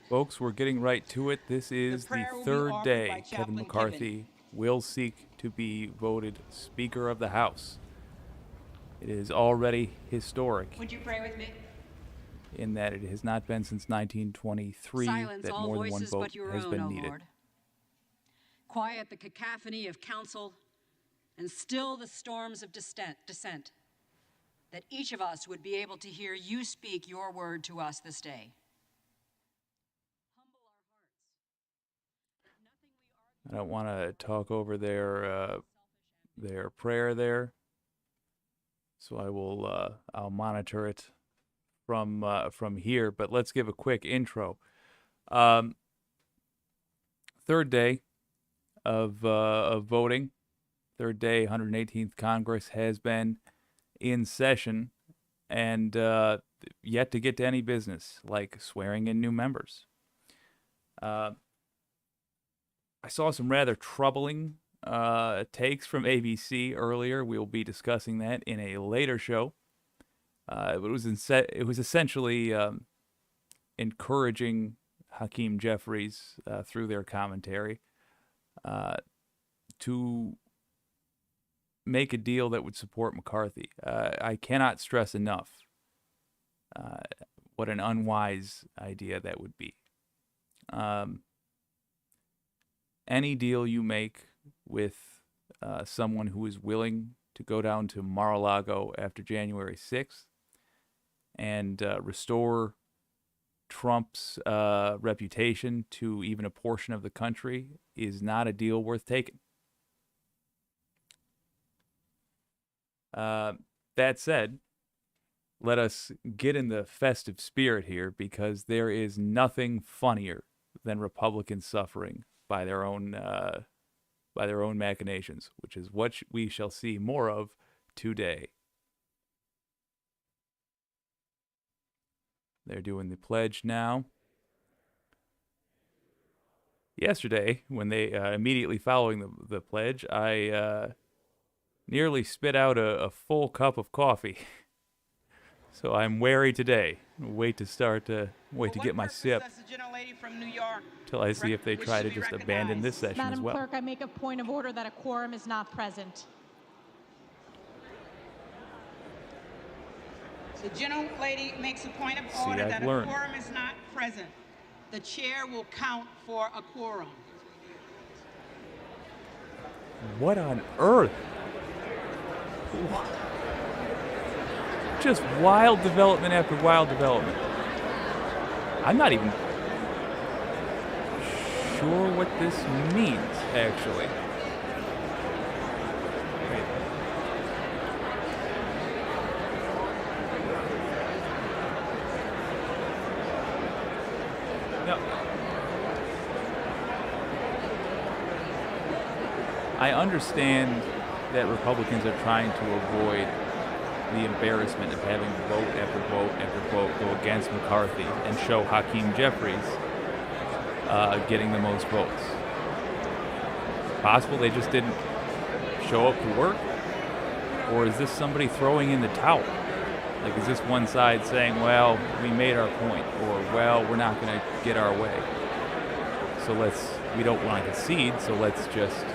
Folks, we're getting right to it. This is the third day Kevin McCarthy will seek to be voted Speaker of the House. It is already historic. Would you pray with me? In that it has not been since 1923 Silence that all more than one voices vote but your has own, been O needed. Lord. Quiet the cacophony of counsel and still the storms of dissent, that each of us would be able to hear you speak your word to us this day. I don't want to talk over their prayer there, so I'll monitor it from here. But let's give a quick intro. Third day of voting. Third day, 118th Congress has been in session, and yet to get to any business like swearing in new members. I saw some rather troubling takes from ABC earlier. We'll be discussing that in a later show. It was essentially encouraging Hakeem Jeffries through their commentary to make a deal that would support McCarthy. I cannot stress enough what an unwise idea that would be. Any deal you make with someone who is willing to go down to Mar-a-Lago after January 6th and restore Trump's reputation to even a portion of the country is not a deal worth taking. That said, let us get in the festive spirit here, because there is nothing funnier than Republicans suffering by their own machinations, which is what we shall see more of today. They're doing the pledge now. Yesterday, when they immediately following the pledge, I nearly spit out a full cup of coffee. So I'm wary today. Wait to get my sip till I see if they try to just abandon this session as well. Madam Clerk, I make a point of order that a quorum is not present. The gentlelady makes a point of order that a quorum is not present. The chair will count for a quorum. What on earth? Just wild development after wild development. I'm not even sure what this means, actually. Wait. No. I understand that Republicans are trying to avoid the embarrassment of having vote after vote after vote go against McCarthy and show Hakeem Jeffries getting the most votes. Possible they just didn't show up to work? Or is this somebody throwing in the towel? Like, is this one side saying, well, we made our point, or, well, we're not going to get our way, so we don't want to concede, so let's just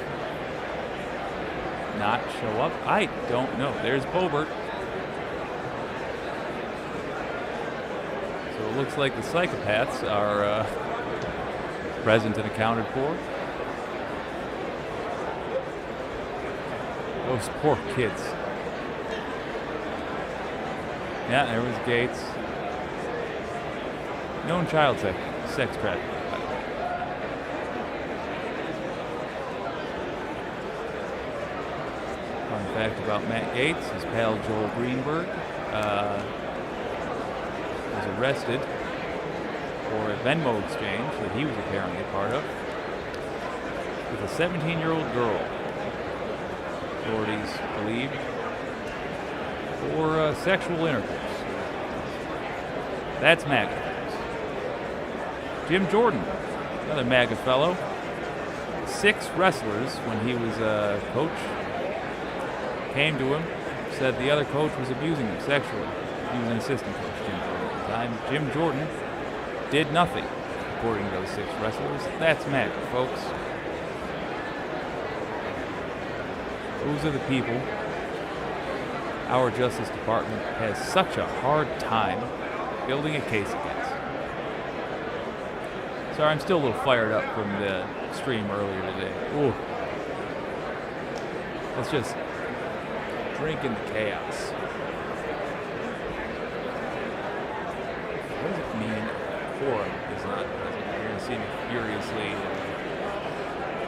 not show up? I don't know. There's Boebert. So it looks like the psychopaths are present and accounted for. Those poor kids. Yeah, there was Gates. Known child sex trafficking. Fun fact about Matt Gaetz, his pal Joel Greenberg was arrested for a Venmo exchange that he was apparently a part of with a 17-year-old girl, authorities believed, for sexual intercourse. That's MAGA. Jim Jordan, another MAGA fellow. 6 wrestlers, when he was a coach, came to him, said the other coach was abusing him sexually. He was an assistant coach, Jim Jordan, at the time. Jim Jordan did nothing. according to those 6 wrestlers. That's magic, folks. Those are the people our Justice Department has such a hard time building a case against. Sorry, I'm still a little fired up from the stream earlier today. Ooh. Let's just drink in the chaos. What does it mean quorum is not present? You're going to see me furiously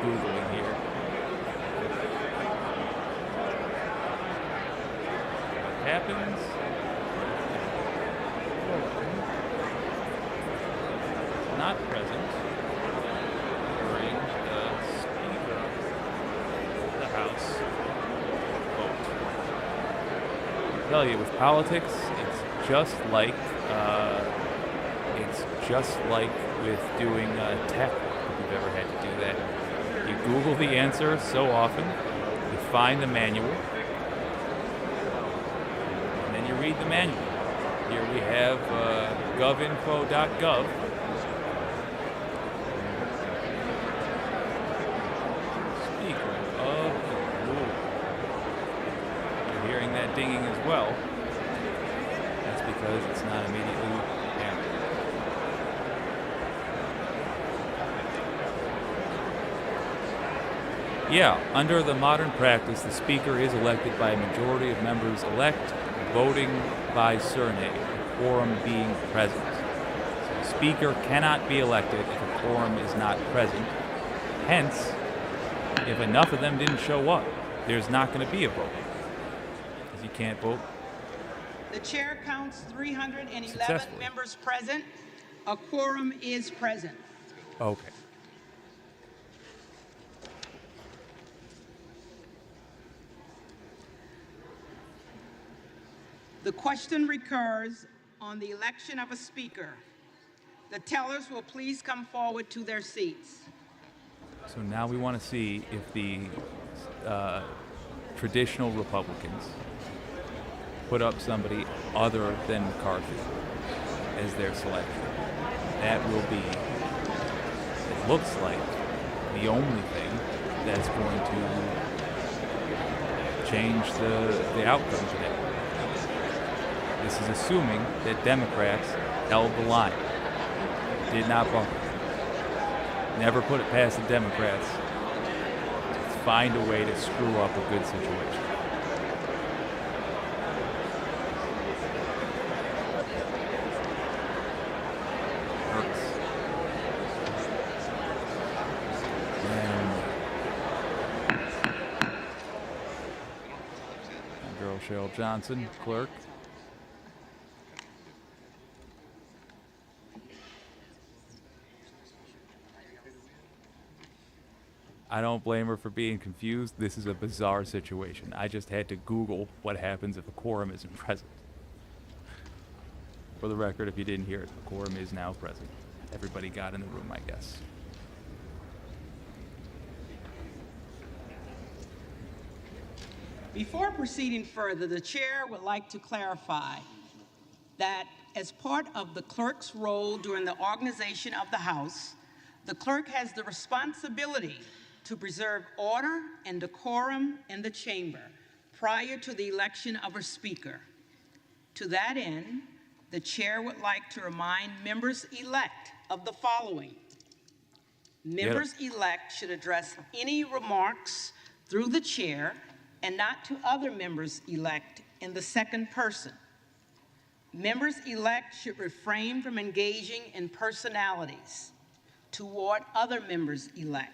Googling here. What happens? Not present during the Speaker of the House vote. I tell you, with politics, it's just like with doing tech. If you've ever had to do that, you Google the answer so often, you find the manual, and then you read the manual. Here we have govinfo.gov. That dinging as well. That's because it's not immediately hammered. Yeah, under the modern practice, the Speaker is elected by a majority of members elect, voting by surname, a quorum being present. So the Speaker cannot be elected if a quorum is not present. Hence, if enough of them didn't show up, there's not going to be a vote. You can't vote. The chair counts 311 members present. A quorum is present. Okay. The question recurs on the election of a speaker. The tellers will please come forward to their seats. So now we want to see if the traditional Republicans put up somebody other than McCarthy as their selection. That will be, it looks like, the only thing that's going to change the outcome today. This is assuming that Democrats held the line, did not buckle. Never put it past the Democrats to find a way to screw up a good situation. Cheryl Johnson, clerk. I don't blame her for being confused. This is a bizarre situation. I just had to Google what happens if a quorum isn't present. For the record, if you didn't hear it, a quorum is now present. Everybody got in the room, I guess. Before proceeding further, the chair would like to clarify that as part of the clerk's role during the organization of the House, the clerk has the responsibility to preserve order and decorum in the chamber prior to the election of a speaker. To that end, the chair would like to remind members-elect of the following. Members-elect should address any remarks through the chair and not to other members-elect in the second person. Members-elect should refrain from engaging in personalities toward other members-elect.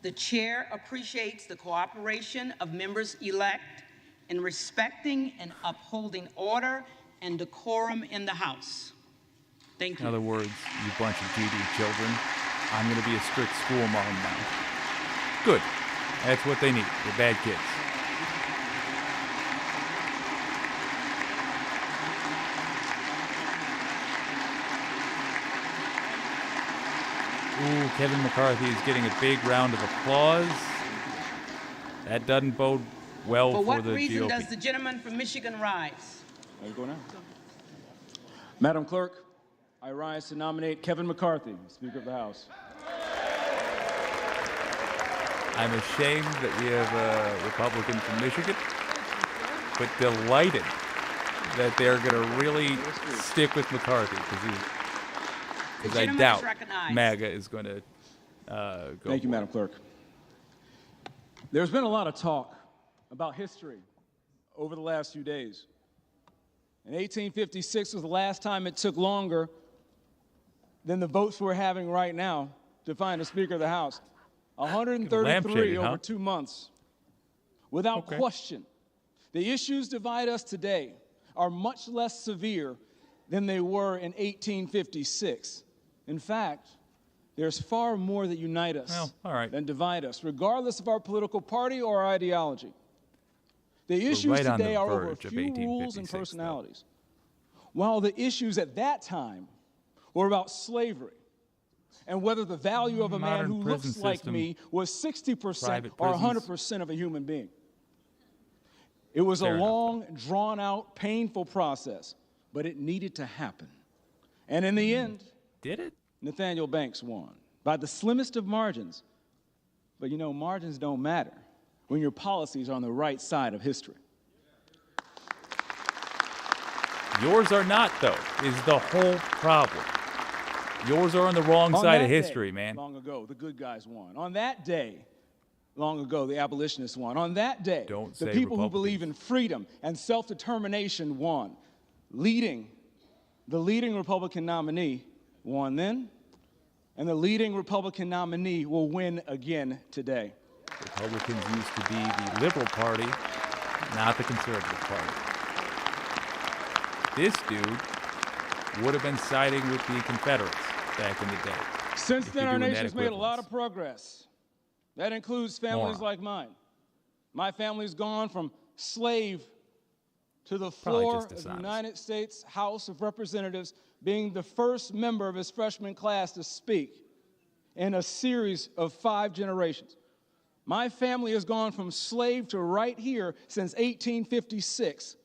The chair appreciates the cooperation of members-elect in respecting and upholding order and decorum in the House. Thank you. In other words, you bunch of GD children, I'm going to be a strict school mom now. Good. That's what they need. They're bad kids. Ooh, Kevin McCarthy is getting a big round of applause. That doesn't bode well for the GOP. For what reason does the gentleman from Michigan rise? Are you going on? Madam Clerk, I rise to nominate Kevin McCarthy, Speaker of the House. I'm ashamed that we have a Republican from Michigan, but delighted that they're going to really stick with McCarthy because I gentleman is doubt recognized. MAGA is going to go. Thank you, for it. Madam Clerk. There's been a lot of talk about history over the last few days. And 1856 was the last time it took longer than the votes we're having right now to find a Speaker of the House. 133 Lampshade, over huh? 2 months. Without Okay. question, the issues divide us today are much less severe than they were in 1856. In fact, there's far more that unite us Well, all right. than divide us, regardless of our political party or our ideology. The issues right on the today are over a verge of few rules and 1856, though. personalities. While the issues at that time were about slavery and whether the value of a man Modern who prison looks like system, me was 60% private or prisons. 100% of a human being. It was Fair a enough, long, drawn-out, painful process, but it needed to happen. And in the end, Did it? Nathaniel Banks won by the slimmest of margins. But you know, margins don't matter when your policies are on the right side of history. Yours are not, though, is the whole problem. Yours are on the wrong On side that of history, day, man. Long ago, the good guys won. On that day, long ago, the abolitionists won. On that day, Don't the say people who Republicans. believe in freedom and self-determination won. The leading Republican nominee won then, and the leading Republican nominee will win again today. Republicans used to be the Liberal Party, not the Conservative Party. This dude would have been siding with the Confederates back in the day. Since if then, you're our doing that nation's made a lot equivalence. of progress. That includes families Moron. like mine. My family's gone from slave to the Probably floor just of the dishonest. United States House of Representatives, being the first member of his freshman class to speak in a series of 5 generations. My family has gone from slave to right here since 1856.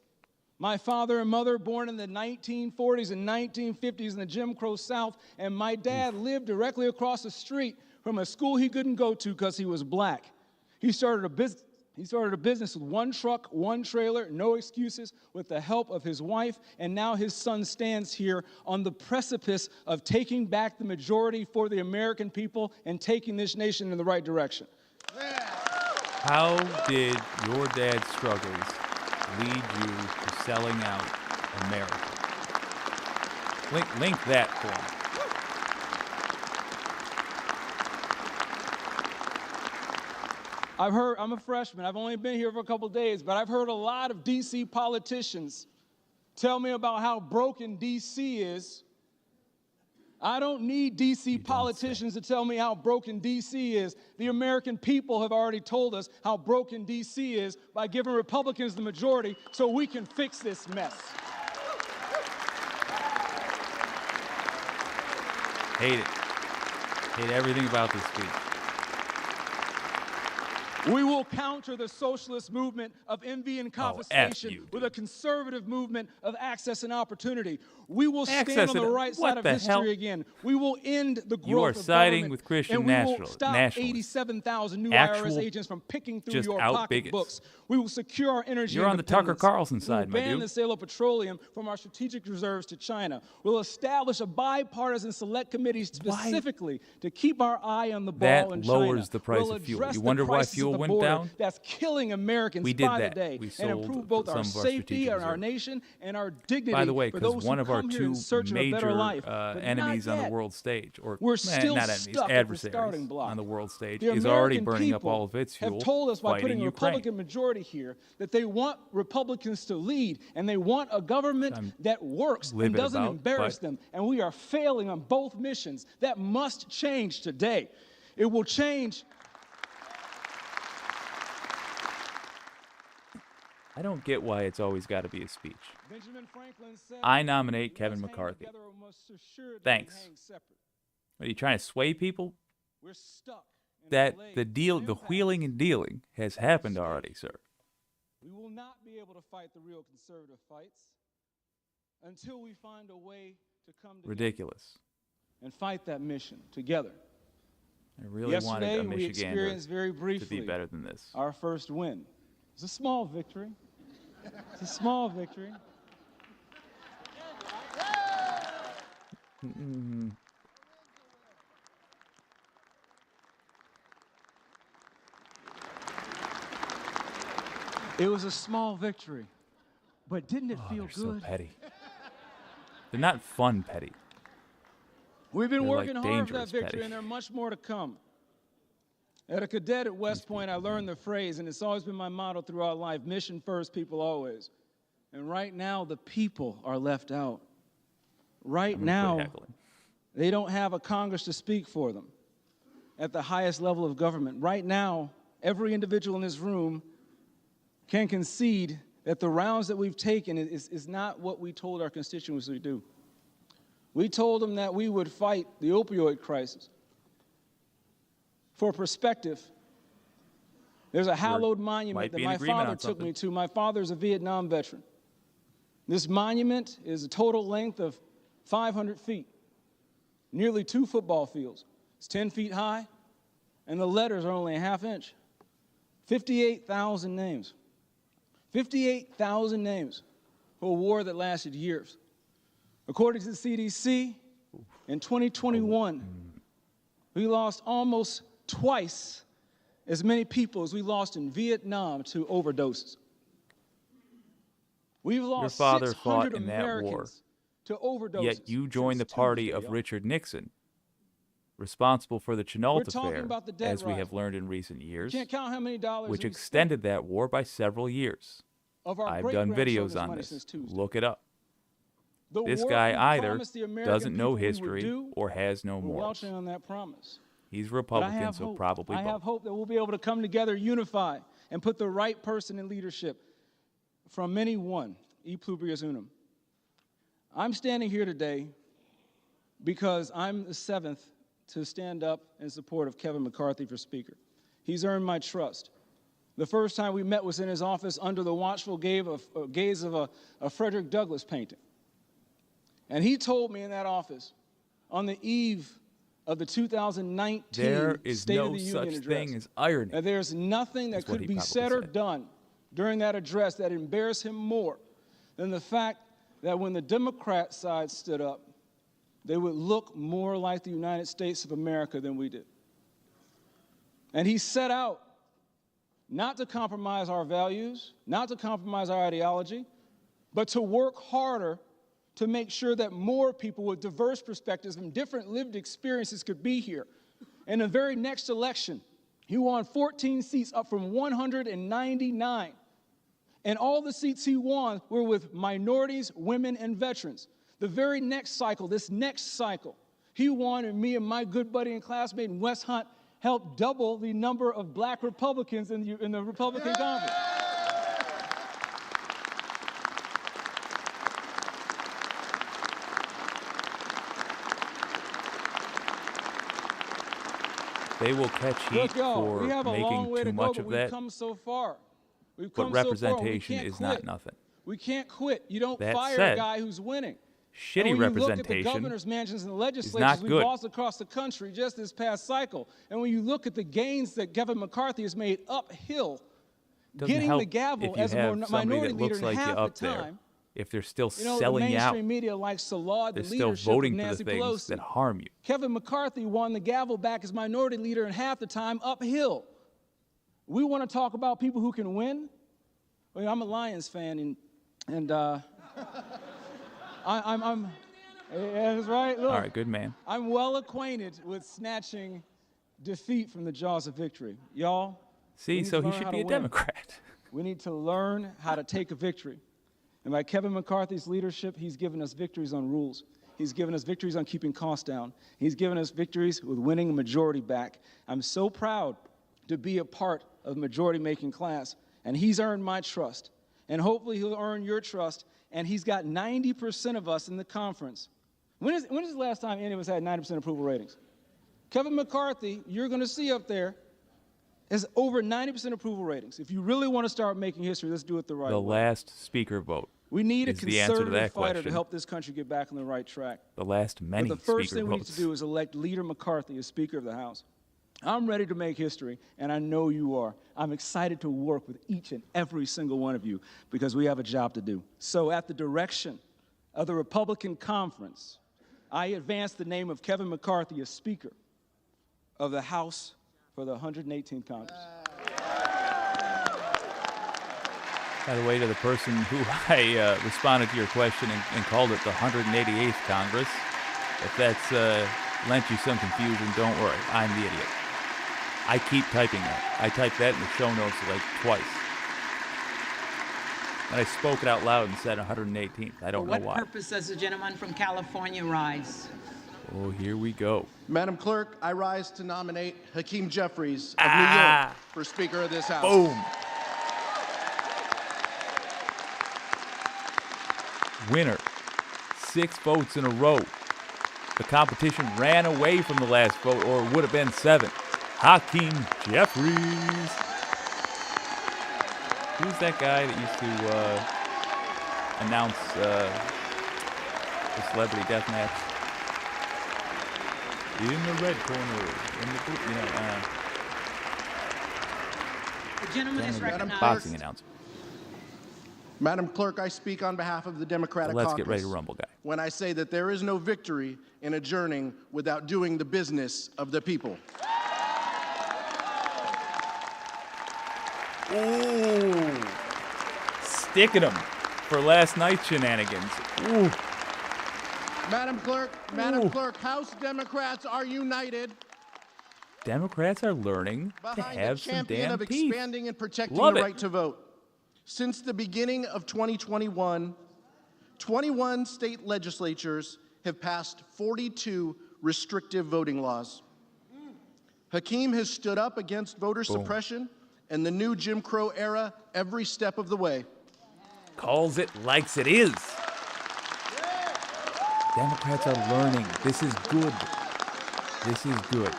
My father and mother born in the 1940s and 1950s in the Jim Crow South, and my dad lived directly across the street from a school he couldn't go to because he was black. He started a business with 1 truck, 1 trailer, no excuses, with the help of his wife, and now his son stands here on the precipice of taking back the majority for the American people and taking this nation in the right direction. How did your dad's struggles lead you to selling out America? Link that for me. I'm a freshman. I've only been here for a couple days, but I've heard a lot of D.C. politicians tell me about how broken D.C. is. I don't need D.C. politicians to tell me how broken D.C. is. The American people have already told us how broken D.C. is by giving Republicans the majority so we can fix this mess. Hate it. Hate everything about this speech. We will counter the socialist movement of envy and confiscation you, with a conservative movement of access and opportunity. We will stand Access on the and- right what side of the history hell? again. We will end the growth You are of siding government, with Christian and we will nationalists. stop 87,000 new Actual IRS agents from picking through just your out bigots. pocketbooks. We will secure our energy You're on the Tucker independence. Carlson side, we my will ban dude. the sale of petroleum from our strategic reserves to China. We'll establish a bipartisan select committee specifically to keep our eye on the ball That in lowers China. the price We'll of fuel. address You the wonder why crisis at fuel the went border down? that's killing Americans We did by that. the day We and sold improve both some our of our safety strategic and our reserves. nation and our dignity By the way, for because those one who of our come here in two search of a better major life. But enemies not on the yet. world stage, or We're still not enemies, stuck at the adversaries starting block. on the world stage, The is already American burning up people all of its fuel have told us by fighting putting a Ukraine. Republican majority here that they want Republicans to lead and they want a government I'm that works and livid doesn't about, embarrass but- them. And we are failing on both missions. That must change today. It will change. I don't get why it's always got to be a speech. Benjamin Franklin said, I nominate Kevin "Let's hang McCarthy." together or must assuredly Thanks. hang separate." Are you trying to sway people? We're stuck in a That maze the of impasse. wheeling and dealing has happened already, sir. We will not be able to fight the real conservative fights until we find a way to come together Ridiculous. and fight that mission together. I really Yesterday, wanted a we experienced very Michigander to briefly be better than this. our first win. It's a small victory. It's a small victory. It was a small victory, but didn't it feel They're good? so petty. They're not fun petty. We've been They're working like hard for that dangerous victory, petty. and there's much more to come. At a cadet at West Point, I learned the phrase, and it's always been my motto throughout life: mission first, people always. And right now, the people are left out. Right Quit now, heckling. they don't have a Congress to speak for them at the highest level of government. Right now, every individual in this room can concede that the rounds that we've taken is not what we told our constituents we'd do. We told them that we would fight the opioid crisis. For perspective, there's a hallowed monument might that be in my agreement father on took me something. to. My father's a Vietnam veteran. This monument is a total length of 500 feet, nearly 2 football fields. It's 10 feet high, and the letters are only a ½ inch. 58,000 names. 58,000 names for a war that lasted years. According to the CDC, in 2021, we lost almost twice as many people as we lost in Vietnam to overdoses. We've lost father 600 fought in that war, Americans to overdoses. Yet you joined the since party Tuesday, of y'all. Richard Nixon, responsible for the Chenault We're talking affair, about the debt as we have rifle. learned in recent years, Can't count how many dollars which we've extended that war by several years. spent of our I've done videos great-grandchildren's on money this. since Tuesday. Look it up. The This work guy we either promised the American doesn't know people we would history do, or has no we're morals. watching on that promise. He's But I Republican, have so hope. probably I have both. hope that we'll be able to come together, unify, and put the right person in leadership. From many one, e pluribus unum. I'm standing here today because I'm the 7th to stand up in support of Kevin McCarthy for Speaker. He's earned my trust. The first time we met was in his office under the watchful gaze of a Frederick Douglass painting. And he told me in that office, on the eve of the 2019 There is State of no the such Union address, thing as irony. that there's nothing that That's what could he be probably said or said. done during that address that embarrassed him more than the fact that when the Democrat side stood up, they would look more like the United States of America than we did. And he set out not to compromise our values, not to compromise our ideology, but to work harder to make sure that more people with diverse perspectives and different lived experiences could be here. In the very next election, he won 14 seats, up from 199. And all the seats he won were with minorities, women, and veterans. The very next cycle, this next cycle, he won, and me and my good buddy and classmate Wes Hunt helped double the number of black Republicans in the Republican Congress. They will catch heat Look, y'all, we for have a long making way too to go, much but of we've that, come so far. We've but come so far, and we representation can't is quit. not nothing. We can't quit. You don't That fire a said, guy who's winning. Shitty And when you look at the representation governor's mansions and the not legislatures we've good. lost across the country just this past cycle, and when you look at the gains that Kevin McCarthy has made uphill, Doesn't getting help the gavel if you as a have somebody minority that leader looks in like you half up the there. time, If they're still you know, the selling you out, mainstream media likes to laud the they're still leadership voting of for the Nancy things Pelosi. that harm you. Kevin McCarthy won the gavel back as minority leader in half the time uphill. We want to talk about people who can win. Well, I'm a Lions fan, and I'm yeah, that's right. Look, All right, good man. I'm well acquainted with snatching defeat from the jaws of victory. Y'all, we See, need so to he learn should how be to a win. Democrat. We need to learn how to take a victory. And by Kevin McCarthy's leadership, he's given us victories on rules. He's given us victories on keeping costs down. He's given us victories with winning a majority back. I'm so proud to be a part of the majority-making class, and he's earned my trust. And hopefully he'll earn your trust, and he's got 90% of us in the conference. When is the last time any of us had 90% approval ratings? Kevin McCarthy, you're going to see up there, has over 90% approval ratings. If you really want to start making history, let's do it the right The way. last speaker vote. We need a is the answer to conservative that fighter question. to help this country get back on the right track. The last many But the first speaker thing we need votes. to do is elect Leader McCarthy as Speaker of the House. I'm ready to make history, and I know you are. I'm excited to work with each and every single one of you because we have a job to do. So at the direction of the Republican Conference, I advance the name of Kevin McCarthy as Speaker of the House for the 118th Congress. By the way, to the person who I responded to your question and called it the 188th Congress, if that's lent you some confusion, don't worry. I'm the idiot. I keep typing that. I typed that in the show notes like twice. And I spoke it out loud and said 118th. I don't know For why. what purpose does the gentleman from California rise? Oh, here we go. Madam Clerk, I rise to nominate Hakeem Jeffries of New York for Speaker of this House. Boom. Winner. 6 votes in a row. The competition ran away from the last vote, or it would have been 7. Hakeem Jeffries. Who's that guy that used to announce the celebrity death match? In the red corner, in the blue, The gentleman is recognized. boxing announcer. Madam Clerk, I speak on behalf of the Democratic Let's Caucus get ready to rumble, guy. when I say that there is no victory in adjourning without doing the business of the people. Ooh, sticking them for last night's shenanigans. Ooh, Madam Clerk, House Democrats are united Democrats are learning to behind have the some champion damn of peace. expanding and protecting Love the it. right to vote. Since the beginning of 2021, 21 state legislatures have passed 42 restrictive voting laws. Hakeem has stood up against voter suppression and the new Jim Crow era every step of the way. Calls it likes it is. Democrats are learning. This is good. This is good.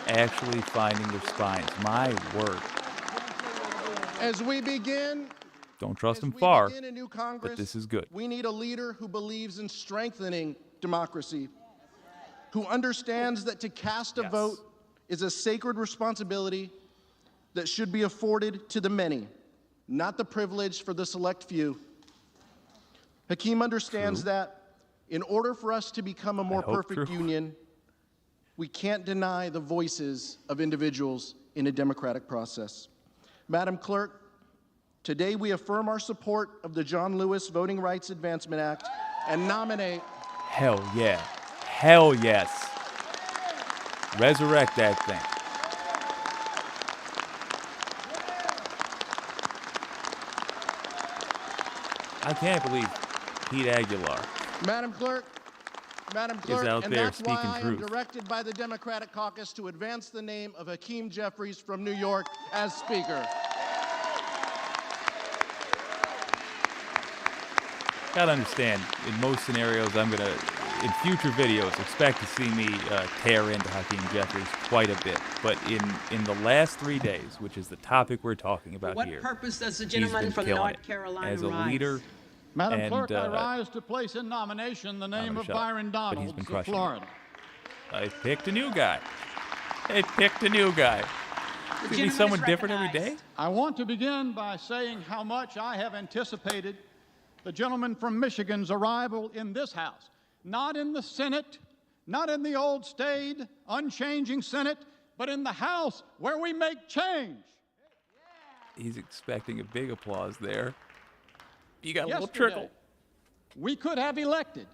They're actually finding their spines. My word. As we begin Don't trust them As we far, begin a new Congress, but this is good. We need a leader who believes in strengthening democracy, who understands that to cast a Yes. vote is a sacred responsibility that should be afforded to the many, not the privilege for the select few. Hakeem understands that in order for us to become a more hope perfect true. union, we can't deny the voices of individuals in a democratic process. Madam Clerk, today we affirm our support of the John Lewis Voting Rights Advancement Act and nominate Hell yeah. Hell yes. Resurrect that thing. I can't believe Pete Aguilar. Madam Clerk, out and there that's why speaking I am truth. directed by the Democratic Caucus to advance the name of Hakeem Jeffries from New York as Speaker. Gotta understand, in most scenarios, I'm gonna, in future videos, expect to see me tear into Hakeem Jeffries quite a bit. But in the last 3 days, which is the topic we're talking about What here, purpose does the he's gentleman been from killing North it. Carolina As a rise? leader. Madam And, Clerk, I rise to place in nomination the name of shut up. Byron But he's Donalds been of crushing it. Florida. I picked a new guy. They picked a new guy. The Could be gentleman someone is different every day. recognized. I want to begin by saying how much I have anticipated the gentleman from Michigan's arrival in this House. Not in the Senate, not in the old staid, unchanging Senate, but in the House where we make change. He's expecting a big applause there. You got a little Yesterday, trickle. we could have elected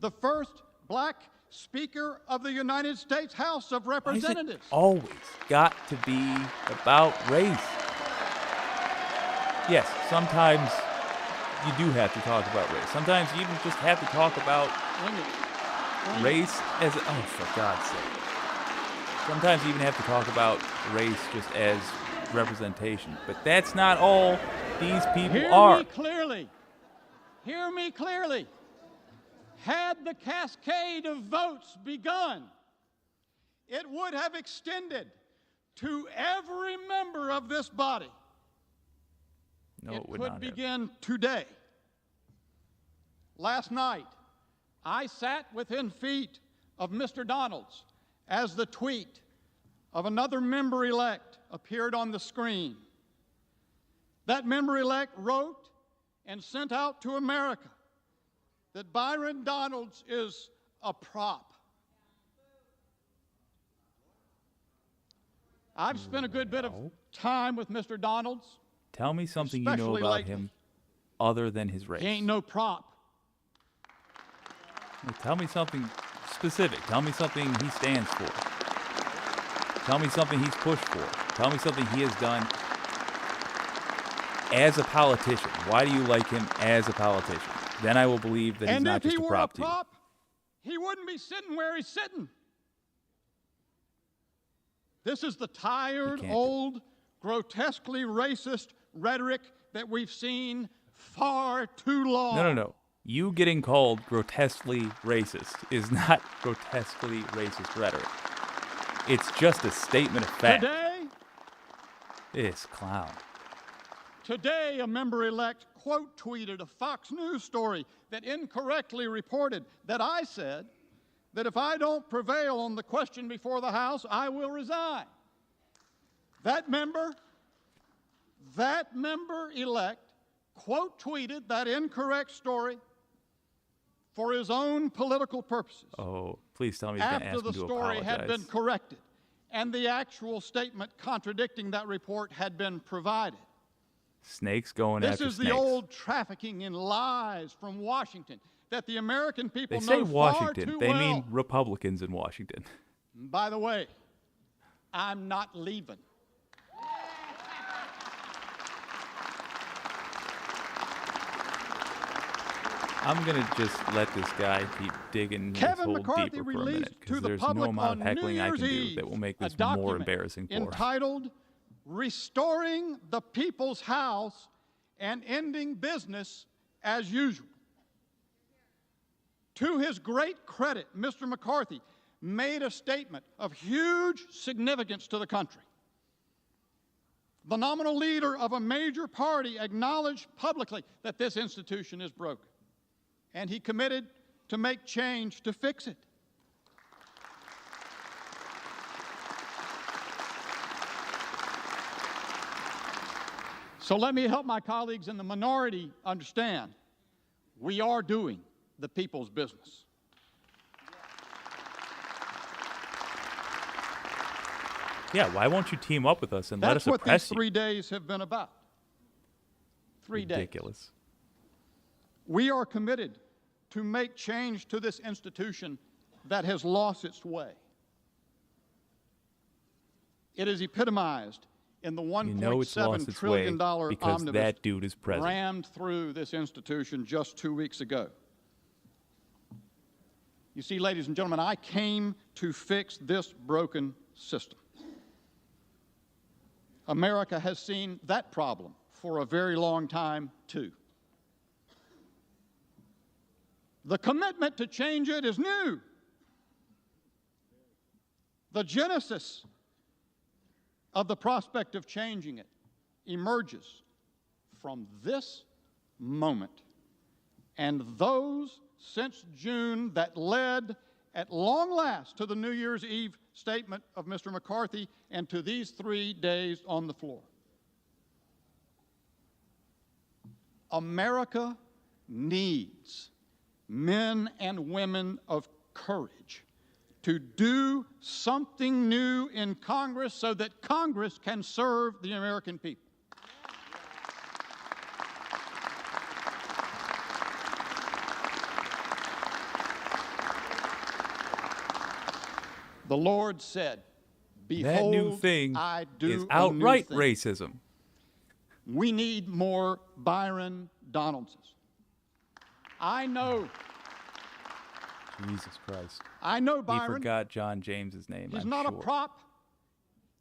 the first black Speaker of the United States House of Why is it Representatives. always got to be about race? Yes, sometimes you do have to talk about race. Sometimes you even just have to talk about race as a, oh, for God's sake. Sometimes you even have to talk about race just as representation. But that's not all these people Hear are. me clearly. Hear me clearly. Had the cascade of votes begun, it would have extended to every member of this body. No, it it would could not have. begin today. Last night, I sat within feet of Mr. Donalds as the tweet of another member-elect appeared on the screen. That member-elect wrote and sent out to America that Byron Donalds is a prop. I've spent a good bit of time with Mr. Donalds. Tell me something you know Especially about lately. him other than his race. He ain't no prop. Tell me something specific. Tell me something he stands for. Tell me something he's pushed for. Tell me something he has done as a politician. Why do you like him as a politician? Then I will believe that he's And not if just he a were prop a to you. prop, he wouldn't be sitting where he's sitting. This is the tired, can't do it. old, grotesquely racist rhetoric that we've seen far too long. No. You getting called grotesquely racist is not grotesquely racist rhetoric. It's just a statement of fact. This clown. Today, a member-elect quote tweeted a Fox News story that incorrectly reported that I said that if I don't prevail on the question before the House, I will resign. That member-elect quote tweeted that incorrect story for his own political purposes. Oh, please tell me he's going to After ask the him to story apologize. had been corrected and the actual statement contradicting that report had been provided. Snakes going This after is snakes. the old trafficking in lies from Washington that the American people They say know far Washington. too They well. mean Republicans in Washington. By the way, I'm not leaving. I'm going to just let this guy keep digging his Kevin hole McCarthy deeper for a released minute, to because the there's public no amount of on heckling New I Year's can do Eve that will make a this more document embarrassing for him. entitled Restoring the People's House and Ending Business as Usual. To his great credit, Mr. McCarthy made a statement of huge significance to the country. The nominal leader of a major party acknowledged publicly that this institution is broken, and he committed to make change to fix it. So let me help my colleagues in the minority understand we are doing the people's business. Yeah, why won't you team up with us and let us That's what these oppress 3 days have been about. 3 days. Ridiculous. We are committed to make change to this institution that has lost its way. It is epitomized in the You know it's lost $1.7 its trillion way dollar because omnibus that dude is president. rammed through this institution just 2 weeks ago. You see, ladies and gentlemen, I came to fix this broken system. America has seen that problem for a very long time, too. The commitment to change it is new. The genesis of the prospect of changing it emerges from this moment and those since June that led at long last to the New Year's Eve statement of Mr. McCarthy and to these 3 days on the floor. America needs men and women of courage to do something new in Congress so that Congress can serve the American people. The Lord said, "Behold, That new thing I do is a new outright thing." racism. We need more Byron Donaldses. I know Jesus Christ. He Byron. forgot John James's name. He's I'm not sure. a prop.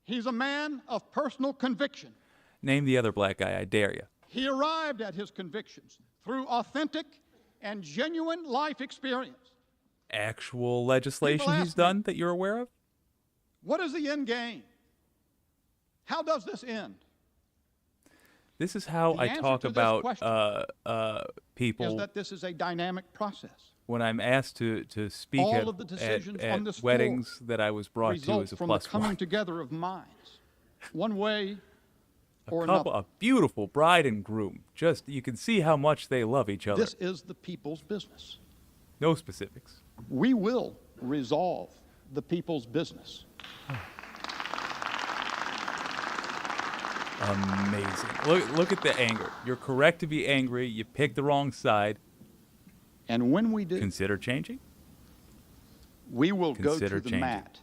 He's a man of personal conviction. Name the other black guy, I dare you. He arrived at his convictions through authentic and genuine life experience. Actual legislation People he's ask me- done that you're aware of? What is the end game? How does this end? This is how The I answer talk to this about question is people that this is a dynamic process. when I'm asked to speak All of the decisions at on this weddings that I was brought to Result as a from the plus coming one. together of minds, one way or Couple, another. a beautiful bride and groom. Just you can see how much they love each other. This is the people's business. No specifics. We will resolve the people's business. Amazing. Look at the anger. You're correct to be angry. You picked the wrong side. And when we do, Consider changing. we will go consider to the changing. mat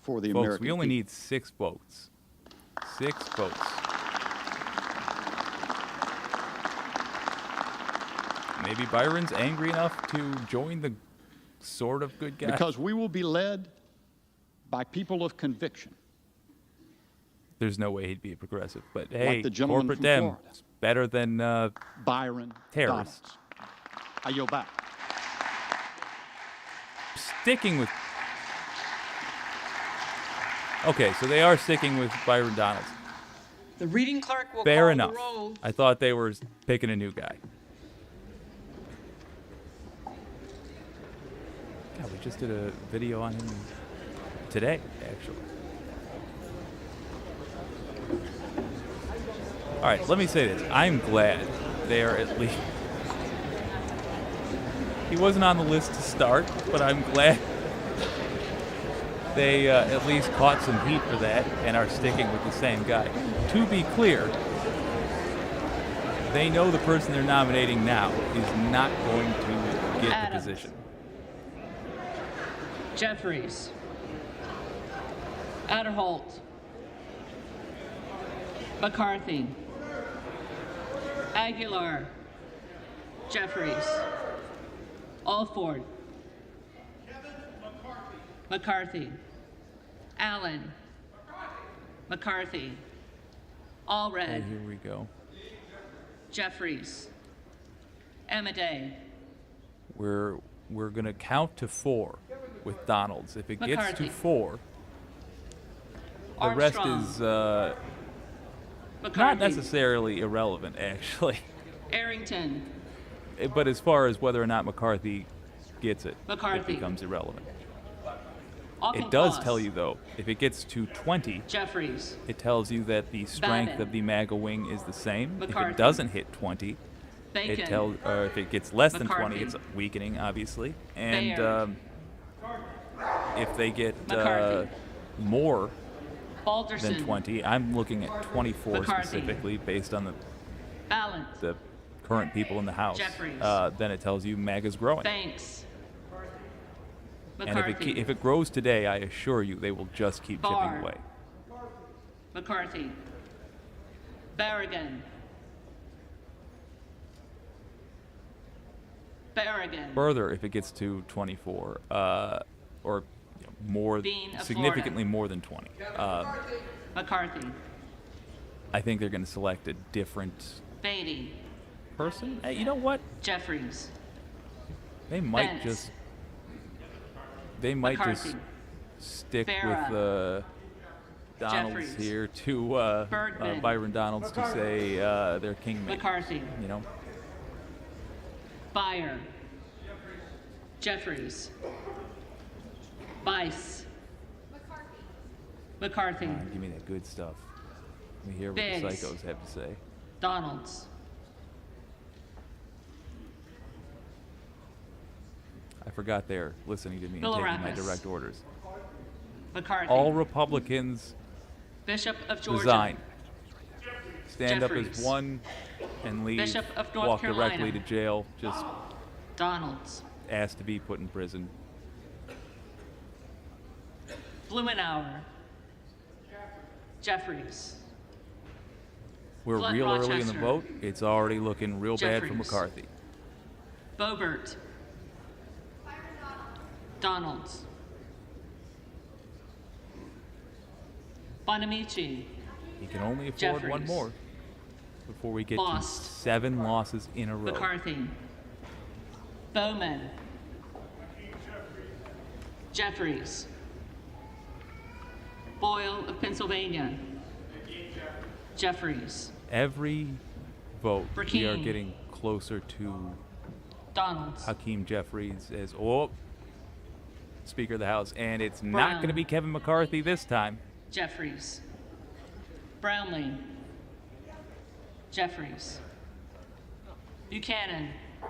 for the Folks, American we only people. need 6 votes. 6 votes. Maybe Byron's angry enough to join the sort of good guy. Because we will be led by people of conviction. There's no way he'd be a progressive. But hey, the gentleman corporate from Dem, Florida. it's better than Byron Terrorists. Donalds. I yield back. sticking with. Okay, so they are sticking with Byron Donalds. The reading clerk will Fair call enough. the roll. I thought they were picking a new guy. God, we just did a video on him today, actually. All right, let me say this. I'm glad they are at least. He wasn't on the list to start, but I'm glad they at least caught some heat for that and are sticking with the same guy. To be clear, they know the person they're nominating now is not going to get Adams. the position. Jeffries. Adderholt. McCarthy. Aguilar. Jeffries. Alford. McCarthy. Allen. McCarthy. Allred. Here we go. Jeffries. Amaday. We're going to count to 4 with Donalds. If it gets McCarthy. to 4, the rest Armstrong. is not McCarthy. necessarily irrelevant, actually. Arrington. But as far as whether or not McCarthy gets it, McCarthy. it becomes irrelevant. Auchincloss. It does tell you, though, if it gets to 20, Jeffries. it tells you that the strength Babin. of the MAGA wing is the same. If McCarthy. it doesn't hit 20, Bacon. it tells, or if it gets less than 20, McCarthy. it's weakening, obviously. And Baird. if they get McCarthy. more Balderson. than 20, I'm looking at 24 McCarthy. specifically based on Ballant. the current people in the House. Jeffries. Then it tells you MAGA's growing. Banks. And McCarthy. if it grows today, I assure you they will just keep Barr. chipping away. McCarthy. Barragan. Barragan. Further, if it gets to 24, or more, Bean of significantly more than 20, McCarthy. I think they're going to select a different Beatty. person. Hey, you know what? Jeffries. They might Pence. just. They might McCarthy. just stick Farah. with Donalds Jeffries. here to Bergman. Byron Donalds to say they're kingmakers. McCarthy. You know. Byer. Jeffries. Bice. McCarthy. Give me that good stuff. Let me hear what Biggs. the psychos have to say. Donalds. I forgot they're listening to me and taking my Bilirakis. direct orders. McCarthy. All Republicans Bishop of Georgia. resign. Stand up Jeffries. as one and leave. Bishop of North Walk Carolina. directly to jail. Just Donalds. ask to be put in prison. Blumenauer. Jeffries. We're Glenn real early in the Rochester. vote. It's already looking real bad for Jeffries. McCarthy. Boebert. Donalds. Bonamici. He can only afford one Jeffries. more before we get Lost. to 7 losses in a row. McCarthy. Bowman. Jeffries. Boyle of Pennsylvania. Jeffries. Every vote, we are Burkeen. getting closer to Donalds. Hakeem Jeffries as Speaker of the House, and it's not Brown. going to be Kevin McCarthy this time. Jeffries. Brownlee. Jeffries. Buchanan. I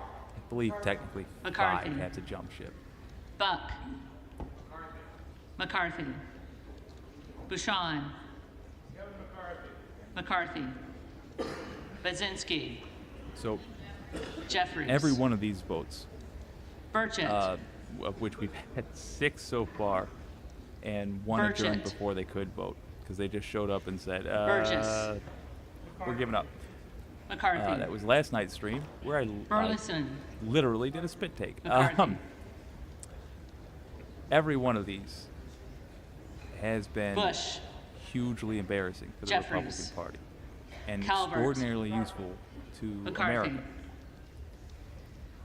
believe technically McCarthy. 5 have to jump ship. Buck. McCarthy. Bouchon. McCarthy. Baczynski. So Jeffries. every one of these votes, Burchett. of which we've had 6 so far, and one adjourned Burchett. before they could vote because they just showed up and said, Burgess. we're giving up. McCarthy. That was last night's stream where I Burleson. literally did a spit take. McCarthy. Every one of these has been Bush. hugely embarrassing for the Jeffries. Republican Party and Calvert. extraordinarily useful to McCarthy. America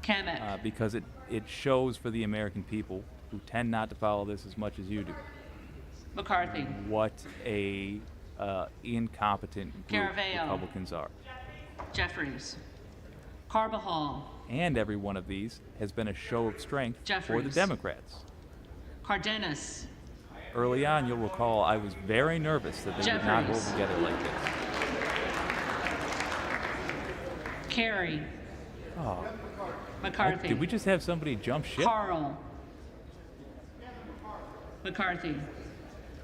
Kamek. because it shows for the American people who tend not to follow this as much as you do McCarthy. what a incompetent group Caraveo. Republicans are. Jeffries. Carbajal. And every one of these has been a show of strength for the Jeffries. Democrats. Cardenas. Early on, you'll recall, I was very nervous that they would not hold Jeffries. together like this. Carey. Oh, McCarthy. did we just have somebody jump ship? Carl. McCarthy.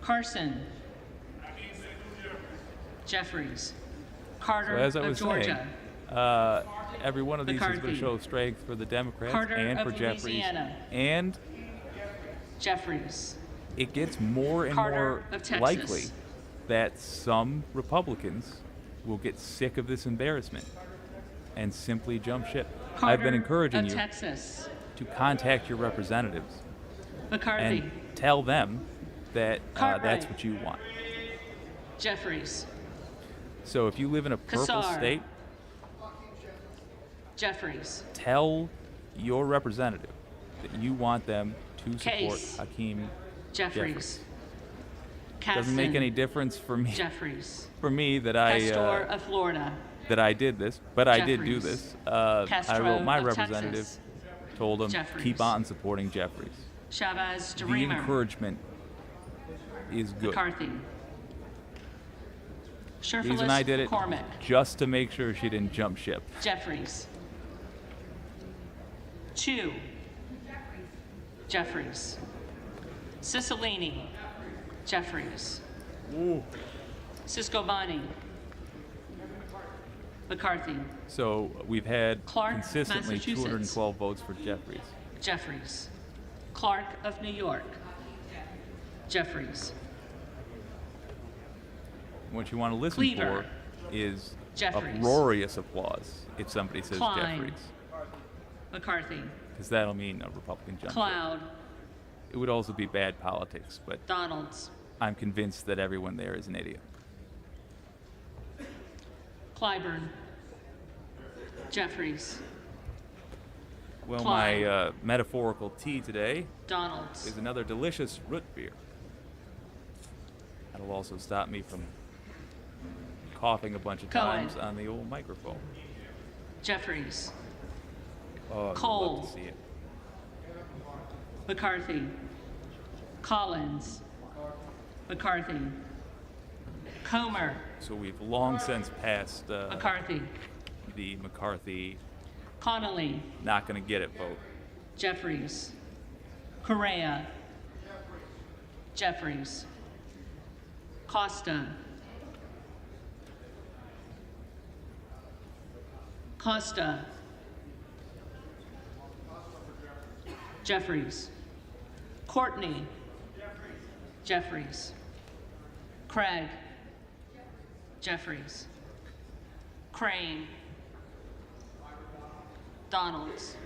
Carson. Jeffries. Carter So as I of was Georgia. saying, every one of these has been a McCarthy. show of strength for the Democrats Carter and of for Jeffries. Louisiana. And Jeffries. it gets more and Carter more of Texas. likely that some Republicans will get sick of this embarrassment and simply jump ship. Carter I've been encouraging of you Texas. to contact your representatives McCarthy. and tell them that Cartwright. that's what you want. Jeffries. So if you live in a purple Kassar. state, Jeffries. tell your representative that you want them to support Case. Hakeem Jeffries. Doesn't make Caston. any difference for me Jeffries. that Pastor I of Florida. that I did this, but I did do Jeffries. this. I Castro wrote my of representative, Texas. told him Jeffries. keep on supporting Jeffries. Chavez The DeRemer. encouragement is good. McCarthy. The reason I did it Cormack. just to make sure she didn't jump ship. Jeffries. Chu. Jeffries. Cicilline. Jeffries. Ciscobani. McCarthy. So we've had Clark, consistently Massachusetts. 212 votes for Jeffries. Jeffries. Clark of New York. Jeffries. What you want to listen Cleaver. for is Jeffries. uproarious applause if somebody says Klein. Jeffries, McCarthy. because that'll mean a Republican jump ship. Cloud. It would also be bad politics, but Donalds. I'm convinced that everyone there is an idiot. Clyburn. Jeffries. Well, Klein. my metaphorical tea today Donalds. is another delicious root beer. That'll also stop me from coughing a bunch of Cohen. times on the old microphone. Jeffries. Oh, I'd Cole. love to see it. McCarthy. Collins. McCarthy. Comer. So we've long since passed McCarthy. the McCarthy Connolly. not going to get it vote. Jeffries. Correa. Jeffries. Costa. Costa. Jeffries. Courtney. Jeffries. Craig. Jeffries. Crane. Donalds.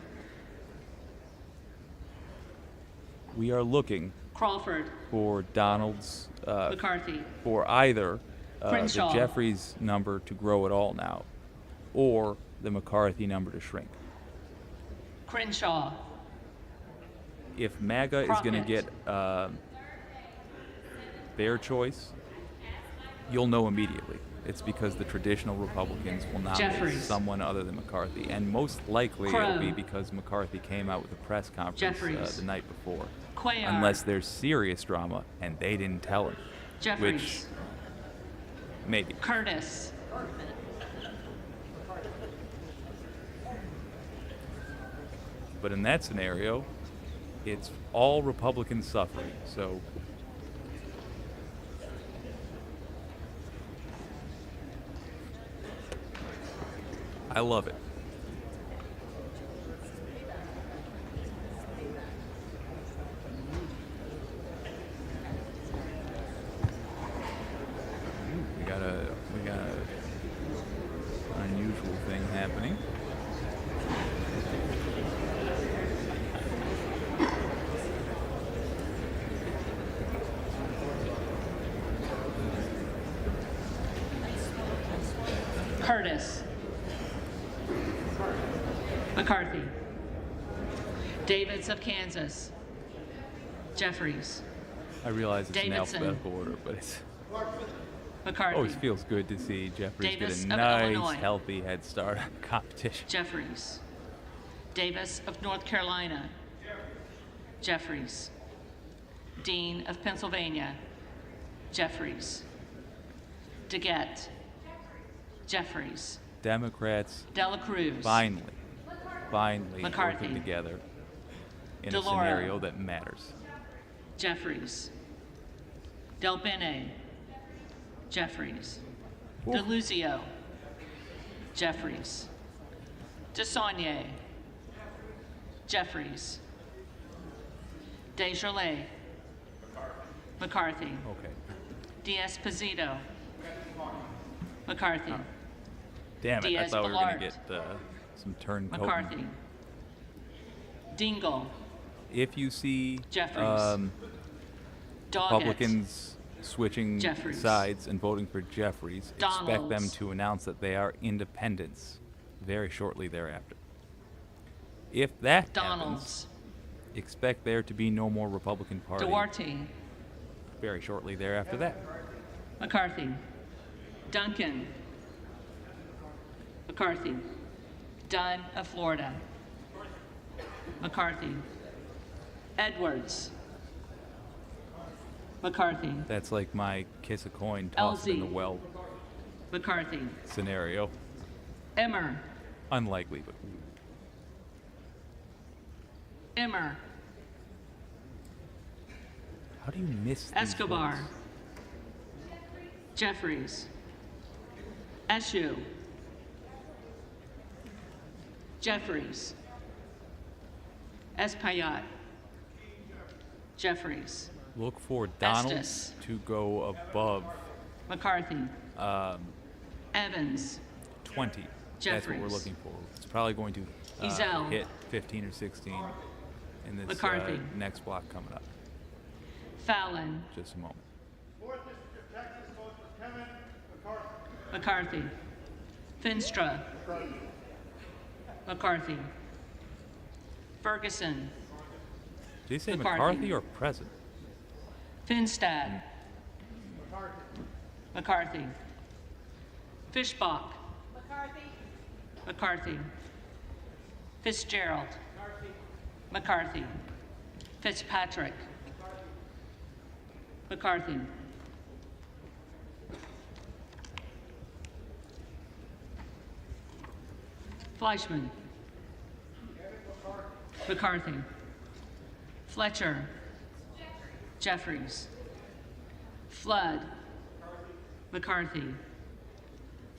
We are looking Crawford. for Donald's, McCarthy. for either the Crenshaw. Jeffries number to grow at all now, or the McCarthy number to shrink. Crenshaw. If MAGA is going to Crockett. get their choice, you'll know immediately. it's because the traditional Republicans will nominate Jeffries. someone other than McCarthy. And most likely Crow. it'll be because McCarthy came out with a press conference Jeffries. the night before. Cuellar. Unless there's serious drama and they didn't tell him. Jeffries. Which, maybe. Curtis. But in that scenario, it's all Republicans suffering. So I love it. We got a unusual thing happening. Curtis. McCarthy. Davids of Kansas. Jeffries. I realize it's in Davidson. alphabetical order, but it's McCarthy. always feels good to see Jeffries Davis get a of nice, Illinois. healthy head start on the competition. Jeffries. Davis of North Carolina. Jeffries. Dean of Pennsylvania. Jeffries. DeGette. Jeffries. Democrats Dela Cruz. finally McCarthy. working together in a DeLauro. scenario that matters. Jeffries. Del Bene. Jeffries. Ooh. DeLuzio. Jeffries. DeSaulnier. Jeffries. Desjardins. McCarthy. Okay. D'Esposito. McCarthy. Damn it, I Diaz thought we were going to Balart. get some turncoat. McCarthy. Dingle. If you see Jeffries. Doggett. Republicans switching Jeffries. sides and voting for Jeffries, expect them Donalds. to announce that they are independents very shortly thereafter. If that happens, Donalds. expect there to be no more Republican Party Duarte. very shortly thereafter that. McCarthy. Duncan. McCarthy. Dunn of Florida. McCarthy. Edwards. McCarthy. That's like my kiss a coin, toss it in the LZ. well McCarthy. scenario. Emmer. Unlikely, but Emmer. how do you miss these Escobar. votes? Jeffries. Eshoo. Jeffries. Espaillat. Jeffries. Look for Donald Estes. to go above McCarthy. Evans. 20. That's what we're Jeffries. looking for. It's probably going to Ezell. hit 15 or 16 in this McCarthy. next block coming up. Fallon. Just a moment. McCarthy. Finstra. McCarthy. Ferguson. Did he say McCarthy. McCarthy or President? Finstad. McCarthy. Fishbach. McCarthy. Fitzgerald. McCarthy. Fitzpatrick. McCarthy. Fleischman. McCarthy. Fletcher. Jeffries. Flood. McCarthy.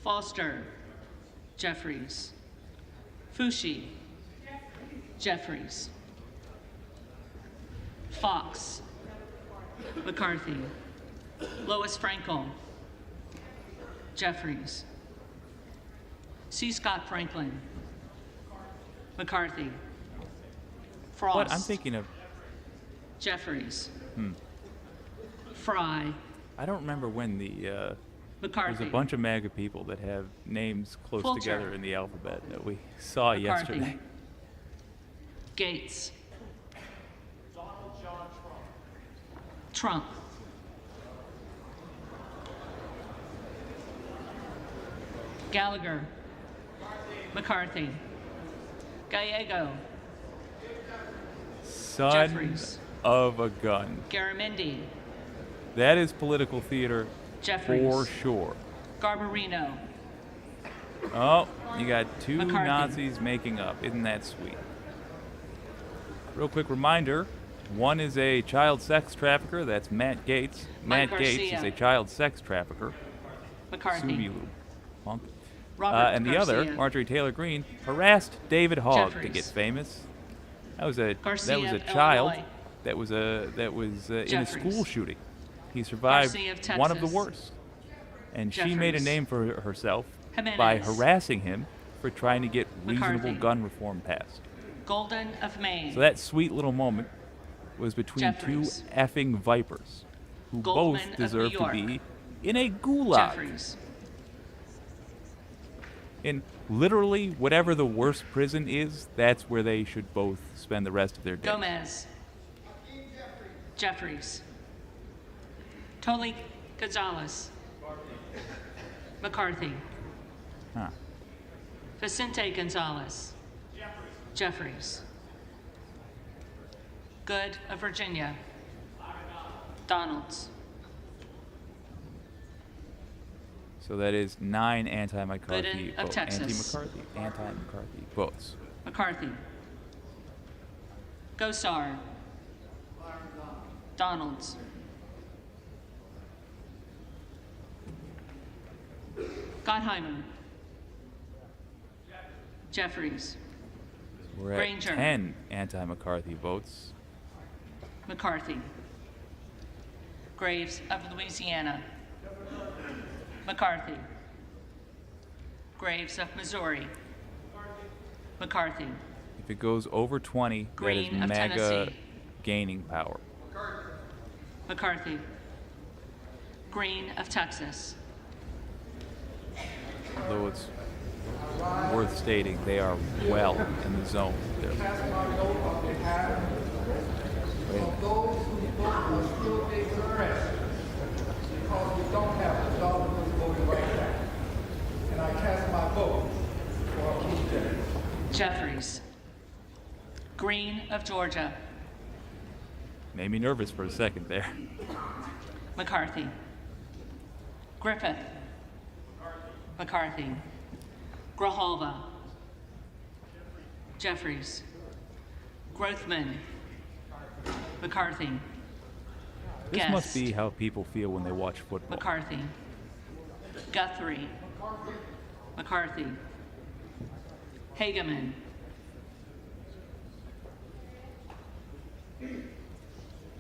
Foster. Jeffries. Fushi. Jeffries. Fox. McCarthy. Lois Frankel. Jeffries. C. Scott Franklin. McCarthy. Frost. What? I'm thinking of. Jeffries. Fry. I don't remember when there's McCarthy. a bunch of MAGA people that have names close Fulcher. together in the alphabet that we saw McCarthy. yesterday. Gates. Trump. Gallagher. McCarthy. Gallego. Son Jeffries. of a gun. Garamendi. That is political theater Jeffries. for sure. Garbarino. Oh, you got two McCarthy. Nazis making up. Isn't that sweet? Real quick reminder, one is a child sex trafficker. That's Matt Gaetz. Mike Matt Gaetz is Garcia. a child sex trafficker. McCarthy. Subilu, punk. Robert And the other, Garcia. Marjorie Taylor Greene, harassed David Hogg to Jeffries. get famous. That was a Garcia that was a of child Illinois. that was in a Jeffries. school shooting. He survived Garcia of one of the Texas. worst, and she made a Jeffries. name for herself Jimenez. by harassing him for trying to get reasonable McCarthy. gun reform passed. Golden of Maine. So that sweet little moment was between Jeffries. two effing vipers who Goldman both of deserve New to York. be in a gulag. Jeffries. In literally whatever the worst prison is, that's where they should both spend the rest of their days. Gomez. Jeffries. Tony Gonzalez. McCarthy. Huh. Vicente Gonzalez. Jeffries. Good of Virginia. Donalds. So that is 9 anti-McCarthy Gooden of votes. Texas. Anti-McCarthy votes. McCarthy. Gosar. Donalds. Gottheimer. Jeffries. We're at Granger. 10 anti-McCarthy votes. McCarthy. Graves of Louisiana. McCarthy. Graves of Missouri. McCarthy. If it goes over 20, Green that of is MAGA Tennessee. gaining power. McCarthy. Green of Texas. Although it's worth stating, they are well in the zone. There. Wait a minute. Those who vote will still be suppressed because we don't have a dollar voting right now. And I cast my vote for Keith Jeffries. Jeffries. Green of Georgia. Made me nervous for a second there. McCarthy. Griffith. McCarthy. Grijalva. Jeffries. Grothman. McCarthy. This must Guest. be how people feel when they watch football. McCarthy. Guthrie. McCarthy. Hageman.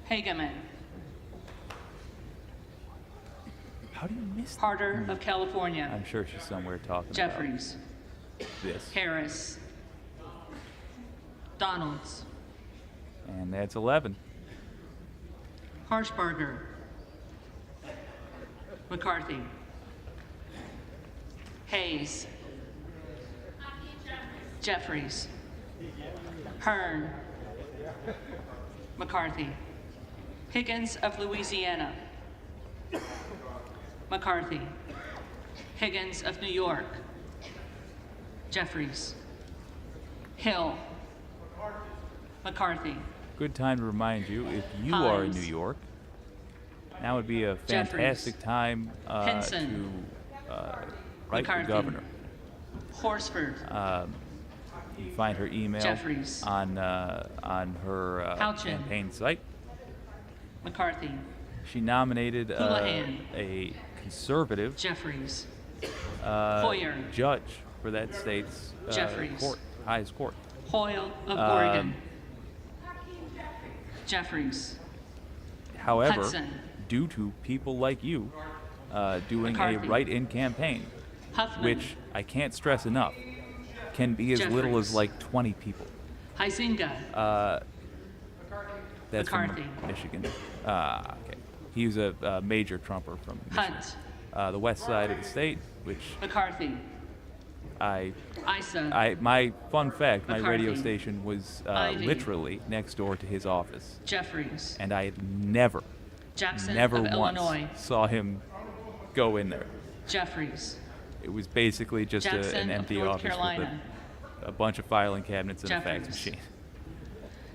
Hageman. How do you miss that? Harder of California. I'm sure she's somewhere talking Jeffries. about this. Harris. Donalds. And that's 11. Harshbarger. McCarthy. Hayes. Jeffries. Hearn. McCarthy. Higgins of Louisiana. McCarthy. Higgins of New York. Jeffries. Hill. McCarthy. Good time to remind you, if you are in Hines. New York, now would be a fantastic time Henson. to write the McCarthy. governor. Horsford. You can find her email Jeffries. on her Houchin. campaign site. McCarthy. She nominated Houlihan. a conservative Jeffries. Hoyer. judge for that state's Jeffries. court, highest court. Hoyle of Oregon. Jeffries. However, Hudson. due to people like you doing McCarthy. a write-in campaign, Huffman. which I can't stress enough, can be as little as Jeffries. like 20 people. Huizinga. That's McCarthy. from Michigan. Okay. He was a major Trumper from Michigan. Hunt. The west side of the state, which McCarthy. Isa. my fun fact, my radio McCarthy. station was Ivey. literally next door to his office, Jeffries. and I had never Jackson once of Illinois. saw him go in there. Jeffries. It was basically just Jackson an of empty North office Carolina. with a bunch of filing cabinets and a fax Jeffries. machine.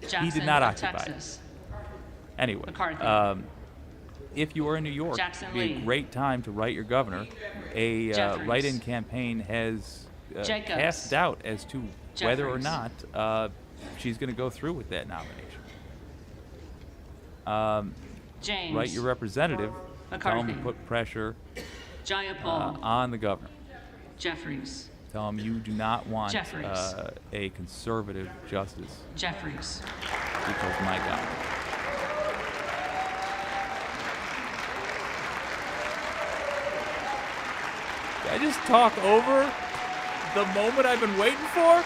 Jackson He did not of occupy it. Texas. Anyway, McCarthy. if you are in New York, Jackson it'd be Lee. a great time to write your governor. A Jeffries. write-in campaign has Jacobs. cast doubt as to whether or Jeffries. not she's going to go through with that nomination. James. Write your representative. Tell him to McCarthy. put pressure Jayapal. on the governor. Jeffries. Tell him you do not want Jeffries. a conservative justice Jeffries. because, my God. Did I just talk over the moment I've been waiting for?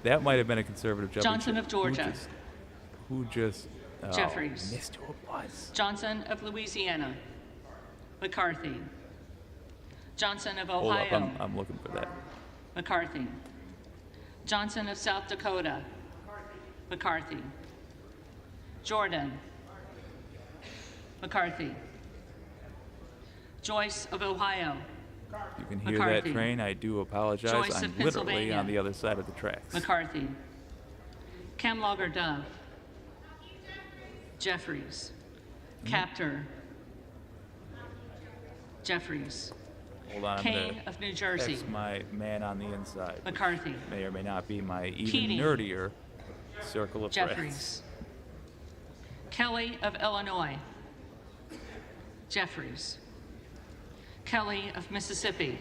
That might have been a conservative justice. Johnson of Georgia. Who just Jeffries. missed who it was. Johnson of Louisiana. McCarthy. Johnson of Hold up, Ohio. I'm looking for that. McCarthy. Johnson of South Dakota. McCarthy. Jordan. McCarthy. Joyce of Ohio. You can hear McCarthy. that train. I do apologize. Joyce I'm of literally Pennsylvania. on the other side of the tracks. McCarthy. Camlogger Dove. Jeffries. Captor. Jeffries. Hold on, I'm King going of New to Jersey. text my man on the inside. which McCarthy. May or may not be my even Keating. nerdier circle of friends. Jeffries. Kelly of Illinois. Jeffries. Kelly of Mississippi.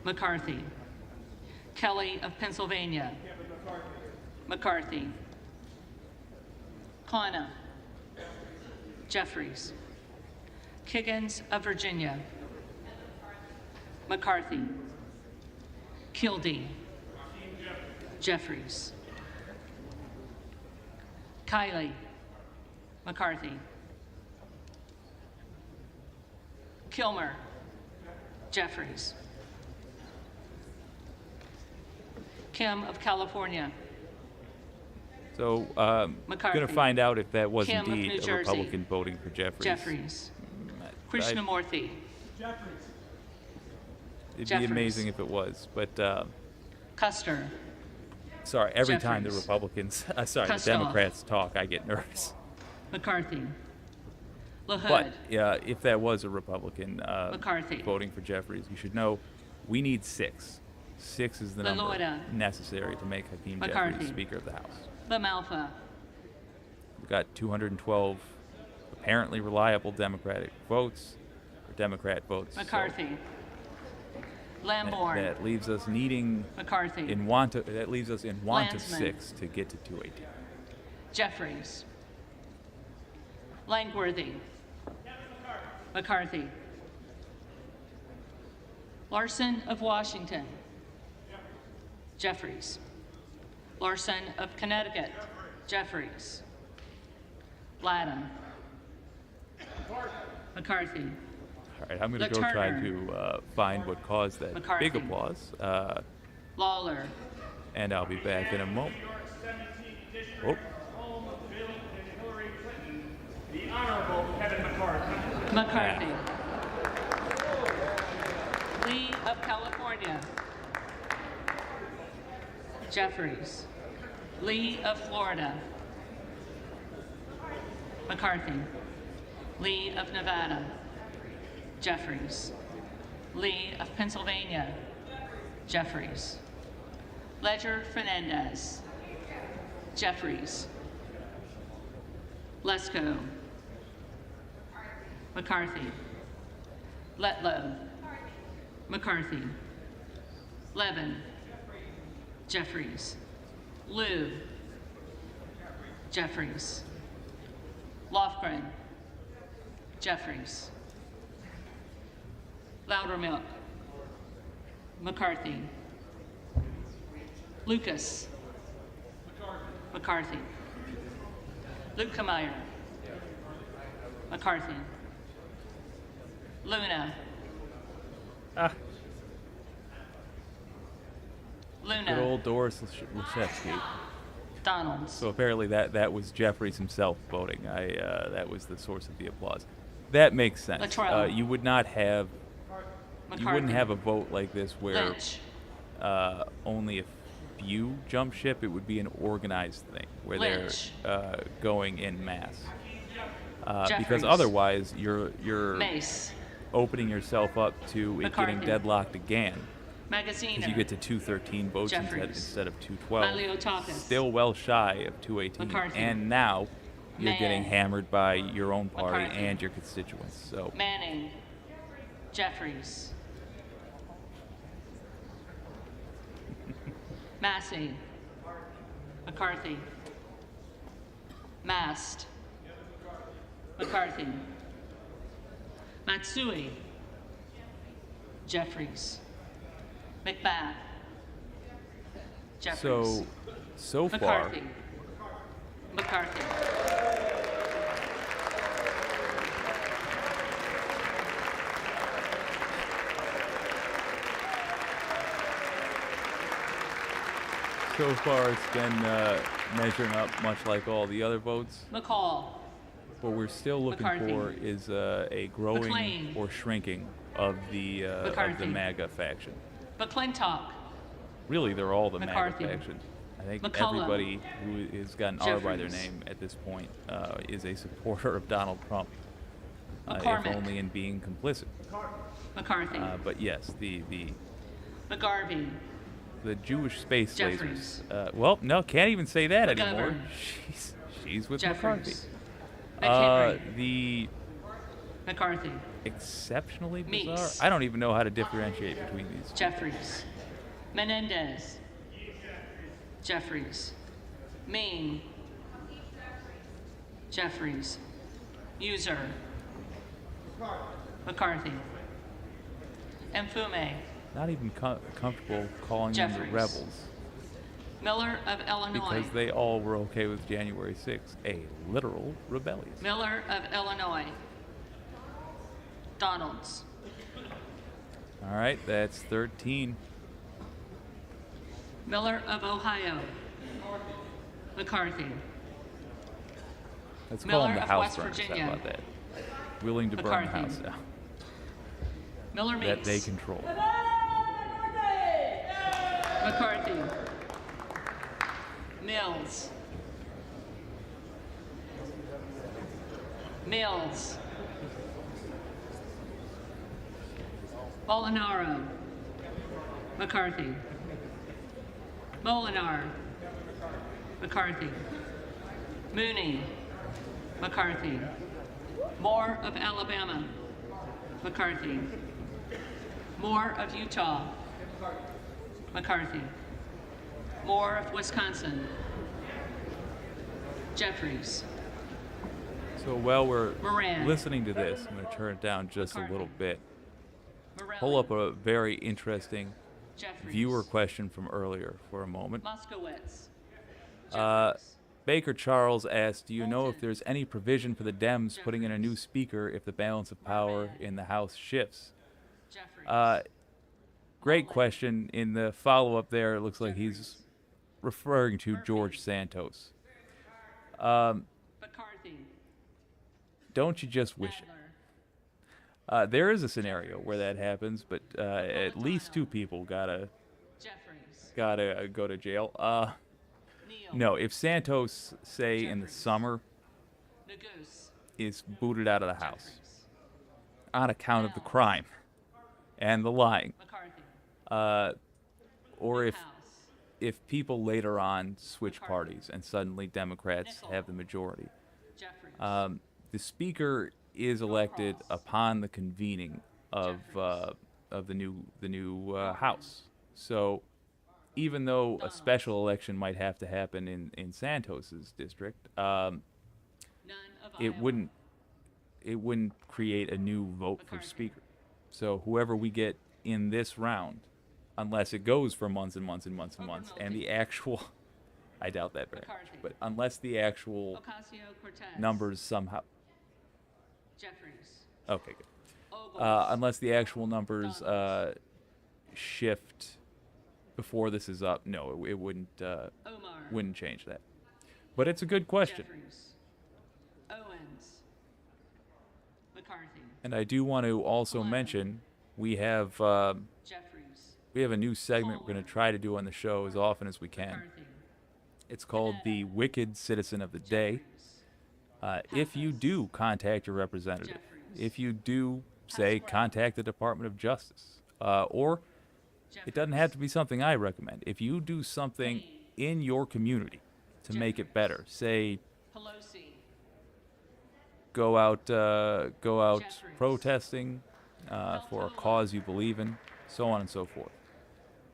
McCarthy. Kelly of Pennsylvania. McCarthy. Kana. Jeffries. Kiggins of Virginia. McCarthy. Kildee. Jeffries. Kiley. McCarthy. Kilmer. Jeffries. Kim of California. So I'm McCarthy. going to find out if that was Kim of indeed New a Jersey. Republican voting for Jeffries. Jeffries. I- Krishnamurthy. It'd Jeffries. be amazing if it was, but Custer. sorry. Every time the Jeffries. Republicans, sorry, the Kustoff. Democrats talk, I get nervous. McCarthy. LaHood. But if that was a Republican McCarthy. voting for Jeffries, you should know we need 6. 6 is the number Laloida. necessary to make Hakeem McCarthy. Jeffries Speaker of the House. LaMalfa. We've got 212 apparently reliable Democratic votes, or Democrat votes. so McCarthy. Lamborn. that leaves us needing McCarthy. in want of, that leaves us in want of Landsman. 6 to get to 218. Jeffries. Langworthy. McCarthy. Larson of Washington. Jeffries. Larson of Connecticut. Jeffries. Latham. McCarthy. All right, I'm going to go try Turner. to find what caused that McCarthy. big applause, Lawler. and I'll be back in a moment. Oh, The Honorable Kevin McCarthy. McCarthy. Lee of California. Jeffries. Lee of Florida. McCarthy. Lee of Nevada. Jeffries. Lee of Pennsylvania. Jeffries. Ledger Fernandez. Jeffries. Lesko. McCarthy. Letlow. McCarthy. Levin. Jeffries. Liu. Jeffries. Lofgren. Jeffries. Loudermilk. McCarthy. Lucas. McCarthy. Lukemeyer. McCarthy. Luna. good Luna. old Doris Lashevsky. Donalds. So apparently that was Jeffries himself voting. That was the source of the applause. That makes sense. Luttrell. You would not have. You wouldn't McCarthy. have a vote like this where Lynch. only a few jump ship. It would be an organized thing where Lynch. they're going in mass. Because Jeffries. otherwise, you're Mace. opening yourself up to it getting McCarthy. deadlocked again. Magaziner. Because you get to 213 votes Jeffries. instead of 212. Maliotakis. Still well shy of 218. McCarthy. And now you're Mann. getting hammered by your own party McCarthy. and your constituents. So Manning. Jeffries. Massey. McCarthy. Mast. McCarthy. Matsui. Jeffries. McBath. Jeffries. so far, McCarthy. McCarthy. it's been measuring up much like all the other votes. McCall. What we're still looking McCarthy. for is a growing McLean. or shrinking of the McCarthy. MAGA faction. McClintock. Really, they're all the McCarthy. MAGA faction. I think McCullough. everybody who has got an R by their Jeffries. name at this point is a supporter of Donald Trump, if McCormick. only in being complicit. McCarthy. But yes, the McGarvey. Jewish space Jeffries. lasers. Well, no, can't even say that anymore. McGovern. She's with McCarthy. Jeffries. McHenry. The McCarthy. exceptionally bizarre. Meeks. I don't even know how to differentiate between these. Jeffries. Menendez. Jeffries. Mean. Jeffries. User. McCarthy. Mfume. Not even comfortable calling them the Jeffries. rebels Miller of Illinois. because they all were okay with January 6th, a literal rebellion. Miller of Illinois. Donalds. All right, that's 13. Miller of Ohio. McCarthy. Let's call them Miller the of house West burners. Virginia. How about that? Willing to burn the McCarthy. house down Miller Meeks. that they control. McCarthy. Mills. Mills. Molinaro. McCarthy. Molinar. McCarthy. Mooney. McCarthy. Moore of Alabama. McCarthy. Moore of Utah. McCarthy. Moore of Wisconsin. Jeffries. So while we're Moran. listening to this, I'm going to turn it down just McCarthy. a little bit. Morelli. Pull up a very interesting Jeffries. viewer question from earlier for a moment. Moskowitz. Uh, Jeffries. Baker Charles asked, do you know if there's any provision for the Dems putting in a new speaker if the balance of power in the House shifts? Jeffries. Great question. In the follow-up there, it looks like he's referring to George Santos. McCarthy. Don't you just wish it? Adler. There is a scenario where that happens, but at least two people gotta go to jail. Neal. No, if Santos, say in the summer, Nagus. is booted out of the house Jeffries. on account of the Bell. crime and the lying, McCarthy. or House. if people later on switch McCarthy. parties and suddenly Democrats Nickel. have the majority, Jeffries. the speaker is elected upon the convening of the new House. So even though a special election might have to happen in Santos's district, None of it Iowa. wouldn't create a new vote for McCarthy. speaker. So whoever we get in this round, unless it goes for months and months and months and months, and the actual, I doubt that very much, McCarthy. but unless the actual Ocasio-Cortez. numbers somehow, Jeffries. okay, good. Ogles. Unless the actual numbers shift before this is up, no, it wouldn't Omar. wouldn't change that. But it's a good question. Jeffries. Owens. McCarthy. And I do want to also Malone. mention we have Jeffries. a new segment we're going to try to do on the show as often as we can. McCarthy. It's called the Wicked Citizen of the Day. If you do contact your representative, if you do say contact the Department of Justice, or it doesn't have to be something I recommend. If you do something in your community to make it better, say Pelosi. go out Jeffries. protesting for a cause you believe in, so on and so forth.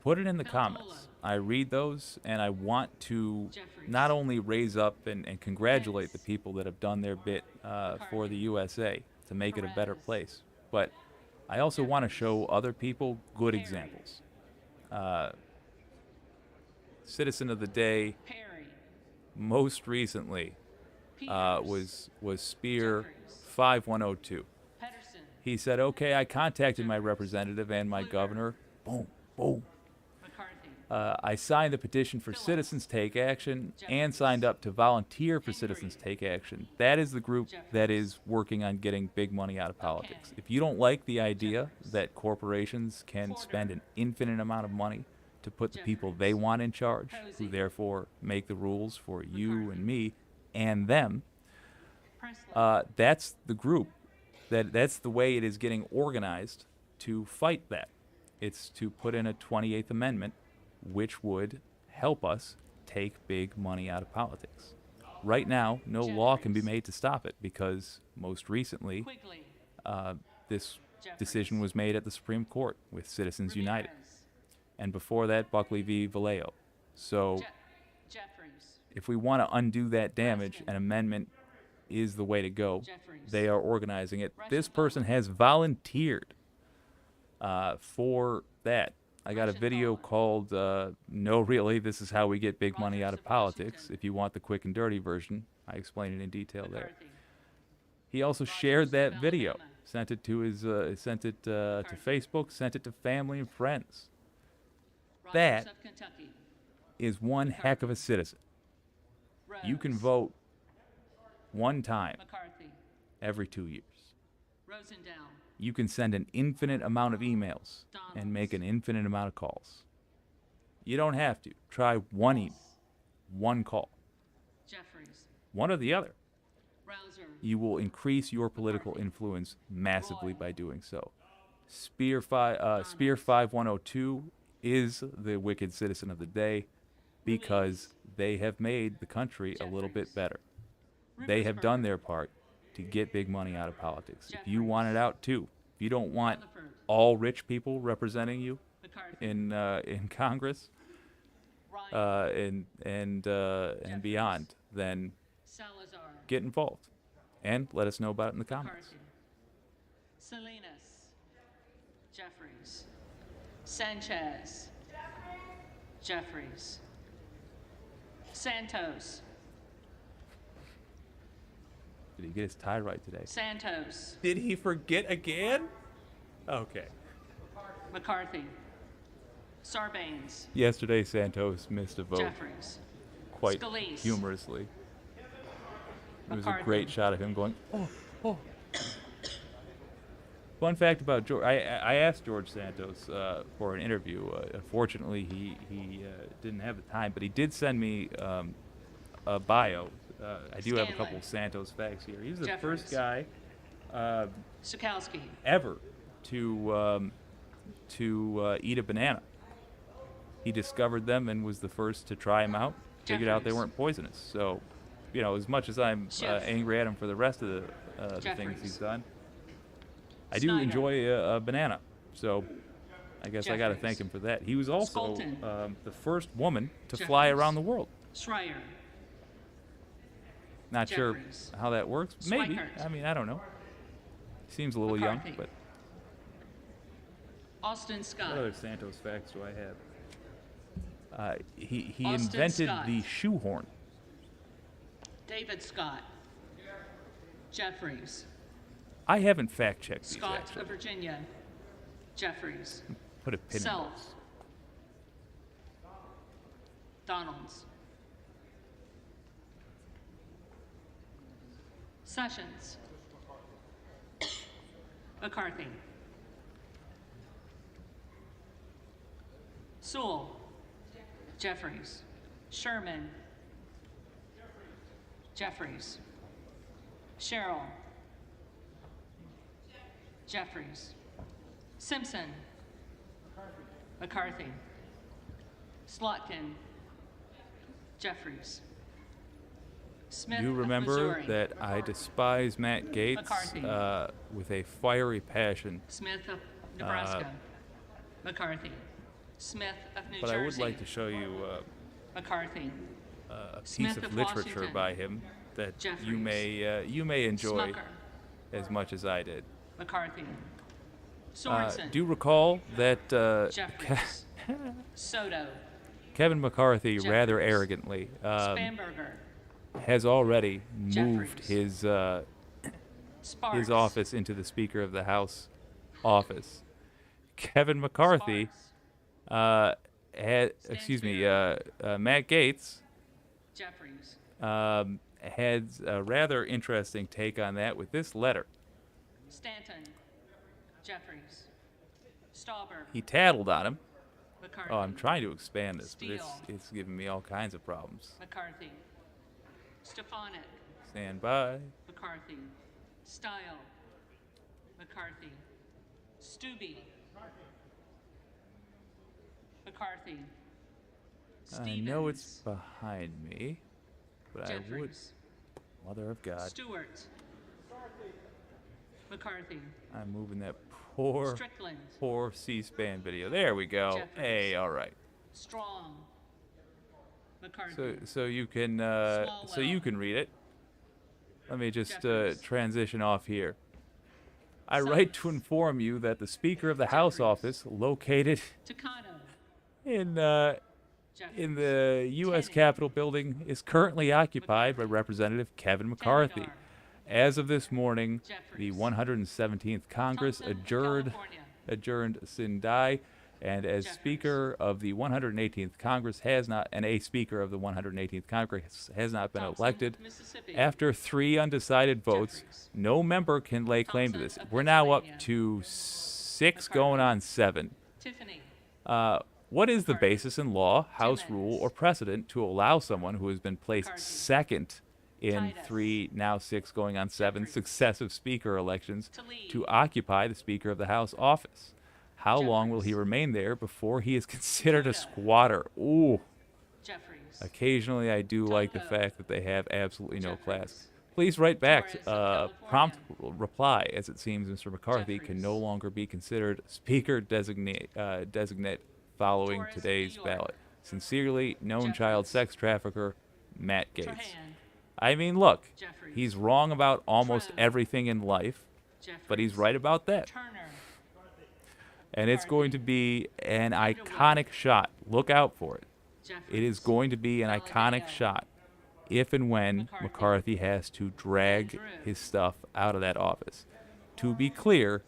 Put it in the comments. I read those, and I want to not only raise up and congratulate the people that have done their bit for the USA to make it a better place, but I also want to show other people good examples. Citizen of the Day Perry. most recently was Spear 5102. Pedersen. He said, okay, I contacted my representative and my governor. Boom, boom. McCarthy. I signed the petition for Citizens Take Action and signed up to volunteer for Citizens Take Action. That is the group that is working on getting big money out of politics. If you don't like the idea that corporations can spend an infinite amount of money to put the people they want in charge, who therefore make the rules for you and me and them, Presley. that's the group. That's the way it is getting organized to fight that. It's to put in a 28th Amendment, which would help us take big money out of politics. Right now, no law can be made to stop it because most recently, Quigley. this decision was made at the Supreme Court with Citizens United. And before that, Buckley v. Vallejo. So Jeffries. if we want to undo that damage, an amendment is the way to go. They are organizing it. This person has volunteered for that. I got a video called No Really, This Is How We Get Big Money Out of Politics. If you want the quick and dirty version, I explain it in detail there. McCarthy. He also shared that video, sent it to his to Facebook, sent it to family and friends. That Rogers of Kentucky. is one heck of a citizen. You can Rose. vote one time McCarthy. every 2 years. Rosendale. You can send an infinite amount of emails and make an infinite amount of calls. You don't have to. Try one email, one call, Jeffries. one or the other. Rouser. You will increase your political influence massively by doing so. Spear 5102 is the wicked citizen of the day because they have made the country a little bit better. They have done their part to get big money out of politics. If you want it out too, if you don't want Rutherford. all rich people representing you McCarthy. in Congress Ryan. and beyond, then Salazar. get involved and let us know about it in the comments. McCarthy. Salinas. Jeffries. Sanchez. Jeffries. Santos. Did he get his tie right today? Santos. Did he forget again? Okay. McCarthy. Sarbanes. Yesterday, Santos missed a vote Jeffries. quite Scalise. humorously. It was a McCarthy. great shot of him going, oh. Fun fact about George, I asked George Santos for an interview. Unfortunately, he didn't have the time, but he did send me a bio. I do have a couple Stanley. of Santos facts here. He's the Jeffries. first guy Sukowski. ever to eat a banana. He discovered them and was the first to try them out. Figured out they Jeffries. weren't poisonous. So, you know, as much as I'm Schiff. angry at him for the rest of the things Jeffries. he's done, I do Snyder. enjoy a banana. So, I guess I got to Jeffries. thank him for that. He was also Skolton. the first woman to fly Jeffries. around the world. Schreier. Not sure Jeffries. how that works. Maybe. Schweikert. I mean, I don't know. Seems a little McCarthy. young, but Austin Scott. what other Santos facts do I have? He Austin invented Scott. the shoehorn. David Scott. Jeffries. I haven't fact checked these Scott actually. of Virginia. Jeffries. Put a pin in Self. those. Donalds. Sessions. McCarthy. Sewell. Jeffries. Sherman. Jeffries. Sherrill. Jeffries. Simpson. McCarthy. Slotkin. Jeffries. Smith You of remember Missouri. that I despise Matt Gaetz McCarthy. with a fiery passion, Smith of Nebraska. McCarthy. Smith of New but Jersey. I would like to show you McCarthy. a piece Smith of of literature Washington. by him that Jeffries. you may enjoy Smucker. as much as I did. McCarthy. Sorensen. Do recall that Jeffries. Soto. Kevin McCarthy rather Jeffries. arrogantly Spanberger. has already moved Jeffries. Sparks. his office into the Speaker of the House office. Kevin McCarthy Sparks. Matt Gaetz Jeffries. had a rather interesting take on that with this letter. Stanton. Jeffries. Stauber. He tattled on him. McCarthy. Oh, I'm trying to expand this, but Steele. it's giving me all kinds of problems. McCarthy. Stefanik. Stand by. McCarthy. Style. McCarthy. Stubbe. McCarthy. I know it's Stevens. behind me, but I would. Jeffries. Mother of God. Stewart. McCarthy. I'm moving that poor Strickland. C-SPAN video. There we go. Jeffries. Hey, all right. Strong. McCarthy. So you can read it. Let me just Jeffries. transition off here. I Sykes. write to inform you that the Speaker of the House Jeffries. office, located Takano. in Jeffries. the U.S. Tenney. Capitol building, is currently occupied by Representative Kevin McCarthy. Tennegar. As of this morning, the Jeffries. 117th Congress Thompson of adjourned California. sine die, and as Jeffries. Speaker of the 118th Congress a Speaker of the 118th Congress has not been Thompson, elected. Mississippi. After 3 undecided votes, Jeffries. no member can lay claim to this. Thompson of We're now up Pennsylvania. to 6 going McCarthy. on 7. Tiffany. What is the McCarthy. basis in law, House Timmons. rule, or precedent to allow someone who has been placed McCarthy. second in Titus. 3, now 6 going on 7 Jeffries. successive Speaker elections Tlaib. to occupy the Speaker of the House office? How long will he Jeffries. remain there before he is considered a Dakota. squatter? Ooh. Jeffries. Occasionally, I do like the Tonto. fact that they have absolutely no class. Jeffries. Please write back Torres of prompt California. reply, as it seems Mr. McCarthy can Jeffries. no longer be considered Speaker designate following Torres of today's New York. ballot. Sincerely, known child Jeffries. sex trafficker, Matt Gaetz. Trahan. I mean, look, Jeffries. he's wrong about almost Trone. everything in life, Jeffries. but he's right about that. Turner. And it's going to be an iconic shot. Look out for it. Jeffries. It is going to be an iconic Delegado. shot if and when McCarthy. McCarthy has to drag Drew. his stuff out of that office. To be clear,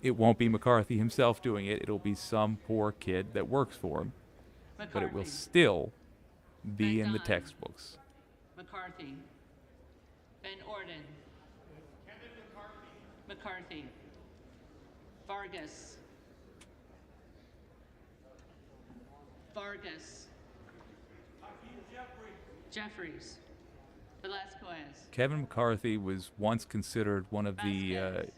it won't be McCarthy himself doing it. It'll be some poor kid that works for him. McCarthy. But it will still be Van in the Gunn. textbooks. McCarthy. Van Orden. McCarthy. Vargas. Vargas. Jeffries. Velasquez. Kevin McCarthy was once considered one of the Vasquez.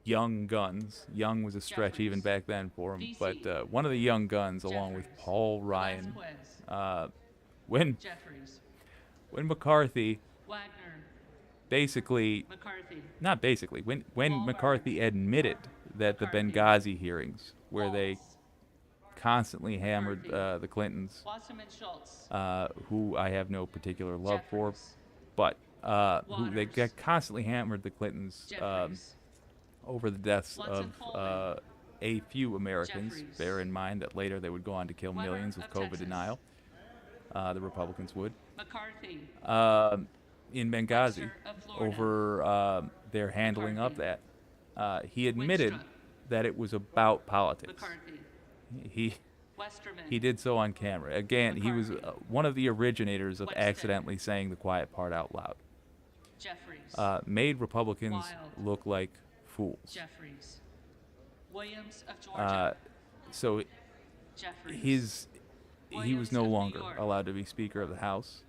young guns. Young was a stretch even Jeffries. back then for him. VC. But one of the young guns, along with Jeffries. Paul Ryan. Velasquez. When Jeffries. McCarthy Wagner. basically, McCarthy. not basically, when Wahlberg. McCarthy admitted that the McCarthy. Benghazi hearings, where they Walz. constantly hammered McCarthy. the Clintons, Wasserman Schultz. who I have no particular love for, Jeffries. but who they Waters. constantly hammered the Clintons Jeffries. over the deaths Watson of Coleman. a few Americans. Jeffries. Bear in mind that later they would go on to kill Weber millions with of COVID Texas. denial. The Republicans would. McCarthy. In Benghazi, Webster of Florida. over their handling of McCarthy. that, he admitted Winstrup. that it was about politics. McCarthy. He Westerman. he did so on camera. Again, he was McCarthy. one of the originators of Weston. accidentally saying the quiet part out loud. Jeffries. made Republicans Wild. look like fools. Jeffries. Williams of Georgia. So Jeffries. he Williams was no of New longer York. allowed to be Speaker of the House.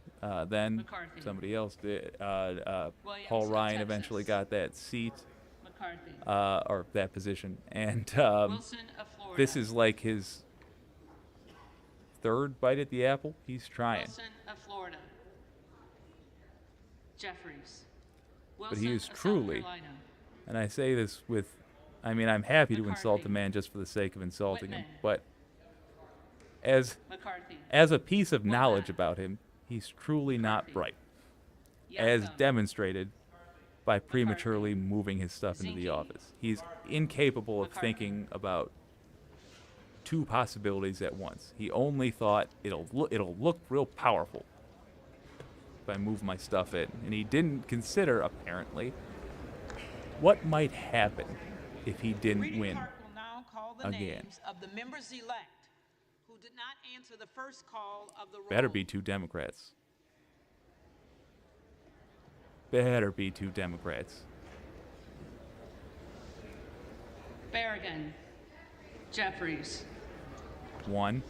Then McCarthy. somebody else did. Williams Paul of Ryan Texas. eventually got that seat McCarthy. or that position, and Wilson of Florida. this is like his third bite at the apple. He's trying, Wilson of Florida. Jeffries. but he Wilson is of South truly, Carolina. and I say this with, I mean, I'm happy to insult the McCarthy. man just for the sake of insulting him, Whitman. but as McCarthy. a piece of Whitman. knowledge about him, he's truly not McCarthy. bright, as Yakum. demonstrated by prematurely moving his stuff into the Zinke. office. He's incapable of McCarthy. thinking about two possibilities at once. He only thought it'll look real powerful if I move my stuff in, and he didn't consider apparently what might happen if he didn't Reading win. clerk will now call the again. names of the members-elect who did not answer the first call of the roll. Better be two Democrats. Better be two Democrats. Berrigan. Jeffries. One.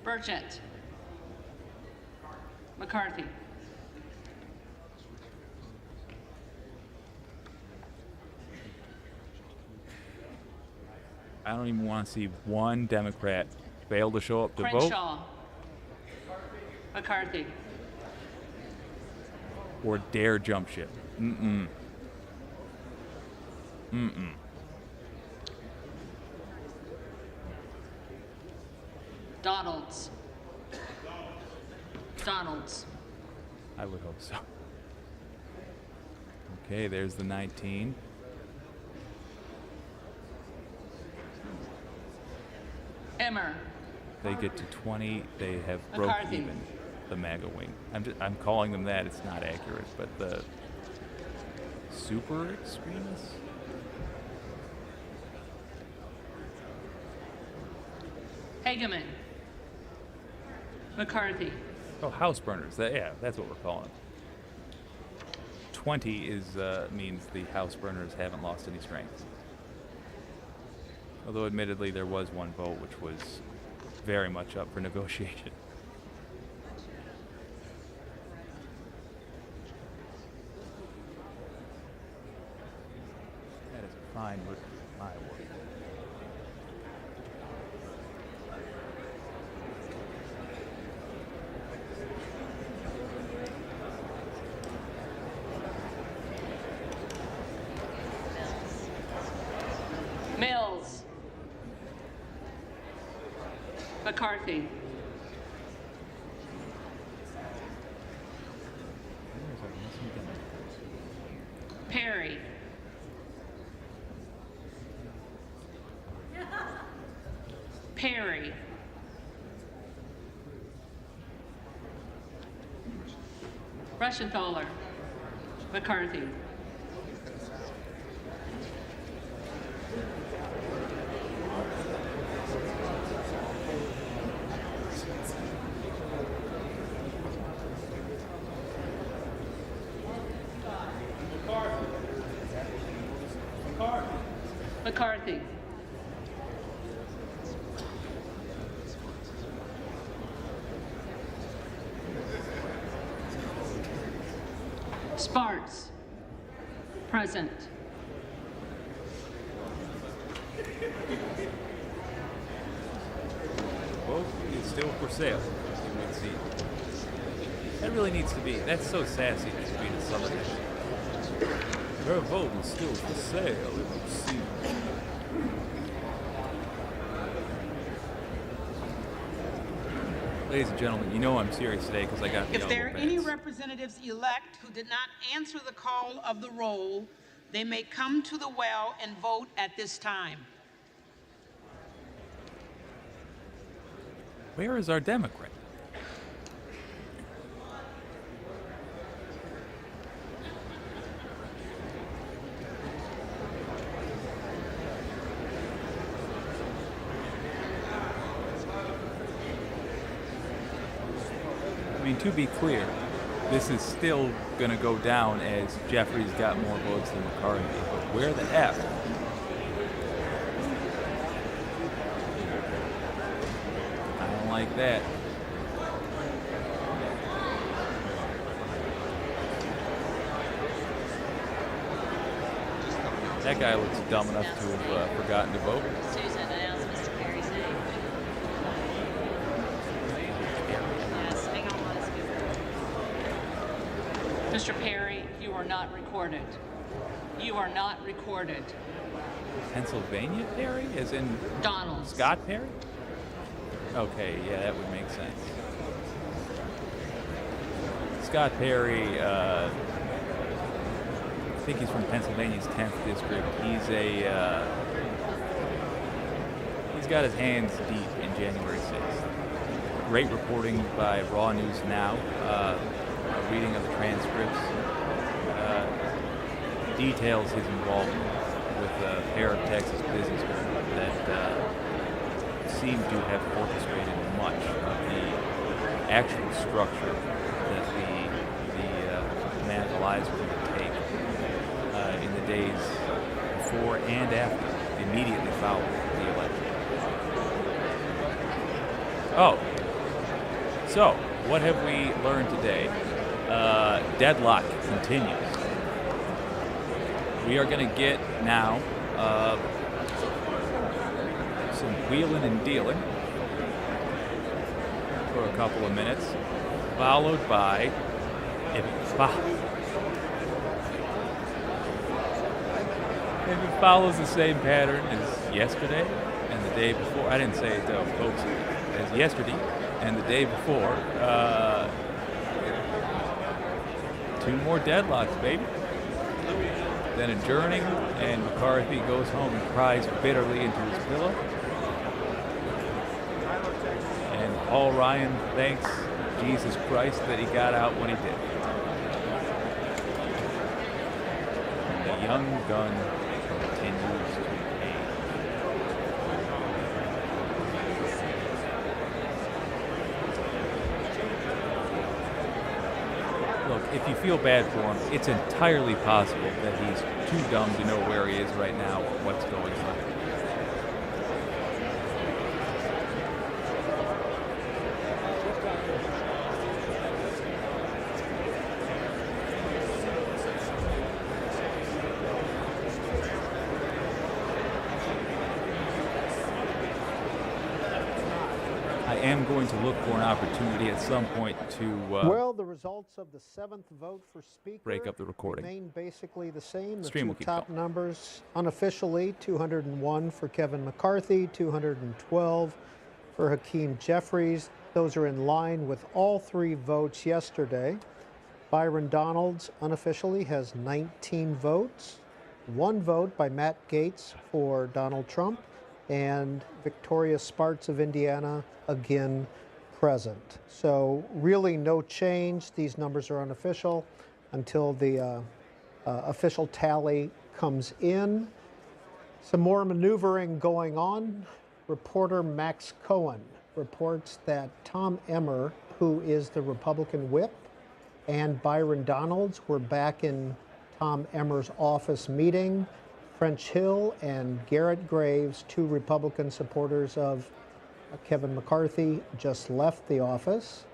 Burchett. McCarthy. I don't even want to see one Democrat fail to show up to vote Crenshaw. McCarthy. or dare jump ship. Mm-mm. Mm-mm. Donalds. Donalds. I would hope so. Okay, there's the 19. Emmer. They get to 20. They have broke McCarthy. even. The MAGA wing. I'm calling them that. It's not accurate, but the super extremists. Hageman. McCarthy. Oh, house burners. Yeah, that's what we're calling them. 20 is means the house burners haven't lost any strength. Although, admittedly, there was one vote which was very much up for negotiation. That is fine with my work. Mills. McCarthy. Perry. Perry. Rushenthaler. McCarthy. McCarthy. Sparks. Present. Vote is still for sale. You would see. That really needs to be. That's so sassy. It should be the Southern. Her vote is still for sale. It would seem. Ladies and gentlemen, you know I'm serious today because I got the If there are elbow any pads. representatives-elect who did not answer the call of the roll, they may come to the well and vote at this time. Where is our Democrat? to be clear, this is still going to go down as Jeffries got more votes than McCarthy. But where the F? I don't like that. That guy looks dumb enough to have forgotten to vote. Susan announced Mr. Perry's name. Yes, hang on one second. Mr. Perry, you are not recorded. You are not recorded. Pennsylvania Perry? As in Donald. Scott Perry? Okay, yeah, that would make sense. Scott Perry, I think he's from Pennsylvania's 10th district. He's got his hands deep in January 6th. Great reporting by Raw News Now. Reading of the transcripts details his involvement with a pair of Texas businessmen that seem to have orchestrated much of the actual structure that the Manalizer would take in the days before and after, immediately following the election. Oh, so what have we learned today? Deadlock continues. We are going to get now some wheeling and dealing for a couple of minutes, followed by, if it follows the same pattern as yesterday and the day before. I didn't say it though, folks, as yesterday and the day before. 2 more deadlocks, baby. Then adjourning, and McCarthy goes home and cries bitterly into his pillow. And Paul Ryan thanks Jesus Christ that he got out when he did. And the young gun continues to age. Look, if you feel bad for him, it's entirely possible that he's too dumb to know where he is right now or what's going on. I am going to look for an opportunity at some point to well, the results of the 7th vote for Speaker break up the recording. remain basically the same. The Stream will two keep top going. numbers unofficially, 201 for Kevin McCarthy, 212 for Hakeem Jeffries. Those are in line with all 3 votes yesterday. Byron Donalds unofficially has 19 votes, 1 vote by Matt Gaetz for Donald Trump, and Victoria Spartz of Indiana again present. So really no change. These numbers are unofficial until the official tally comes in. Some more maneuvering going on. Reporter Max Cohen reports that Tom Emmer, who is the Republican whip, and Byron Donalds were back in Tom Emmer's office meeting. French Hill and Garrett Graves, 2 Republican supporters of Kevin McCarthy, just left the office.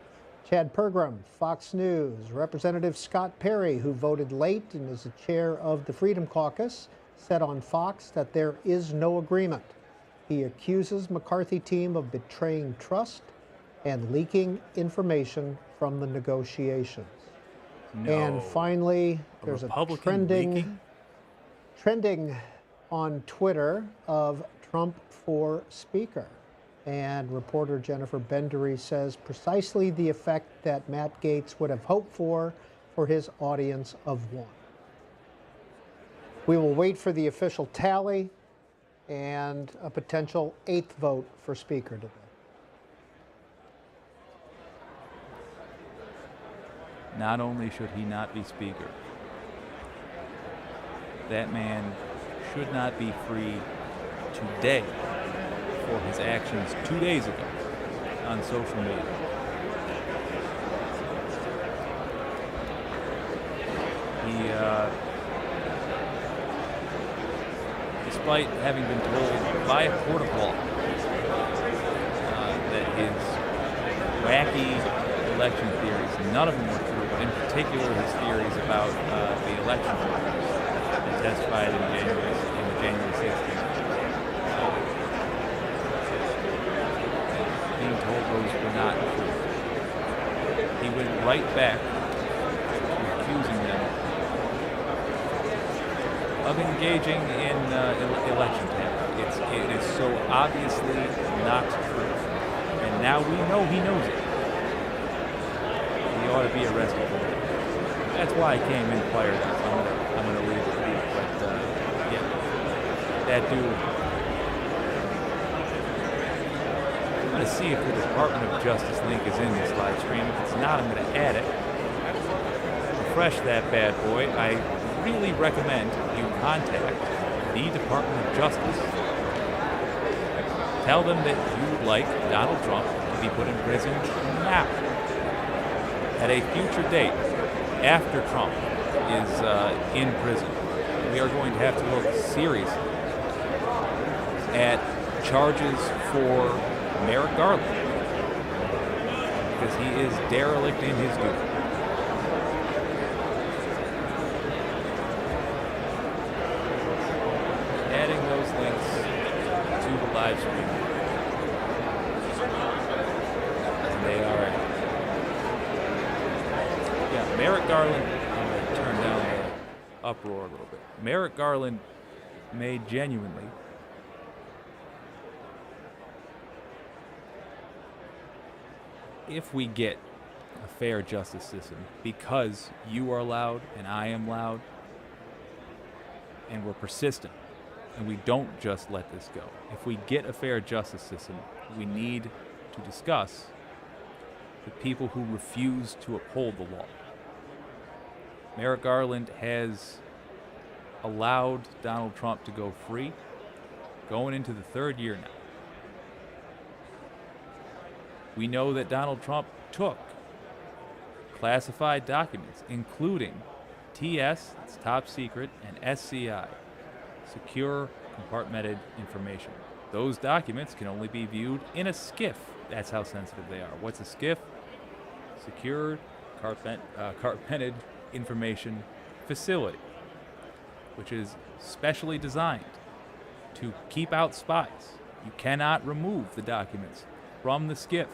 Chad Pergram, Fox News. Representative Scott Perry, who voted late and is the chair of the Freedom Caucus, said on Fox that there is no agreement. He accuses McCarthy team of betraying trust and leaking information from the negotiations. No. And finally, there's a trending on Twitter of Trump for Speaker. And reporter Jennifer Bendery says precisely the effect that Matt Gaetz would have hoped for his audience of 1. We will wait for the official tally and a potential 8th vote for Speaker today. Not only should he not be Speaker, that man should not be free today for his actions 2 days ago on social media. He, despite having been told by a court of law that his wacky election theories, none of them were true, but in particular his theories about the election workers that testified in the January 16th. Being told those were not true. He went right back to accusing them of engaging in election tampering. It is so obviously not true. And now we know he knows it. He ought to be arrested for it. That's why I came in fired up. I'm gonna leave it be. But yeah, that dude. I'm gonna see if the Department of Justice link is in this live stream. If it's not, I'm gonna add it. Refresh that bad boy. I really recommend you contact the Department of Justice. Tell them that you would like Donald Trump to be put in prison now. At a future date, after Trump is in prison, we are going to have to look seriously at charges for Merrick Garland, because he is derelict in his duty. Adding those links to the live stream. And they are, yeah, Merrick Garland, I'm going to turn down the uproar a little bit. Merrick Garland may genuinely if we get a fair justice system, because you are loud and I am loud, and we're persistent, and we don't just let this go. If we get a fair justice system, we need to discuss the people who refuse to uphold the law. Merrick Garland has allowed Donald Trump to go free, going into the third year now. We know that Donald Trump took classified documents, including TS, it's top secret, and SCI, secure compartmented information. Those documents can only be viewed in a SCIF. That's how sensitive they are. What's a SCIF? Secured compartmented information facility, which is specially designed to keep out spies. You cannot remove the documents from the SCIF.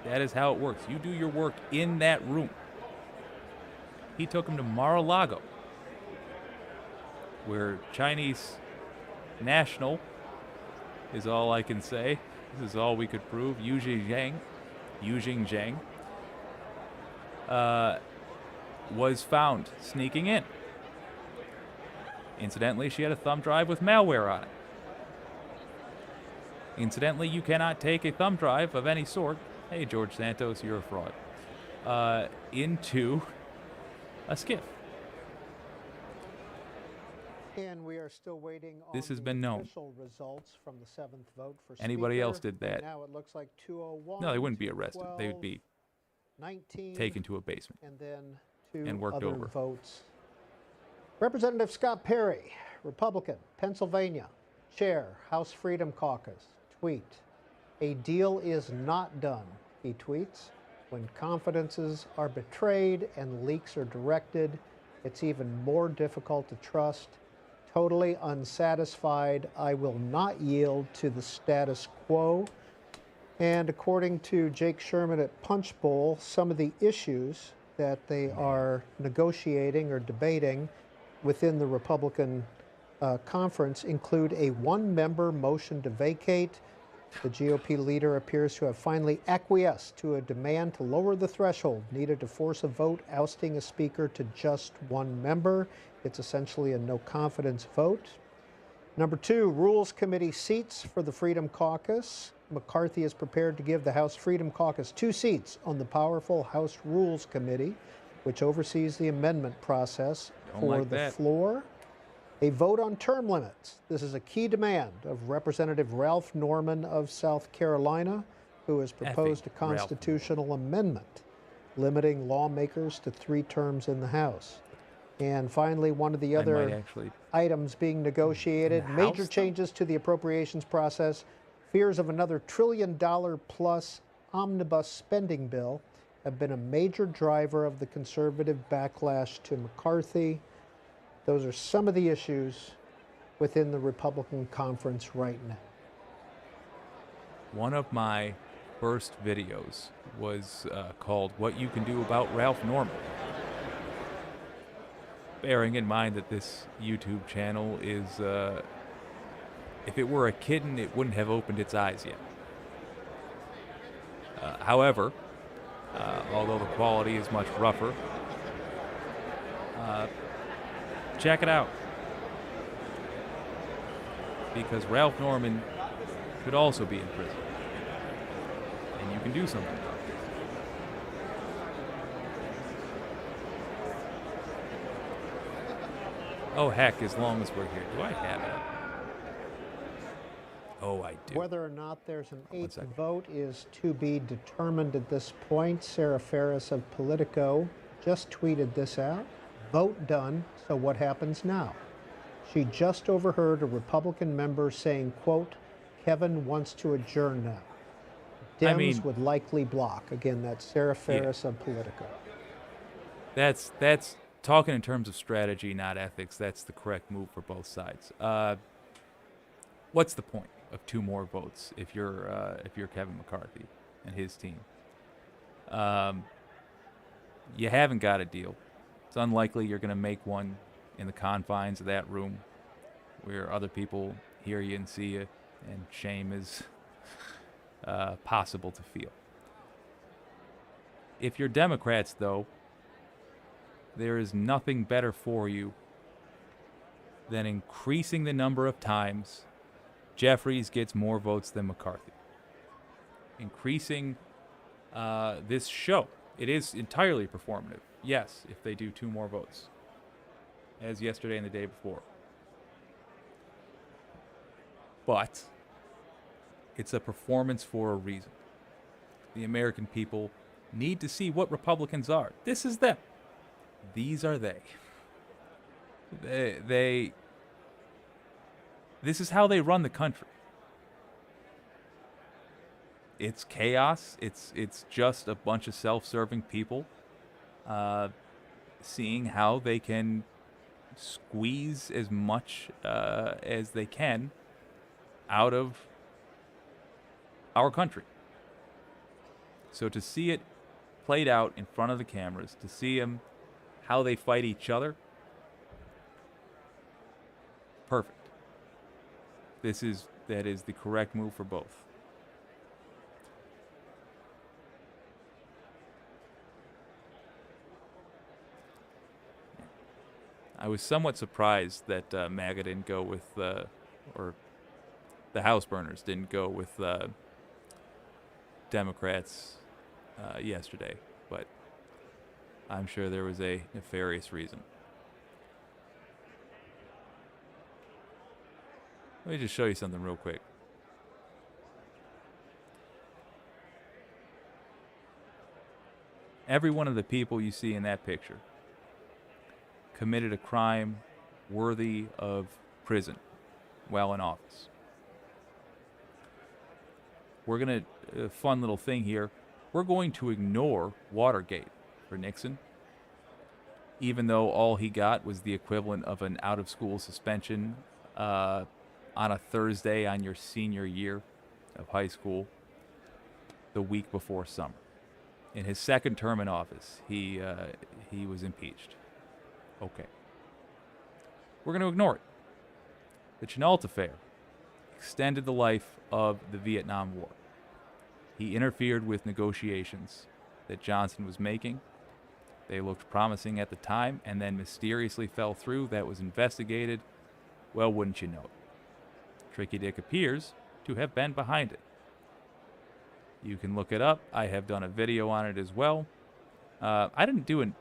That is how it works. You do your work in that room. He took him to Mar-a-Lago, where Chinese national is all I can say. This is all we could prove. Yu Jingjiang was found sneaking in. Incidentally, she had a thumb drive with malware on it. Incidentally, you cannot take a thumb drive of any sort. Hey, George Santos, you're a fraud. Into a SCIF. And we are still waiting on This has been known. official results from the seventh vote for Anybody Speaker. else did that. Now it looks like 201. No, they wouldn't be arrested. 12, They would be 19, taken to a basement. and then two and worked other over. votes. Representative Scott Perry, Republican, Pennsylvania, Chair, House Freedom Caucus, tweet, "A deal is not done," he tweets. "When confidences are betrayed and leaks are directed, it's even more difficult to trust. Totally unsatisfied, I will not yield to the status quo." And according to Jake Sherman at Punchbowl, some of the issues that they are negotiating or debating within the Republican conference include a one-member motion to vacate. The GOP leader appears to have finally acquiesced to a demand to lower the threshold needed to force a vote ousting a speaker to just one member. It's essentially a no-confidence vote. Number two, Rules Committee seats for the Freedom Caucus. McCarthy is prepared to give the House Freedom Caucus 2 seats on the powerful House Rules Committee, which oversees the amendment process for the floor. A vote on term limits. This is a key demand of Representative Ralph Norman of South Carolina, who has proposed a constitutional amendment limiting lawmakers to 3 terms in the House. And finally, one of the I might other actually items being negotiated, In the major House, though? changes to the appropriations process, fears of another $1 trillion plus omnibus spending bill have been a major driver of the conservative backlash to McCarthy. Those are some of the issues within the Republican conference right now. One of my first videos was called What You Can Do About Ralph Norman. Bearing in mind that this YouTube channel is, if it were a kitten, it wouldn't have opened its eyes yet. However, although the quality is much rougher, check it out. Because Ralph Norman could also be in prison. And you can do something about it. Oh, heck, as long as we're here. Do I have it? Oh, I do. Whether or not there's an One eighth second. vote is to be determined at this point. Sarah Ferris of Politico just tweeted this out. Vote done, so what happens now? She just overheard a Republican member saying, quote, Kevin wants to adjourn now. Dems would likely block. Again, that's Sarah Ferris of Politico. That's talking in terms of strategy, not ethics. That's the correct move for both sides. What's the point of 2 more votes if you're Kevin McCarthy and his team? You haven't got a deal. It's unlikely you're going to make one in the confines of that room where other people hear you and see you, and shame is possible to feel. If you're Democrats, though, there is nothing better for you than increasing the number of times Jeffries gets more votes than McCarthy. Increasing this show. It is entirely performative. Yes, if they do 2 more votes, as yesterday and the day before. But it's a performance for a reason. The American people need to see what Republicans are. This is them. These are they. This is how they run the country. It's chaos. It's just a bunch of self-serving people seeing how they can squeeze as much as they can out of our country. So to see it played out in front of the cameras, to see them, how they fight each other, perfect. That is the correct move for both. I was somewhat surprised that MAGA didn't go with, or the House burners didn't go with Democrats yesterday, but I'm sure there was a nefarious reason. Let me just show you something real quick. Every one of the people you see in that picture committed a crime worthy of prison while in office. We're going to, a fun little thing here, we're going to ignore Watergate for Nixon, even though all he got was the equivalent of an out-of-school suspension on a Thursday on your senior year of high school, the week before summer. In his second term in office, he was impeached. Okay. We're going to ignore it. The Chenault affair extended the life of the Vietnam War. He interfered with negotiations that Johnson was making. They looked promising at the time and then mysteriously fell through. That was investigated. Well, wouldn't you know it? Tricky Dick appears to have been behind it. You can look it up. I have done a video on it as well. I didn't do an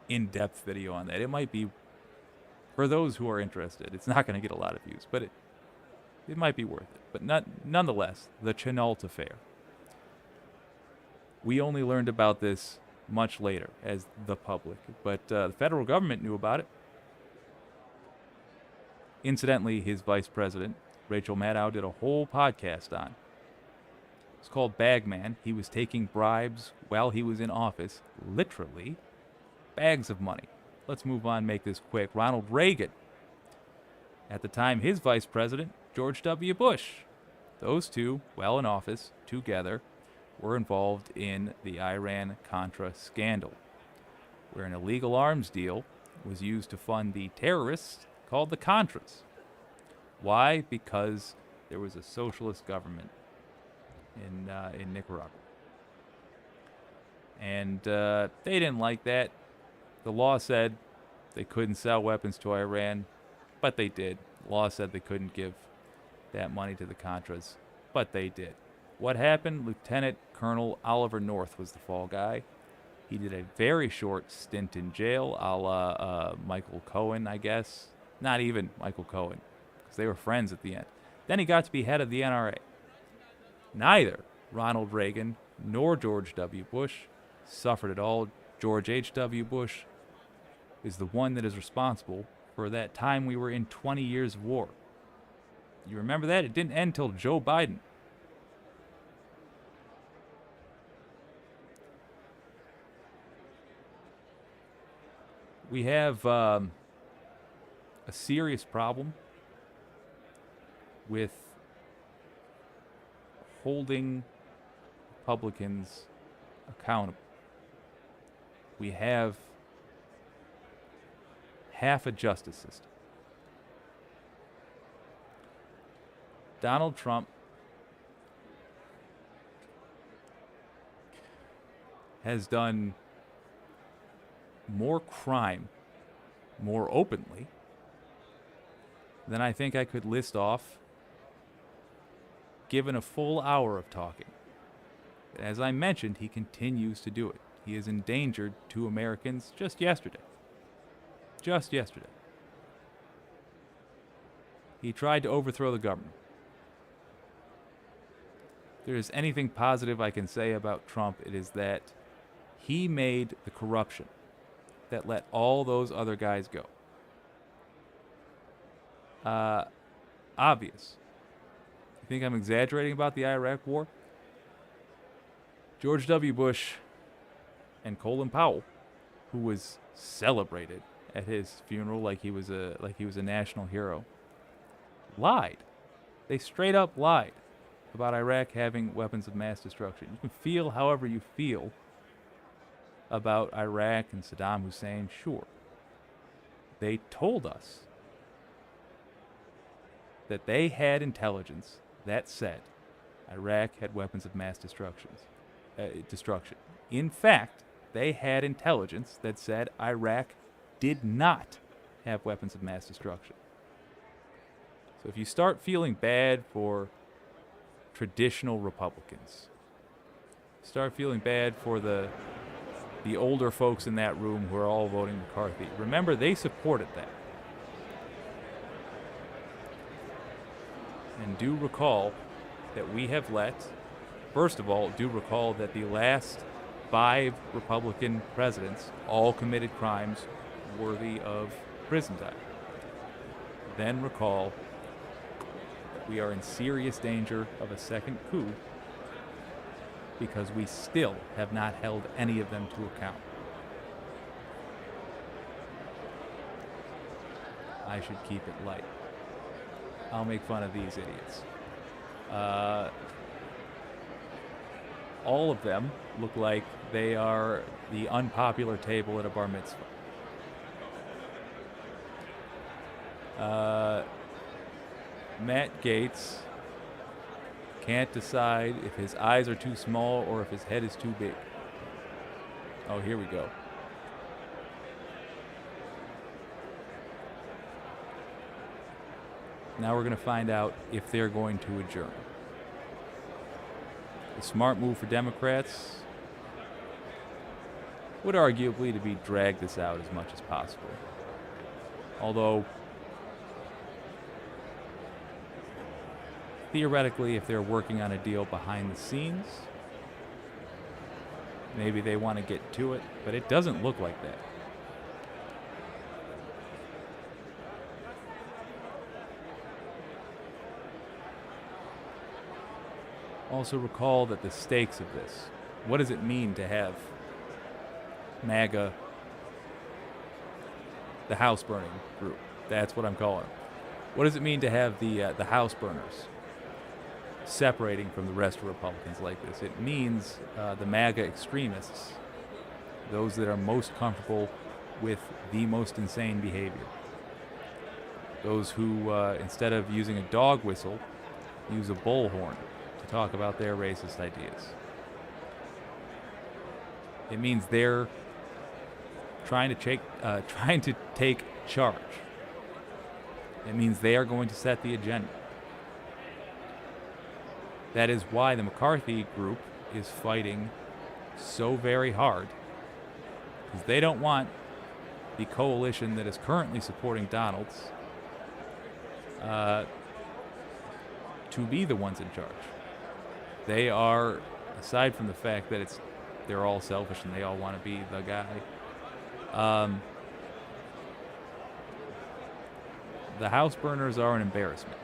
in-depth video on that. It might be, for those who are interested, it's not going to get a lot of views, but it might be worth it. But nonetheless, the Chenault affair. We only learned about this much later as the public. But the federal government knew about it. Incidentally, his vice president, Rachel Maddow, did a whole podcast on. It's called Bagman. He was taking bribes while he was in office, literally bags of money. Let's move on, make this quick. Ronald Reagan, at the time his vice president, George W. Bush. Those two, while in office, together, were involved in the Iran-Contra scandal, where an illegal arms deal was used to fund the terrorists called the Contras. Why? Because there was a socialist government in Nicaragua. And they didn't like that. The law said they couldn't sell weapons to Iran, but they did. The law said they couldn't give that money to the Contras, but they did. What happened? Lieutenant Colonel Oliver North was the fall guy. He did a very short stint in jail, a la Michael Cohen, I guess. Not even Michael Cohen, because they were friends at the end. Then he got to be head of the NRA. Neither Ronald Reagan nor George W. Bush suffered at all. George H.W. Bush is the one that is responsible for that time we were in 20 years of war. You remember that? It didn't end until Joe Biden. We have a serious problem with holding Republicans accountable. We have half a justice system. Donald Trump has done more crime, more openly, than I think I could list off given a full hour of talking. As I mentioned, he continues to do it. He has endangered 2 Americans just yesterday. Just yesterday. He tried to overthrow the government. If there is anything positive I can say about Trump, it is that he made the corruption that let all those other guys go obvious. You think I'm exaggerating about the Iraq War? George W. Bush and Colin Powell, who was celebrated at his funeral like he was a national hero, lied. They straight up lied about Iraq having weapons of mass destruction. You can feel however you feel about Iraq and Saddam Hussein, sure. They told us that they had intelligence that said Iraq had weapons of mass destruction. In fact, they had intelligence that said Iraq did not have weapons of mass destruction. So if you start feeling bad for traditional Republicans, start feeling bad for the older folks in that room who are all voting McCarthy, remember they supported that. And do recall that we have first of all, do recall that the last 5 Republican presidents all committed crimes worthy of prison time. Then recall that we are in serious danger of a second coup because we still have not held any of them to account. I should keep it light. I'll make fun of these idiots. All of them look like they are the unpopular table at a bar mitzvah. Matt Gaetz can't decide if his eyes are too small or if his head is too big. Oh, here we go. Now we're going to find out if they're going to adjourn. The smart move for Democrats would arguably to be drag this out as much as possible. Although, theoretically, if they're working on a deal behind the scenes, Maybe they want to get to it, but it doesn't look like that. Also recall that the stakes of this, what does it mean to have MAGA, the house burning group? That's what I'm calling it. What does it mean to have the house burners separating from the rest of Republicans like this? It means the MAGA extremists, those that are most comfortable with the most insane behavior, those who, instead of using a dog whistle, use a bullhorn to talk about their racist ideas. It means they're trying to take charge. It means they are going to set the agenda. That is why the McCarthy group is fighting so very hard, because they don't want the coalition that is currently supporting Donald's to be the ones in charge. They are, aside from the fact that they're all selfish and they all want to be the guy, the house burners are an embarrassment.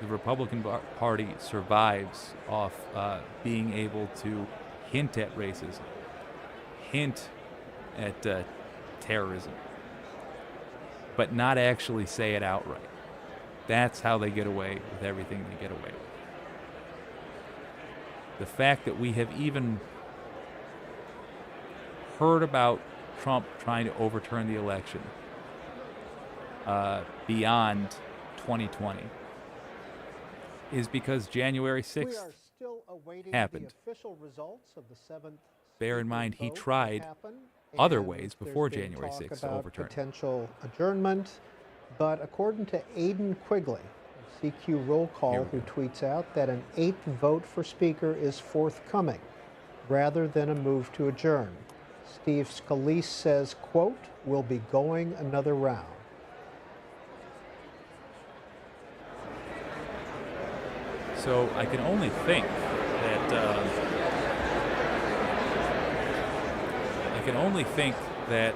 The Republican Party survives off being able to hint at racism, hint at terrorism, but not actually say it outright. That's how they get away with everything they get away with. The fact that we have even heard about Trump trying to overturn the election beyond 2020 is because January 6th happened. The official results of the 7th. Bear in mind, he tried other ways before January 6th to overturn. Potential adjournment, but according to Aidan Quigley, CQ Roll Call, who tweets out that an 8th vote for Speaker is forthcoming, rather than a move to adjourn. Steve Scalise says, quote, "We'll be going another round." So I can only think that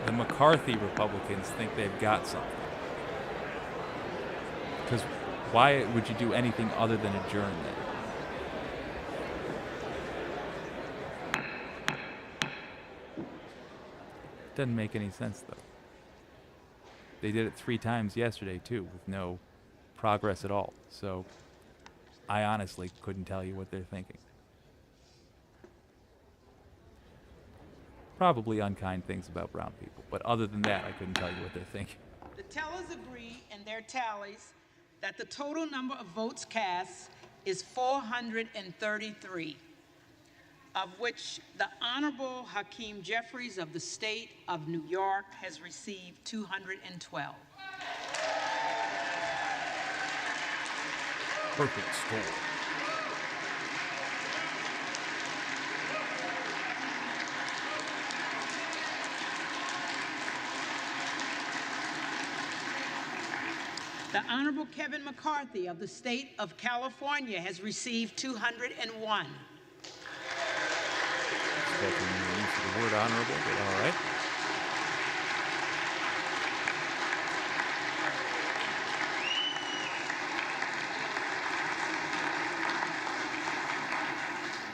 the McCarthy Republicans think they've got something. Because why would you do anything other than adjourn then? Doesn't make any sense, though. They did it 3 times yesterday, too, with no progress at all. So I honestly couldn't tell you what they're thinking. Probably unkind things about brown people, but other than that, I couldn't tell you what they're thinking. The tellers agree in their tallies that the total number of votes cast is 433, of which the Honorable Hakeem Jeffries of the state of New York has received 212. Perfect score. The Honorable Kevin McCarthy of the state of California has received 201. Expecting the use of the word honorable, but all right.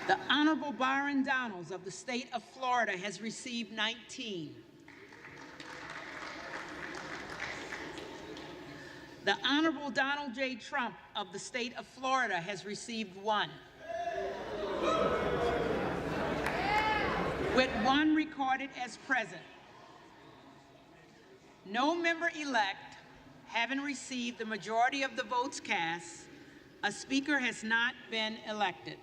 The Honorable Byron Donalds of the state of Florida has received 19. The Honorable Donald J. Trump of the state of Florida has received 1. With 1 recorded as present. No member-elect having received the majority of the votes cast, a speaker has not been elected.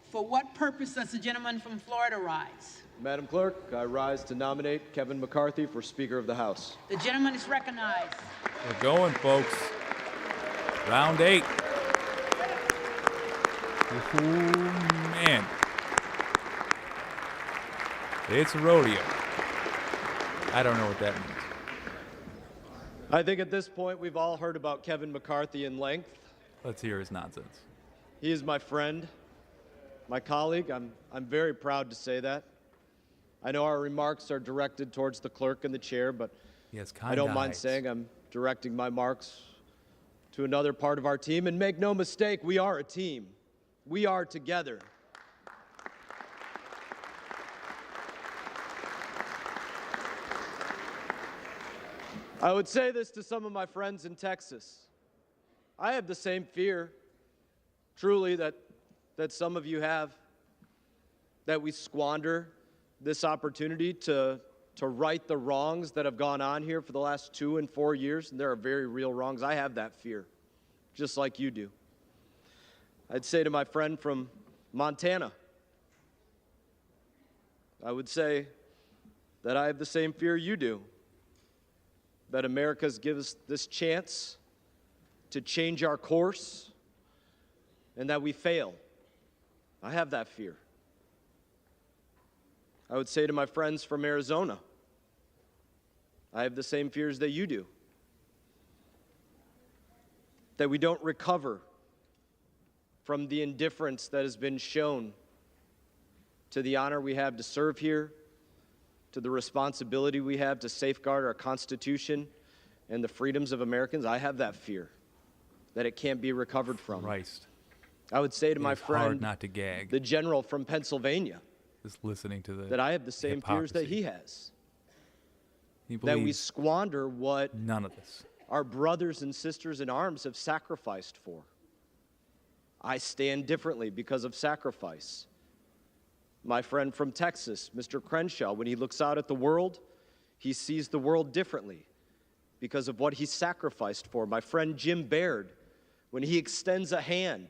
For what purpose does the gentleman from Florida rise? Madam Clerk, I rise to nominate Kevin McCarthy for Speaker of the House. The gentleman is recognized. We're going, folks. Round 8. Ooh, man. It's a rodeo. I don't know what that means. I think at this point we've all heard about Kevin McCarthy in length. Let's hear his nonsense. He is my friend, my colleague. I'm very proud to say that. I know our remarks are directed towards the clerk and the chair, but He has kind I don't mind eyes. saying I'm directing my marks to another part of our team. And make no mistake, we are a team. We are together. I would say this to some of my friends in Texas. I have the same fear, truly, that some of you have, that we squander this opportunity to right the wrongs that have gone on here for the last 2 and 4 years, and there are very real wrongs. I have that fear, just like you do. I'd say to my friend from Montana, I would say that I have the same fear you do, that America's given us this chance to change our course and that we fail. I have that fear. I would say to my friends from Arizona, I have the same fears that you do, that we don't recover from the indifference that has been shown to the honor we have to serve here, to the responsibility we have to safeguard our Constitution and the freedoms of Americans. I have that fear that it can't be recovered from. Christ. I would say to my It's hard friend, not to gag. the general from Pennsylvania, Just listening to the that I have the same fears that he has. He That we believes squander what none of this. our brothers and sisters in arms have sacrificed for. I stand differently because of sacrifice. My friend from Texas, Mr. Crenshaw, when he looks out at the world, he sees the world differently because of what he sacrificed for. My friend Jim Baird, when he extends a hand,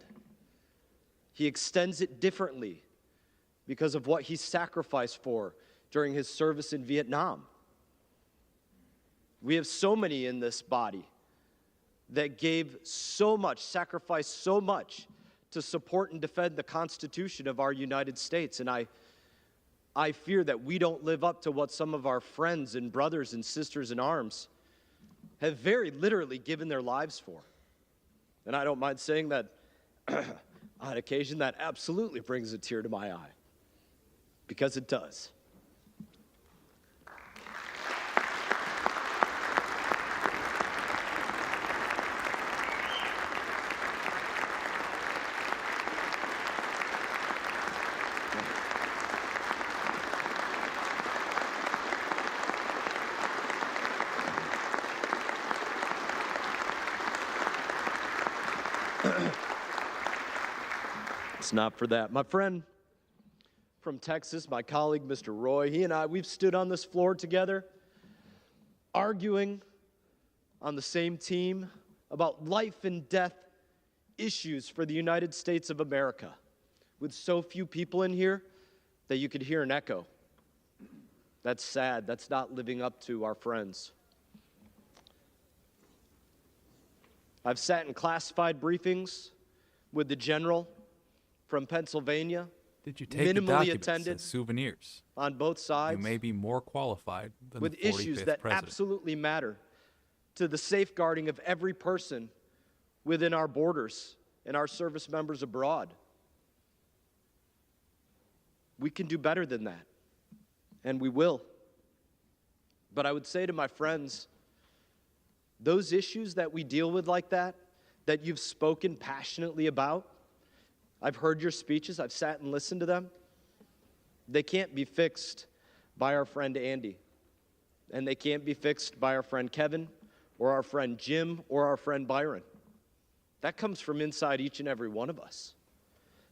he extends it differently because of what he sacrificed for during his service in Vietnam. We have so many in this body that gave so much, sacrificed so much to support and defend the Constitution of our United States. And I fear that we don't live up to what some of our friends and brothers and sisters in arms have very literally given their lives for. And I don't mind saying that on occasion that absolutely brings a tear to my eye, because it does. It's not for that. My friend from Texas, my colleague, Mr. Roy, he and I, we've stood on this floor together, arguing on the same team about life and death issues for the United States of America, with so few people in here that you could hear an echo. That's sad. That's not living up to our friends. I've sat in classified briefings with the general from Pennsylvania. Did you take the minimally documents attended as souvenirs? on both sides You may be more qualified than with the 45th issues that president. absolutely matter to the safeguarding of every person within our borders and our service members abroad. We can do better than that, and we will. But I would say to my friends, those issues that we deal with like that you've spoken passionately about, I've heard your speeches, I've sat and listened to them. They can't be fixed by our friend Andy. And they can't be fixed by our friend Kevin or our friend Jim or our friend Byron. That comes from inside each and every one of us.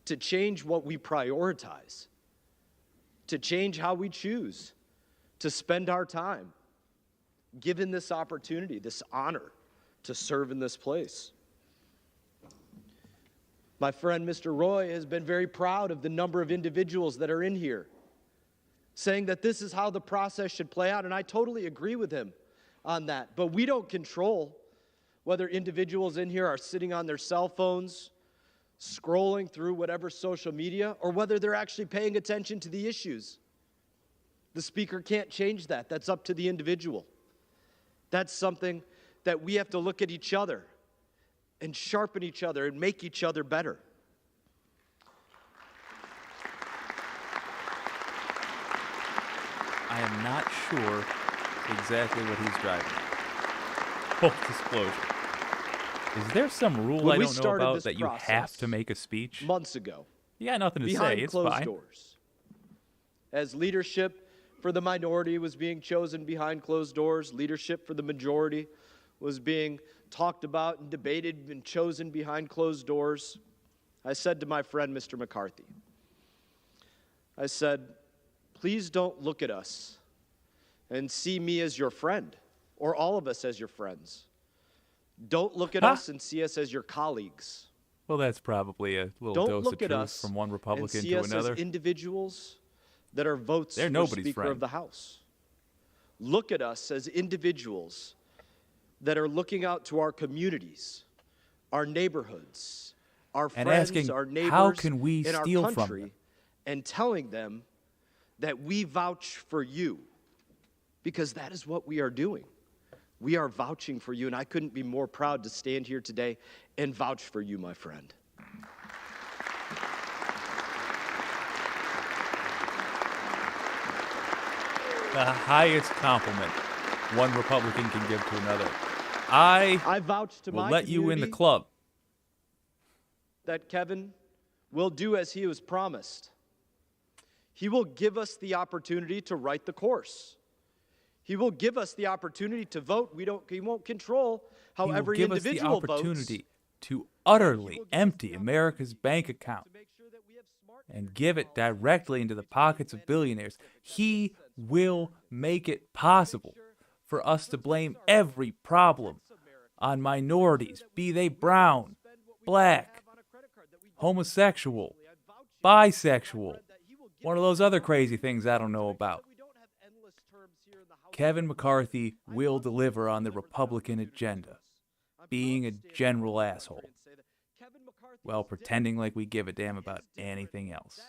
To change what we prioritize, to change how we choose to spend our time, given this opportunity, this honor to serve in this place. My friend, Mr. Roy, has been very proud of the number of individuals that are in here, saying that this is how the process should play out, and I totally agree with him on that. But we don't control whether individuals in here are sitting on their cell phones, scrolling through whatever social media, or whether they're actually paying attention to the issues. The speaker can't change that. That's up to the individual. That's something that we have to look at each other and sharpen each other and make each other better. I am not sure exactly what he's driving. Full disclosure. Is there some rule When I we don't know started about this that you have process to make a speech? months ago, You got nothing to say. behind It's closed fine. doors, as leadership for the minority was being chosen behind closed doors, leadership for the majority was being talked about and debated and chosen behind closed doors, I said to my friend, Mr. McCarthy, I said, please don't look at us and see me as your friend or all of us as your friends. Don't look at us and see us as your colleagues. Well, that's probably a little Don't dose look of at truth us from one and Republican see to us another. as individuals that are votes They're for nobody's Speaker friend. of the House. Look at us as individuals that are looking out to our communities, our neighborhoods, our And friends, asking, our neighbors how can we in our steal from country, them? and telling them that we vouch for you, because that is what we are doing. We are vouching for you, and I couldn't be more proud to stand here today and vouch for you, my friend. The highest compliment one Republican can give to another. I vouch to will my let you in the community club. that Kevin will do as he was promised. He will give us the opportunity to write the course. He will give us the opportunity to vote. He won't control how He will every give us the individual votes. opportunity to utterly empty America's bank account and give it directly into the pockets of billionaires. He will make it possible for us to blame every problem on minorities, be they brown, black, homosexual, bisexual, one of those other crazy things I don't know about. Kevin McCarthy will deliver on the Republican agenda, being a general asshole, while pretending like we give a damn about anything else.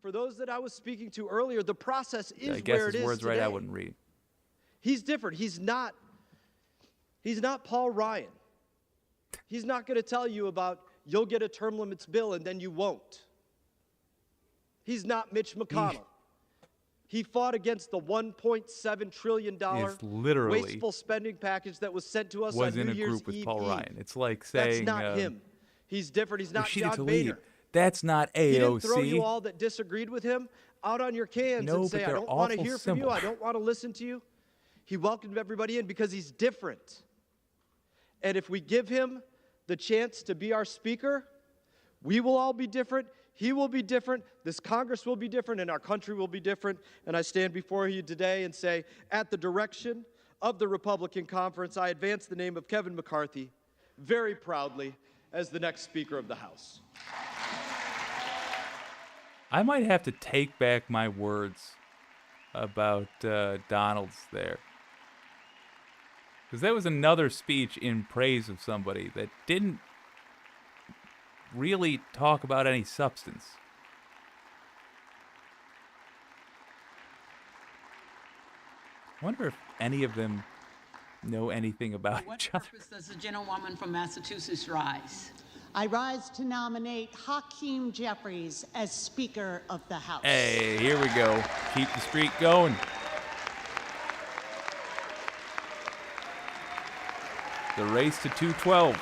For those that I was speaking to earlier, the process is I guess where it his is words today. right, I wouldn't read. He's different. He's not Paul Ryan. He's not going to tell you about you'll get a term limits bill and then you won't. He's not Mitch McConnell. He fought against the $1.7 trillion literally wasteful spending package that was sent to us was on in New a Year's group with Eve Paul Eve. Ryan. It's like saying That's not him. He's different. He's not Rashida John Tlaib. Boehner. That's not AOC. He didn't throw you all that disagreed with him out on your cans No, and say, but I they're don't want to awful hear from you. simple. I don't want to listen to you. He welcomed everybody in because he's different. And if we give him the chance to be our speaker, we will all be different. He will be different. This Congress will be different, and our country will be different. And I stand before you today and say, at the direction of the Republican conference, I advance the name of Kevin McCarthy very proudly as the next Speaker of the House. I might have to take back my words about Donald's there. Because that was another speech in praise of somebody that didn't really talk about any substance. I wonder if any of them know anything about For what each other. purpose does the gentlewoman from Massachusetts rise? I rise to nominate Hakeem Jeffries as Speaker of the House. Hey, here we go. Keep the streak going. The race to 212.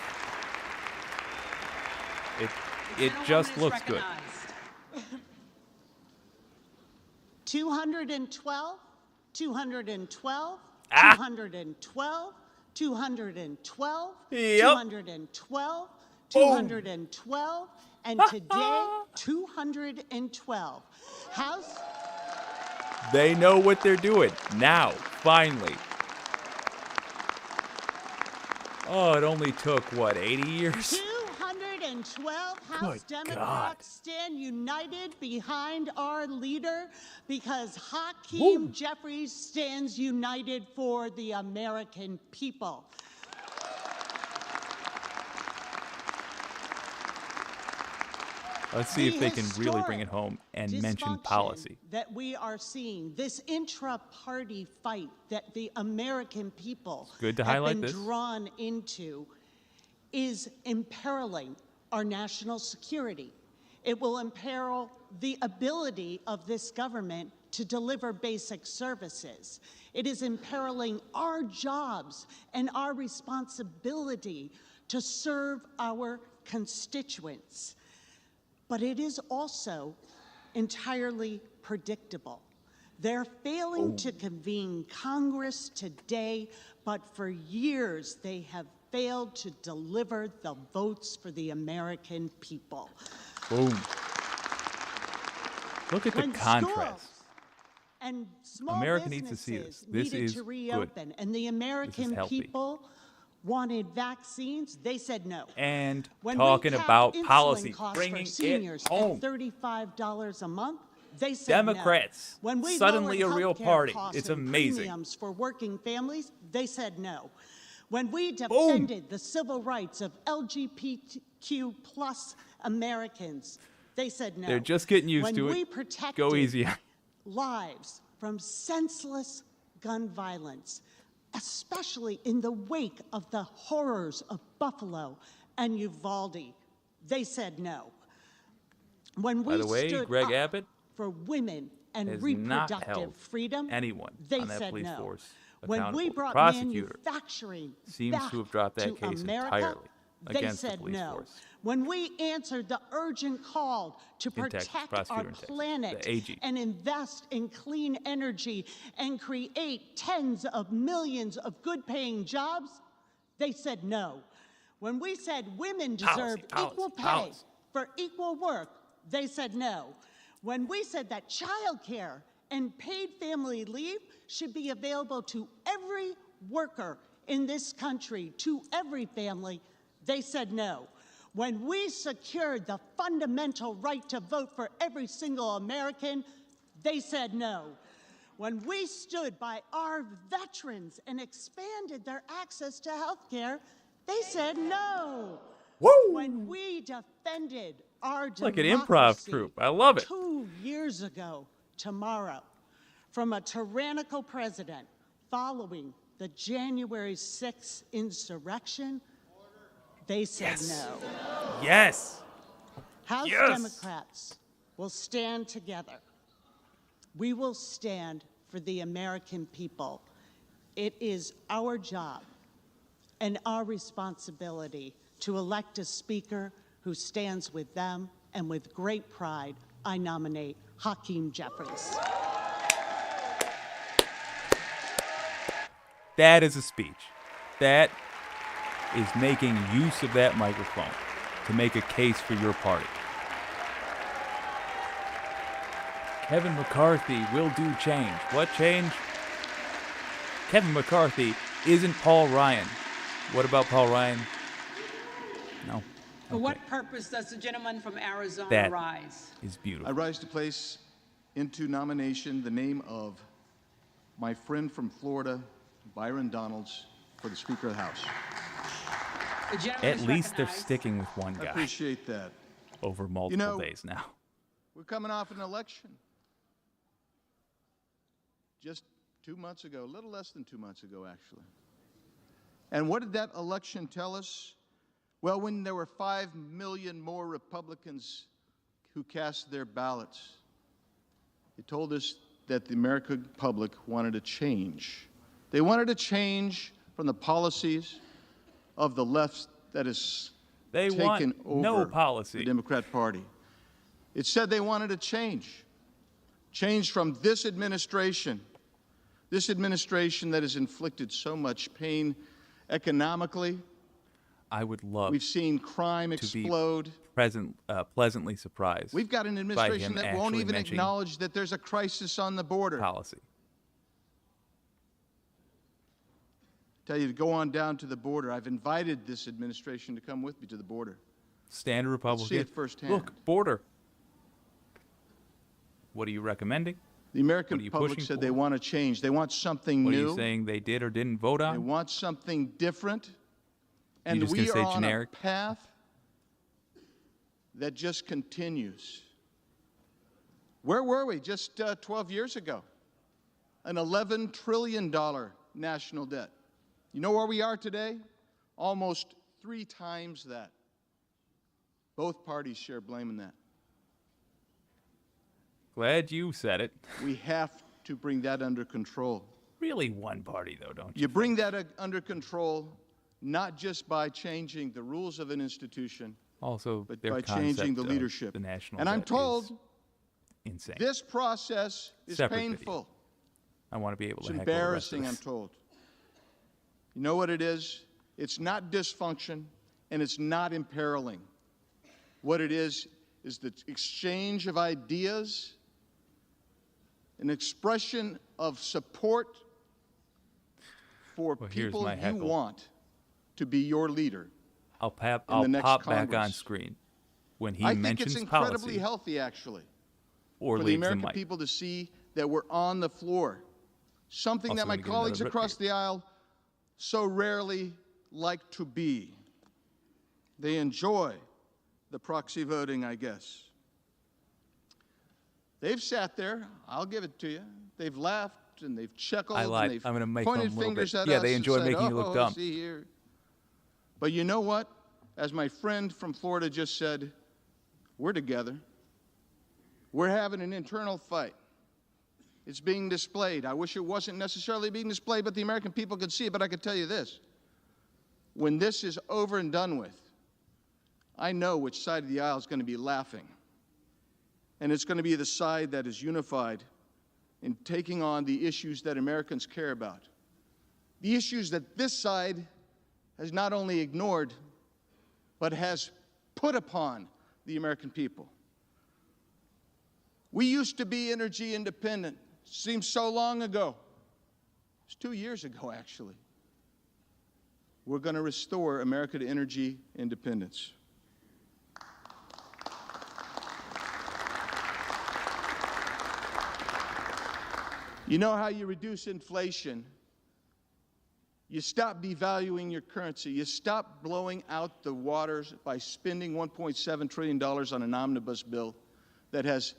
It just looks good. 212, 212, Ah. 212, 212, Yep. 212, 212, and today, 212. House. They know what they're doing. Now, finally. Oh, it only took, what, 80 years? 212 House Good Democrats stand united behind our leader because Hakeem Jeffries stands united for the American people. Let's see if they can really bring it home and mention policy. That we are seeing, this intra-party fight that the American people Good to have highlight been this. drawn into, is imperiling our national security. It will imperil the ability of this government to deliver basic services. It is imperiling our jobs and our responsibility to serve our constituents. But it is also entirely predictable. They're failing to convene Congress today, but for years they have failed to deliver the votes for the American people. Boom. Look at the When contrast. schools and small America needs to see businesses this. This needed is to reopen, and the American healthy. people wanted vaccines, they said no. And When talking we capped about insulin policy, costs bringing for seniors it home. at $35 a month, they said Democrats, no. When we suddenly lowered a real healthcare party. costs It's and amazing. premiums for working families, they said no. When we defended the civil rights of LGBTQ plus Americans, they said no. They're just getting used to When it. we protected Go easy. lives from senseless gun violence, especially in the wake of the horrors of Buffalo and Uvalde, they said no. When we By the way, stood Greg up Abbott for women and has not reproductive held freedom, anyone they on that said police no. force When accountable. we brought Prosecutor manufacturing seems back to have dropped that to case America, entirely they against the said police no. force. When we answered the urgent call to In Texas, protect prosecutor our in Texas, planet the AG. and invest in clean energy and create tens of millions of good-paying jobs, they said no. When we said women deserve equal pay for equal work, they said no. When we said that childcare and paid family leave should be available to every worker in this country, to every family, they said no. When we secured the fundamental right to vote for every single American, they said no. When we stood by our veterans and expanded their access to health care, they said no. Woo! When we defended our Like an democracy improv troupe. I love it. 2 years ago tomorrow from a tyrannical president following the January 6th insurrection, they said no. Yes. House Yes. Democrats will stand together. We will stand for the American people. It is our job and our responsibility to elect a speaker who stands with them, and with great pride, I nominate Hakeem Jeffries. That is a speech. That is making use of that microphone to make a case for your party. Kevin McCarthy will do change. What change? Kevin McCarthy isn't Paul Ryan. What about Paul Ryan? No. For what purpose does the gentleman from Arizona That rise? is beautiful. I rise to place into nomination the name of my friend from Florida, Byron Donalds, for the Speaker of the House. The gentleman At is least they're recognized. sticking with one I guy appreciate that. over multiple days now. We're coming off an election. Just 2 months ago, a little less than 2 months ago, actually. And what did that election tell us? Well, when there were 5 million more Republicans who cast their ballots, it told us that the American public wanted a change. They wanted a change from the policies of the left that has They taken want over no policy. the Democrat Party. It said they wanted a change. Change from this administration that has inflicted so much pain economically. I would love We've seen crime to explode. be pleasantly surprised. We've got an by administration him that won't actually even mentioning acknowledge that there's a crisis on the border. policy. Tell you to go on down to the border. I've invited this administration to come with me to the border. Standard Republican. See it firsthand. Look, border. What are you recommending? The American What are you public pushing said for? they want to change. They want something What new. are you saying they did or didn't vote They on? want something different. And just we gonna are say on generic? a path that just continues. Where were we just 12 years ago? An $11 trillion national debt. You know where we are today? Almost 3 times that. Both parties share blame in that. Glad you said it. We have to bring that under control. Really one party, though, don't you? You bring that under control not just by changing the rules of an institution, also but their by changing the concept of leadership. the national And I'm debt told is insane. this process is Separate painful. video. I want to be able It's to heckle the rest of embarrassing, I'm us. told. You know what it is? It's not dysfunction, and it's not imperiling. What it is the exchange of ideas, an expression of support for people you heckle. want to be your leader. I'll the pop next back Congress. on screen when he I think mentions it's incredibly policy healthy, actually, or for the leaves American the mic. people to see that we're on the floor. Something Also that my gonna get another colleagues rip across here. the aisle so rarely like to be. They enjoy the proxy voting, I guess. They've sat there, I'll give it to you. They've laughed and they've chuckled I lied. and they've I'm gonna make fun pointed of 'em a little fingers bit. at Yeah, us they and enjoy said, making you look "Oh, dumb." see here." But you know what? As my friend from Florida just said, we're together. We're having an internal fight. It's being displayed. I wish it wasn't necessarily being displayed, but the American people could see it. But I could tell you this. When this is over and done with, I know which side of the aisle is going to be laughing. And it's going to be the side that is unified in taking on the issues that Americans care about. The issues that this side has not only ignored, but has put upon the American people. We used to be energy independent. Seems so long ago. It's 2 years ago, actually. We're going to restore America to energy independence. You know how you reduce inflation? You stop devaluing your currency. You stop blowing out the waters by spending $1.7 trillion on an omnibus bill that has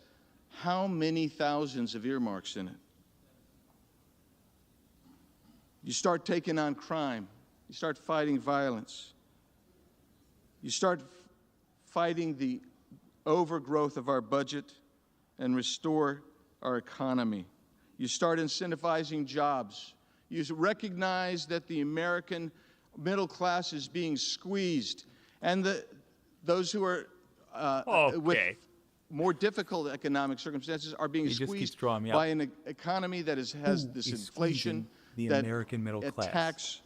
how many thousands of earmarks in it? You start taking on crime. You start fighting violence. You start fighting the overgrowth of our budget and restore our economy. You start incentivizing jobs. You recognize that the American middle class is being squeezed, and those who are with more difficult economic circumstances are being squeezed by an economy that has this inflation the that American middle class. attacks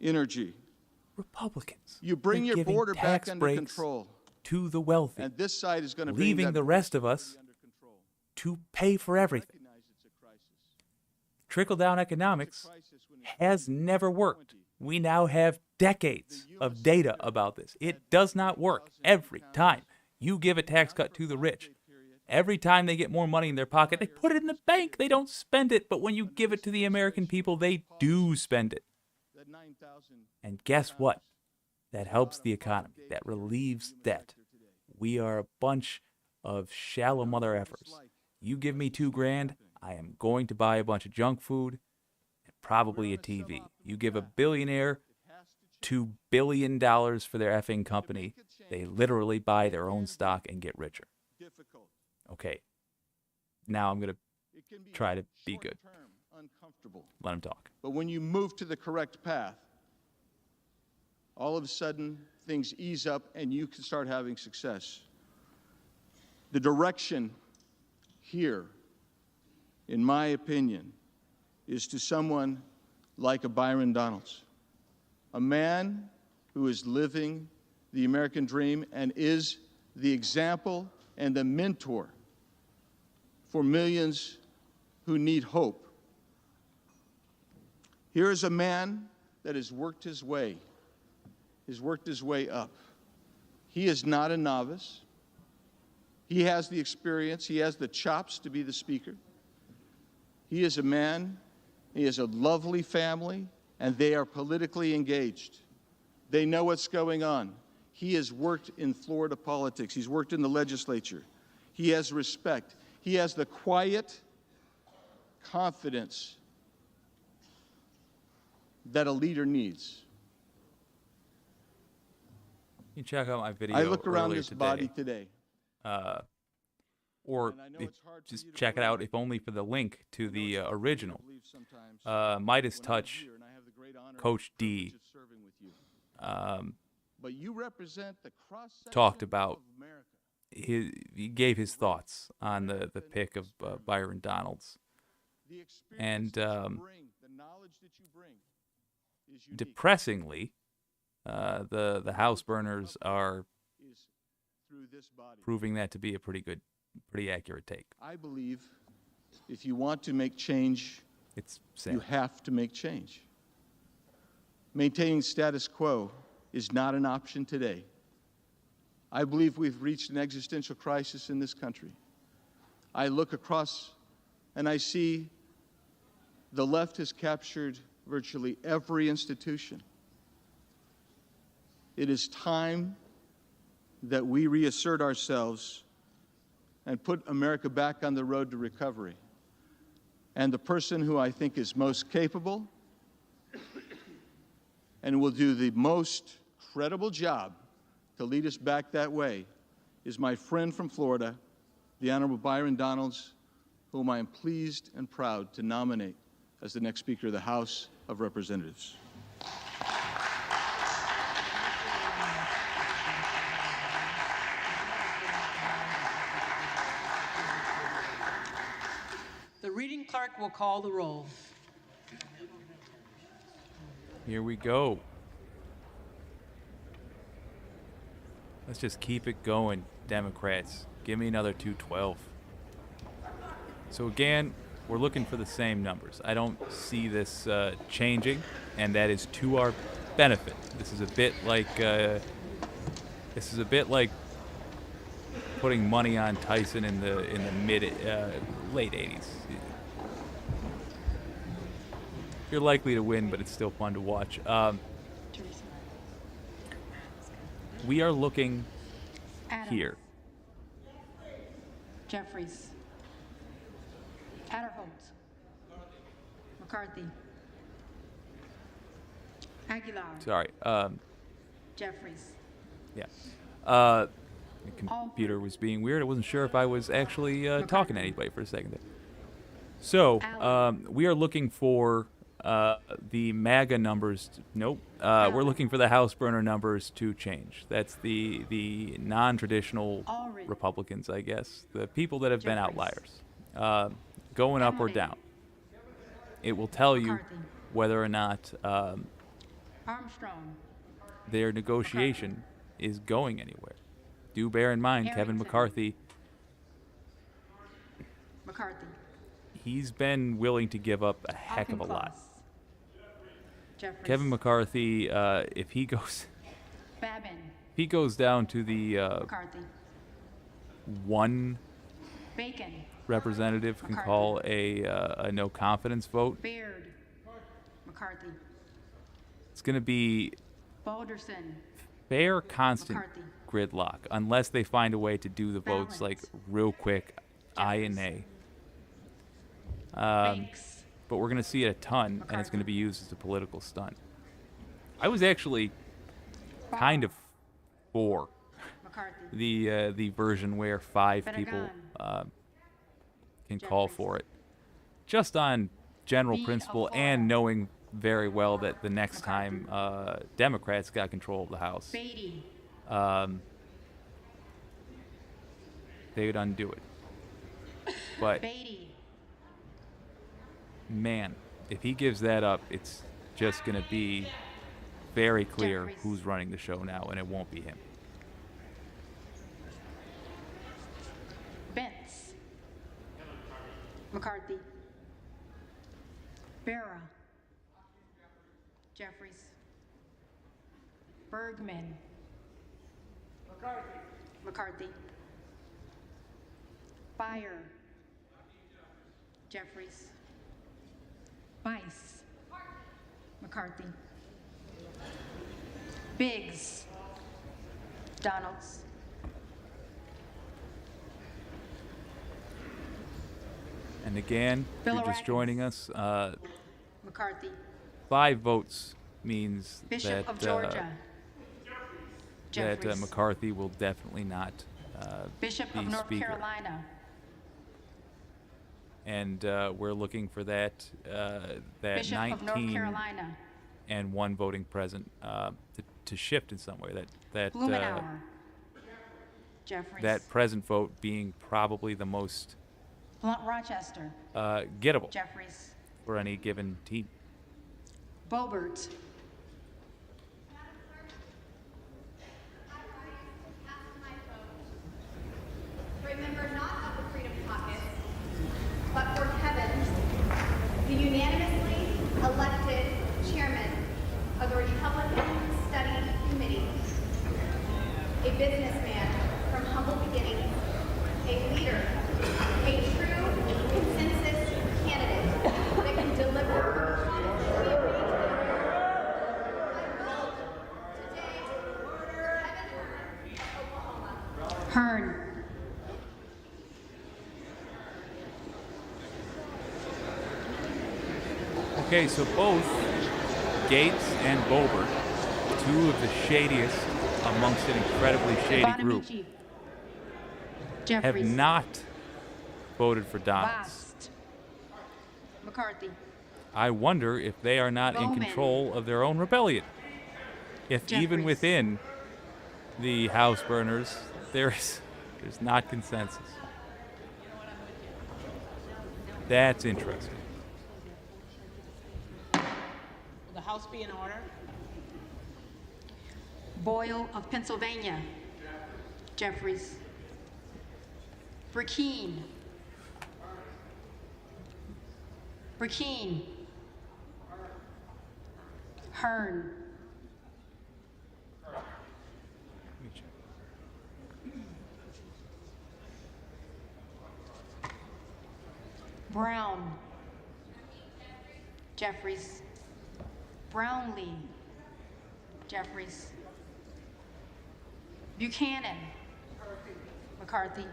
energy. Republicans. You bring They're your giving border back tax under breaks control, to the wealthy, and this side is going to bring leaving that the rest of us to pay for everything. Trickle-down economics has never worked. We now have decades of data about this. It does not work every time you give a tax cut to the rich. Every time they get more money in their pocket, they put it in the bank. They don't spend it. But when you give it to the American people, they do spend it. And guess what? That helps the economy. That relieves debt. We are a bunch of shallow mother effers. You give me $2,000, I am going to buy a bunch of junk food and probably a TV. You give a billionaire $2 billion for their effing company, they literally buy their own stock and get richer. Okay, now I'm going to try to be good. Let him talk. But when you move to the correct path, all of a sudden things ease up and you can start having success. The direction here, in my opinion, is to someone like a Byron Donalds, a man who is living the American dream and is the example and the mentor for millions who need hope. Here is a man that has worked his way up. He is not a novice. He has the experience. He has the chops to be the speaker. He is a man. He has a lovely family, and they are politically engaged. They know what's going on. He has worked in Florida politics. He's worked in the legislature. He has respect. He has the quiet confidence that a leader needs. You can check out my video I look around earlier this body today. Or just check it out, if only for the link to the original. Midas Touch, Coach D But you represent the cross-section talked about of America. he gave his thoughts on the pick of Byron Donalds. The experience And that you bring, the knowledge that you bring is unique. depressingly, the house burners are Is through this body. proving that to be a pretty accurate take. I believe if you want to make change, It's sad. you have to make change. Maintaining status quo is not an option today. I believe we've reached an existential crisis in this country. I look across and I see the left has captured virtually every institution. It is time that we reassert ourselves and put America back on the road to recovery. And the person who I think is most capable and will do the most credible job to lead us back that way is my friend from Florida, the Honorable Byron Donalds, whom I am pleased and proud to nominate as the next Speaker of the House of Representatives. The reading clerk will call the roll. Here we go. Let's just keep it going, Democrats. Give me another 212. So again, we're looking for the same numbers. I don't see this changing, and that is to our benefit. This is a bit like putting money on Tyson in the late 80s. You're likely to win, but it's still fun to watch. We are looking Adams. here. Jeffries. Adderholt. McCarthy. Aguilar. Sorry. Jeffries. Yeah. The computer was being weird. I wasn't sure if I was actually talking to anybody for a second there. So, we are looking for the MAGA numbers. Nope. We're looking for the house burner numbers to change. That's the non-traditional Republicans, I guess. The people that have been outliers. Going up or down. It will tell you whether or not Armstrong. their negotiation is going anywhere. Do bear in mind, Kevin McCarthy, McCarthy. he's been willing to give up a heck of a lot. Jeffries. Kevin McCarthy, if he goes down to the McCarthy. one Bacon. representative can call a no confidence vote, Baird. McCarthy. it's going to be Balderson. fair, constant McCarthy. gridlock unless they find a way to do the votes Balance. like real quick, aye and nay. Banks. But we're going to see it a ton, and it's going to be used as a political stunt. I was actually kind of for McCarthy. the version where 5 people can call for it, just on general principle and knowing very well that the next time Democrats got control of the House, Beatty. they would undo it. But Beatty. man, if he gives that up, it's just going to be very clear Jeffries. who's running the show now, and it won't be him. Betts. McCarthy. Barra. Jeffries. Bergman. McCarthy. Byer. Jeffries. Bice. McCarthy. Biggs. Donalds. And again, if you're just joining us, McCarthy. 5 votes means Bishop that of Georgia. that Jeffries. McCarthy will definitely not Bishop be of North Speaker. Carolina. And we're looking for that Bishop of North 19 Carolina. and 1 voting present to shift in some way. That Blumenauer. Jeffries. that present vote being probably the most Blunt Rochester. gettable Jeffries. for any given team. Boebert. Remember, not of the Freedom Caucus, but for Kevin, the unanimously elected chairman of the Republican Study Committee, a businessman from humble beginnings, a leader, a true consensus candidate that can deliver Hearn. Okay, so both Gates and Boebert, 2 of the shadiest amongst an incredibly shady group, Bonamici. have Jeffries. not voted for Donalds. Vast. McCarthy. I wonder if they are not in Bowman. control of their own rebellion. If even Jeffries. within the House burners, there's not consensus. That's interesting. Will the House be in order? Boyle of Pennsylvania. Jeffries. Burkeen. Burkeen. Hearn. Brown. Jeffries. Brownlee. Jeffries. Buchanan. McCarthy.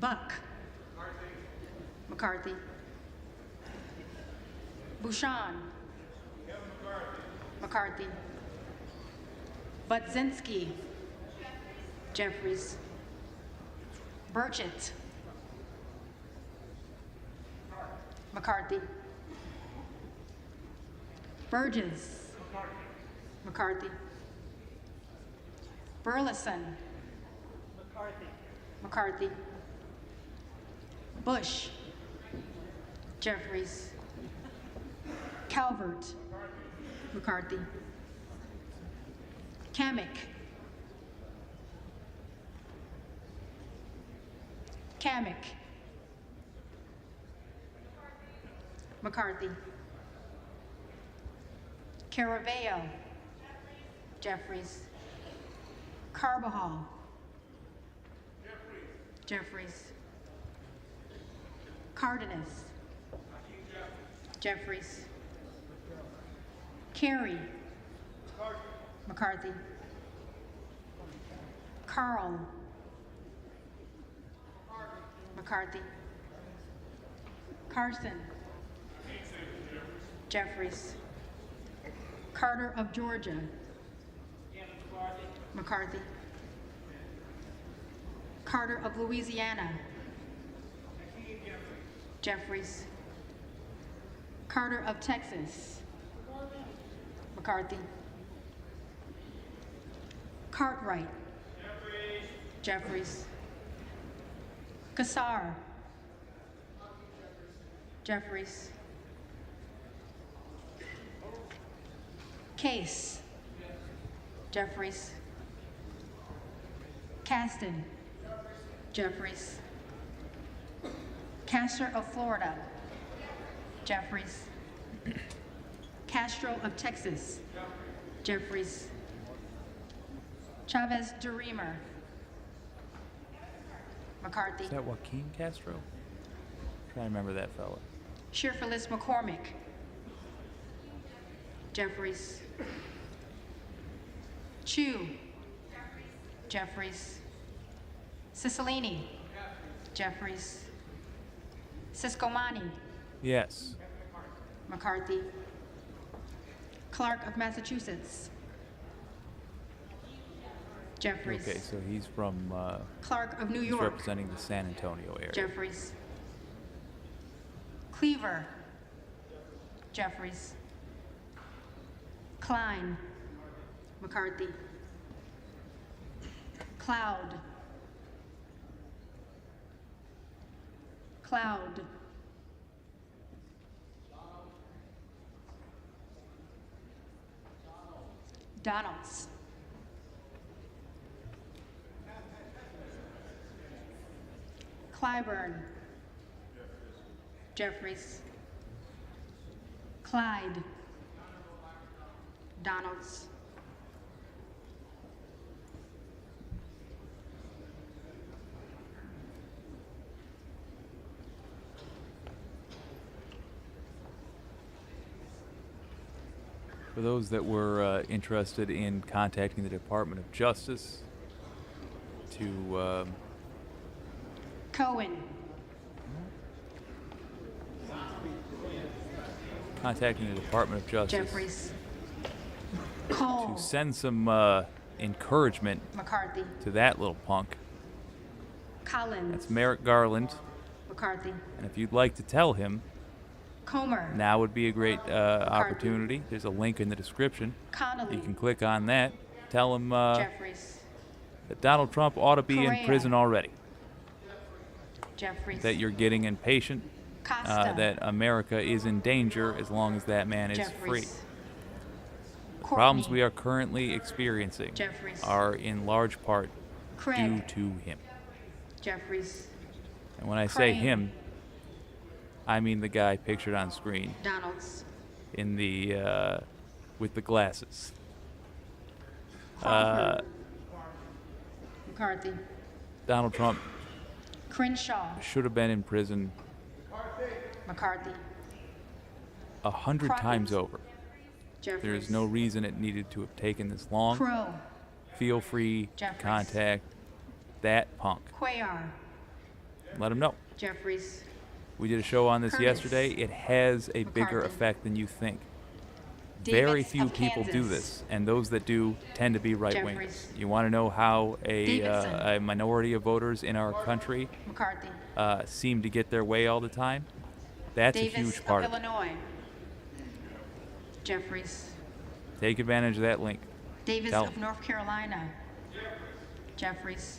Buck. McCarthy. Bouchon. McCarthy. Budzinski. Jeffries. Burchett. McCarthy. Burgess. McCarthy. Burleson. McCarthy. Bush. Jeffries. Calvert. McCarthy. Kamek. Kamek. McCarthy. Caraveo. Jeffries. Carbajal. Jeffries. Cardenas. Jeffries. Carey. McCarthy. Carl. McCarthy. Carson. Jeffries. Carter of Georgia. McCarthy. Carter of Louisiana. Jeffries. Carter of Texas. McCarthy. Cartwright. Jeffries. Kassar. Jeffries. Case. Jeffries. Caston. Jeffries. Castor of Florida. Jeffries. Castro of Texas. Jeffries. Chavez DeRemer. McCarthy. Is that Joaquin Castro? I'm trying to remember that fella. Shearfilis McCormick. Jeffries. Chu. Jeffries. Cicilline. Jeffries. Siscomani. Yes. McCarthy. Clark of Massachusetts. Jeffries. Okay, so he's from. Clark of New he's York. representing the San Antonio area. Jeffries. Cleaver. Jeffries. Klein. McCarthy. Cloud. Cloud. Donalds. Clyburn. Jeffries. Clyde. Donalds. For those that were interested in contacting the Department of Justice to Cohen. contacting the Department of Justice Jeffries. Cole. to send some encouragement McCarthy. to that little punk. Collins. That's Merrick Garland. McCarthy. And if you'd like to tell him, Comer. now would be a great opportunity. There's a link in the description. Connolly. You can click on that. Tell him Jeffries. that Donald Trump ought to be Correa. in prison already. Jeffries. That you're getting impatient. Costa. That America is in danger as long as that man is free. Jeffries. The problems we are currently experiencing Jeffries. are in large part Craig. due to him. Jeffries. And when I say Crane. him, I mean the guy pictured on screen Donalds. in the with the glasses. Crawford. McCarthy. Donald Trump Crenshaw. should have been in prison McCarthy. 100 Crockett. times over. Jeffries. There is no reason it needed to have taken this long. Crow. Feel free to Jeffries. contact that punk. Cuellar. Let him know. Jeffries. We did a show on this Curtis. yesterday. It has a bigger McCarthy. effect than you think. Davis Very few of people do Kansas. this, and those that do tend to be right-wingers. Jeffries. You want to know how Davidson. a minority of voters in our country McCarthy. seem to get their way all the time? That's Davis a huge part of of it. Illinois. Jeffries. Take advantage of that link. Davis Tell of 'em. North Carolina. Jeffries.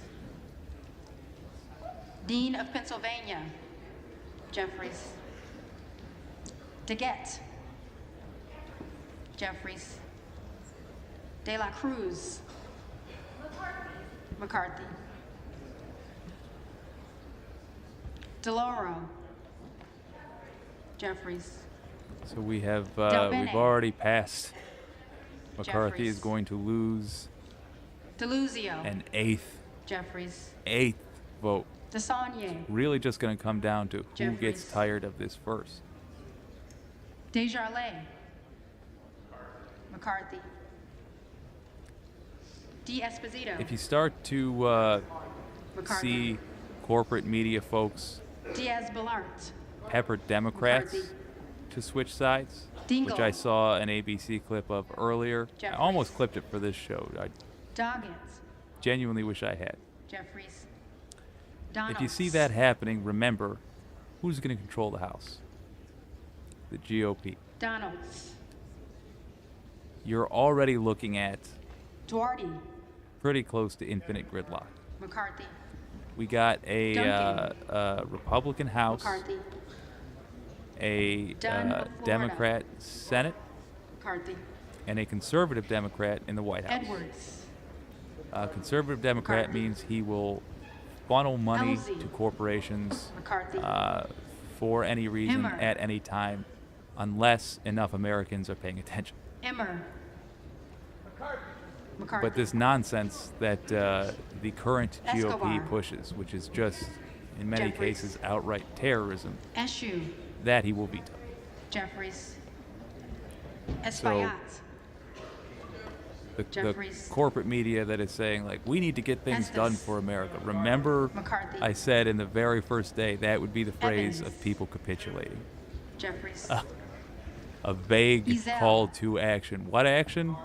Dean of Pennsylvania. Jeffries. DeGette. Jeffries. De La Cruz. McCarthy. DeLauro. Jeffries. So we have Del we've Bene. already passed. McCarthy is Jeffries. going to lose DeLuzio. an eighth Jeffries. vote. DeSaulnier. Really just going to come down to who gets Jeffries. tired of this first. Desjardins. McCarthy. D'Esposito. If you start to McCarthy. see corporate media folks Diaz-Balart. pepper Democrats McCarthy. to switch sides, Dingle. which I saw an ABC clip of earlier. I Jeffries. almost clipped it for this show. I Doggins. genuinely wish I had. Jeffries. If you see that happening, remember who's going to control the House? The GOP. Donalds. You're already looking at Duarte. pretty close to infinite gridlock. McCarthy. We got a Duncan. Republican House, McCarthy. a Dunn of Florida. Democrat Senate, McCarthy. and a conservative Democrat in the White House. Edwards. A conservative Democrat McCarthy. means he will funnel money Elsie. to corporations McCarthy. for any reason Emmer. at any time, unless enough Americans are paying attention. Emmer. McCarthy. But this nonsense that the current GOP Escobar. pushes, which is just, in many Jeffries. cases, outright terrorism, Eshoo. that he will veto. Jeffries. Espaillat. the Jeffries. corporate media that is saying, like, we need to get things done for America. Remember, McCarthy. I said in the very first day that would be the phrase Evans. of people capitulating. Jeffries. A vague Ezel. call to action. What action?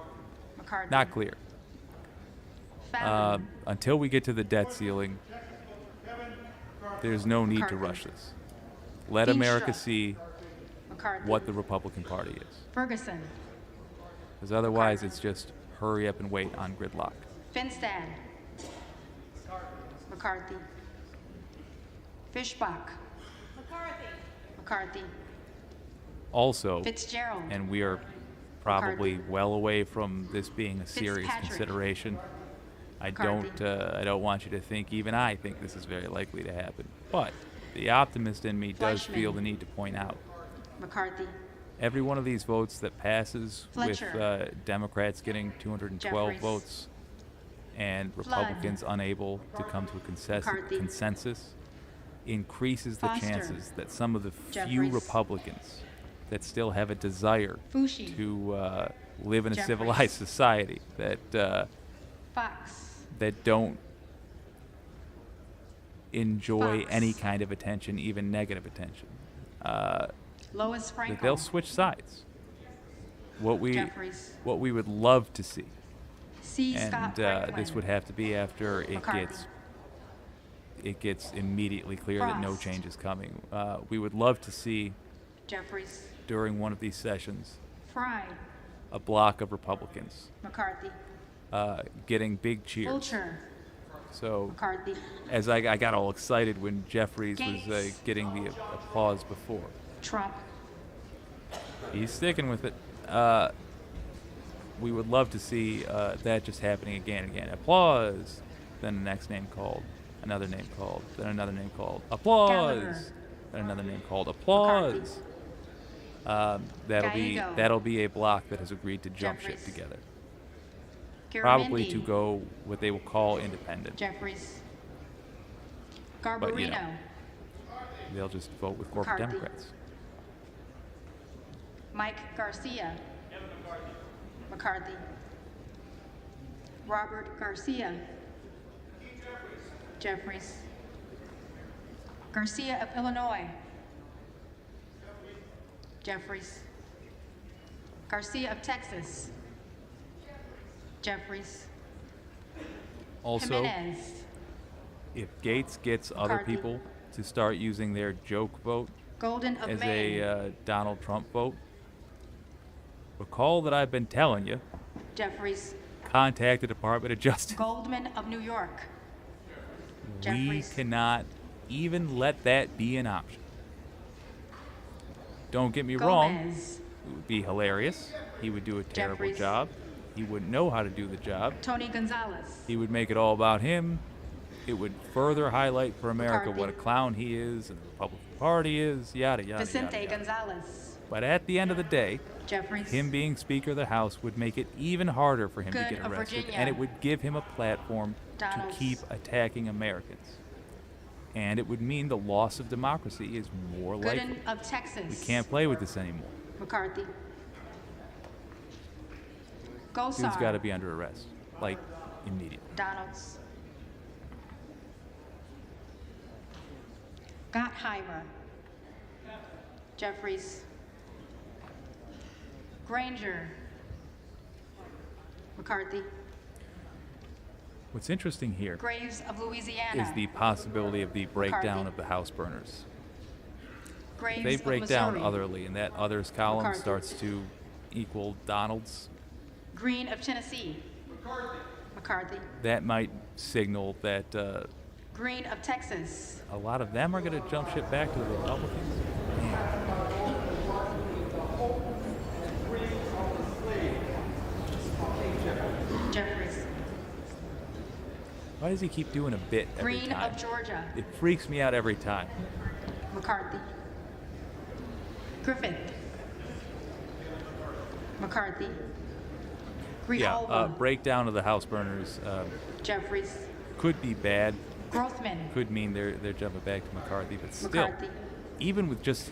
McCarthy. Not clear. Fallon. Until we get to the debt ceiling, there's no need to McCarthy. rush this. Let Feenstra. America see McCarthy. what the Republican Party is. Ferguson. Because otherwise, it's just hurry up and wait on gridlock. Finstad. McCarthy. Fishbach. McCarthy. Also, Fitzgerald. and we are probably well away from this being a serious Fitzpatrick. consideration. I McCarthy. don't want you to think, even I think this is very likely to happen. But the optimist in me does feel Fleischman. the need to point out McCarthy. every one of these votes that passes Fletcher. with Democrats getting 212 Jeffries. votes and Republicans unable to come to a McCarthy. consensus increases the Foster. chances that some of the few Jeffries. Republicans that still have a desire Fushi. to live in a Jeffries. civilized society Fox. that don't enjoy Fox. any kind of attention, even negative attention, Lois that Franco. they'll switch sides. What Jeffries. we would love to see, C. Scott and Franklin. this would have to be after McCarthy. it gets immediately clear that no Frost. change is coming. We would love to see Jeffries. during one of these sessions Fry. a block of Republicans McCarthy. getting big cheers. Fulcher. So McCarthy. as I got all excited when Jeffries was Gates. getting the applause before. Trump. He's sticking with it. We would love to see that just happening again and again. Applause. Then the next name called. Another name called. Then another name called. Applause. Gallagher. Then another name called. Applause. Gallego. That'll be a block that has agreed to jump ship Jeffries. together. Probably Garamendi. to go what they will call independent. Jeffries. But, Garbarino. you know, they'll just vote with corporate McCarthy. Democrats. Mike Garcia. McCarthy. Robert Garcia. Jeffries. Garcia of Illinois. Jeffries. Garcia of Texas. Jeffries. Also, Jimenez. if Gates gets other McCarthy. people to start using their joke vote Golden of as Maine. a Donald Trump vote, recall that I've been telling you, Jeffries. contact the Department of Justice. Goldman of New York. We Jeffries. cannot even let that be an option. Don't get me wrong, Gomez. it would be hilarious. He would do a terrible Jeffries. job. He wouldn't know how to do the job. Tony Gonzalez. He would make it all about him. It would further highlight for America McCarthy. what a clown he is and the Republican Party is, yada, yada, Vicente yada, yada. Gonzalez. But at the end of the day, Jeffries. him being Speaker of the House would make it even harder for him Good to get of arrested, Virginia. and it would give him a platform Donalds. to keep attacking Americans. And it would mean the loss of democracy is more likely. Gooden of Texas. We can't play with this anymore. McCarthy. Dude's Gosar. got to be under arrest, like immediately. Donalds. Gottheimer. Jeffries. Granger. McCarthy. What's interesting here Graves of Louisiana. is the possibility of the breakdown McCarthy. of the House burners. Graves If they of break down Missouri. otherly, and that others column McCarthy. starts to equal Donald's, Green of Tennessee. McCarthy. that might signal that Green of Texas. a lot of them are going to jump ship back to the Republicans. Jeffries. Why does he keep doing a bit every Green time? of Georgia. It freaks me out every time. McCarthy. Griffith. McCarthy. Yeah, Grijalva. breakdown of the House burners Jeffries. could be bad. Grothman. Could mean they're jumping back to McCarthy, but still, McCarthy. even with just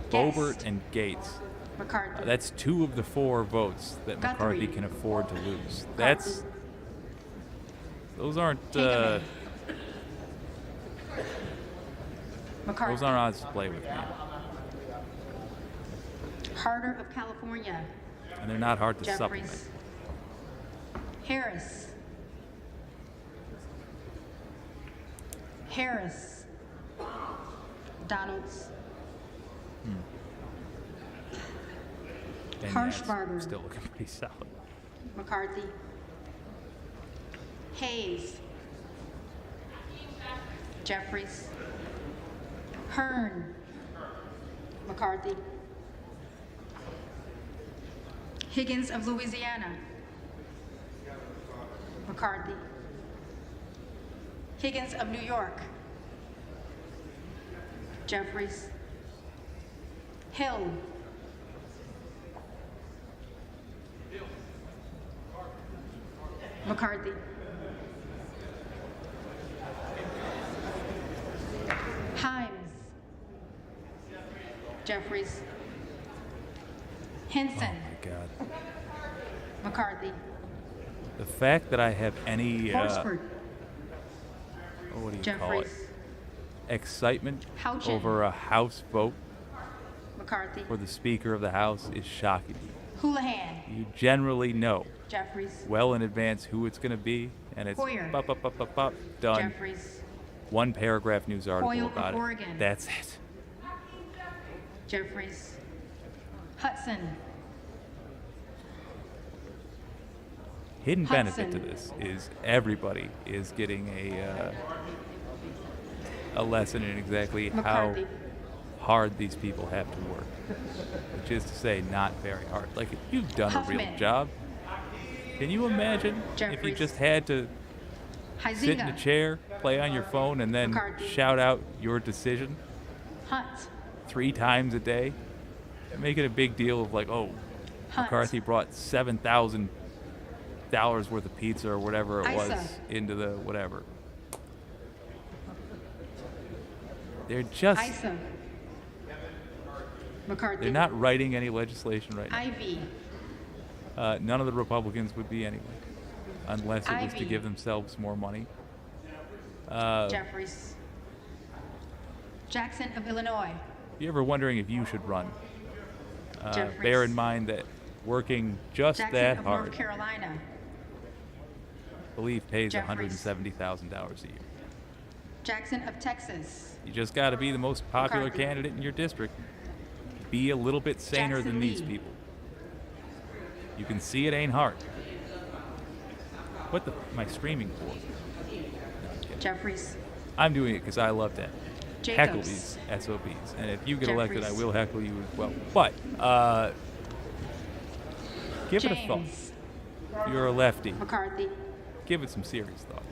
Bobert and Gates McCarthy. That's 2 of the 4 votes that Guthrie. McCarthy can afford to lose. McCarthy. Those aren't Hinkamy. McCarthy. those aren't odds to play with, man. Harder of California. And they're not hard to supplement. Jeffries. Harris. Harris. Donalds. And Harshbarger. yeah, still looking pretty solid. McCarthy. Hayes. Jeffries. Hearn. McCarthy. Higgins of Louisiana. McCarthy. Higgins of New York. Jeffries. Hill. McCarthy. Himes. Jeffries. Henson. Oh my God. McCarthy. The fact that I have any Horsford. what do you call it? Jeffries. Excitement Houchin. over a House vote McCarthy. for the Speaker of the House is shocking me. Houlihan. You generally know Jeffries. well in advance who it's going to be, and it's Hoyer. done. Jeffries. 1 paragraph news article Hoyle of about it. Oregon. That's it. Jeffries. Hudson. Hidden benefit to Hudson. this is everybody is getting a lesson in exactly McCarthy. how hard these people have to work, which is to say, not very hard. Like, if you've done a real Huffman. job, can you imagine if you Jeffries. just had to sit in a Huizinga. chair, play on your phone, and then McCarthy. shout out your decision Hunt. 3 times a day? Make it a big deal of like, oh, Hunt. McCarthy brought $7,000 worth of pizza or whatever it was Issa. into the whatever. They're just, Issa. McCarthy. they're not writing any legislation right now. Ivy. None of the Republicans would be anyway, unless it was to Ivy. give themselves more money. Jeffries. Jackson of Illinois. If you're ever wondering if you should run, Jeffries. bear in mind that working just Jackson that of hard, North Carolina. I believe, pays Jeffries. $170,000 a year. Jackson of Texas. You just got to be the most popular McCarthy. candidate in your district. Be a little bit saner Jackson than these Lee. people. You can see it ain't hard. What the am I screaming for? Jeffries. I'm doing it because I love to Jacobs. heckle these SOBs. And if you get elected, I Jeffries. will heckle you as well. But give it a thought. James. You're a lefty. McCarthy. Give it some serious thought.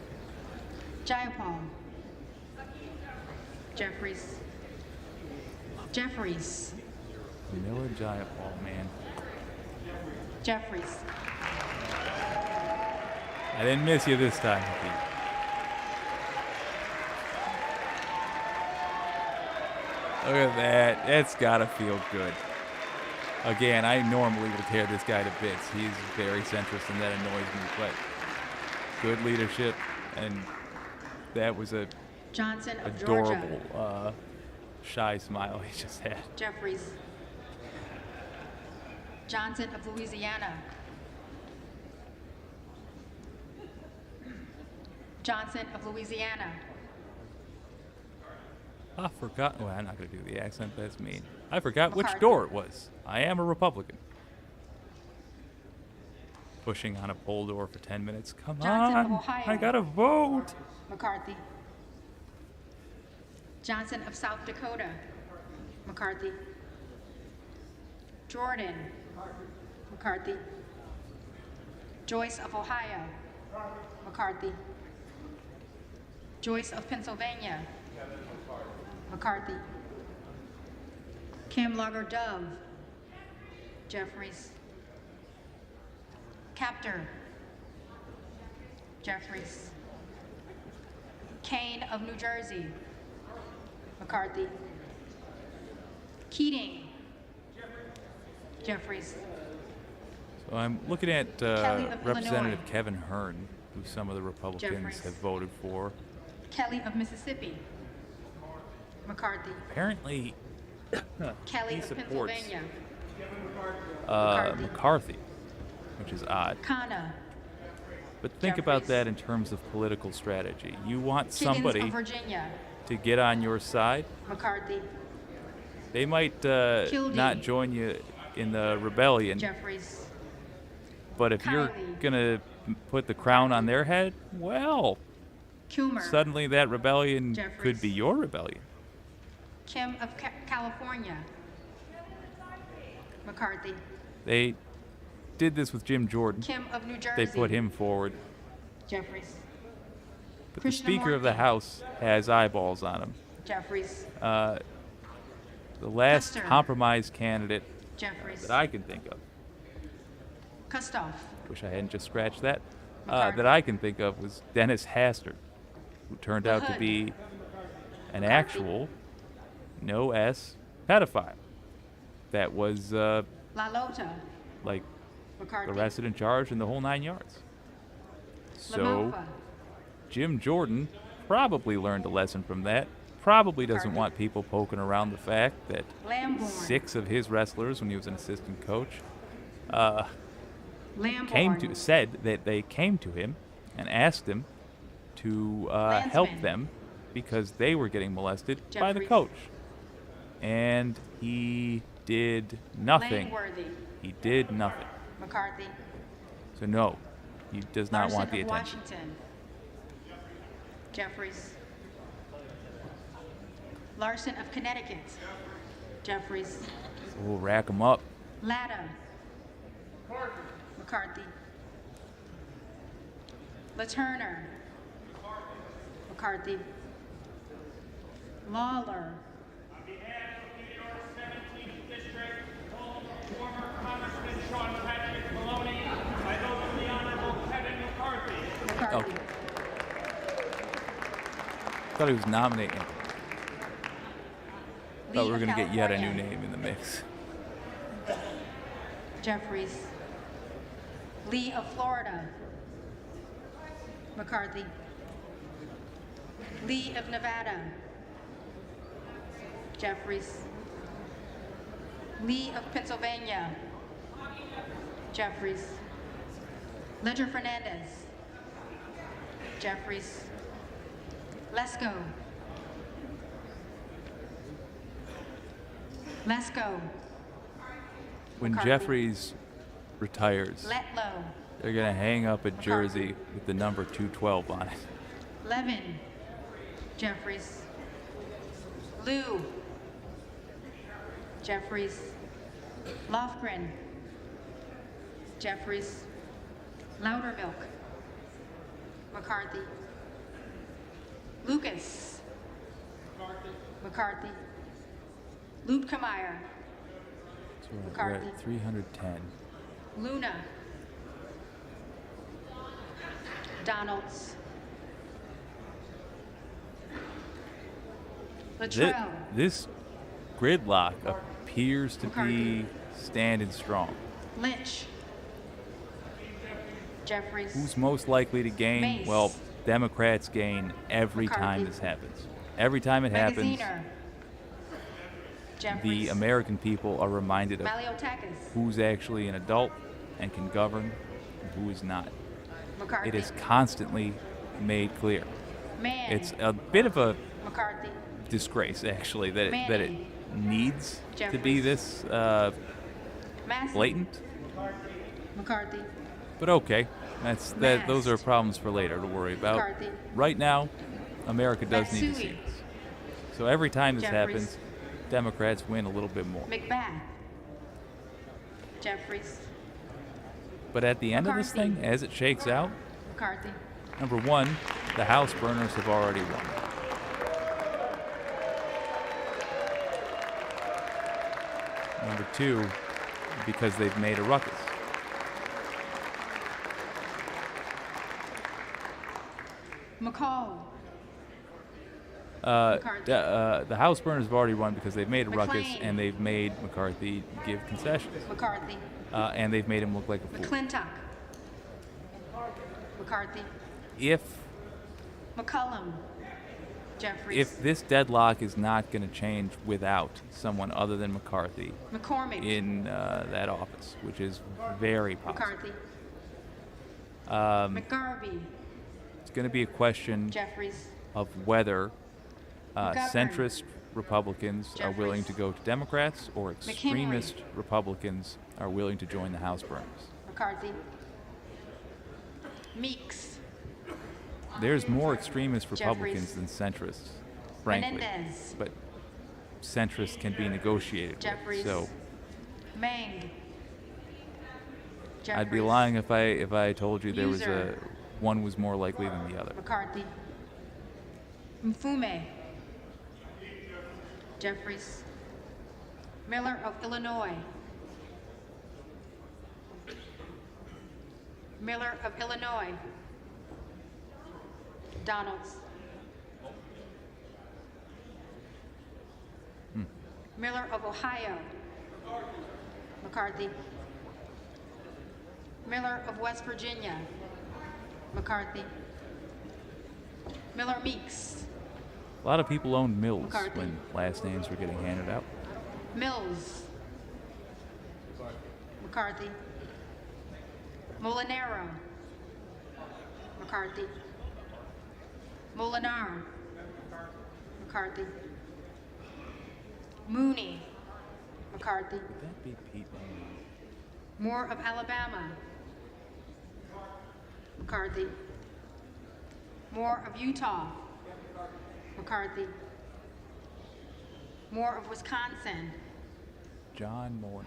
Jayapal. Jeffries. Jeffries. Miller Jayapal, man. Jeffries. I didn't miss you this time, Pete. Look at that. That's gotta feel good. Again, I normally will tear this guy to bits. He's very centrist and that annoys me, but good leadership, and that was a Johnson of Georgia. adorable shy smile he just had. Jeffries. Johnson of Louisiana. Johnson of Louisiana. I forgot. Well, I'm not going to do the accent. That's mean. I forgot which McCarthy. door it was. I am a Republican. Pushing on a poll door for 10 minutes. Come Johnson of on. Ohio. I got to vote. McCarthy. Johnson of South Dakota. McCarthy. Jordan. McCarthy. Joyce of Ohio. McCarthy. Joyce of Pennsylvania. McCarthy. Kim Lager Dove. Jeffries. Captor. Jeffries. Kane of New Jersey. McCarthy. Keating. Jeffries. So I'm looking at Kelly of Representative Illinois. Kevin Hearn, who some of the Republicans Jeffries. have voted for. Kelly of Mississippi. McCarthy. Apparently, Kelly he of supports Pennsylvania. McCarthy, which is odd. Kana. But think about that in terms of political strategy. You want Higgins somebody of Virginia. to get on your side. McCarthy. They might Kildee. not join you in the rebellion, Jeffries. but if you're Kiley. going to put the crown on their head, well, Cumer. suddenly that rebellion Jeffries. could be your rebellion. Kim of California. McCarthy. They did this with Jim Jordan. Kim of New Jersey. They put him forward. Jeffries. But Krishna the Speaker of the Morgan. House has eyeballs on him. Jeffries. The last Custer. compromise candidate Jeffries. that I can think of, Kustoff. wish I hadn't just scratched that, McCarthy. that I can think of was Dennis Hastert, who turned out to Hood. be an actual, no S, pedophile that was La Lota. like McCarthy. arrested and charged in the whole 9 yards. So LaMalfa. Jim Jordan probably learned a lesson from that. Probably doesn't McCarthy. want people poking around the fact that Lamborn. 6 of his wrestlers, when he was an assistant coach, Lamborn. said that they came to him and asked him to help Landsman. them because they were getting molested by the Jeffries. coach. And he did nothing. Langworthy. He did nothing. McCarthy. So no, he does not Larson want the of attention. Washington. Jeffries. Larson of Connecticut. Jeffries. We'll rack him up. Latta. McCarthy. LaTurner. McCarthy. Lawler. On behalf of New York 17th District, home of former Congressman Sean Patrick Maloney, I vote for the Honorable Kevin McCarthy. McCarthy. Okay. Thought he was nominating him. Lee Thought we were of going to get yet a new California. name in the mix. Jeffries. Lee of Florida. McCarthy. Lee of Nevada. Jeffries. Lee of Pennsylvania. Jeffries. Ledger Fernandez. Jeffries. Lesko. Lesko. When McCarthy. Jeffries retires, Letlow. they're going to hang up a jersey with the number 212 on it. Levin. Jeffries. Lou. Jeffries. Lofgren. Jeffries. Loudermilk. McCarthy. Lucas. McCarthy. Lutkemeyer. So we're McCarthy. at 310. Luna. Donalds. Latrell. This gridlock appears to be standing strong. Lynch. Jeffries. Who's most likely to gain? Mace. Well, Democrats gain every time McCarthy. this happens. Every time it happens, Magaziner. the Jeffries. American people are reminded of Maliotakis. who's actually an adult and can govern and who is not. McCarthy. It is constantly made clear. Mann. It's a bit of a McCarthy. disgrace, actually, that it Manning. needs to be Jeffries. this Massey. blatant. McCarthy. But okay, that. Those are Mast. problems for later to worry about. McCarthy. Right now, America does need to see Matsui. this. So every time this Jeffries. happens, Democrats win a little bit more. McBath. Jeffries. But at the end of this McCarthy. thing, as it shakes out, McCarthy. number one, the House burners have already won. Number two, because they've made a ruckus. McCall. McCarthy. The House burners have already run because they've made a ruckus McLean. and they've made McCarthy give concessions. McCarthy. And they've made him look like a fool. McClintock. McCarthy. If McCullum. Jeffries. if this deadlock is not going to change without someone other than McCarthy McCormick. in that office, which is very possible, McCarthy. McGarvey. it's going to be a question Jeffries. of whether McGovern. centrist Republicans are willing to Jeffries. go to Democrats or extremist Republicans are willing to join the House burners. McCarthy. Meeks. There's more extremist Jeffries. Republicans than centrists, frankly. Menendez. But centrists can be negotiated Jeffries. with. So Mang. I'd be Jeffries. lying if I told you there was User. one was more likely than the other. McCarthy. Mfume. Jeffries. Miller of Illinois. Miller of Illinois. Donalds. Miller of Ohio. McCarthy. Miller of West Virginia. McCarthy. Miller Meeks. A lot of people owned mills McCarthy. when last names were getting handed out. Mills. McCarthy. Molinaro. McCarthy. Molinar. McCarthy. Mooney. McCarthy. Would that be Pete Mooney? Moore of Alabama. McCarthy. Moore of Utah. McCarthy. Moore of Wisconsin. John Molinar.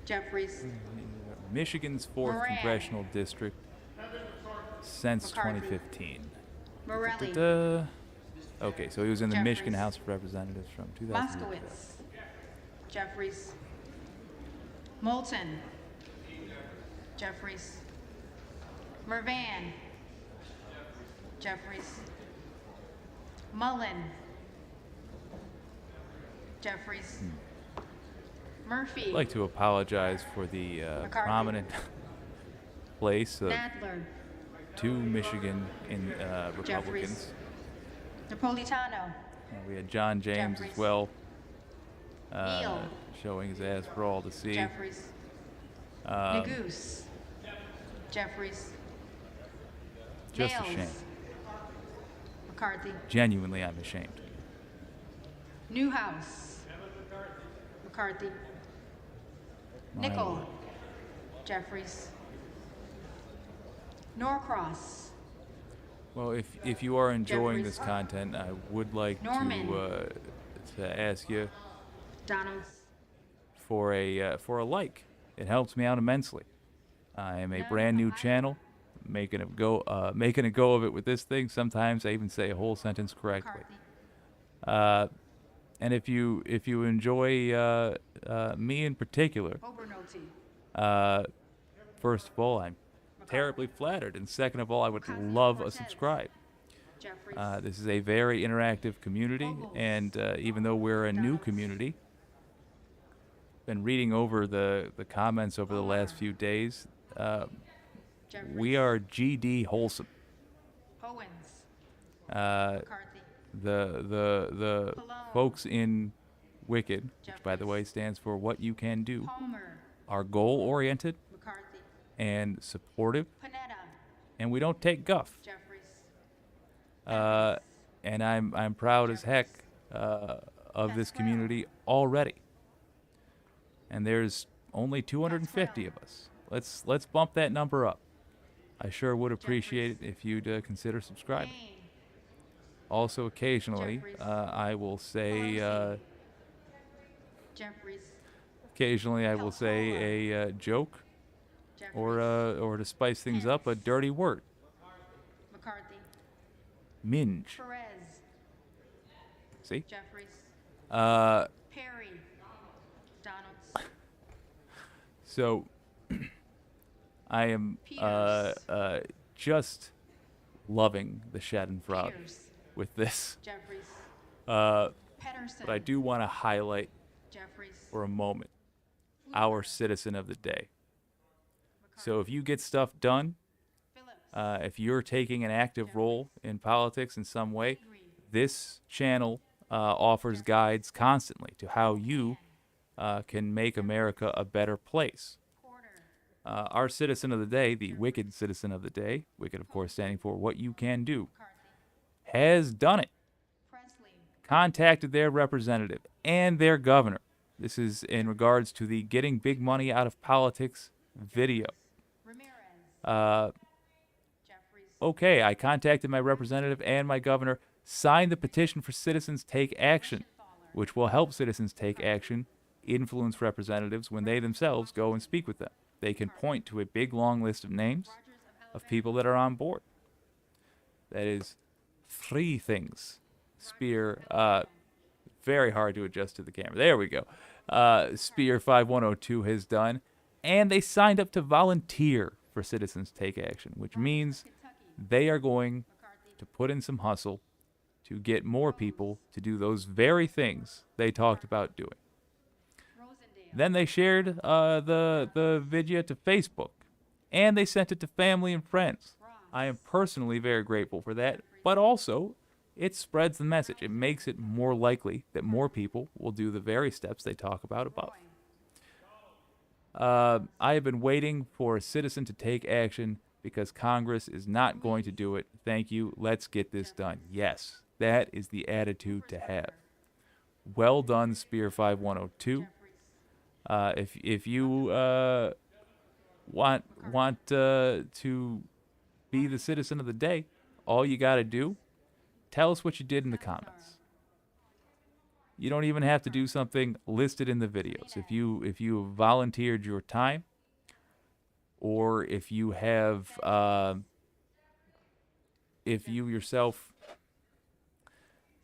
Jeffries. Michigan's 4th Moran. congressional district since McCarthy. 2015. Morelli. Da-da-da. Okay, so he was in the Michigan Jeffries. House of Representatives from 2000. Moskowitz. Jeffries. Moulton. Jeffries. Mervan. Jeffries. Mullen. Jeffries. Murphy. I'd like to apologize for the McCarthy. prominent place of Nadler. two Michigan Republicans. Napolitano. We had John James Jeffries. as well, Neal. showing his ass for all to see. Jeffries. Um, Nagoose. Jeffries. Just Nails. a shame. McCarthy. Genuinely, I'm ashamed. Newhouse. McCarthy. My Nickel. lord. Jeffries. Norcross. Well, if you are enjoying Jeffries. this content, I would like Norman. to ask you Donalds. for a like. It helps me out immensely. I am a brand new channel, making a go of it with this thing. Sometimes I even say a whole sentence correctly. And if you enjoy me in particular, Obernolte. first of all, I'm terribly flattered, and second of all, I would love a subscribe. Jeffries. This is a very interactive community, and even though we're a new community, been reading over the comments over the last few days. We are GD wholesome. Owens. McCarthy. The folks in WYCD, which by the way stands for What You Can Do, Palmer. are goal oriented McCarthy. and supportive, Panetta. and we don't take guff. Jeffries. And I'm proud as heck of this community already. And there's only 250 of us. Let's bump that number up. I sure would appreciate it if you'd consider subscribing. Also, occasionally, I will say Jeffries. occasionally I will say a joke, or to spice things up, a dirty word. McCarthy. Minge. Perez. See? Jeffries. Perry. Donalds. So I am just loving the Schadenfreude Pierce. with this. Jeffries. But Pedersen. I do want to highlight Jeffries. for a moment our citizen of the day. So if you get stuff done, if you're taking an active role in politics in some way, this channel offers guides constantly to how you can make America a better place. Our citizen of the day, the wicked citizen of the day, wicked of course standing for what you can do, has done it. Contacted their representative and their governor. This is in regards to the Getting Big Money Out of Politics video. Okay, I contacted my representative and my governor, signed the petition for Citizens Take Action, which will help citizens take action, influence representatives when they themselves go and speak with them. They can point to a big long list of names of people that are on board. That is 3 things. Spear, very hard to adjust to the camera. There we go. Spear 5102 has done, and they signed up to volunteer for Citizens Take Action, which means they are going to put in some hustle to get more people to do those very things they talked about doing. Then they shared the video to Facebook, and they sent it to family and friends. I am personally very grateful for that, but also it spreads the message. It makes it more likely that more people will do the very steps they talk about above. I have been waiting for a citizen to take action because Congress is not going to do it. Thank you. Let's get this done. Yes, that is the attitude to have. Well done, Spear 5102. If you want to be the citizen of the day, all you got to do, tell us what you did in the comments. You don't even have to do something listed in the videos. If you volunteered your time, or if you have, if you yourself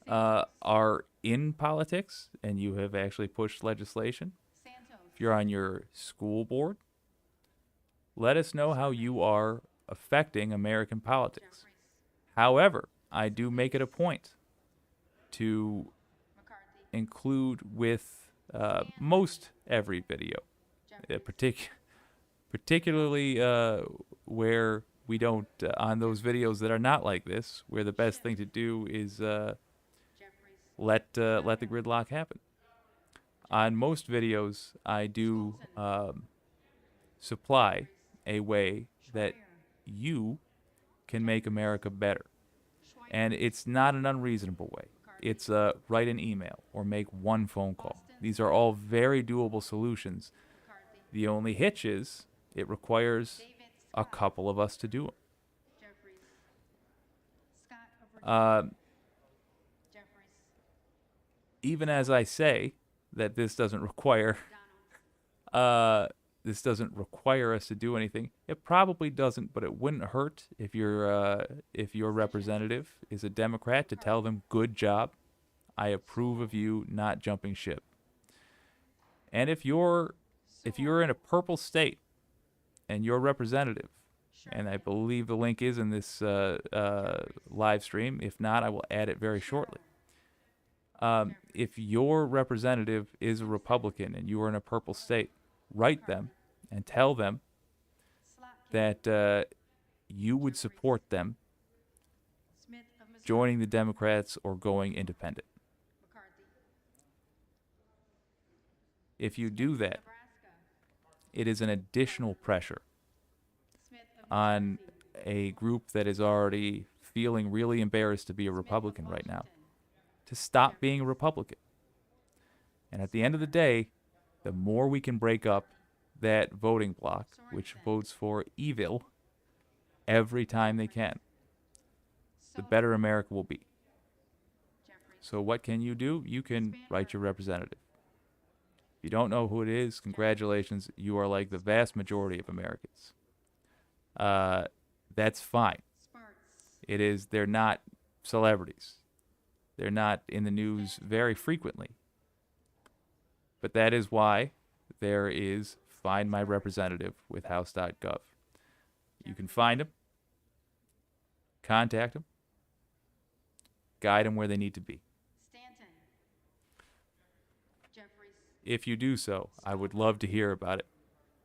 are in politics and you have actually pushed legislation, if you're on your school board, let us know how you are affecting American politics. However, I do make it a point to include with most every video, particularly where we don't, on those videos that are not like this, where the best thing to do is let the gridlock happen. On most videos, I do supply a way that you can make America better. And it's not an unreasonable way. It's write an email or make one phone call. These are all very doable solutions. The only hitch is it requires a couple of us to do them. Even as I say that this doesn't require us to do anything, it probably doesn't, but it wouldn't hurt if your representative is a Democrat to tell them, good job, I approve of you not jumping ship. And if you're in a purple state and your representative, and I believe the link is in this live stream, if not, I will add it very shortly. If your representative is a Republican and you are in a purple state, write them and tell them that you would support them joining the Democrats or going independent. If you do that, it is an additional pressure on a group that is already feeling really embarrassed to be a Republican right now to stop being a Republican. And at the end of the day, the more we can break up that voting bloc, which votes for evil every time they can, the better America will be. So what can you do? You can write your representative. If you don't know who it is, congratulations. You are like the vast majority of Americans. That's fine. They're not celebrities. They're not in the news very frequently. But that is why there is Find My Representative with House.gov. You can find him, contact him, guide them where they need to be. Stanton. Jeffries. If you do so, I would love to hear about it,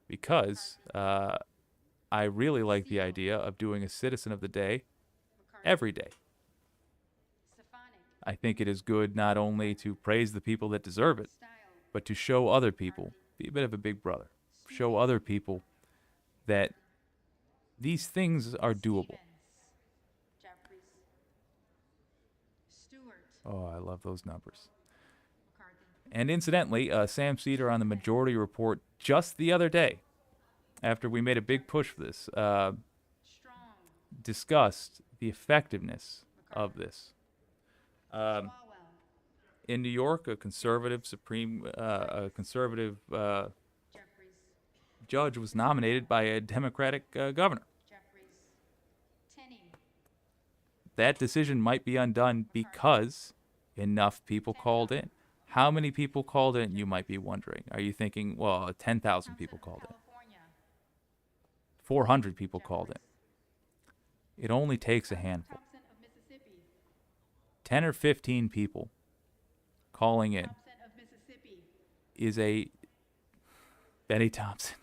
because I really like the idea of doing a Citizen of the Day every day. I think it is good not only to praise the people that deserve it, but to show other people, be a bit of a big brother, show other people that these things are doable. Jeffries. Stewart. Oh, I love those numbers. And incidentally, Sam Cedar on the Majority Report just the other day, after we made a big push for this, discussed the effectiveness of this. In New York, a conservative judge was nominated by a Democratic governor. That decision might be undone because enough people called in. How many people called in, you might be wondering. Are you thinking, well, 10,000 people called in? 400 people called in. It only takes a handful. 10 or 15 people calling in is a Benny Thompson.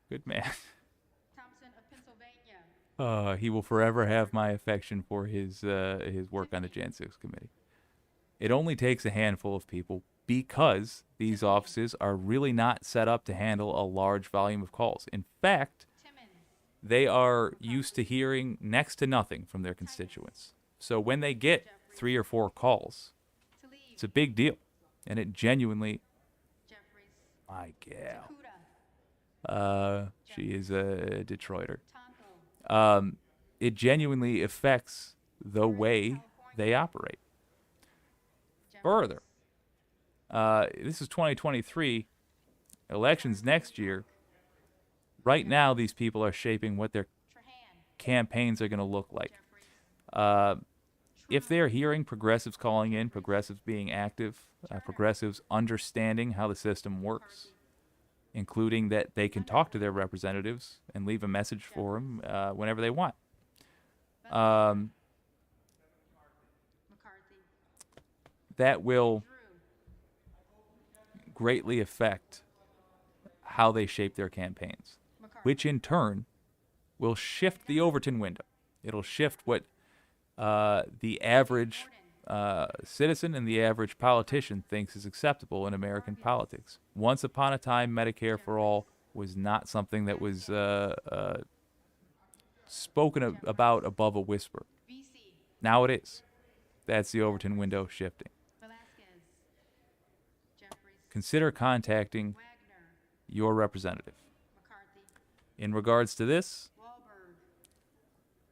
Good man. Thompson of Pennsylvania. He will forever have my affection for his work on the Jan 6 committee. It only takes a handful of people because these offices are really not set up to handle a large volume of calls. In fact, they are used to hearing next to nothing from their constituents. So when they get 3 or 4 calls, it's a big deal. And it genuinely, my gal, she is a Detroiter. It genuinely affects the way they operate. Further, this is 2023, elections next year. Right now, these people are shaping what their campaigns are going to look like. If they're hearing progressives calling in, progressives being active, progressives understanding how the system works, including that they can talk to their representatives and leave a message for them whenever they want. That will greatly affect how they shape their campaigns, which in turn will shift the Overton window. It'll shift what the average citizen and the average politician thinks is acceptable in American politics. Once upon a time, Medicare for all was not something that was spoken about above a whisper. Now it is. That's the Overton window shifting. Consider contacting your representative. In regards to this,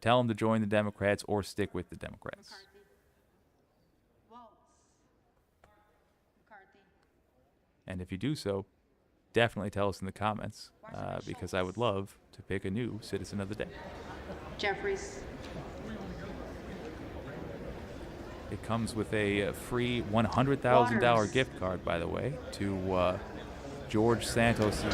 tell them to join the Democrats or stick with the Democrats. And if you do so, definitely tell us in the comments, because I would love to pick a new Citizen of the Day. Jeffries. It comes with a free $100,000 gift card, by the way, to George Santos's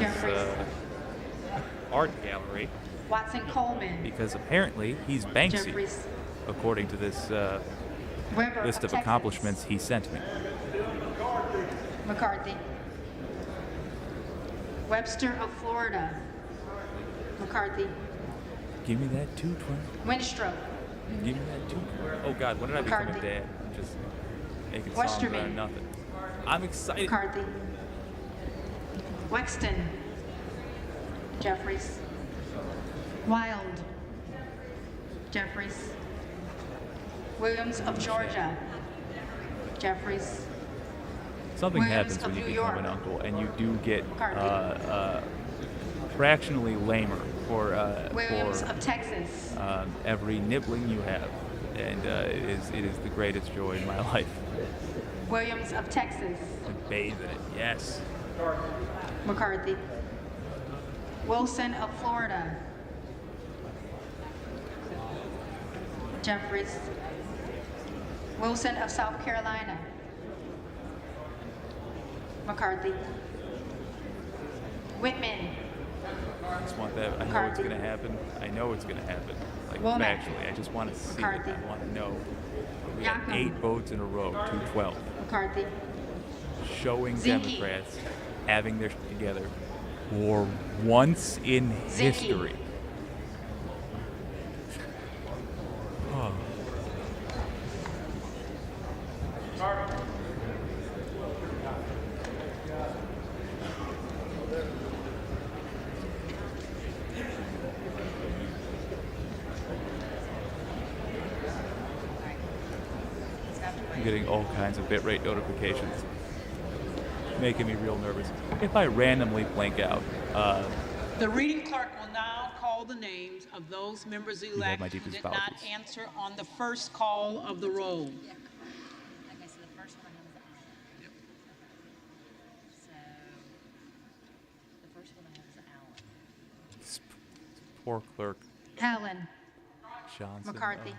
art gallery. Watson Coleman. Because apparently he's Banksy, Jeffries. according to this Weber list of Texas. accomplishments he sent me. McCarthy. Webster of Florida. McCarthy. Give me that 220. Winstrop. Give me that 220. Oh God, when did I become a dad? I'm just making songs out of nothing. I'm excited. McCarthy. Wexton. Jeffries. Wild. Jeffries. Williams of Georgia. Jeffries. Something Williams happens when of you New become York. an uncle, and you do get McCarthy. fractionally lamer for Williams of Texas. every nibbling you have, and it is the greatest joy in my life. Williams of Texas. To bathe in it, yes. McCarthy. Wilson of Florida. Jeffries. Wilson of South Carolina. McCarthy. Whitman. I just want that. I know it's McCarthy. going to happen. I know it's going to happen. Like Womack. factually. I just want to see it. McCarthy. I want to know. We had Yakum. 8 votes in a row, 212, McCarthy. showing Zinke. Democrats having their shit together for once in Zinke. history. Oh. I'm getting all kinds of bitrate notifications, making me real nervous. If I randomly blank out, The reading clerk will now call the names of those members have elect my who deepest did not apologies. answer on the first call of the roll. Okay, so the first one I have is Alan. So, the first one I have is Alan. poor clerk Allen. Johnson. McCarthy.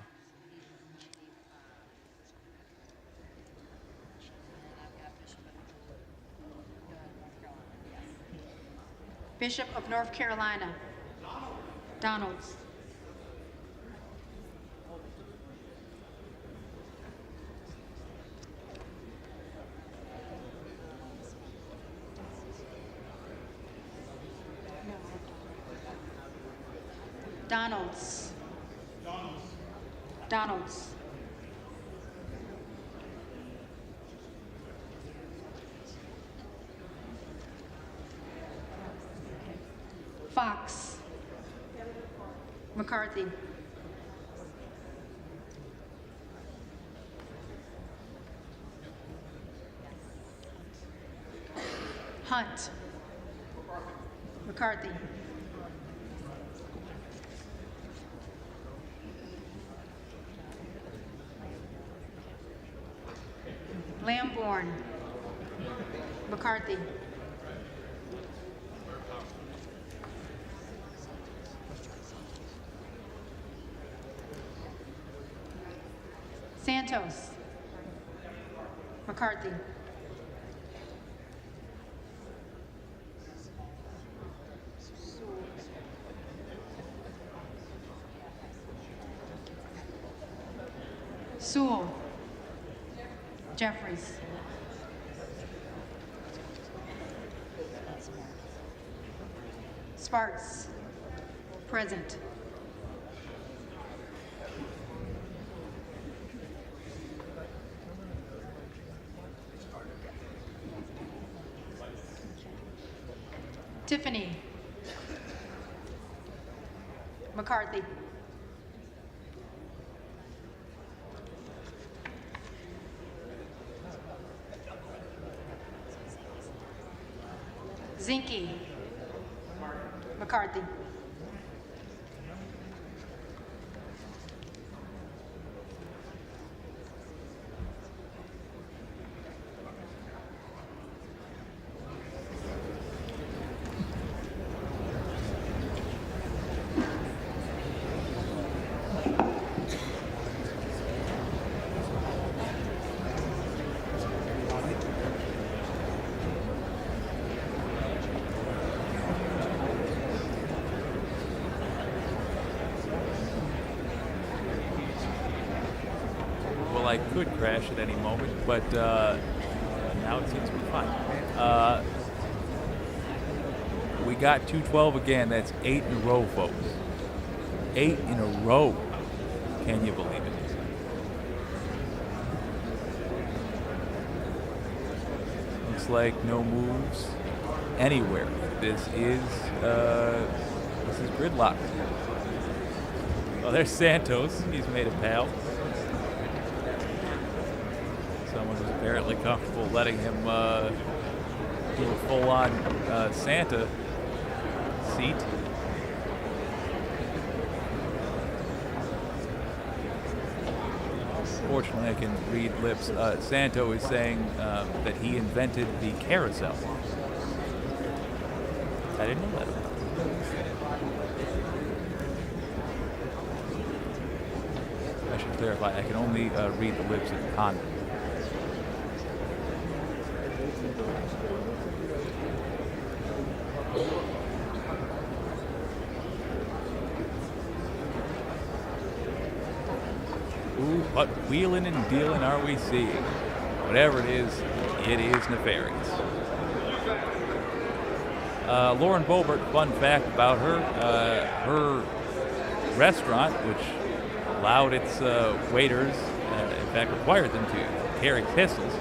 Bishop of North Carolina. Donalds. Donalds. Donalds. Fox. McCarthy. Hunt. McCarthy. Lamborn. McCarthy. Santos. McCarthy. Sewell. Jeffries. Sparks. Present. Tiffany. McCarthy. Zinke. McCarthy. Well, I could crash at any moment, but now it seems to be fine. We got 212 again. That's 8 in a row, folks. 8 in a row. Can you believe it? Looks like no moves anywhere. This is gridlock. Oh, there's Santos. He's made a pal. Someone who's apparently comfortable letting him do a full-on Santa seat. Fortunately, I can read lips. Santo is saying that he invented the carousel. I didn't know that. I should clarify, I can only read the lips of the convent. What wheeling and dealing are we seeing? Whatever it is nefarious. Lauren Boebert, fun fact about her, her restaurant, which allowed its waiters, in fact required them to carry pistols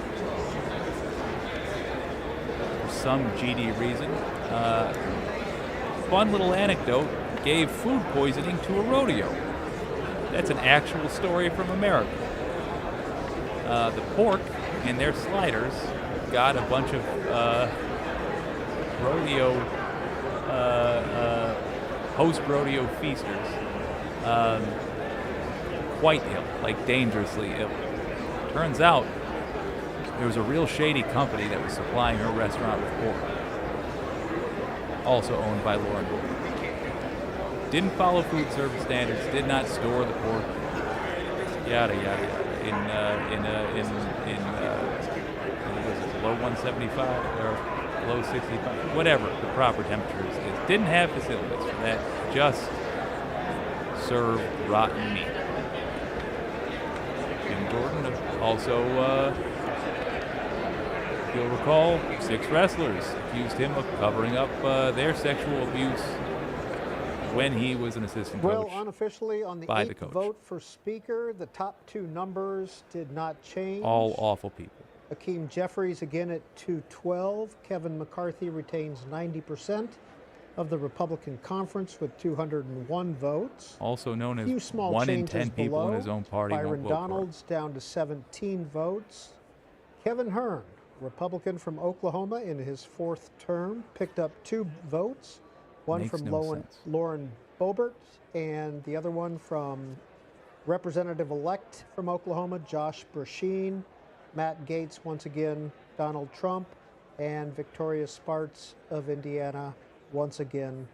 for some GD reason. Fun little anecdote, gave food poisoning to a rodeo. That's an actual story from America. The pork in their sliders got a bunch of rodeo, post-rodeo feasters quite ill, like dangerously ill. Turns out there was a real shady company that was supplying her restaurant with pork, also owned by Lauren Boebert. Didn't follow food service standards, did not store the pork, yada yada yada. Was it low 175 or low 65, whatever the proper temperature is. Didn't have facilities for that, just served rotten meat. Jim Jordan also, if you'll recall, 6 wrestlers accused him of covering up their sexual abuse when he was an assistant coach. Well, unofficially, on the by the 8th coach. vote for Speaker, the top 2 numbers did not change. All awful people. Hakeem Jeffries again at 212. Kevin McCarthy retains 90% of the Republican conference with 201 votes. Also known as Few small 1 in changes 10 people below. in his own party Byron won't vote for him. Donalds down to 17 votes. Kevin Hearn, Republican from Oklahoma in his 4th term, picked up 2 votes. One Makes from no Lauren sense. Boebert and the other one from Representative-elect from Oklahoma, Josh Brasheen. Matt Gaetz, once again, Donald Trump, and Victoria Spartz of Indiana, once again,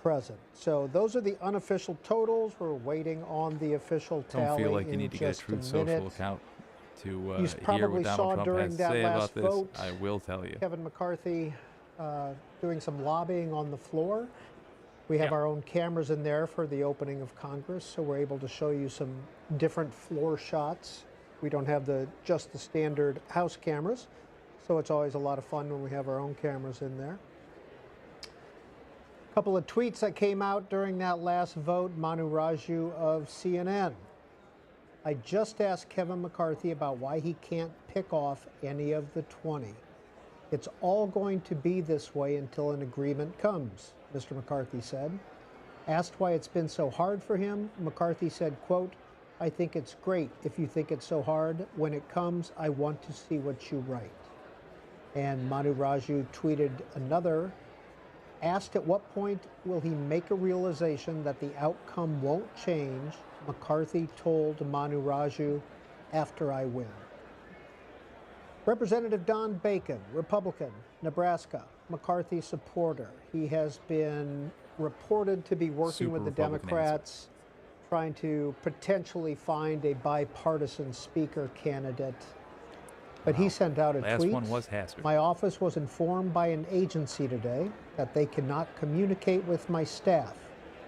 present. So those are the unofficial totals. We're waiting on the official tally. Don't feel like you in need to get a just Truth minute. Social account to You hear probably what saw Donald Trump during has to that say last about this. vote, I will tell you. Kevin McCarthy doing some lobbying on the floor. We have our own cameras in there for the opening of Congress, so we're able to show you some different floor shots. We don't have just the standard house cameras, so it's always a lot of fun when we have our own cameras in there. A couple of tweets that came out during that last vote. Manu Raju of CNN. I just asked Kevin McCarthy about why he can't pick off any of the 20. It's all going to be this way until an agreement comes, Mr. McCarthy said. Asked why it's been so hard for him, McCarthy said, quote, I think it's great if you think it's so hard. When it comes, I want to see what you write. And Manu Raju tweeted another, asked at what point will he make a realization that the outcome won't change, McCarthy told Manu Raju, after I win. Representative Don Bacon, Republican, Nebraska, McCarthy supporter. He has been reported to be working with the Democrats, trying to potentially find a bipartisan speaker candidate. But he sent out a tweet. Last one was Hastert. My office was informed by an agency today that they cannot communicate with my staff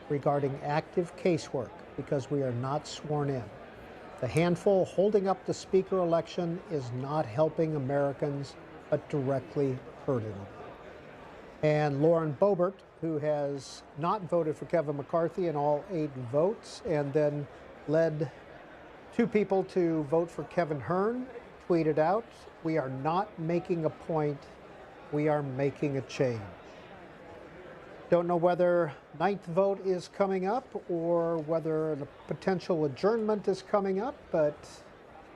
regarding active casework because we are not sworn in. The handful holding up the speaker election is not helping Americans, but directly hurting them. And Lauren Boebert, who has not voted for Kevin McCarthy in all 8 votes, and then led 2 people to vote for Kevin Hearn, tweeted out, we are not making a point, we are making a change. Don't know whether 9th vote is coming up or whether a potential adjournment is coming up, but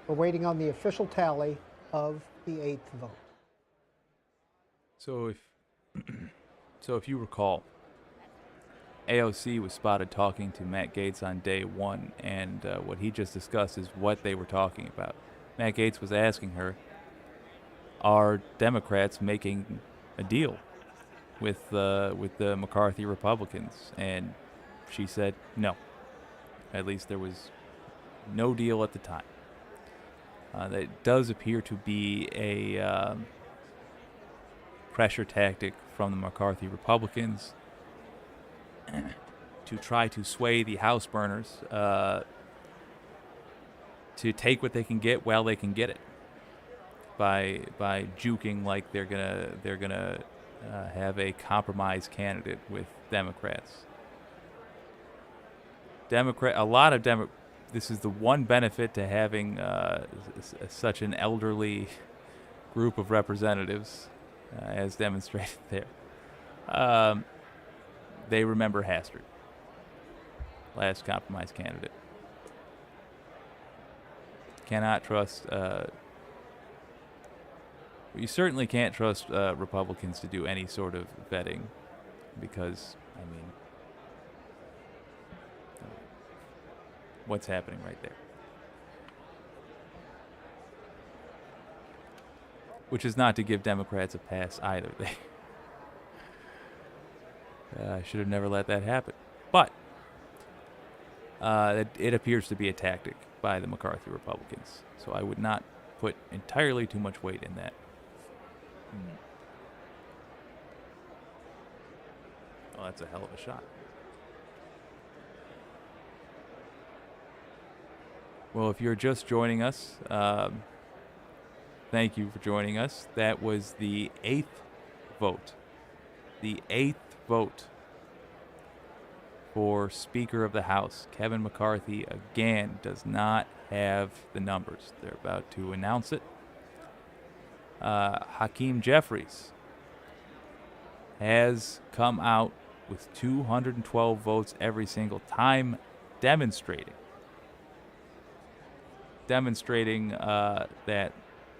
we're waiting on the official tally of the 8th vote. So if you recall, AOC was spotted talking to Matt Gaetz on day 1, and what he just discussed is what they were talking about. Matt Gaetz was asking her, are Democrats making a deal with the McCarthy Republicans? And she said no. At least there was no deal at the time. That does appear to be a pressure tactic from the McCarthy Republicans to try to sway the House burners to take what they can get while they can get it by juking like they're gonna have a compromise candidate with Democrats. This is the one benefit to having such an elderly group of representatives, as demonstrated there. They remember Hastert, last compromise candidate. Cannot trust. You certainly can't trust Republicans to do any sort of vetting, because what's happening right there? Which is not to give Democrats a pass either. They should have never let that happen. But it appears to be a tactic by the McCarthy Republicans. So I would not put entirely too much weight in that. Oh, that's a hell of a shot. Well, if you're just joining us, thank you for joining us. That was the 8th vote. The 8th vote for Speaker of the House. Kevin McCarthy, again, does not have the numbers. They're about to announce it. Hakeem Jeffries has come out with 212 votes every single time, demonstrating that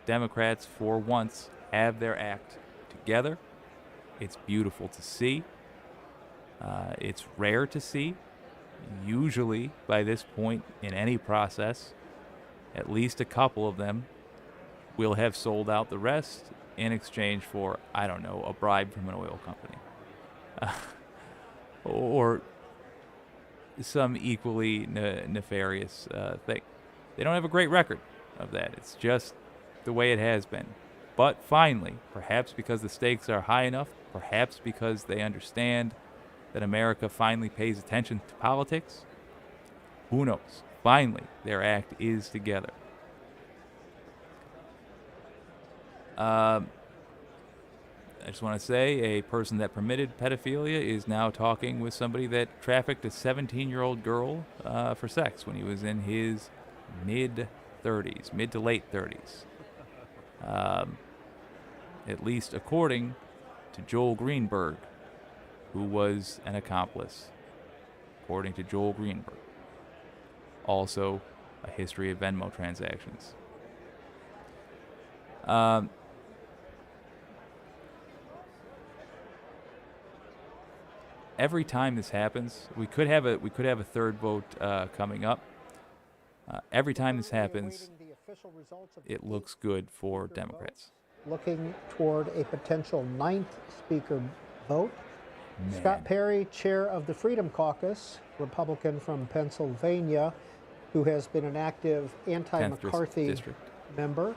Democrats, for once, have their act together. It's beautiful to see. It's rare to see. Usually, by this point in any process, at least a couple of them will have sold out the rest in exchange for, I don't know, a bribe from an oil company. Or some equally nefarious thing. They don't have a great record of that. It's just the way it has been. But finally, perhaps because the stakes are high enough, perhaps because they understand that America finally pays attention to politics, who knows? Finally, their act is together. I just want to say a person that permitted pedophilia is now talking with somebody that trafficked a 17-year-old girl for sex when he was in his mid to late 30s. At least according to Joel Greenberg, who was an accomplice. According to Joel Greenberg. Also, a history of Venmo transactions. Every time this happens, we could have a third vote coming up. Every time this happens, it looks good for Democrats. Looking toward a potential 9th speaker vote. Man. Scott Perry, chair of the Freedom Caucus, Republican from Pennsylvania, who has been an active anti-McCarthy member.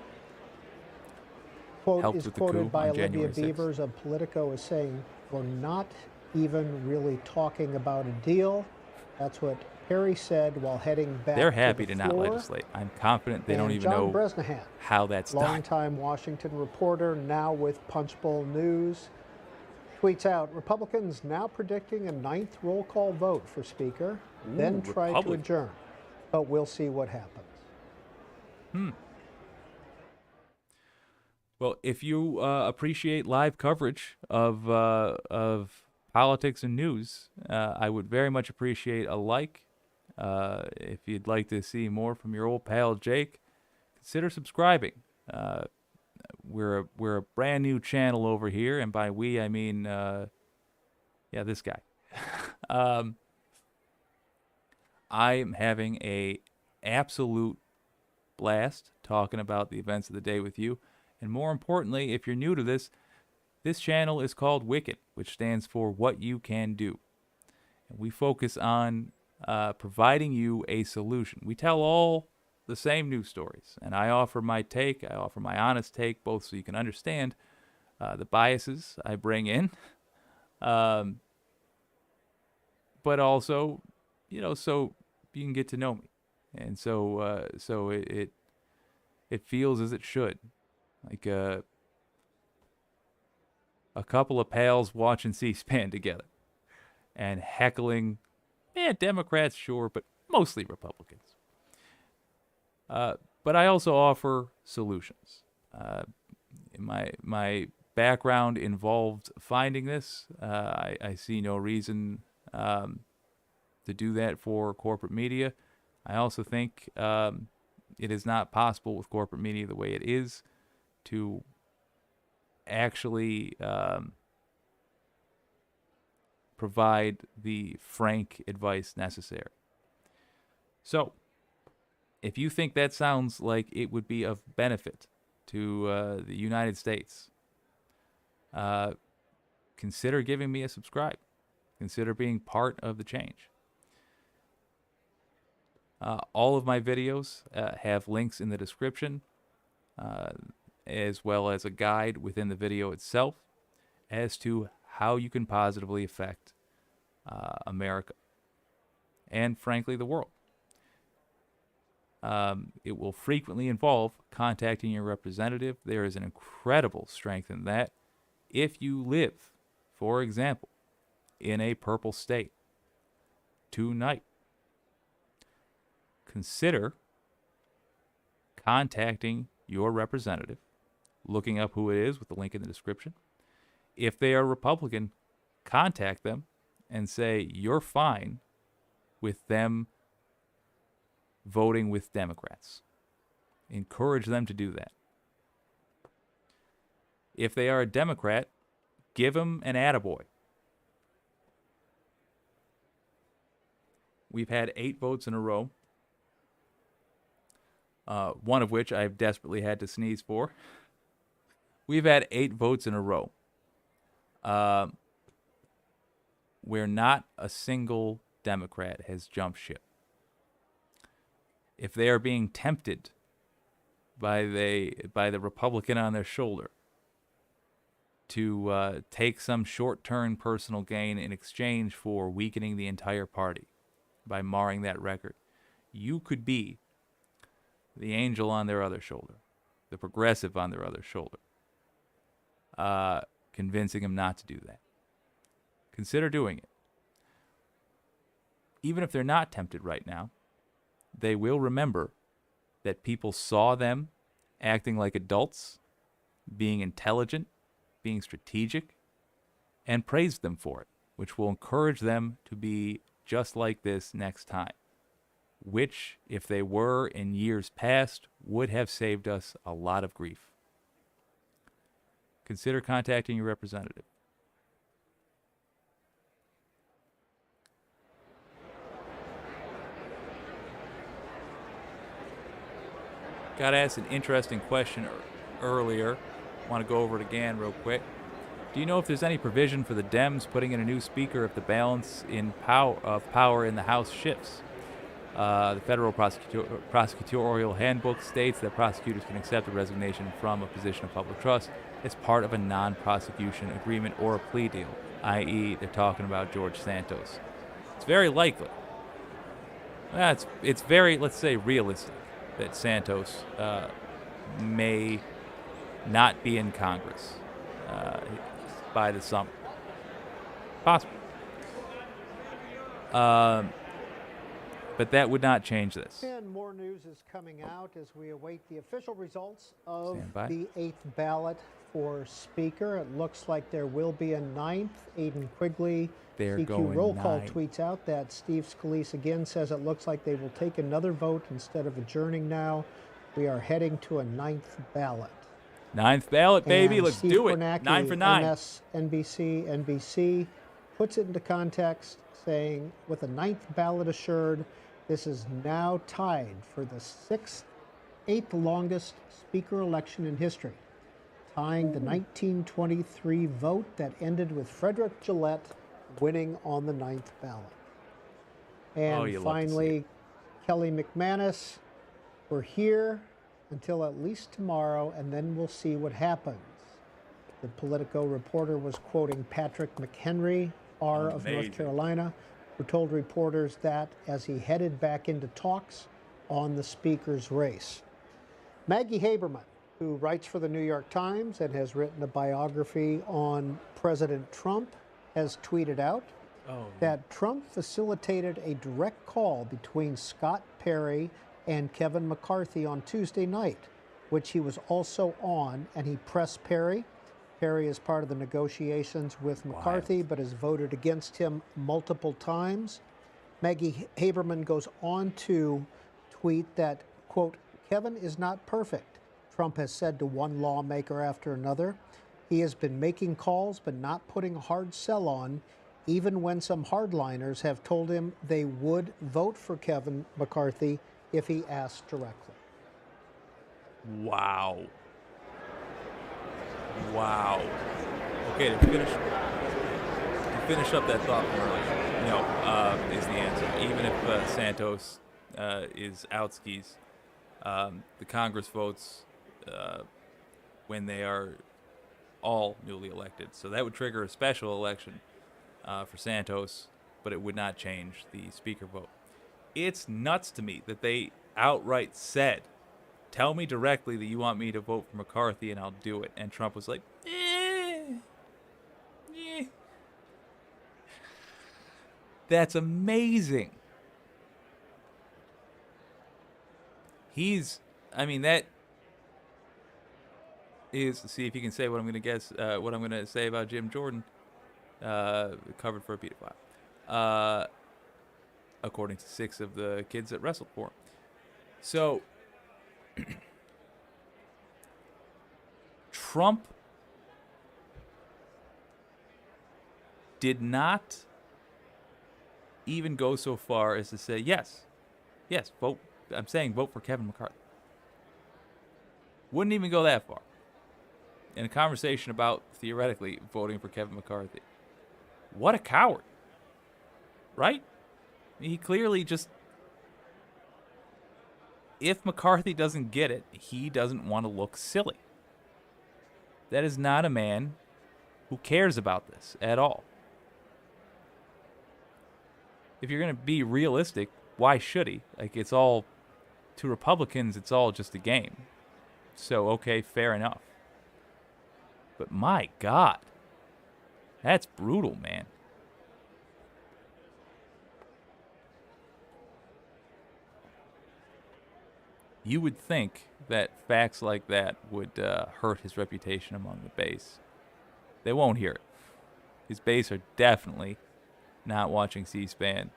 Quote is quoted by Olivia Beavers of Politico as saying, "We're not even really talking about a deal." That's what Perry said while heading back They're happy to to the not floor. legislate. I'm confident they don't even John know Bresnahan, how that's done. longtime Washington reporter, now with Punchbowl News, tweets out, Republicans now predicting a 9th roll call vote for Speaker, then try to adjourn. But we'll see what happens. Well, if you appreciate live coverage of politics and news, I would very much appreciate a like. If you'd like to see more from your old pal Jake, consider subscribing. We're a brand new channel over here, and by we I mean this guy. I'm having a absolute blast talking about the events of the day with you. And more importantly, if you're new to this channel is called Wicked, which stands for What You Can Do. And we focus on providing you a solution. We tell all the same news stories, and I offer my take. I offer my honest take, both so you can understand the biases I bring in, but also, so you can get to know me. and so it feels as it should, like a couple of pals watching C-SPAN together and heckling, Democrats, sure, but mostly Republicans. But I also offer solutions. My background involved finding this. I see no reason to do that for corporate media. I also think it is not possible with corporate media the way it is to actually provide the frank advice necessary. So, if you think that sounds like it would be of benefit to the United States, consider giving me a subscribe. Consider being part of the change. All of my videos have links in the description, as well as a guide within the video itself as to how you can positively affect America and, frankly, the world. It will frequently involve contacting your representative. There is an incredible strength in that. If you live, for example, in a purple state tonight, consider contacting your representative, looking up who it is with the link in the description. If they are Republican, contact them and say you're fine with them voting with Democrats. Encourage them to do that. If they are a Democrat, give them an attaboy. We've had 8 votes in a row, one of which I've desperately had to sneeze for. We've had 8 votes in a row where not a single Democrat has jumped ship. If they are being tempted by the Republican on their shoulder to take some short-term personal gain in exchange for weakening the entire party by marring that record, you could be the angel on their other shoulder, the progressive on their other shoulder, convincing them not to do that. Consider doing it. Even if they're not tempted right now, they will remember that people saw them acting like adults, being intelligent, being strategic, and praised them for it, which will encourage them to be just like this next time, which, if they were in years past, would have saved us a lot of grief. Consider contacting your representative. Got asked an interesting question earlier. Want to go over it again real quick. Do you know if there's any provision for the Dems putting in a new speaker if the balance of power in the House shifts? The federal prosecutorial handbook states that prosecutors can accept a resignation from a position of public trust as part of a non-prosecution agreement or a plea deal, i.e. they're talking about George Santos. It's very likely. It's very, let's say, realistic that Santos may not be in Congress by the summer. Possible. But that would not change this. And more news is coming out as we await the official results of Stand by. the 8th ballot for Speaker. It looks like there will be a 9th. Aiden Quigley, They're CQ going Roll Call 9. tweets out that Steve Scalise again says it looks like they will take another vote instead of adjourning now. We are heading to a 9th ballot. 9th ballot, baby. And Let's Steve do it. Kornacki, 9 for 9. NBC, puts it into context, saying, with a 9th ballot assured, this is now tied for the 8th longest Speaker election in history, tying the 1923 vote that ended with Frederick Gillette winning on the 9th ballot. And you love to see finally, Kelly McManus, we're here until at least tomorrow, and then we'll see what happens. The Politico reporter was quoting Patrick McHenry, R of North Carolina, who told reporters that as he headed back into talks on the speaker's race. Maggie Haberman, who writes for the New York Times and has written a biography on President Trump, has tweeted out that Trump facilitated a direct call between Scott Perry and Kevin McCarthy on Tuesday night, which he was also on, and he pressed Perry. Perry is part of the negotiations with McCarthy, but has voted against him multiple times. Maggie Haberman goes on to tweet that, quote, Kevin is not perfect, Trump has said to one lawmaker after another. He has been making calls but not putting a hard sell on, even when some hardliners have told him they would vote for Kevin McCarthy if he asked directly. Wow. Wow. Okay, to finish up that thought earlier, no, is the answer. Even if Santos is out skis, the Congress votes when they are all newly elected. So that would trigger a special election for Santos, but it would not change the speaker vote. It's nuts to me that they outright said, tell me directly that you want me to vote for McCarthy and I'll do it. And Trump was like, That's amazing. That is, see if you can say what I'm going to guess, what I'm going to say about Jim Jordan, covered for a pedophile, according to 6 of the kids that wrestled for him. So, Trump did not even go so far as to say, yes, vote. I'm saying vote for Kevin McCarthy. Wouldn't even go that far. In a conversation about, theoretically, voting for Kevin McCarthy. What a coward. Right? He clearly just... If McCarthy doesn't get it, he doesn't want to look silly. That is not a man who cares about this at all. If you're going to be realistic, why should he? It's all... To Republicans, it's all just a game. So, okay, fair enough. But my God, that's brutal, man. You would think that facts like that would hurt his reputation among the base. They won't hear it. His base are definitely not watching C-SPAN.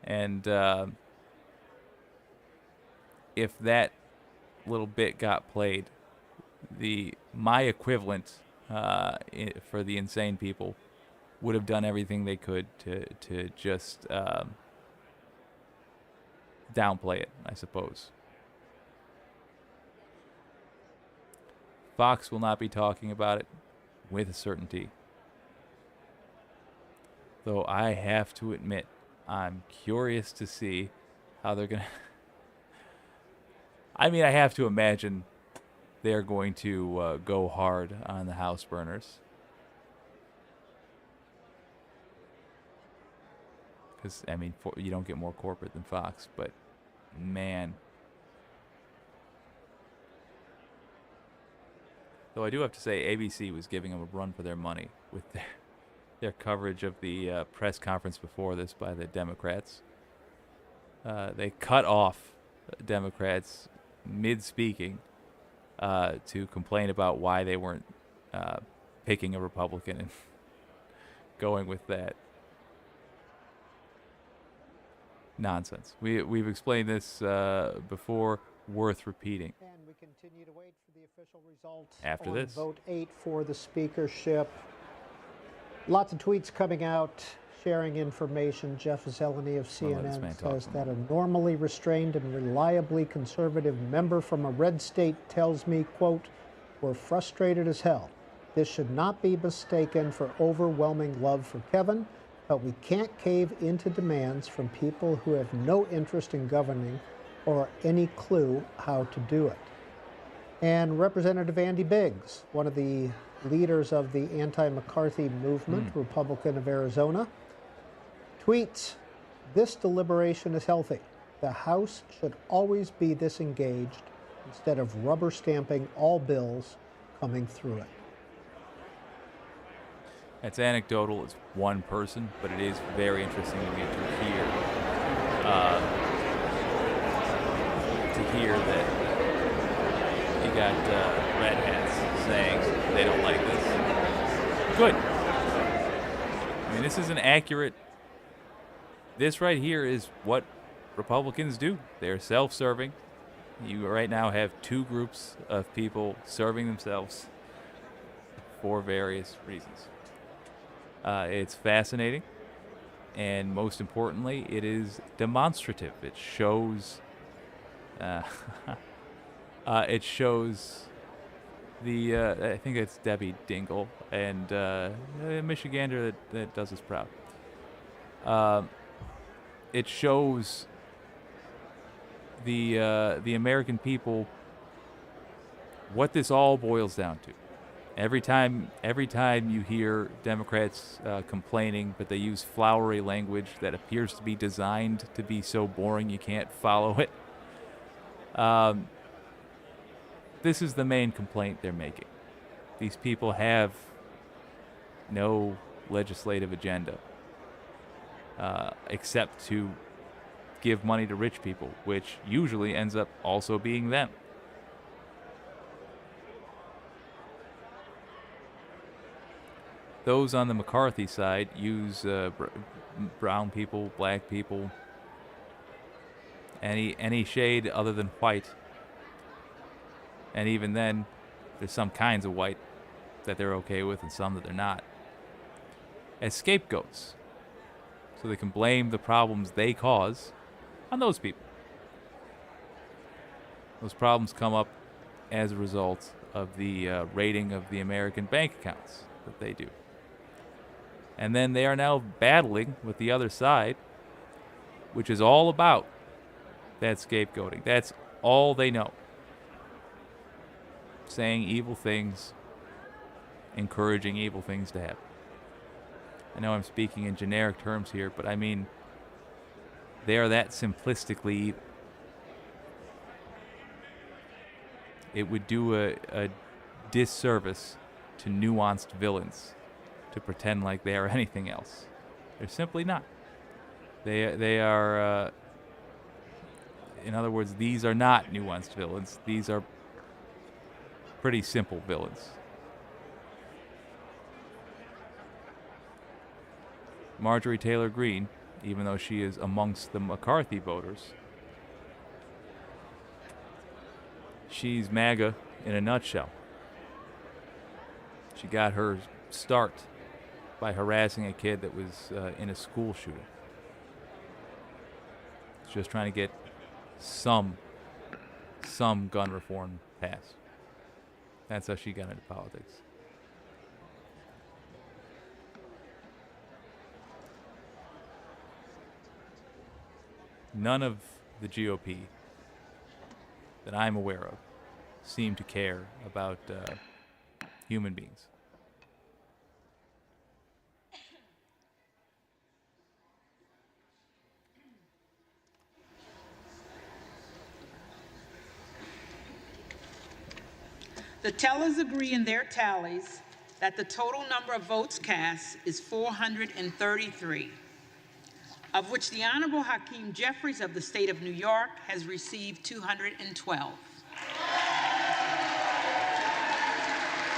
And if that little bit got played, my equivalent for the insane people would have done everything they could to just downplay it, I suppose. Fox will not be talking about it with a certainty. Though I have to admit, I'm curious to see how they're going to... I have to imagine they're going to go hard on the house burners. Because, you don't get more corporate than Fox, but man. Though I do have to say, ABC was giving them a run for their money with their coverage of the press conference before this by the Democrats. They cut off Democrats mid-speaking to complain about why they weren't picking a Republican and going with that nonsense. We've explained this before, worth repeating. And we continue to wait for the official results after on this. Vote 8 for the speakership. Lots of tweets coming out, sharing information. Jeff Zeleny of CNN says that a normally restrained and reliably conservative member from a red state tells me, quote, we're frustrated as hell. This should not be mistaken for overwhelming love for Kevin, but we can't cave into demands from people who have no interest in governing or any clue how to do it. And Representative Andy Biggs, one of the leaders of the anti-McCarthy movement, Republican of Arizona, tweets, this deliberation is healthy. The House should always be this engaged instead of rubber stamping all bills coming through it. It's anecdotal. It's one person, but it is very interesting to me to hear that you got red hats saying they don't like this. Good. I mean, this is an accurate. This right here is what Republicans do. They're self-serving. You right now have two groups of people serving themselves for various reasons. It's fascinating, and most importantly, it is demonstrative. It shows. It shows the. I think it's Debbie Dingell and a Michigander that does us proud. It shows the American people what this all boils down to. Every time you hear Democrats complaining, but they use flowery language that appears to be designed to be so boring you can't follow it. This is the main complaint they're making. These people have no legislative agenda except to give money to rich people, which usually ends up also being them. Those on the McCarthy side use brown people, black people, any shade other than white. And even then, there's some kinds of white that they're okay with and some that they're not, as scapegoats. So they can blame the problems they cause on those people. Those problems come up as a result of the raiding of the American bank accounts that they do. And then they are now battling with the other side, which is all about that scapegoating. That's all they know. Saying evil things, encouraging evil things to happen. I know I'm speaking in generic terms here, but I mean, they are that simplistically evil. It would do a disservice to nuanced villains to pretend like they are anything else. They're simply not. They are, in other words, these are not nuanced villains. These are pretty simple villains. Marjorie Taylor Greene, even though she is amongst the McCarthy voters, she's MAGA in a nutshell. She got her start by harassing a kid that was in a school shooting. She's just trying to get some gun reform passed. That's how she got into politics. None of the GOP that I'm aware of seem to care about human beings. The tellers agree in their tallies that the total number of votes cast is 433, of which the Honorable Hakeem Jeffries of the state of New York has received 212.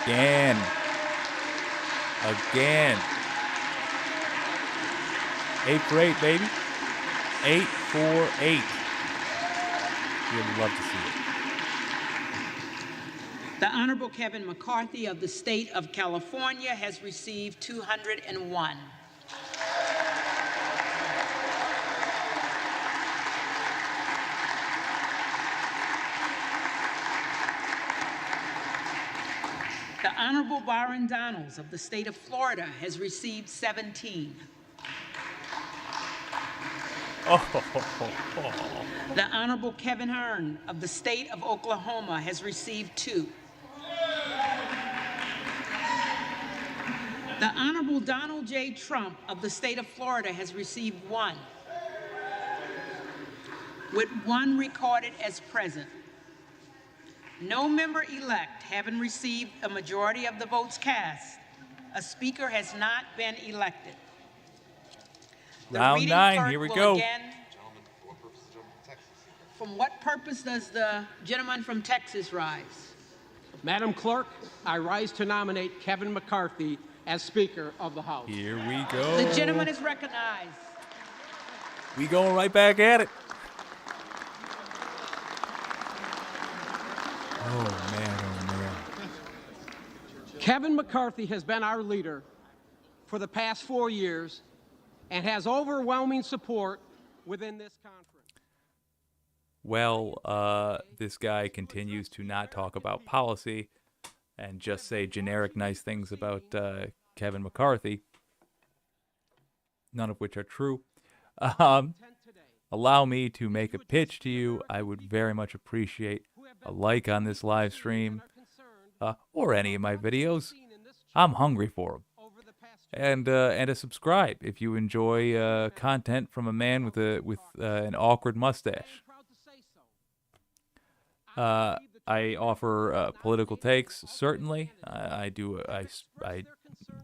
Again. 8 for 8, baby. 8 for 8. You'd love to see it. The Honorable Kevin McCarthy of the state of California has received 201. The Honorable Byron Donalds of the state of Florida has received 17. The Honorable Kevin Hearn of the state of Oklahoma has received 2. The Honorable Donald J. Trump of the state of Florida has received 1. with 1 recorded as present. No member-elect having received a majority of the votes cast, a speaker has not been elected. The Round reading 9, clerk here we will go. again- From what purpose does the gentleman from Texas rise? Madam Clerk, I rise to nominate Kevin McCarthy as Speaker of the House. Here we go. The gentleman is recognized. We going right back at it. Oh, man, oh, man. Kevin McCarthy has been our leader for the past 4 years and has overwhelming support within this conference. Well, this guy continues to not talk about policy and just say generic nice things about Kevin McCarthy, none of which are true. Allow me to make a pitch to you. I would very much appreciate a like on this live stream or any of my videos. I'm hungry for them. And a subscribe if you enjoy content from a man with an awkward mustache. I offer political takes, certainly. I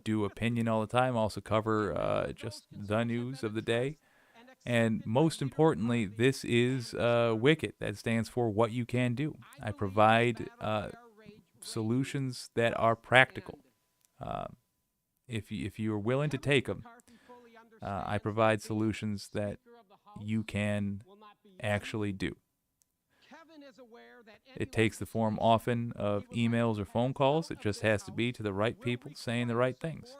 do opinion all the time. I also cover just the news of the day. And most importantly, this is WYCD. That stands for What You Can Do. I provide solutions that are practical. If you are willing to take them, I provide solutions that you can actually do. It takes the form often of emails or phone calls. It just has to be to the right people saying the right things.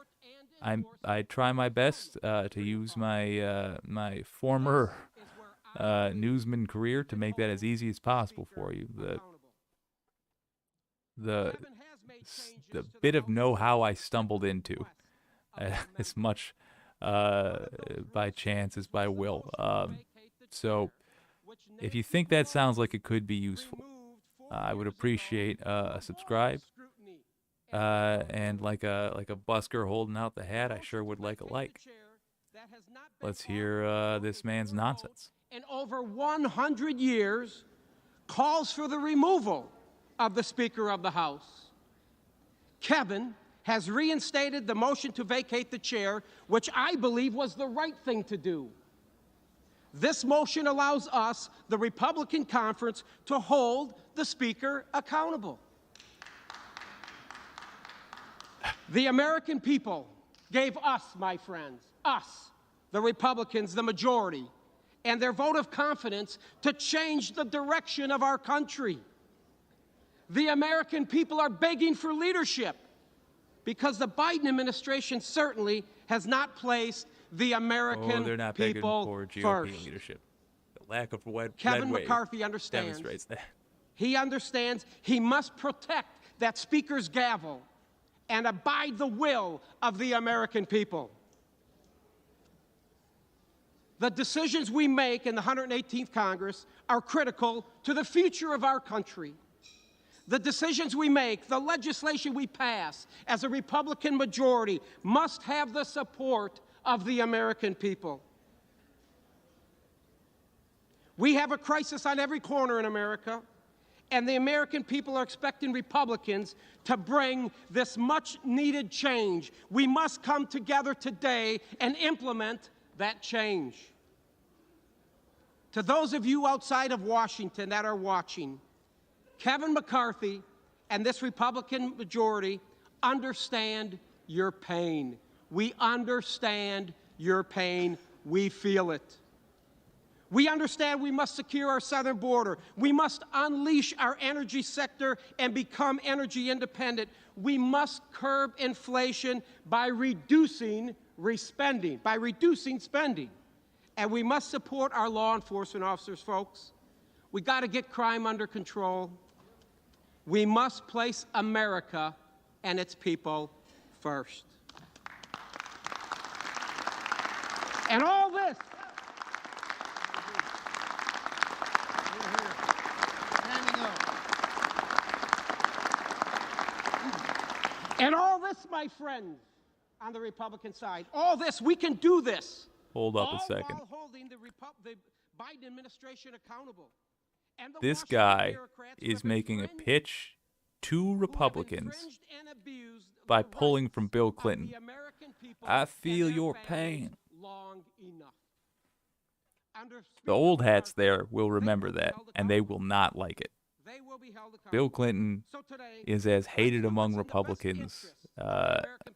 I try my best to use my my former newsman career to make that as easy as possible for you. The bit of know-how I stumbled into, as much by chance as by will. So if you think that sounds like it could be useful, I would appreciate a subscribe. And like a busker holding out the hat, I sure would like a like. Let's hear this man's nonsense. In over 100 years, calls for the removal of the Speaker of the House. Kevin has reinstated the motion to vacate the chair, which I believe was the right thing to do. This motion allows us, the Republican conference, to hold the Speaker accountable. The American people gave us, my friends, us, the Republicans, the majority, and their vote of confidence to change the direction of our country. The American people are begging for leadership because the Biden administration certainly has not placed the American they're not people for GOP first. leadership. The lack of red Kevin wave McCarthy understands. demonstrates that. He understands he must protect that Speaker's gavel and abide the will of the American people. The decisions we make in the 118th Congress are critical to the future of our country. The decisions we make, the legislation we pass as a Republican majority must have the support of the American people. We have a crisis on every corner in America, and the American people are expecting Republicans to bring this much-needed change. We must come together today and implement that change. To those of you outside of Washington that are watching, Kevin McCarthy and this Republican majority understand your pain. We understand your pain. We feel it. We understand we must secure our southern border. We must unleash our energy sector and become energy independent. We must curb inflation by reducing spending. And we must support our law enforcement officers, folks. We got to get crime under control. We must place America and its people first. And all this my friends on the Republican side, all this, we can do this. Hold up a second. While holding the Biden administration accountable. And the This Washington guy bureaucrats who is have making a infringed- pitch to who have Republicans infringed and abused by the pulling rights from Bill of Clinton. the American people I and feel their your families pain. long enough. Under The Speaker old hats McCarthy, there will remember will be that, held and they will not like it. They will be held accountable. Bill Clinton So today, is as hated among Republicans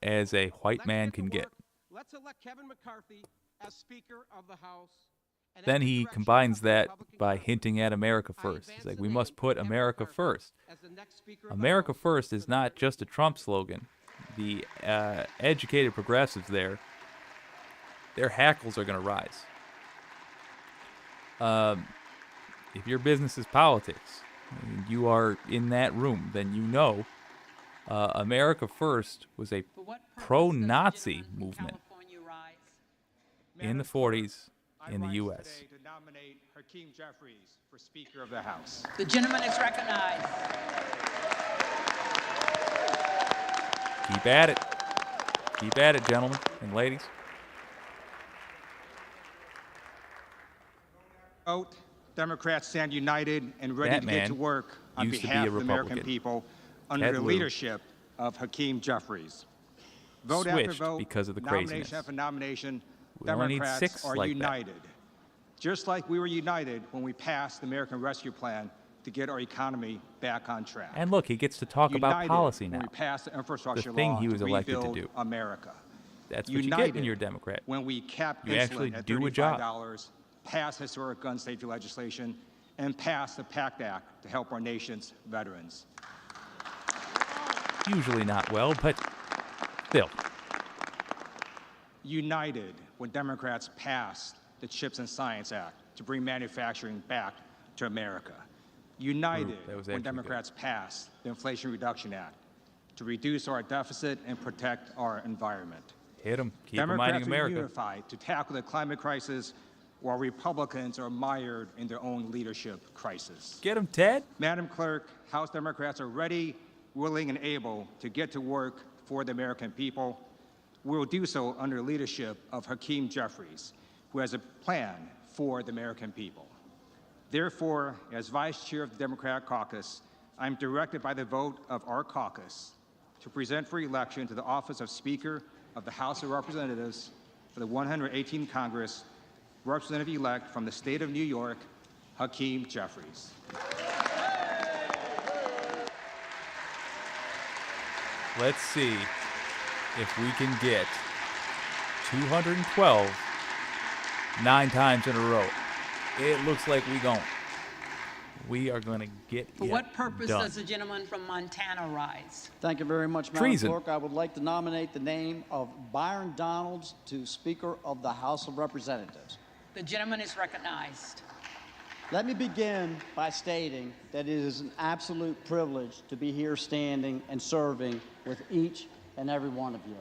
as a white man can get. let's elect Kevin McCarthy as Speaker of the House. And Then at the he direction combines of the that Republican by Congress, hinting at America I First. advance He's like, the we name must put Kevin America McCarthy first. as the next Speaker of the America House First for is the not just a Trump slogan. The educated progressives there, their hackles are going to rise. If your business is politics, and you are in that room, then you know America First was a pro-Nazi movement in the 40s in the U.S. Today to nominate Hakeem Jeffries for Speaker of the House. The gentleman is recognized. Keep at it. Keep at it, gentlemen and ladies. Vote. Democrats stand united and ready That to get man to work on used to be behalf a of the American Republican. people under Ted the Lieu. leadership of Hakeem Jeffries. Vote after Switched vote, because of the nomination craziness. after nomination, We only need Democrats 6 are like that. united. Just like we were united when we passed the American Rescue Plan to get our economy back on track. And look, he gets to talk about United policy when now. we passed the infrastructure The thing law he was to elected to rebuild do. America. That's what you United get when you're a Democrat. when we capped You insulin actually at do a job. $35, passed historic gun safety legislation, and passed the PACT Act to help our nation's veterans. Usually not well, but still. United when Democrats passed the CHIPS and Science Act to bring manufacturing back to America. United that was when actually Democrats passed the Inflation Reduction Act to reduce our deficit and protect our environment. Hit him. Keep reminding Democrats are America. unified to tackle the climate crisis while Republicans are mired in their own leadership crisis. Get him, Ted. Madam Clerk, House Democrats are ready, willing, and able to get to work for the American people. We will do so under the leadership of Hakeem Jeffries, who has a plan for the American people. Therefore, as Vice Chair of the Democratic Caucus, I am directed by the vote of our caucus to present for election to the office of Speaker of the House of Representatives for the 118th Congress, Representative-elect from the state of New York, Hakeem Jeffries. Let's see if we can get 212 9 times in a row. It looks like we gon'. We are going to get For it what purpose done. does the gentleman from Montana rise? Thank you very much, Madam Treason. Clerk. I would like to nominate the name of Byron Donalds to Speaker of the House of Representatives. The gentleman is recognized. Let me begin by stating that it is an absolute privilege to be here standing and serving with each and every one of you.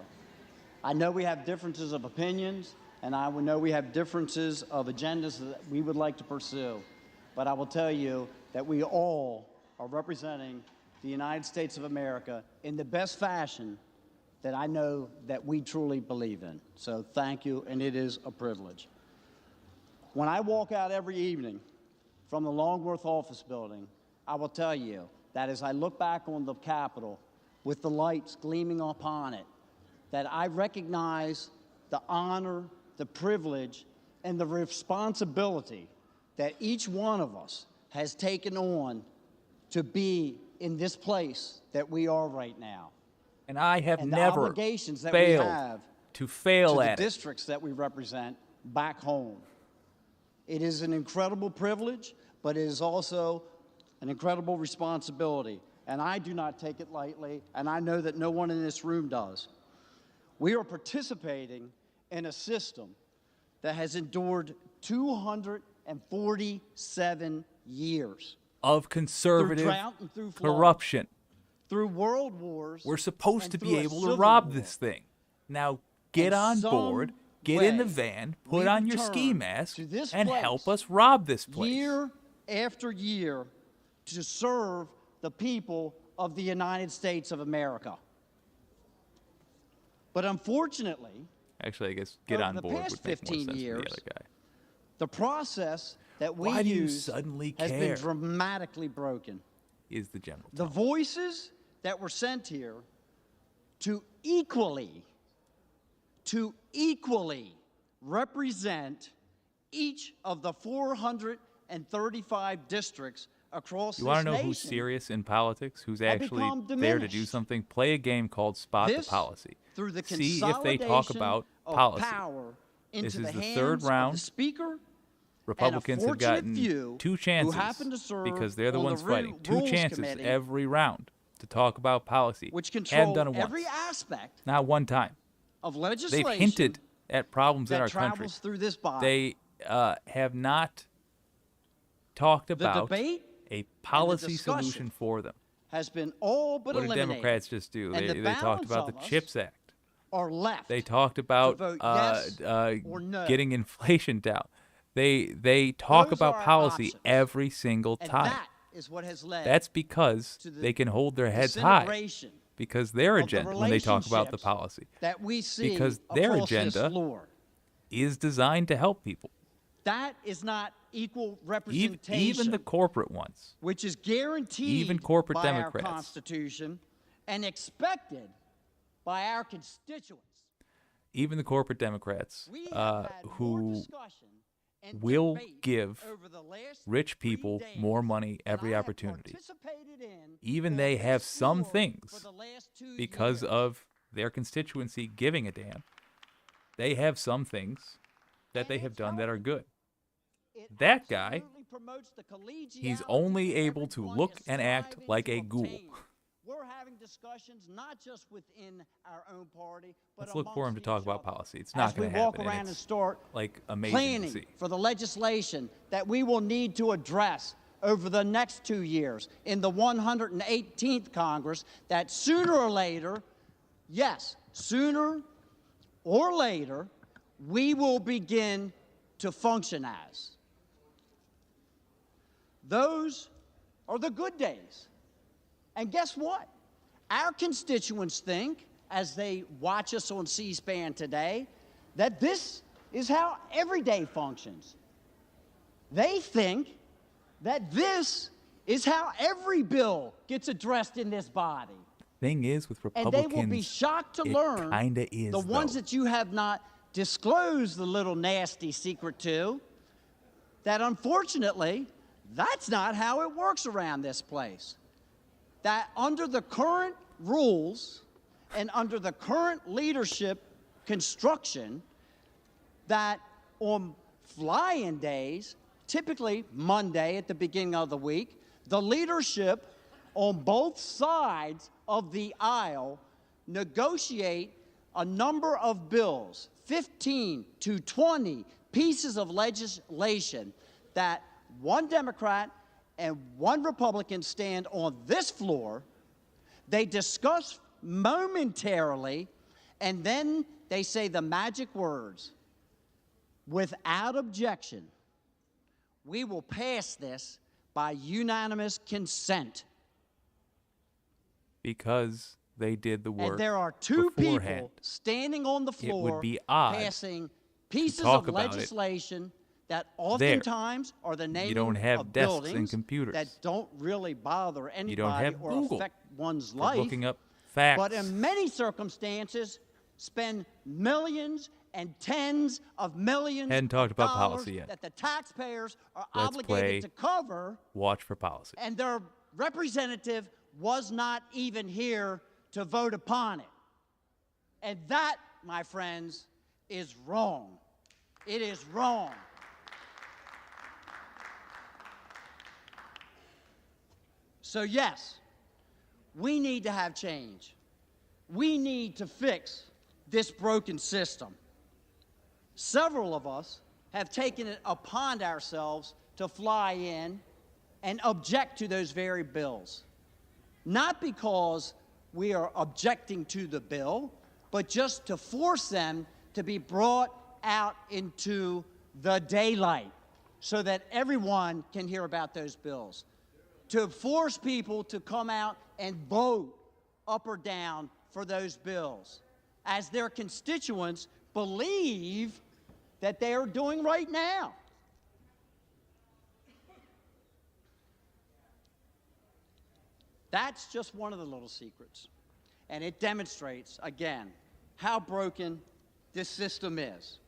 I know we have differences of opinions, and I know we have differences of agendas that we would like to pursue, but I will tell you that we all are representing the United States of America in the best fashion that I know that we truly believe in. So thank you, and it is a privilege. When I walk out every evening from the Longworth office building, I will tell you that as I look back on the Capitol with the lights gleaming upon it, that I recognize the honor, the privilege, and the responsibility that each one of us has taken on to be in this place that we are right now. And I have And the never obligations that failed we have to fail to at the it. districts that we represent back home. It is an incredible privilege, but it is also an incredible responsibility. And I do not take it lightly, and I know that no one in this room does. We are participating in a system that has endured 247 years. Of conservative Through drought and through flood, corruption. through world wars. We're supposed and to be through a able to civil rob war. this thing. Now get And on some board, get in the way van, put we on your ski return mask, to this and place help us rob this place. Year after year to serve the people of the United States of America. But unfortunately, Actually, I guess get over on the board past would make more 15 sense years, for the other guy. the process that we Why do you use suddenly has been care? dramatically broken. Is the general The tone. voices that were sent here to equally represent each of the 435 districts across You this want to know nation who's serious in politics? Who's have actually become there to do diminished. something? Play a game called Spot This, the Policy. through the See if they talk consolidation about of policy. power into This is the the hands third of the round. Speaker Republicans and a have fortunate gotten few two who chances happen to serve because they're the on ones the fighting. Two Rules chances Committee, every round to talk about policy. which Haven't control done it once. every aspect Not one time. of They've legislation hinted at problems in that our country. travels through this body. They have not talked The about debate a policy discussion solution for them. has been all but What did eliminated. Democrats just do? And They the talked balance about the of us CHIPS Act. are left They talked about vote yes or no. getting inflation down. They talk Those about are our policy options. every single And time. that is what has led That's because to the they can hold their heads high. disintegration Because their of the agenda, when they talk about the relationships policy, that we see because their across this agenda floor. is designed to help people. That is not equal Even representation, the corporate ones. which is guaranteed even corporate by Democrats. our Constitution and expected by our constituents. Even the corporate Democrats We have had more who discussion and will debate give over the last rich people 3 days more money that every I have opportunity. participated in Even on they have this some floor for things the last 2 because years. of their constituency giving a damn. They have some things that they have done that are good. It That guy, absolutely promotes the he's collegiality only that able to everyone look is and act striving like to a ghoul. obtain. We're having discussions not just within our own party, but Let's look for him amongst to talk each about other. policy. It's not As we going to walk happen. around and and it's start like amazing to planning see. for the legislation that we will need to address over the next 2 years in the 118th Congress, that sooner or later, yes, sooner or later, we will begin to function as. Those are the good days. And guess what? Our constituents think, as they watch us on C-SPAN today, that this is how every day functions. They think that this is how every bill gets addressed in this body. Thing is, with And Republicans, they will be shocked to it learn kinda is, the ones though. that you have not disclosed the little nasty secret to, that unfortunately, that's not how it works around this place. That under the current rules and under the current leadership construction, that on fly-in days, typically Monday at the beginning of the week, the leadership on both sides of the aisle negotiate a number of bills, 15 to 20 pieces of legislation that one Democrat and one Republican stand on this floor. They discuss momentarily, and then they say the magic words, without objection, we will pass this by unanimous consent. Because they did the work. And there are two beforehand. people standing on the floor It would be odd passing pieces talk of about it legislation that oftentimes are the naming don't have of desks and buildings computers. that don't really bother anybody You don't have or Google affect one's for life. looking up facts. But in many circumstances, spend millions and tens of millions Hadn't talked of about dollars policy yet. that the taxpayers are Let's obligated play to cover, Watch for policy. and their representative was not even here to vote upon it. And that, my friends, is wrong. It is wrong. So yes, we need to have change. We need to fix this broken system. Several of us have taken it upon ourselves to fly in and object to those very bills. Not because we are objecting to the bill, but just to force them to be brought out into the daylight so that everyone can hear about those bills. To force people to come out and vote up or down for those bills, as their constituents believe that they are doing right now. That's just one of the little secrets. And it demonstrates, again, how broken this system is.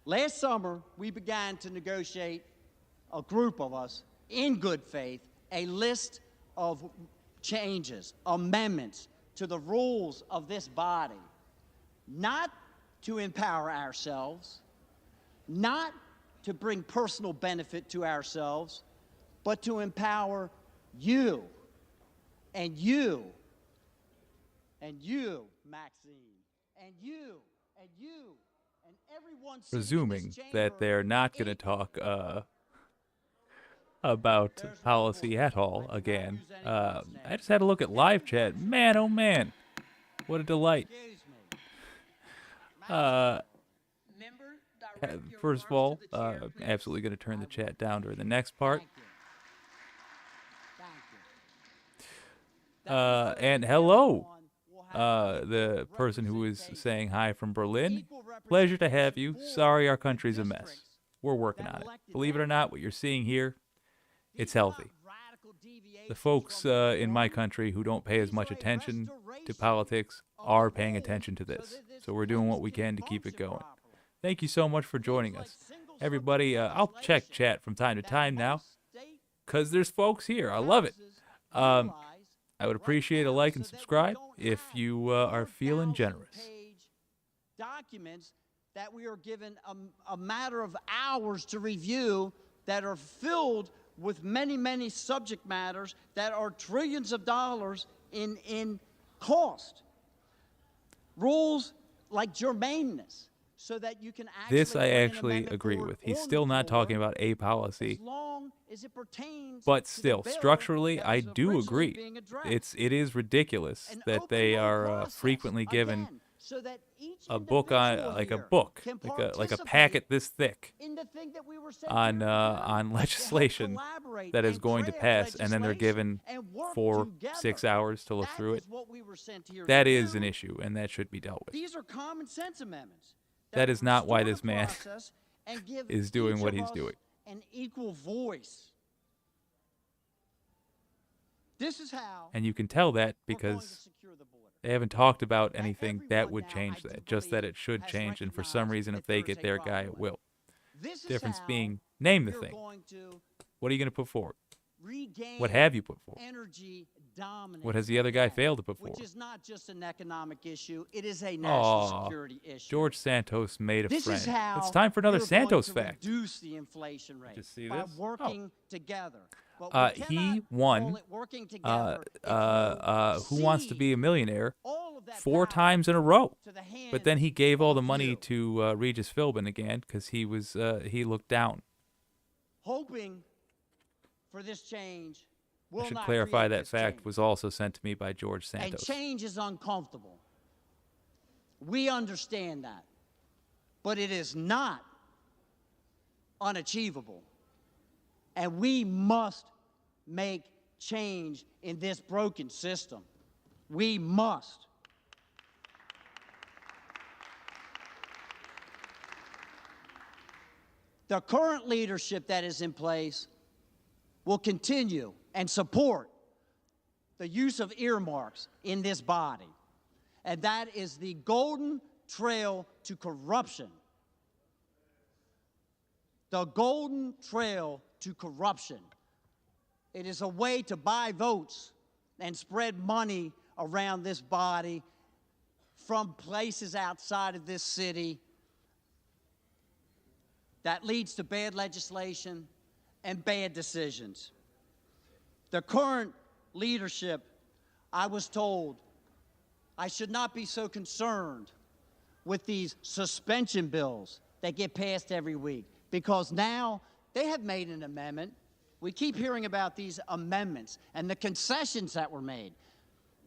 Last summer, we began to negotiate, a group of us, in good faith, a list of changes, amendments to the rules of this body, not to empower ourselves, not to bring personal benefit to ourselves, but to empower you, and you, and you, Maxine, and you, and you, and everyone sitting in Presuming this chamber. that they're not going to talk about policy at all again. I just had to look at live chat. Man, oh man, what a delight. First of all, absolutely going to turn the chat down during the next part. And hello, the person who is saying hi from Berlin. Pleasure to have you. Sorry our country's a mess. We're working on it. Believe it or not, what you're seeing here, it's healthy. The folks in my country who don't pay as much attention to politics are paying attention to this. So we're doing what we can to keep it going. Thank you so much for joining us. Everybody, I'll check chat from time to time now, because there's folks here. I love it. I would appreciate a like and subscribe if you are feeling generous. Documents that we are given a matter of hours to review that are filled with many, many subject matters that are trillions of dollars in cost. Rules like germaneness, so that you can actually This I actually agree with. He's still not talking about a policy. as long as it pertains But to the still, bill structurally, that I was do originally agree. being addressed. It is ridiculous that they are frequently given Again, so that each a book on individual here can like a participate packet this thick in the thing that we were sent on here to do, on legislation collaborate that is and going to craft pass, and then they're given legislation and work 4-6 together. hours to look That through it. is what we were sent here That to is do. an issue, and that should be dealt with. These are common sense amendments That is not why restore this the man process and give is doing each what of he's us doing. an equal voice. This is how And you can tell that because they haven't talked about anything that would change that, just that it should change, and for some reason, if they get their guy, it will. Difference being, name the thing. What are you going to put forward? What have you put forward? energy dominance. What has the other guy failed to put Which forward? is not just an economic issue, it is a national security issue. George Santos made a This friend. is how It's time for another we're Santos going to fact. reduce the inflation rate you see by this? Oh. working together. But we He cannot won call it working together Who Wants to Be a Millionaire 4 times in a row. But then he gave all the money to Regis Philbin again because he was he looked down. hoping for this change will I should not clarify create that this fact change. was also sent to me by George And Santos. change is uncomfortable. We understand that. But it is not unachievable. And we must make change in this broken system. We must. The current leadership that is in place will continue and support the use of earmarks in this body. And that is the golden trail to corruption. The golden trail to corruption. It is a way to buy votes and spread money around this body from places outside of this city that leads to bad legislation and bad decisions. The current leadership, I was told, I should not be so concerned with these suspension bills that get passed every week, because now they have made an amendment. We keep hearing about these amendments and the concessions that were made.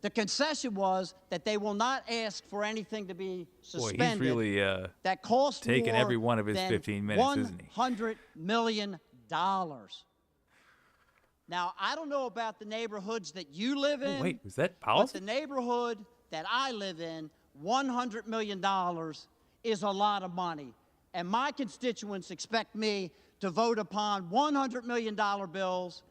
The concession was that they will not ask for anything to be suspended. Boy, he's really that costs taking more every one of his than 15 minutes, isn't he? $100 million. Now, I don't know about the neighborhoods that you live in. Oh, wait, was that policy? But the neighborhood that I live in, $100 million is a lot of money. And my constituents expect me to vote upon $100 million bills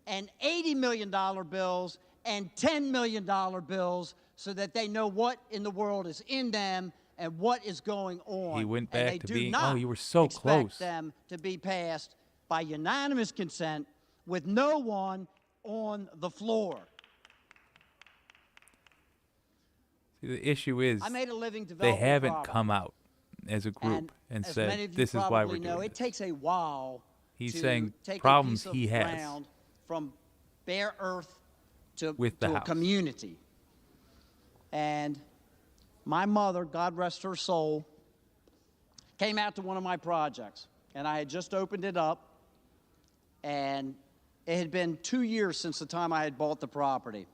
and $80 million bills and $10 million bills so that they know what in the world is in them and what is going on. He went And back they to do being, not oh, you were so expect close. them to be passed by unanimous consent with no one on the floor. See, the issue is I made a living they developing haven't property. come out as a group and As said, many of you this is why we're probably know, doing it this. takes a while He's to saying take problems a piece he of has ground from bare earth to, with the to a house. community. And my mother, God rest her soul, came out to one of my projects. And I had just opened it up. And it had been 2 years since the time I had bought the property.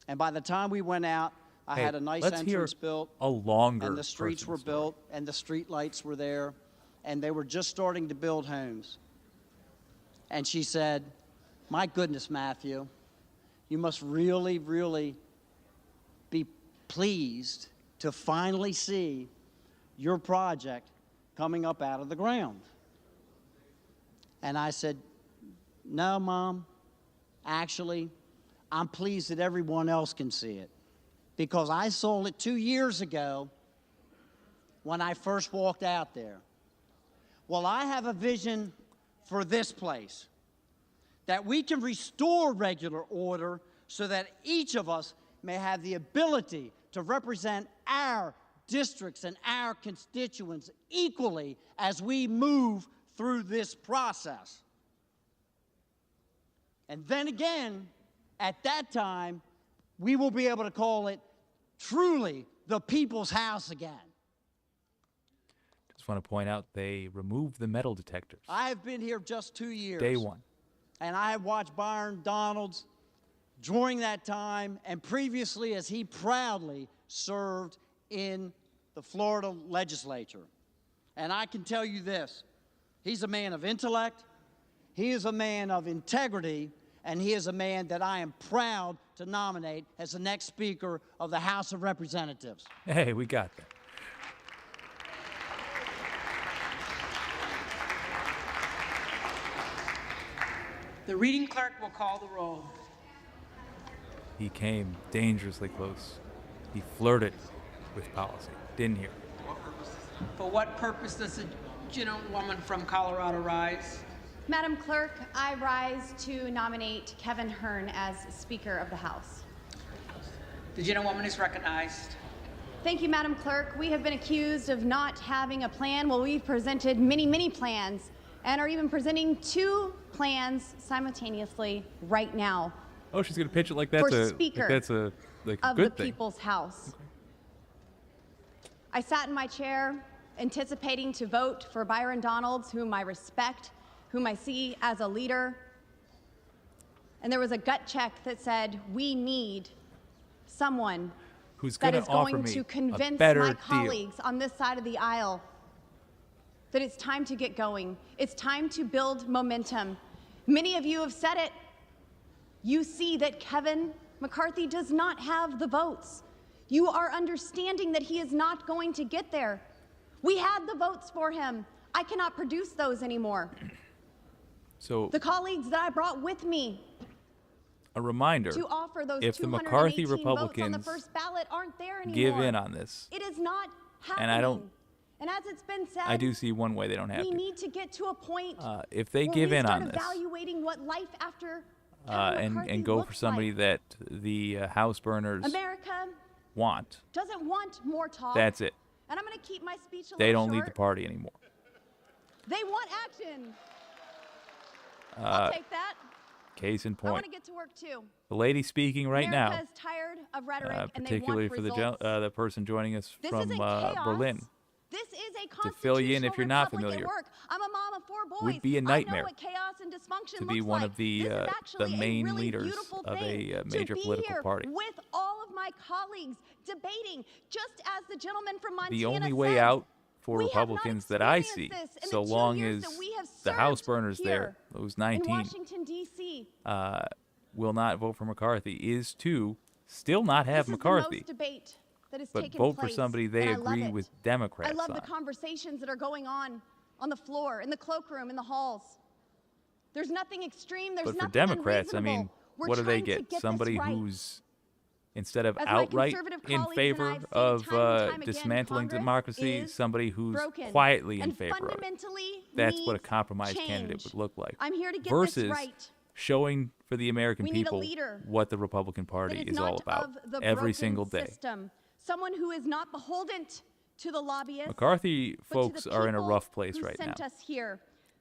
And by the time we went out, I Hey, had a nice let's hear entrance built. a longer And the streets were person's story. built, and the street lights were there, and they were just starting to build homes. And she said, my goodness, Matthew, you must really, really be pleased to finally see your project coming up out of the ground. And I said, no, Mom, actually, I'm pleased that everyone else can see it, because I sold it 2 years ago when I first walked out there. Well, I have a vision for this place, that we can restore regular order so that each of us may have the ability to represent our districts and our constituents equally as we move through this process. And then again, at that time, we will be able to call it truly the people's house again. Just want to point out they removed the metal detectors. I have been here just 2 years. Day one. And I have watched Byron Donalds during that time and previously as he proudly served in the Florida legislature. And I can tell you this, he's a man of intellect, he is a man of integrity, and he is a man that I am proud to nominate as the next Speaker of the House of Representatives. Hey, we got that. The reading clerk will call the roll. He came dangerously close. He flirted with policy. Didn't hear. For what purpose does the gentlewoman from Colorado rise? Madam Clerk, I rise to nominate Kevin Hearn as Speaker of the House. The gentlewoman is recognized. Thank you, Madam Clerk. We have been accused of not having a plan. Well, we've presented many, many plans and are even presenting 2 plans simultaneously right now Oh, she's gonna pitch it like that's for a Speaker like that's a like a of the good thing. People's House. I sat in my chair anticipating to vote for Byron Donalds, whom I respect, whom I see as a leader. And there was a gut check that said, we need someone Who's that gonna is offer going me to a convince better my deal. colleagues on this side of the aisle that it's time to get going. It's time to build momentum. Many of you have said it. You see that Kevin McCarthy does not have the votes. You are understanding that he is not going to get there. We had the votes for him. I cannot produce those anymore. So The colleagues that I brought with me a reminder: to offer those if the 218 McCarthy votes on the Republicans first ballot aren't there anymore. give in on this, It is not happening. and I don't, And as it's been said, I do see one way they don't have we to. need to get to a point If they where give we in start on this, evaluating what life after Kevin McCarthy and go for looks somebody like. that the House burners America want, doesn't want more talk. that's it. And I'm going to keep my speech a They little don't lead short. the party anymore. They want action. I'll take that. Case in I want point, to get to work too. the lady speaking right America now, is tired of rhetoric and particularly they want for results. the person joining us This from isn't chaos. Berlin. This is a To fill you in if constitutional you're not republic at familiar, work. I'm a mom of 4 boys. would be a nightmare I know what chaos and dysfunction to be looks one like. of the This is actually a main really leaders beautiful of thing a to major be political here party. with all of my colleagues debating, just as the gentleman from Montana The only said. way out for We have not Republicans that I see, experienced this in so the 2 long years as that we have the House served burners there, here those in 19, Washington, D.C. will not vote for McCarthy, is to still not have This McCarthy, is the most debate that is but taking vote for place, somebody they and I love agree it. with Democrats I love on. the conversations that are going on the floor, in the cloakroom, in the halls. There's nothing extreme. There's But for nothing Democrats, I unreasonable. mean, We're what do they trying to get? this Somebody right. who's, instead of As my outright conservative in colleagues and favor I've said of time and time again, dismantling Congress democracy, is somebody who's broken quietly in and favor of it. fundamentally That's what a needs compromise candidate change. would look like. I'm here to get Versus this right. showing for the American We need a people leader what the Republican Party that is all not about of the every broken single day. System. Someone who is not beholden to the lobbyists. McCarthy but to folks the are in a people rough place who right sent now. us here.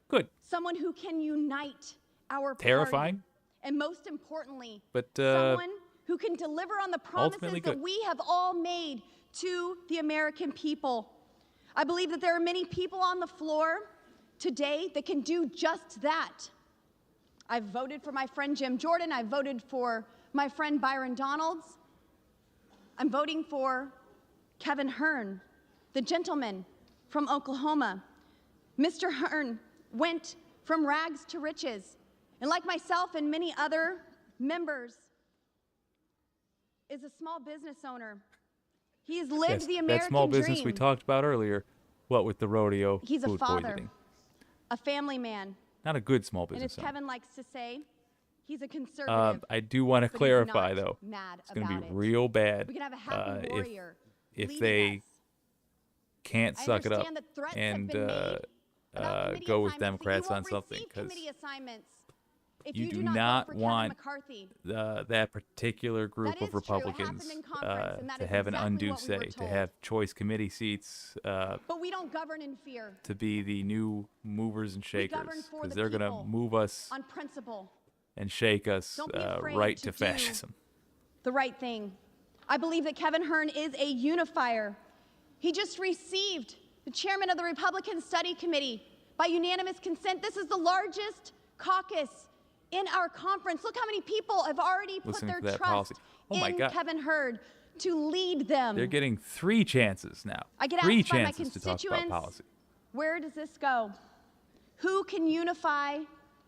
Good. Someone who can unite our Terrifying. party. And most importantly, But someone who can deliver on the promises ultimately that good. we have all made to the American people. I believe that there are many people on the floor today that can do just that. I've voted for my friend Jim Jordan. I voted for my friend Byron Donalds. I'm voting for Kevin Hern, the gentleman from Oklahoma. Mr. Hern went from rags to riches. And like myself and many other members, is a small business owner. He's lived the American that small business dream. we talked about earlier, what with the rodeo He's a food father, poisoning. a family man. Not a good small And as business owner. Kevin likes to say, he's a conservative. I do want to but he's clarify, not though, mad it's going to about be it. real bad We can have a happy warrior if leading they us. can't I suck it up understand that threats have and been made about committee go with assignments, that Democrats you on won't something, receive because committee assignments if you you do not not vote for want Kevin McCarthy. that particular group That of is true. It happened Republicans in conference, and that to is have an exactly undue what we were say, to told. have choice committee seats, But we don't govern in fear. to be the new movers and We shakers, govern for because the they're going to people move us on principle. and shake us Don't be afraid right to to do fascism. the right thing. I believe that Kevin Hern is a unifier. He just received the chairman of the Republican Study Committee by unanimous consent. This is the largest caucus in our conference. Look how many people have already put Listening their to that trust policy. Oh my in God. Kevin Hern to lead them. They're getting 3 chances now. I get Three asked by my chances to talk about constituents, policy. where does this go? Who can unify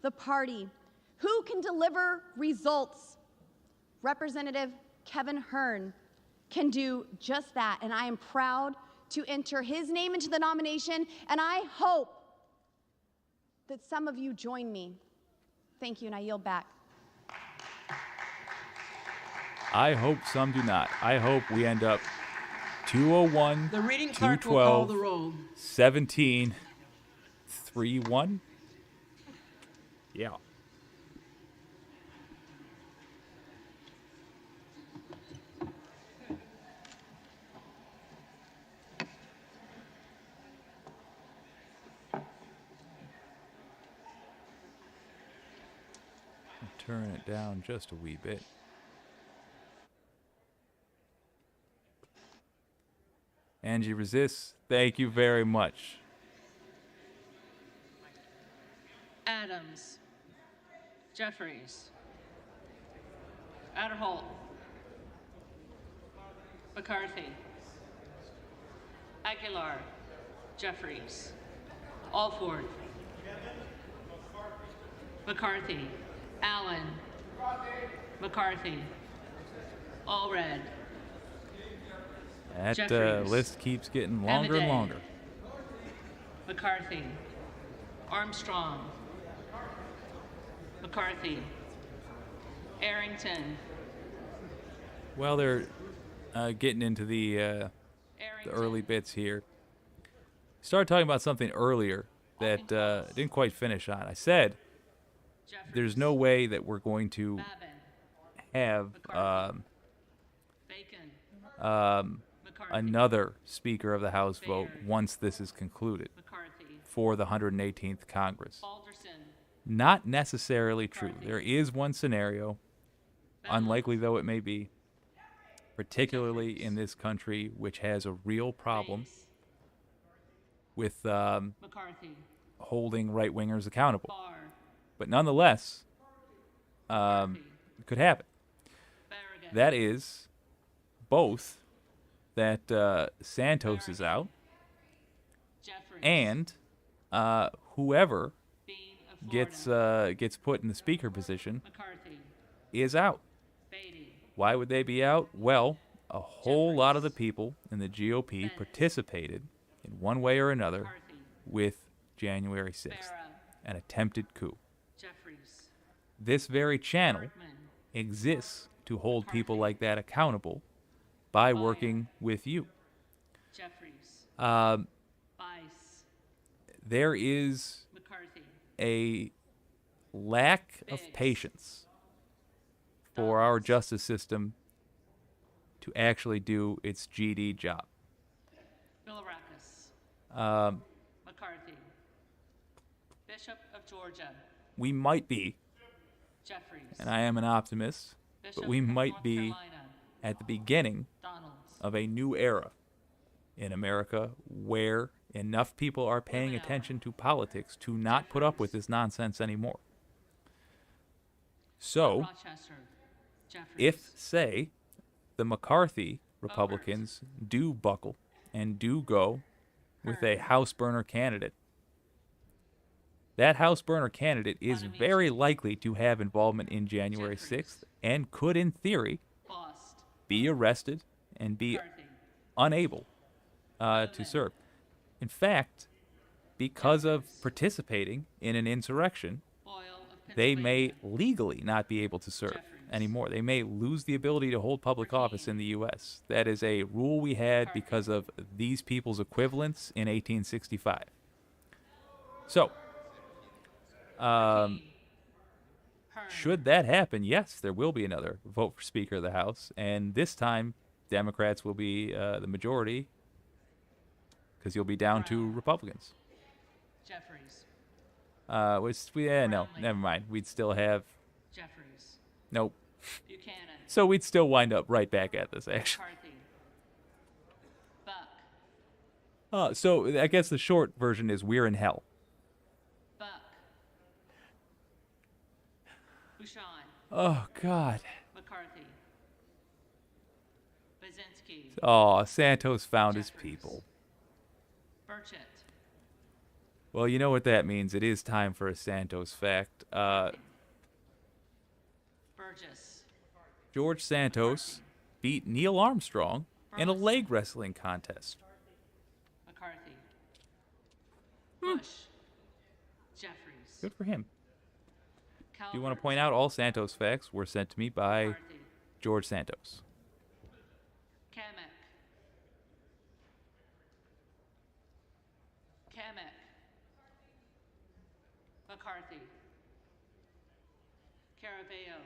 the party? Who can deliver results? Representative Kevin Hern can do just that, and I am proud to enter his name into the nomination, and I hope that some of you join me. Thank you, and I yield back. I hope some do not. I hope we end up 201, The reading clerk will call 212, the roll. 17, 3-1. Yeah. Turn it down just a wee bit. Angie resists. Thank you very much. Adams, Jeffries, Adderholt, McCarthy, Aguilar, Jeffries, Alford, McCarthy, Allen, McCarthy, Allred, That Jeffries. list keeps getting longer and Amedee. longer. McCarthy, Armstrong, McCarthy, Arrington, Well, they're getting into the early bits here. Started talking about something earlier that didn't quite finish on. I said there's no way that we're going to have another Speaker of the House vote once this is concluded for the 118th Congress. Not necessarily true. There is one scenario, unlikely though it may be, particularly in this country, which has a real problem with McCarthy, holding right-wingers accountable. But nonetheless, it could happen. That is both that Santos is out and whoever gets put in the speaker position is out. Why would they be out? Well, a whole lot of the people in the GOP participated in one way or another with January 6th, an attempted coup. this very channel exists to hold people like that accountable by working with you. Jeffries. Bice. There is McCarthy. a lack of patience for our justice system to actually do its GD job. Bilirakis. McCarthy. Bishop of Georgia. We might be, Jeffries. and I am an optimist, Bishop but we of might North be Carolina. at the beginning Donalds. of a new era in America where enough people are paying attention to politics to not put up with this nonsense anymore. So, Rochester. Jeffries. if, say, the McCarthy Republicans do buckle and do go with a house burner candidate, that house burner candidate is very likely to have involvement in January 6th and could, in theory, be arrested and be unable to serve. In fact, because of participating in an insurrection, they may legally not be able to serve anymore. They may lose the ability to hold public office in the U.S. That is a rule we had because of these people's equivalents in 1865. So, should that happen, yes, there will be another vote for Speaker of the House, and this time Democrats will be the majority because you'll be down to Republicans. Jeffries. No, never mind. We'd still have. Jeffries. Nope. Buchanan. So we'd still wind up right back at this, actually. McCarthy. Buck. So I guess the short version is we're in hell. Buck. Bouchon. Oh, God. McCarthy. Baczynski. Oh, Santos found his people. Burchett. Well, you know what that means. It is time for a Santos fact. Burgess. George Santos beat Neil Armstrong in a leg wrestling contest. McCarthy. Bush. Jeffries. Good for him. Do you want to point out all Santos facts were sent to me by George Santos? Kamek. McCarthy. Caraveo.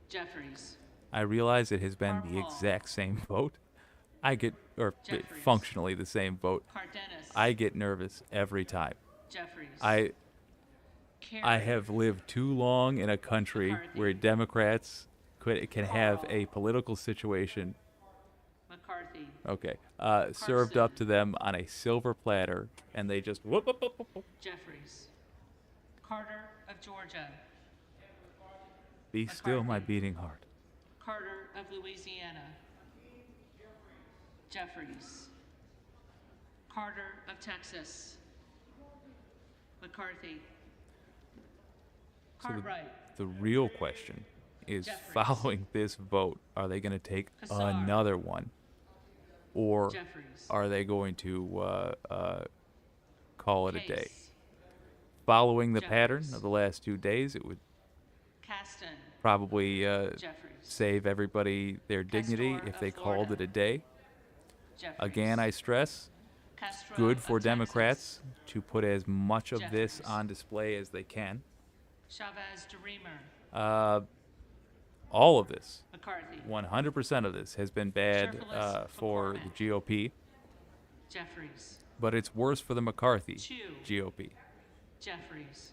Jeffries. I realize it has been the exact same vote. I get, or functionally the same vote. Cardenas. I get nervous every time. Jeffries. I have lived too long in a country where Democrats can have a political situation McCarthy. served up to them on a silver platter, and they just whoop, whoop, whoop, whoop, whoop. Jeffries. Carter of Georgia. Be still my beating heart. Carter of Louisiana. Jeffries. Carter of Texas. McCarthy. So Cartwright. the real question is, Jeffries. following this vote, are they going to take Kassar. another one? Or Jeffries. are they going to call it a day? Following the pattern of the last 2 days, it would Caston. probably Jeffries. save everybody their dignity Castor if of they called it Florida. a day. Jeffries. Again, I stress, Castro good of for Texas. Democrats to put as much of this Jeffries. on display as they can. Chavez DeRemer. All of this, McCarthy. 100% of this has been bad Sherfilis for the GOP, Jeffries. but it's worse for the McCarthy Chu. GOP. Jeffries.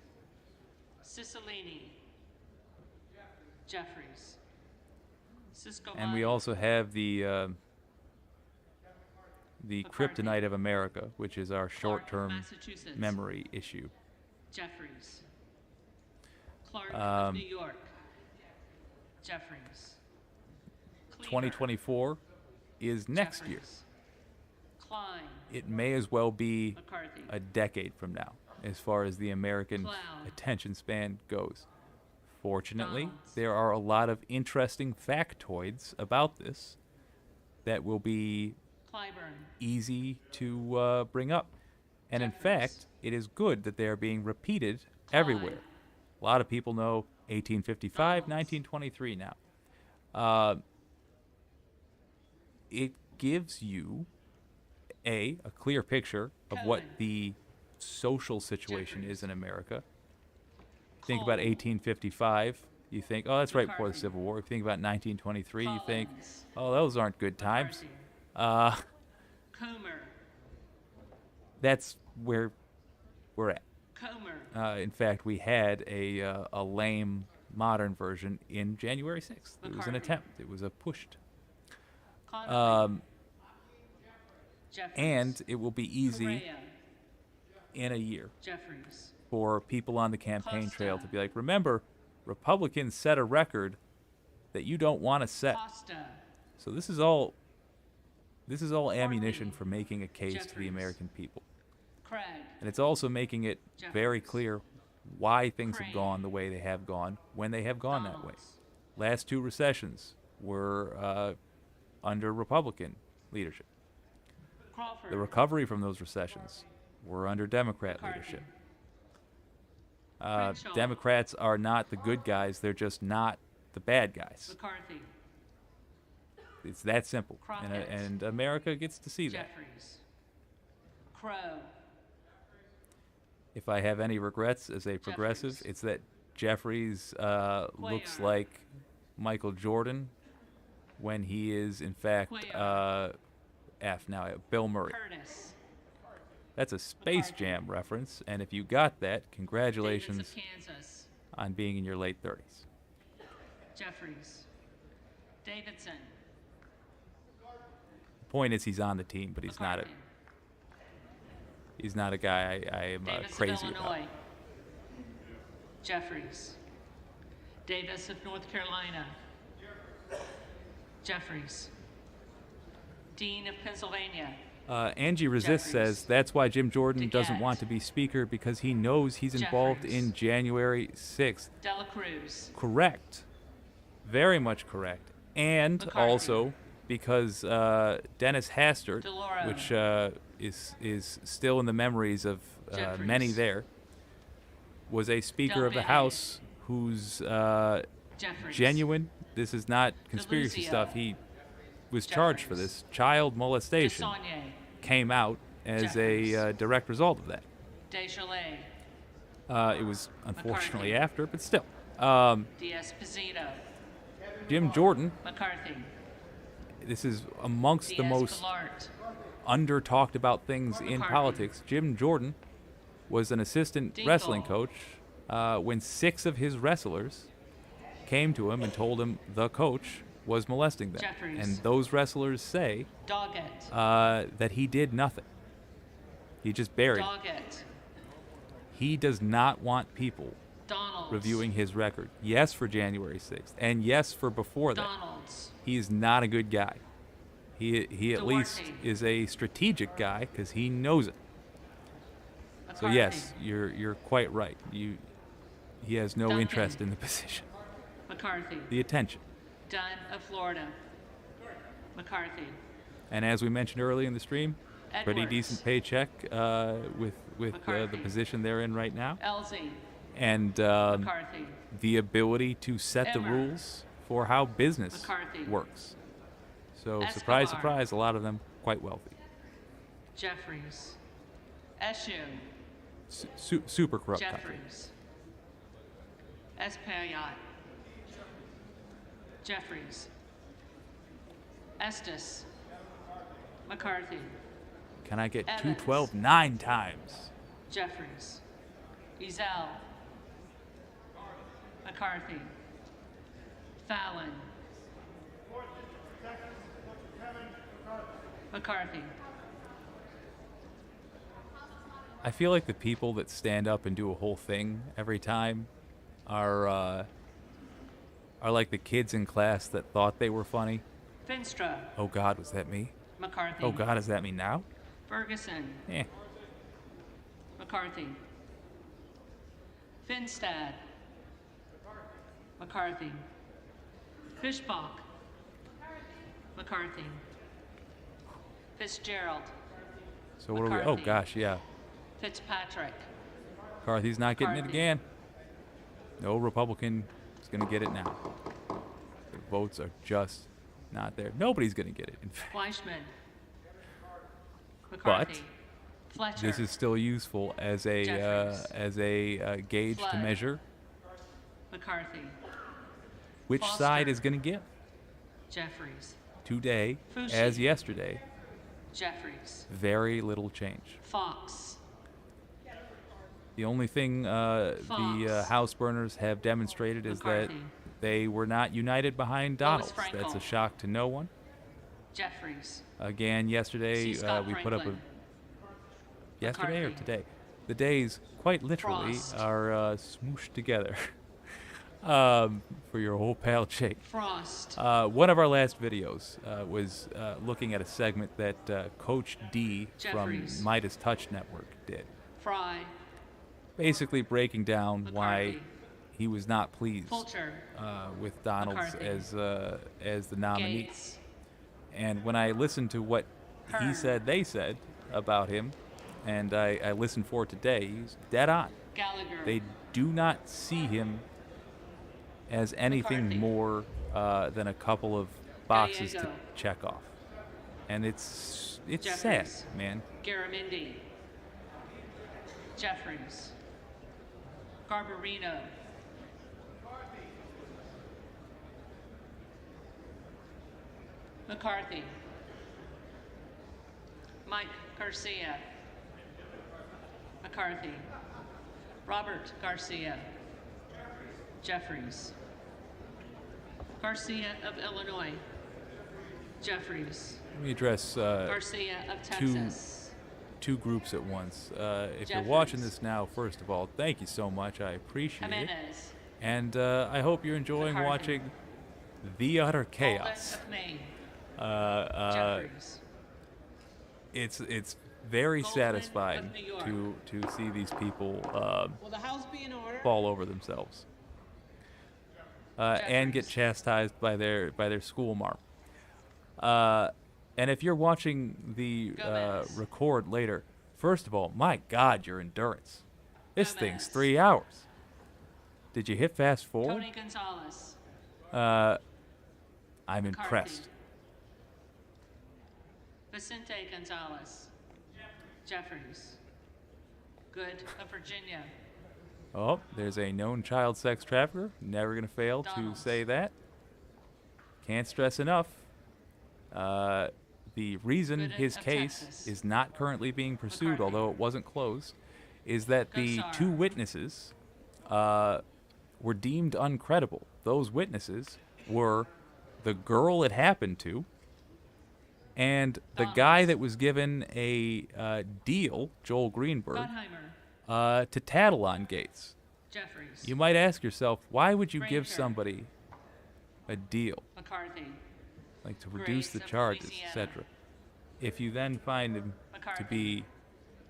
Cicilline. Jeffries. Cisco. And we also have the kryptonite of America, which is our short-term Massachusetts. memory issue. Jeffries. Clark of New York. Jeffries. Cleaver. 2024 is next year. Klein. It may as well be McCarthy. a decade from now, as far as the American Cloud. attention span goes. Fortunately, Donalds. there are a lot of interesting factoids about this that will be Clyburn. easy to bring up. And in fact, it is good that they are being repeated everywhere. A lot of people know 1855, 1923 now. It gives you a clear picture of what the social situation is in America. Think about 1855, you think, oh, that's right before the Civil War. If you think about 1923, you think, oh, those aren't good times. That's where we're at. In fact, we had a lame modern version in January 6th. It was an attempt. It was a pushed. And it will be easy in a year for people on the campaign trail to be like, remember, Republicans set a record that you don't want to set. So this is all ammunition for making a case to the American people. And it's also making it very clear why things have gone the way they have gone when they have gone that way. Last two recessions were under Republican leadership. The recovery from those recessions were under Democrat leadership. Democrats are not the good guys. They're just not the bad guys. It's that simple. And America gets to see that. If I have any regrets as a progressive, it's that Jeffries looks like Michael Jordan when he is, in fact, Bill Murray. That's a Space Jam reference, and if you got that, congratulations on being in your late 30s. Jeffries. Davidson. The point is he's on the team, but he's not a guy I am crazy about. Jeffries. Davis of North Carolina. Jeffries. Dean of Pennsylvania. Angie Resist says that's why Jim Jordan doesn't want to be Speaker, because he knows he's involved in January 6th. Dela Cruz. Correct. Very much correct. And McCarthy. Also because Dennis Hastert, DeLauro. which is still in the memories of many there, was a Speaker of the House who's genuine. This is not conspiracy stuff. He was charged for this. Child molestation came out as a direct result of that. Desjardins. It was unfortunately after, but still. D'Esposito. Jim Jordan, McCarthy. this is amongst the most under-talked about things in politics. Jim Jordan was an assistant wrestling coach when 6 of his wrestlers came to him and told him the coach was molesting them. Jeffries. And those wrestlers say Doggett. that he did nothing. He just buried it. Doggett. He does not want people Donalds. reviewing his record. Yes, for January 6th, and yes, for before that. Donalds. He is not a good guy. He at least Duarte. is a strategic guy because he knows it. So McCarthy. yes, you're quite right. He has no Duncan. interest in the position. McCarthy. The attention. Dunn of Florida. McCarthy. And as we mentioned early in the stream, pretty Edwards. decent paycheck with the position they're in right now. Elsie. And McCarthy. the ability to set the Emmer. rules for how business McCarthy. works. So Escobar. surprise, surprise, a lot of them quite wealthy. Jeffries. Eshoo. Super corrupt country. Jeffries. Espayat. Jeffries. Estes. McCarthy. Can I get Evans. 212 9 times? Jeffries. Ezell. McCarthy. Fallon. McCarthy. I feel like the people that stand up and do a whole thing every time are like the kids in class that thought they were funny. Finstra. Oh God, was that me? McCarthy. Oh God, is that me now? Ferguson. Eh. McCarthy. Finstad. McCarthy. Fishbach. McCarthy. Fitzgerald. So what are we? Oh McCarthy. gosh, yeah. Fitzpatrick. McCarthy's not getting it McCarthy. again. No Republican is going to get it now. The votes are just not there. Nobody's going to get it, in fact. Weishman. But McCarthy. Fletcher. this is still useful as a gauge to Flood. measure McCarthy. which Foster. side is going to give. Jeffries. Today, Fushi. as yesterday, Jeffries. very little change. Fox. The only thing the Fox. House burners have demonstrated is that McCarthy. they were not united behind Lois Donald. That's a Frankel. shock to no one. Jeffries. Again, yesterday C. Scott we put up a. Franklin. Yesterday or McCarthy. today? The days, quite literally, Frost. are smooshed together for your whole pal Jake. Frost. One of our last videos was looking at a segment that Coach D Jeffries. from Midas Touch Network did. Fry. Basically breaking down why McCarthy. he was not pleased Fulcher. with Donald McCarthy. as the nominee. Gates. And when I listened to what he Hearn. said they said about him, and I listened for it today, he's dead on. Gallagher. They do not see him as anything McCarthy. more than a couple of boxes to Gallego. check off. And it's sad, Jeffries. man. Garamendi. Jeffries. Garbarino. McCarthy. Mike Garcia. McCarthy. Robert Garcia. Jeffries. Garcia of Illinois. Jeffries. Let me address Garcia of Texas. two groups at once. If you're watching this now, first of all, thank you so much. I appreciate it. Jimenez. And I hope you're enjoying McCarthy. watching the utter Alden chaos. of Maine. Jeffries. It's very Goldman satisfying of New York. to see these people Will the House be in order? fall over themselves and get chastised by their school marm. And if you're watching the record later, first of all, my God, your endurance. This thing's 3 hours. Did you hit fast forward? Tony Gonzalez. I'm McCarthy. impressed. Vicente Gonzalez. Jeffries. Good of Virginia. Oh, there's a known child sex trafficker. Never going to fail Donalds. to say that. Can't stress enough. The reason Gooden his of case Texas. is not currently being pursued, McCarthy. although it wasn't closed, is that the Gosar. two witnesses were deemed uncredible. Those witnesses were the girl it happened to and the guy that was given a deal, Joel Greenberg, Gottheimer. to tattle on Gates. Jeffries. You might ask yourself, why would you give Granger. somebody a deal, McCarthy. like to reduce the Grace of charges, Louisiana. etc., if you then find him to McCarthy. be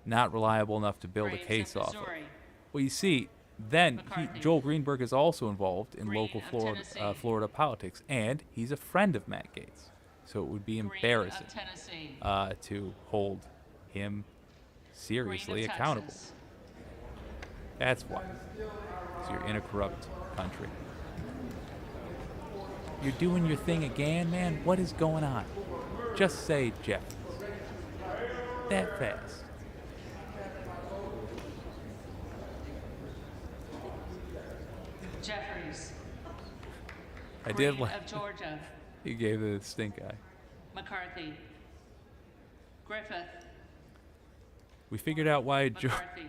not reliable enough to build Graves a case of off of? Missouri. Well, you see, then McCarthy. Joel Greenberg is also involved in Green local of Florida, Tennessee. Florida politics, and he's a friend of Matt Gaetz. So it would be Green of embarrassing Tennessee. to hold him seriously Green of accountable. Texas. That's why. 'Cause you're in a corrupt country. You're doing your thing again, man? What is going on? Just say Jeff. That fast. Jeffries. I did Green like of Georgia. he gave the stink eye. McCarthy. Griffith. We figured out why McCarthy.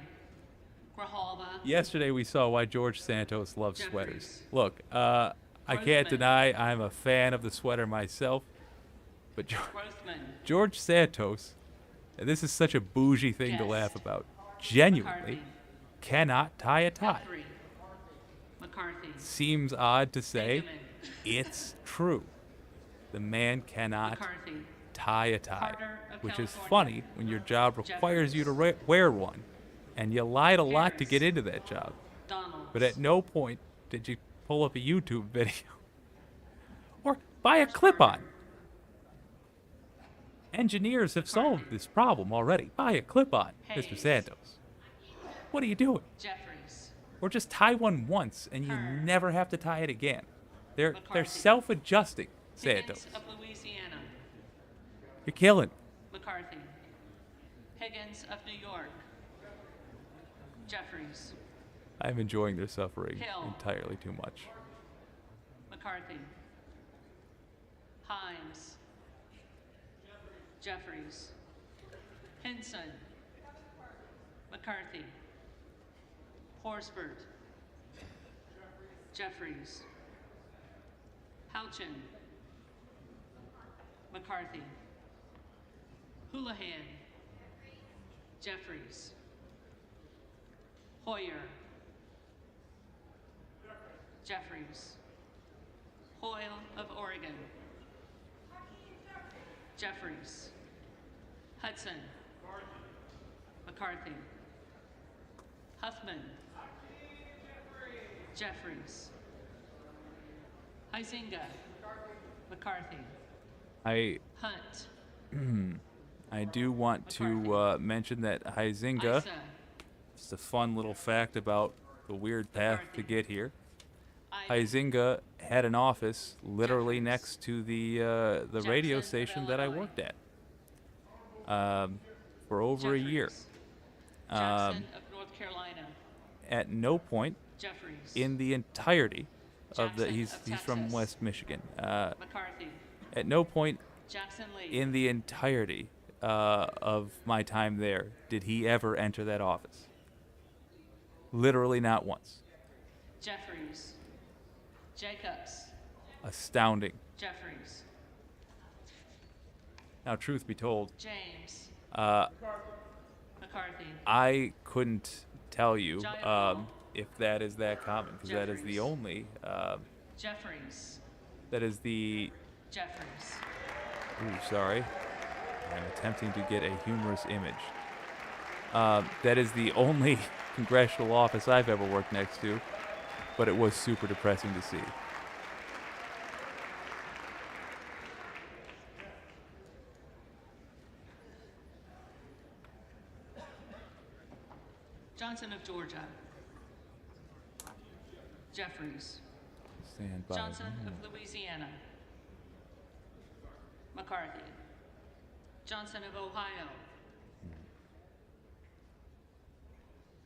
Grijalva. yesterday we saw why George Santos loves Jeffries. sweaters. Look, I can't Grothman. deny I'm a fan of the sweater myself, but Grothman. George Santos, and this is such a bougie thing to Guest. laugh about, genuinely McCarthy. cannot tie a tie. Guthrie. McCarthy. Seems odd to say. Bingaman. It's true. The man cannot McCarthy. tie a tie, Carter of which is California. funny when your job requires you to wear one, and you lied a lot to get into that job. Donalds. But at no point did you pull up a YouTube video or buy a clip-on. Engineers have solved this problem already. Buy a clip-on, Mr. Hayes. Santos. What are you doing? Jeffries. Or just tie one once and you never have to tie it again. They're self-adjusting, Santos. Higgins of Louisiana. You're killing. McCarthy. Higgins of New York. Jeffries. I'm enjoying their suffering Hill. entirely too much. McCarthy. Himes. Jeffries. Hinson. McCarthy. Horsford. Jeffries. Houchin. McCarthy. Houlihan. Jeffries. Hoyer. Jeffries. Hoyle of Oregon. Jeffries. Hudson. McCarthy. Huffman. Jeffries. Huizinga. McCarthy. I Hunt. I do want to mention that Huizinga, Issa. just a fun little fact about the weird path to get here. Huizinga had an office literally next to the radio station that I worked at for over a year. Jackson of North Carolina. At no point Jeffries. in the entirety of the Jackson he's of from Texas. West Michigan. McCarthy. At no point Jackson Lee. in the entirety of my time there did he ever enter that office. Literally not once. Jeffries. Jacobs. Astounding. Jeffries. Now, truth be told, James. McCarthy. I couldn't tell you if that is that common, because that is the only. Jeffries. That is the. Jeffries. Ooh, sorry. I'm attempting to get a humorous image. That is the only congressional office I've ever worked next to, but it was super depressing to see. Johnson of Georgia. Jeffries. Stand by. Johnson of Louisiana. McCarthy. Johnson of Ohio.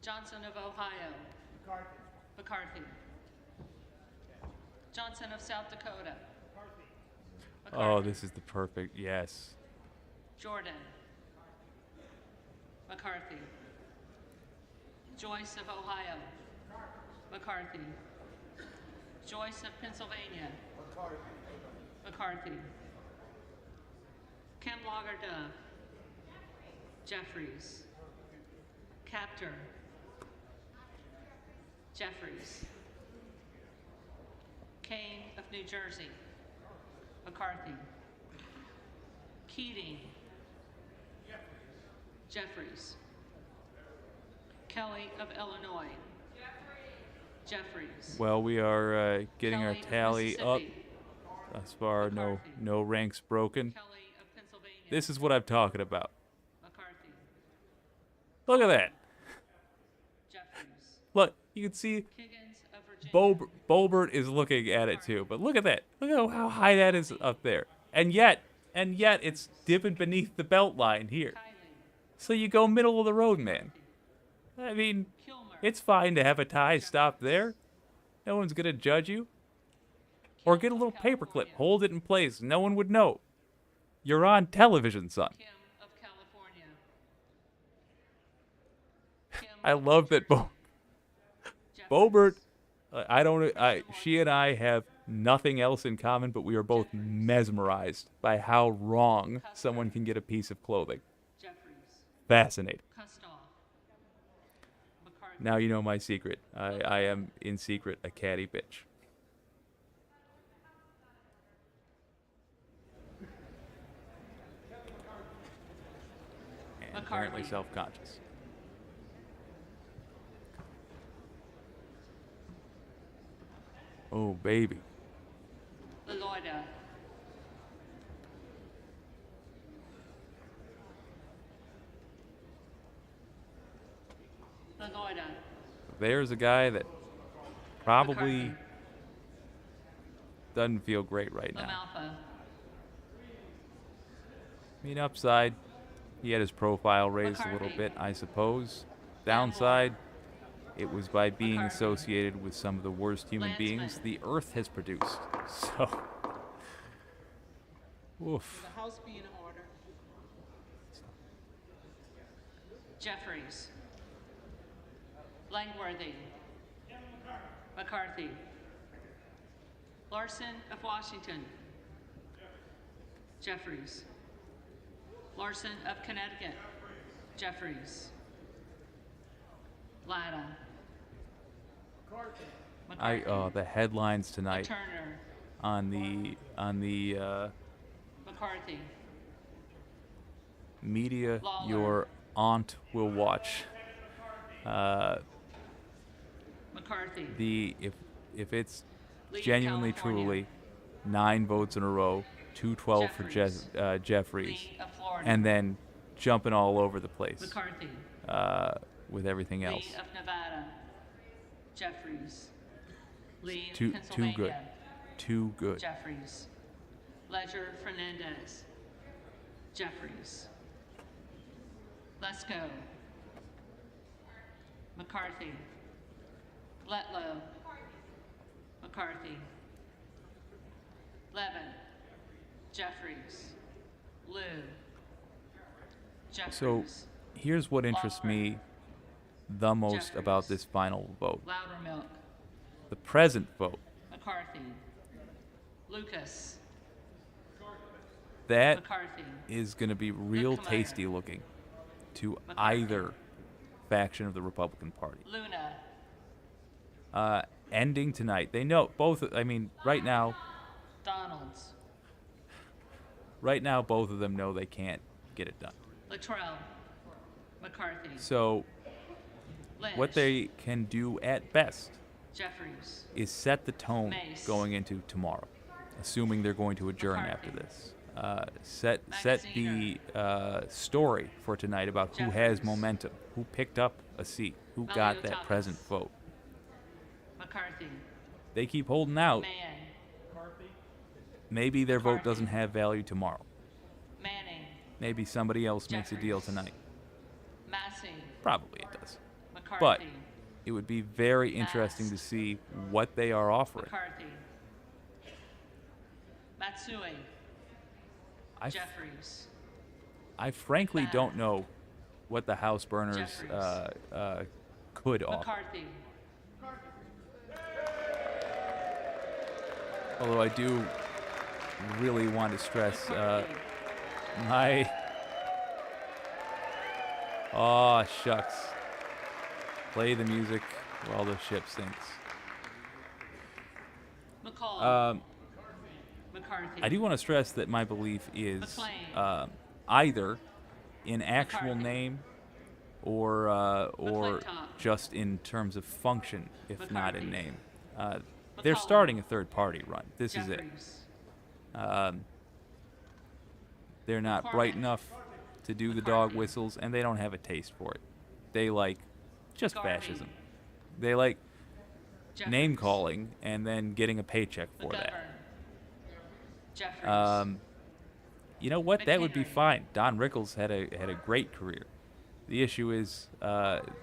Johnson of Ohio. McCarthy. Johnson of South Dakota. Oh, this is the perfect. Yes. Jordan. McCarthy. Joyce of Ohio. McCarthy. Joyce of Pennsylvania. McCarthy. Ken Dove. Jeffries. Captor. Jeffries. Kane of New Jersey. McCarthy. Keating. Jeffries. Kelly of Illinois. Jeffries. Well, we are getting our Kelly of tally up. Mississippi. Thus far, no ranks broken. Kelly of Pennsylvania. This is what I'm talking about. McCarthy. Look at that. Jeffries. Look, you can see Higgins of Virginia. Bobert is looking at it too. But look at that. Look at how high that is up there. And yet it's dipping beneath the belt line here. So you go middle of the road, man. I mean, it's fine to have a tie stop there. No one's gonna judge you. Or get a little paperclip, hold it in place. No one would know. You're on television, son. Kim of California. I love that Bobert. She and I have nothing else in common, but we are both mesmerized by how wrong someone can get a piece of clothing. Jeffries. Fascinating. Kustoff. McCarthy. Now you know my secret. I am, in secret, a catty bitch. And apparently self-conscious. Oh, baby. Lloyda. there's a guy that probably McCarthy. doesn't feel great right now. LaMalfa. I mean, upside, he had his profile raised a little McCarthy. bit, I suppose. Downside, it was by being McCarthy. associated with some of the worst human beings Landsman. the earth has produced. So, oof. The House be in order. Jeffries. Langworthy. McCarthy. Larson of Washington. Jeffries. Larson of Connecticut. Jeffries. Latta. The headlines tonight Turner. on the McCarthy. media Lawler. your aunt will watch. McCarthy. If it's Lee, genuinely California. truly 9 votes in a row, 212 for Jeffries, Lee of Florida. and then jumping all over the place McCarthy. with everything else. Lee of Nevada. Jeffries. Lee of Too Pennsylvania. good. Too good. Jeffries. Ledger Fernandez. Jeffries. Lesko. McCarthy. Letlow. McCarthy. Levin. Jeffries. Liu. Jeffries. So here's what interests me the most Jeffries. about this final vote. Loudermilk. The present vote. McCarthy. Lucas. That McCarthy. is going to be real Kamara. tasty looking to McCarthy. either faction of the Republican Party. Luna. Ending tonight. They know both. I mean, right now, Donalds. both of them know they can't get it done. Luttrell. McCarthy. So, Lynch. what they can do at best Jeffries. is set the tone Mace. going into tomorrow, assuming they're going to adjourn after this. Set the story for tonight about who has Jeffries. momentum, who picked up a seat, who got that Maliotakis. present vote. McCarthy. They keep holding out. Mann. Maybe their vote doesn't have value tomorrow. Manning. Maybe somebody else makes a deal tonight. Massey. Probably it does. McCarthy. But it would be very interesting to see what they are offering. McCarthy. Matsui. I Jeffries. I frankly Bass. don't know what the House burners Jeffries. could offer. McCarthy. Although I do really want to stress my... Aw, shucks. Play the music while the ship sinks. McCall. McCarthy. I do want to stress that my belief is McLean. either in actual McCarthy. name or McClintock. just in terms of function, if not in McCarthy. name. They're McCollum. starting a third party run. This is it. Jeffries. They're not bright enough to do the dog whistles, and they don't have a taste for it. They like just Garvey. fascism. They like Jeffries. name calling and then getting a paycheck for that. McGovern. Jeffries. You know what? That would be McHenry. fine. Don Rickles had a great career. The issue is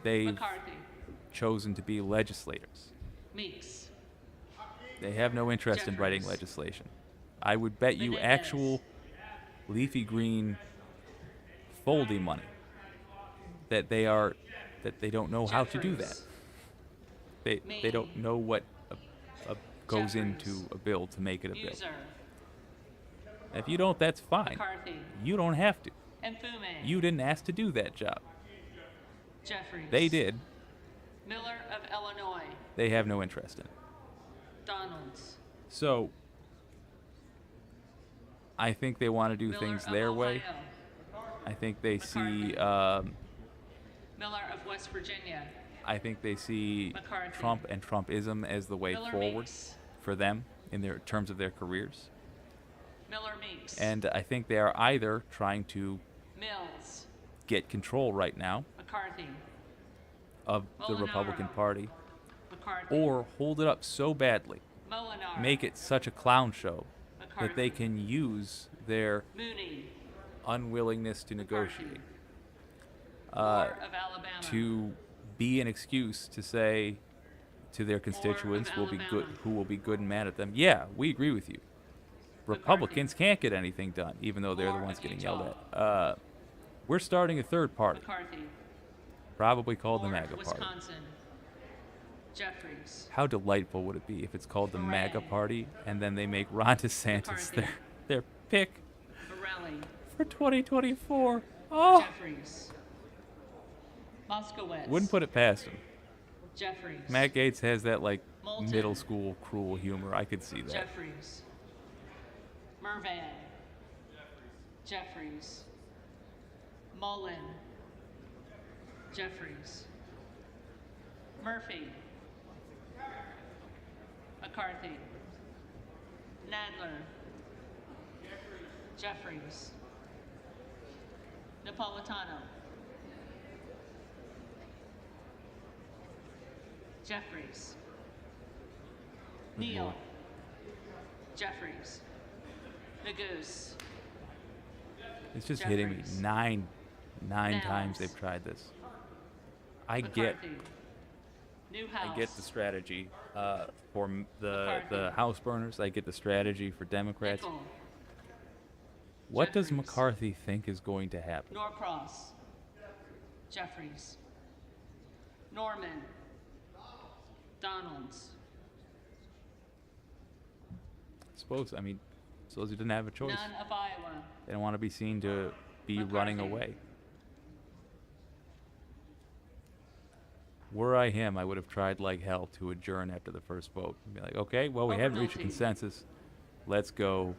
they've McCarthy. chosen to be legislators. Meeks. They have no interest in writing Jeffries. legislation. I would bet you Menendez. actual leafy green foldy money that they don't know how to do that. They don't know what goes into a bill to make it a bill. Muser. If you don't, that's fine. McCarthy. You don't have to. Mfume. You didn't ask to do that job. Jeffries. They did. Miller of Illinois. They have no interest in it. Donalds. So, I think they want to do Miller things of their way. Ohio. I think they see. Miller of West Virginia. I think they see McCarthy. Trump and Trumpism as the way Miller forward Meeks. for them in their terms of their careers. Miller Meeks. And I think they are either trying to Mills. get control right now McCarthy. of the Republican Party, McCarthy, or hold it up so badly, Molinaro, make it such a clown show that McCarthy, they can use their Mooney, unwillingness to negotiate Moore of Alabama, to be an excuse to say to their constituents who will be good and mad at them, yeah, we agree with you. Republicans can't get anything done, even though they're the ones getting yelled at. We're starting a third party, McCarthy, probably called the Moore MAGA of Party. Wisconsin, Jeffries, How delightful would it be if it's called the MAGA Party and then they make Ron DeSantis their pick Borelli, for 2024? Oh, Jeffries, Moskowitz, wouldn't put it past him. Jeffries, Matt Gaetz has that like Moulton, middle school cruel humor. I could see that. Jeffries, Mervan, Jeffries, Mullen, Jeffries, Murphy, McCarthy, Nadler, Jeffries, Napolitano, Jeffries, Neal, Jeffries, Nagoose, It's just hitting me Jeffries. nine Nels. times they've tried this. I get McCarthy, Newhouse, I get the strategy for the house burners. I get the strategy for Democrats. Nickel, What does Jeffries. McCarthy think is going to happen? Norcross, Jeffries, Norman, Donalds, Suppose he didn't have a choice. none of Iowa, They don't want to be seen to be running McCarthy. away. Were I him, I would have tried like hell to adjourn after the first vote. Be like, okay, well, we haven't reached a Overnolte. consensus. Let's go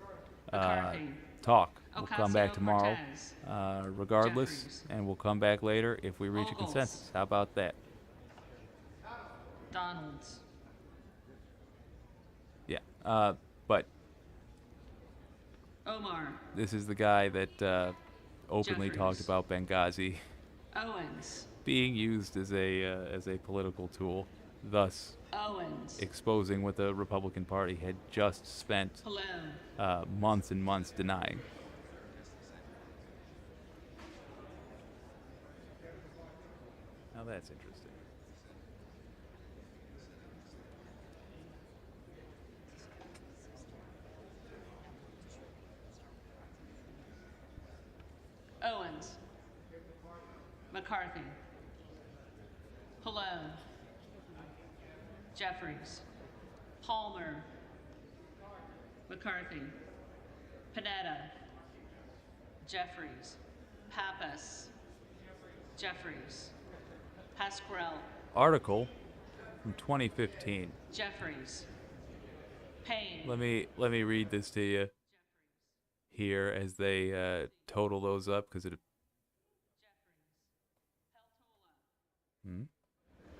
McCarthy. talk. We'll come back tomorrow, Ocasio-Cortez. regardless, Jeffries. and we'll come back later if we reach a Ogles. consensus. How about that? Donalds, Yeah. But Omar, this is the guy that openly talked Jeffries. about Benghazi Owens, being used as a political tool, thus Owens, exposing what the Republican Party had just spent Pallone, months and months denying. Now that's interesting. Owens, McCarthy, Pallone, Jeffries, Palmer, McCarthy, Panetta, Jeffries, Pappas, Jeffries, Pasquarel, Article from 2015. Jeffries, Payne, Let me read this to you here as they total those up because it. Hmm?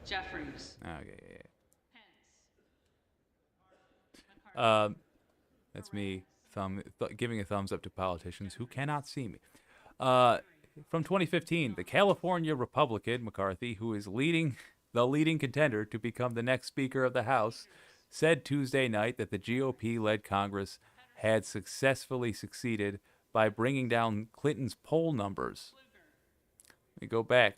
Jeffries, Okay. Yeah. That's me giving a thumbs up to politicians who cannot see me. From 2015, the California Republican McCarthy, who is the leading contender to become the next Speaker of the House, said Tuesday night that the GOP-led Congress had successfully succeeded by bringing down Clinton's poll numbers. Let me go back.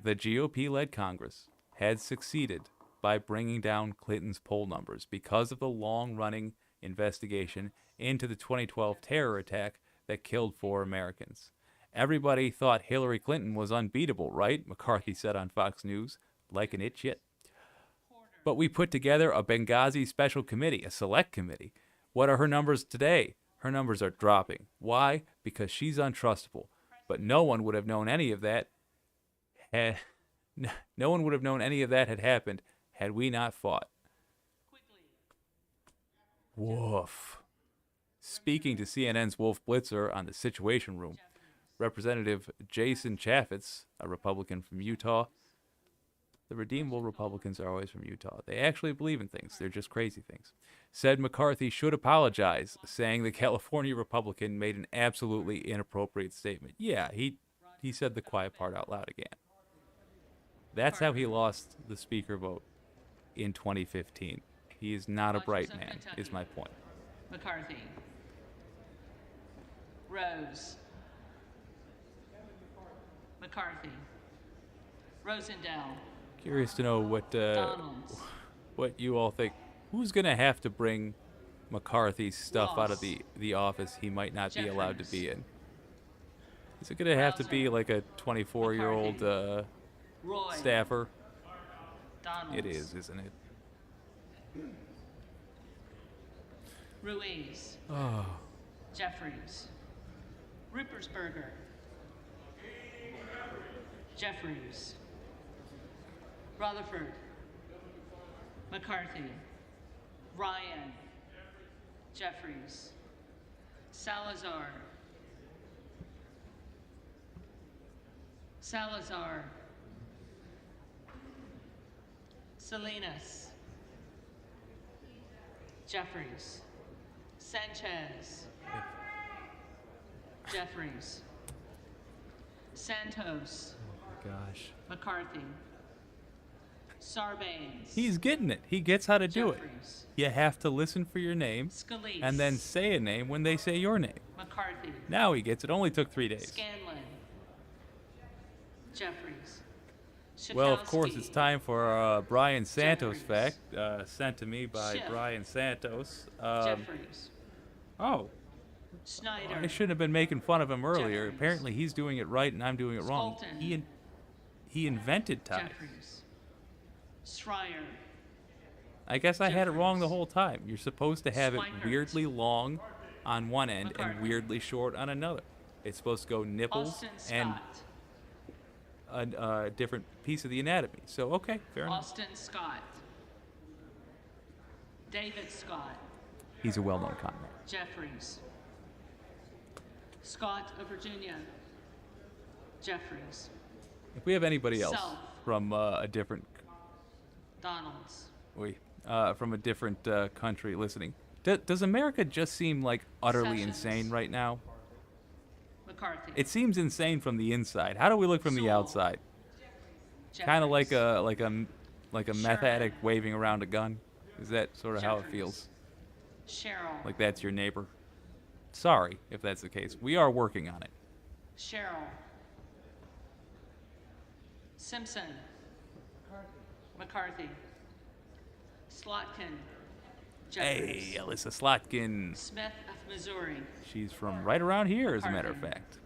The GOP-led Congress had succeeded by bringing down Clinton's poll numbers because of the long-running investigation into the 2012 terror attack that killed 4 Americans. Everybody thought Hillary Clinton was unbeatable, right? McCarthy said on Fox News, like an itch yet. But we put together a Benghazi special committee, a select committee. What are her numbers today? Her numbers are dropping. Why? Because she's untrustable. But no one would have known any of that had happened had we not fought. Woof. Speaking to CNN's Wolf Blitzer on the Situation Room, Representative Jason Chaffetz, a Republican from Utah. The redeemable Republicans are always from Utah. They actually believe in things. They're just crazy things. Said McCarthy should apologize, saying the California Republican made an absolutely inappropriate statement. Yeah, he said the quiet part out loud again. That's how he lost the speaker vote in 2015. He is not a bright man, is my point. McCarthy. Rose. McCarthy. Rosendale. Curious to know Donalds. what you all think. Who's going to have to bring McCarthy's stuff out of Ross. the office he might not be allowed to Jeffries. be in? Is it going to have to be like a 24-year-old Roy. staffer? Donalds. It is, isn't it? Ruiz. Oh. Jeffries. Ruppersberger. Jeffries. Rutherford. McCarthy. Ryan. Jeffries. Salazar. Salazar. Salinas. Jeffries. Sanchez. Jeffries. Santos. Gosh. McCarthy. Sarbanes. He's getting it. He gets how to do it. Jeffries. You have to listen for your name Scalise. and then say a name when they say your name. McCarthy. Now he gets it. Only took 3 days. Scanlon. Jeffries. Well, of course, Shatowski. it's time for Brian Santos fact, sent to me by Schiff. Brian Santos. Jeffries. Oh, Schneider. I shouldn't have been making fun of him earlier. Jeffries. Apparently, he's doing it right and I'm doing it wrong. Spolton. He invented time. Jeffries. Schreier. I guess I had it wrong the whole time. You're supposed to have it Swinehurst. weirdly long on one end and McCarthy. weirdly short on another. It's supposed to go nipples Austin and Scott. a different piece of the anatomy. So, okay, fair enough. Austin Scott. David Scott. He's a well-known con man. Jeffries. Scott of Virginia. Jeffries. If we have anybody else Self. from a different Donalds. from a different country listening, does America just seem like utterly Sessions. insane right now? McCarthy. It seems insane from the inside. How do we look from the Sewell. outside? Kind of like a meth addict waving around a gun. Is that sort of how it feels? Cheryl. Like that's your neighbor? Sorry if that's the case. We are working on it. Cheryl. Simpson. McCarthy. Slotkin. Jeffries. Hey, Alyssa Slotkin. Smith of Missouri. She's from right around here, as a matter of McCarthy. fact.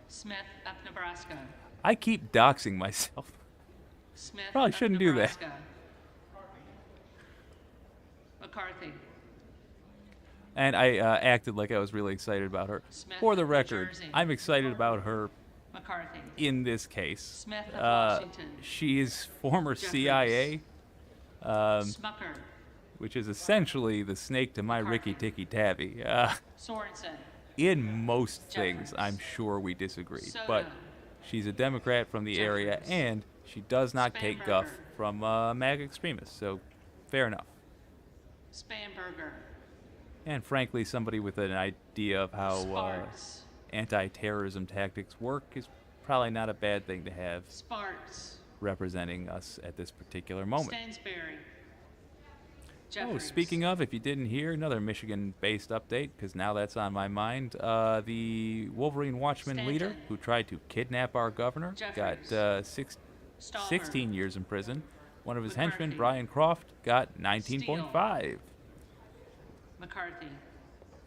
Smith of Nebraska. I keep doxing myself. Smith Probably of shouldn't do that. Nebraska. McCarthy. And I acted like I was really excited about her. Smith For the of New record, Jersey. I'm excited about her McCarthy. in this case. Smith of Washington. She is former Jeffries. CIA, Smucker. which is essentially the snake to my Ricky Tikki Tavi. Sorensen. In most things, I'm sure we disagree. But Soto. she's a Democrat from the area, and she does not take guff from MAGA extremists. So, fair enough. Spanberger. And frankly, somebody with an idea of how Sparks. anti-terrorism tactics work is probably not a bad thing to have Sparks. representing us at this particular moment. Stansberry. Oh, Jeffries. speaking of, if you didn't hear, another Michigan-based update, because now that's on my mind. The Wolverine Watchman leader Stanton. who tried to kidnap our governor Jeffries. got Stallmer. 16 years in prison. One of his henchmen, McCarthy. Brian Croft, got 19.5. McCarthy.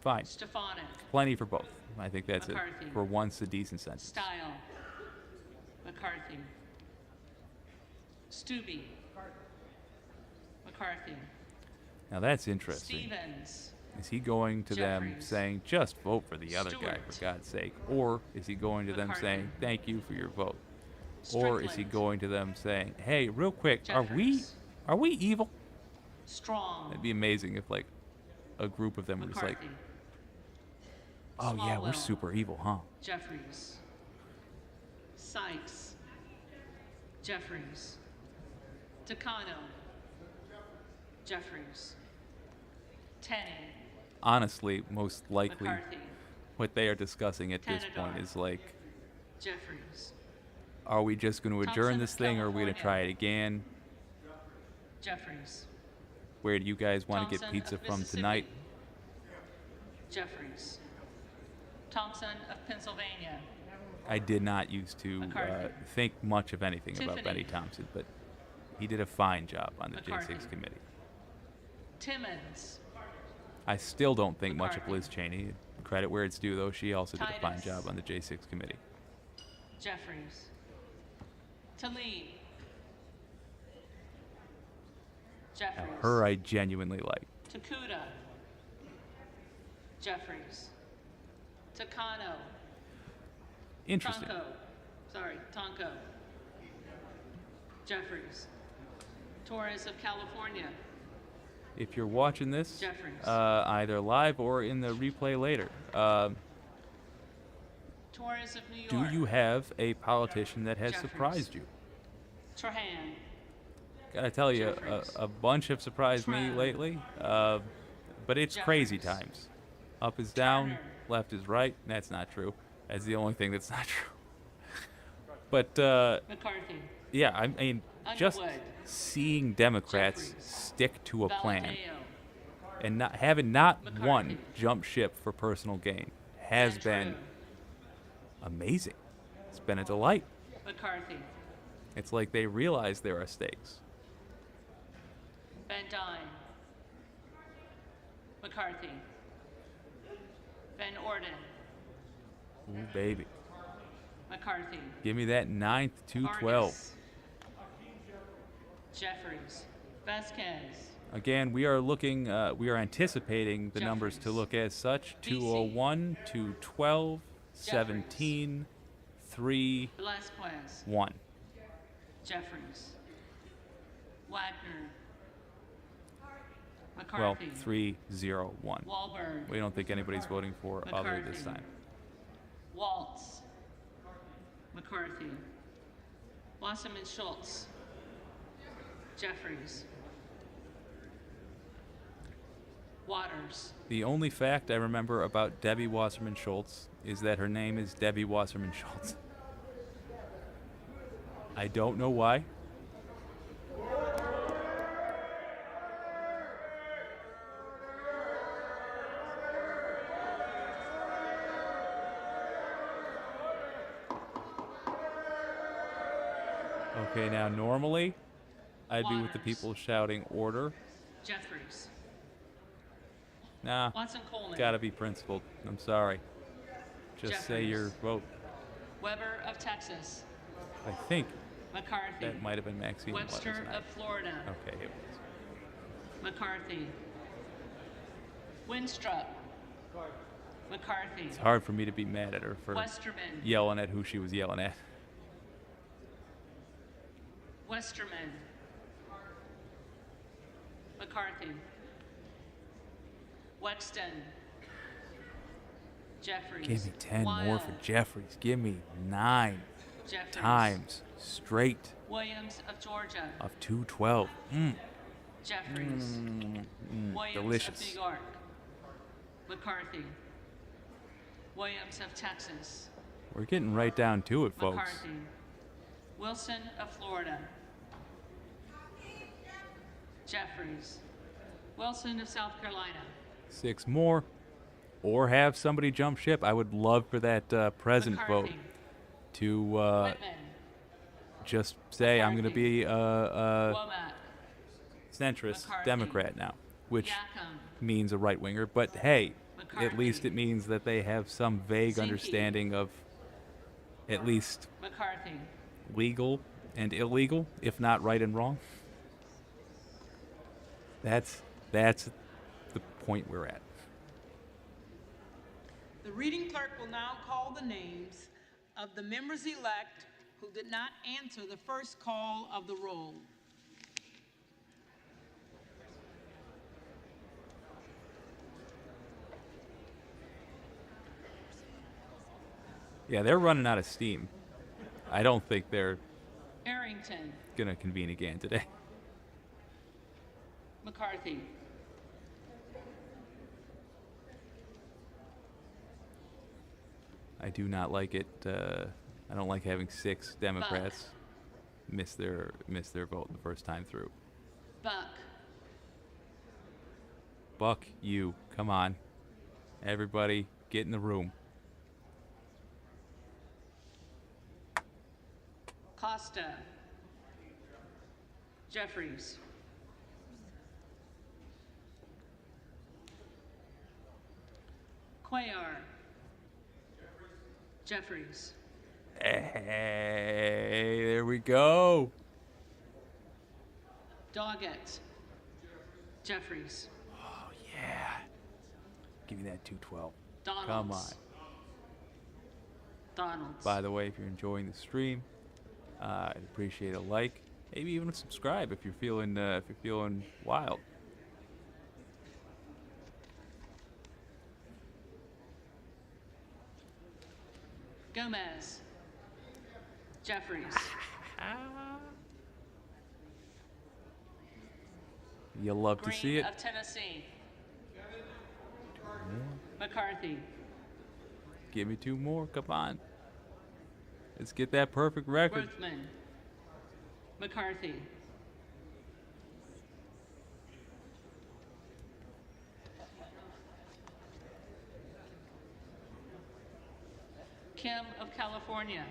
Fine. Stefanik. Plenty for both. I think that's McCarthy. for once a decent sentence. Style. McCarthy. Stubbe. McCarthy. Now that's interesting. Stevens. Is he going to them Jeffries. saying, just vote for the other guy, Stewart. for God's sake? Or is he going to them McCarthy. saying, thank you for your vote? Or is he Strickland. going to them saying, hey, real quick, Jeffries. are we evil? Strong. That'd be amazing if, like, a group of them were just like, McCarthy. oh, yeah, we're Swalwell. super evil, huh? Jeffries. Sykes. Jeffries. Takano. Jeffries. Tenney. Honestly, most likely McCarthy. what they are discussing at this point Tanadar. is like Jeffries. are we just going to adjourn this thing, or are we going to try it again? Jeffries. Where do you guys want to get Thompson pizza of from Mississippi. tonight? Jeffries. Thompson of Pennsylvania. I did not used to McCarthy. think much of anything about Tiffany. Benny Thompson, but he did a fine job on the McCarthy. J6 committee. Timmons. I still don't think much of Liz Cheney. Credit where it's due, though. She also did a fine Titus. job on the J6 committee. Jeffries. Tlaib. Now, Jeffries. her I genuinely like. Takuda. Jeffries. Takano. Interesting. Tonko. Jeffries. Torres of California. If you're watching this, Jeffries. either live or in the replay later, Torres of New do York. you have a politician that has Jeffries. surprised you? Trahan. Gotta tell you, Jeffries. a bunch have surprised me Trump. lately, but it's crazy times. Up is down, left is right. That's not true. That's the only thing that's not true. But McCarthy. yeah, I mean, just Underwood. seeing Democrats stick to a plan Valadao. and not having not McCarthy. one jump ship for personal gain has been amazing. It's been a delight. McCarthy. It's like they realize there are stakes. Van Dyne. McCarthy. Van Orden. Ooh, baby. McCarthy. Give me that 9th 212. Vargas. Jeffries. Vasquez. Again, we are looking, we are anticipating the numbers to look as such: 201, 212, 17, 3, Velasquez. 1. Jeffries. Wagner. Well, McCarthy. 3, 0, 1. Wahlberg. We don't think anybody's voting for other this McCarthy. time. Waltz. McCarthy. Wasserman Schultz. Jeffries. Waters. The only fact I remember about Debbie Wasserman Schultz is that her name is Debbie Wasserman Schultz. I don't know why. Okay, now normally I'd be with the people shouting order. Jeffries. Nah, Watson Coleman. gotta be principled. I'm sorry. Just say your vote. Weber of Texas. I think McCarthy. that might have been Maxine Webster Waters. of Florida. Okay, it was. McCarthy. Winstrup. McCarthy. It's hard for me to be mad at her for Westerman. yelling at who she was yelling at. Westerman. McCarthy. Wexton. Jeffries. Give me 10 more Weil. for Jeffries. Give me 9 Jeffries. times straight Williams of Georgia. of 212. Jeffries. Williams delicious. of New York. McCarthy. Williams of Texas. We're getting right down to it, folks. McCarthy. Wilson of Florida. Jeffries. Wilson of South Carolina. 6 more. Or have somebody jump ship. I would love for that present vote McCarthy. to Whitman. just say I'm going to be a Womack. centrist McCarthy. Democrat now, which Yackham. means a right winger. But hey, McCarthy. at least it means that they have some vague Zinke. understanding of at least McCarthy. legal and illegal, if not right and wrong. That's the point we're at. The reading clerk will now call the names of the members-elect who did not answer the first call of the roll. Yeah, they're running out of steam. I don't think they're Arrington. going to convene again today. McCarthy. I do not like it. I don't like having 6 Democrats miss their vote the first time through. Buck. Buck, you. Come on. Everybody, get in the room. Costa. Jeffries. Cuellar. Jeffries. Hey, there we go. Doggett. Jeffries. Oh, yeah. Give me that 212. Donalds. Come on. Donalds. By the way, if you're enjoying the stream, I'd appreciate a like, maybe even a subscribe if you're feeling wild. Gomez. Jeffries. You'll love Green to see it. of Tennessee. McCarthy. Give me 2 more. Come on. Let's get that perfect record. Ruthman. McCarthy. Kim of California.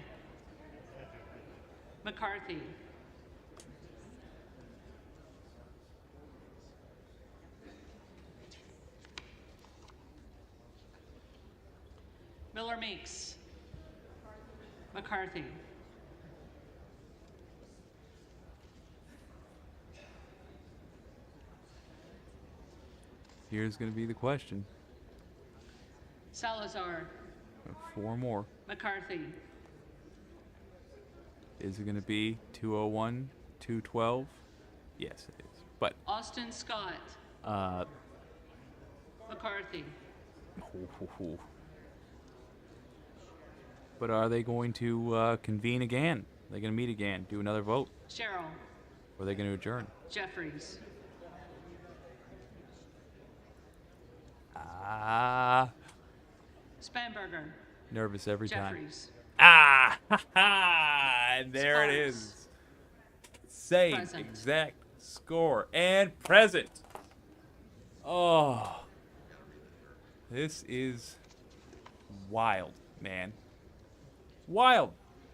McCarthy. Miller Meeks. McCarthy. Here's going to be the question. Salazar. 4 more. McCarthy. Is it going to be 201, 212? Yes, it is. But Austin Scott. McCarthy. But are they going to convene again? Are they going to meet again, do another vote? Sherrill. Or are they going to adjourn? Jeffries. Spanberger. Nervous every time. Jeffries. And there it is. Same Present. exact score and present. Oh, this is wild, man. Wild.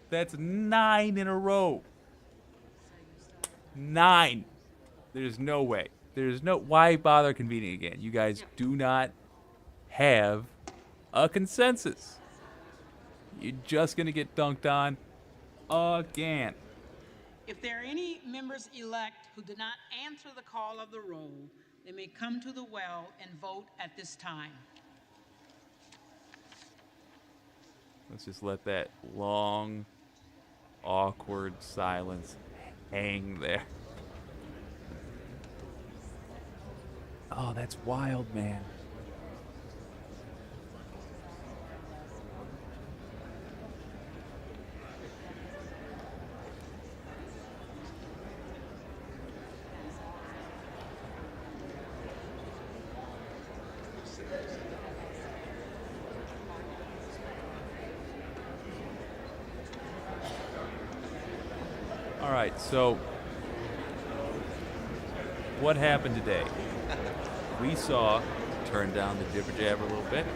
That's 9 in a row. 9. There's no way. Why bother convening again? You guys do not have a consensus. You're just going to get dunked on again. If there are any members-elect who did not answer the call of the roll, they may come to the well and vote at this time. Let's just let that long, awkward silence hang there. Oh, that's wild, man. All right, so what happened today? We saw, turn down the jibber jabber a little bit.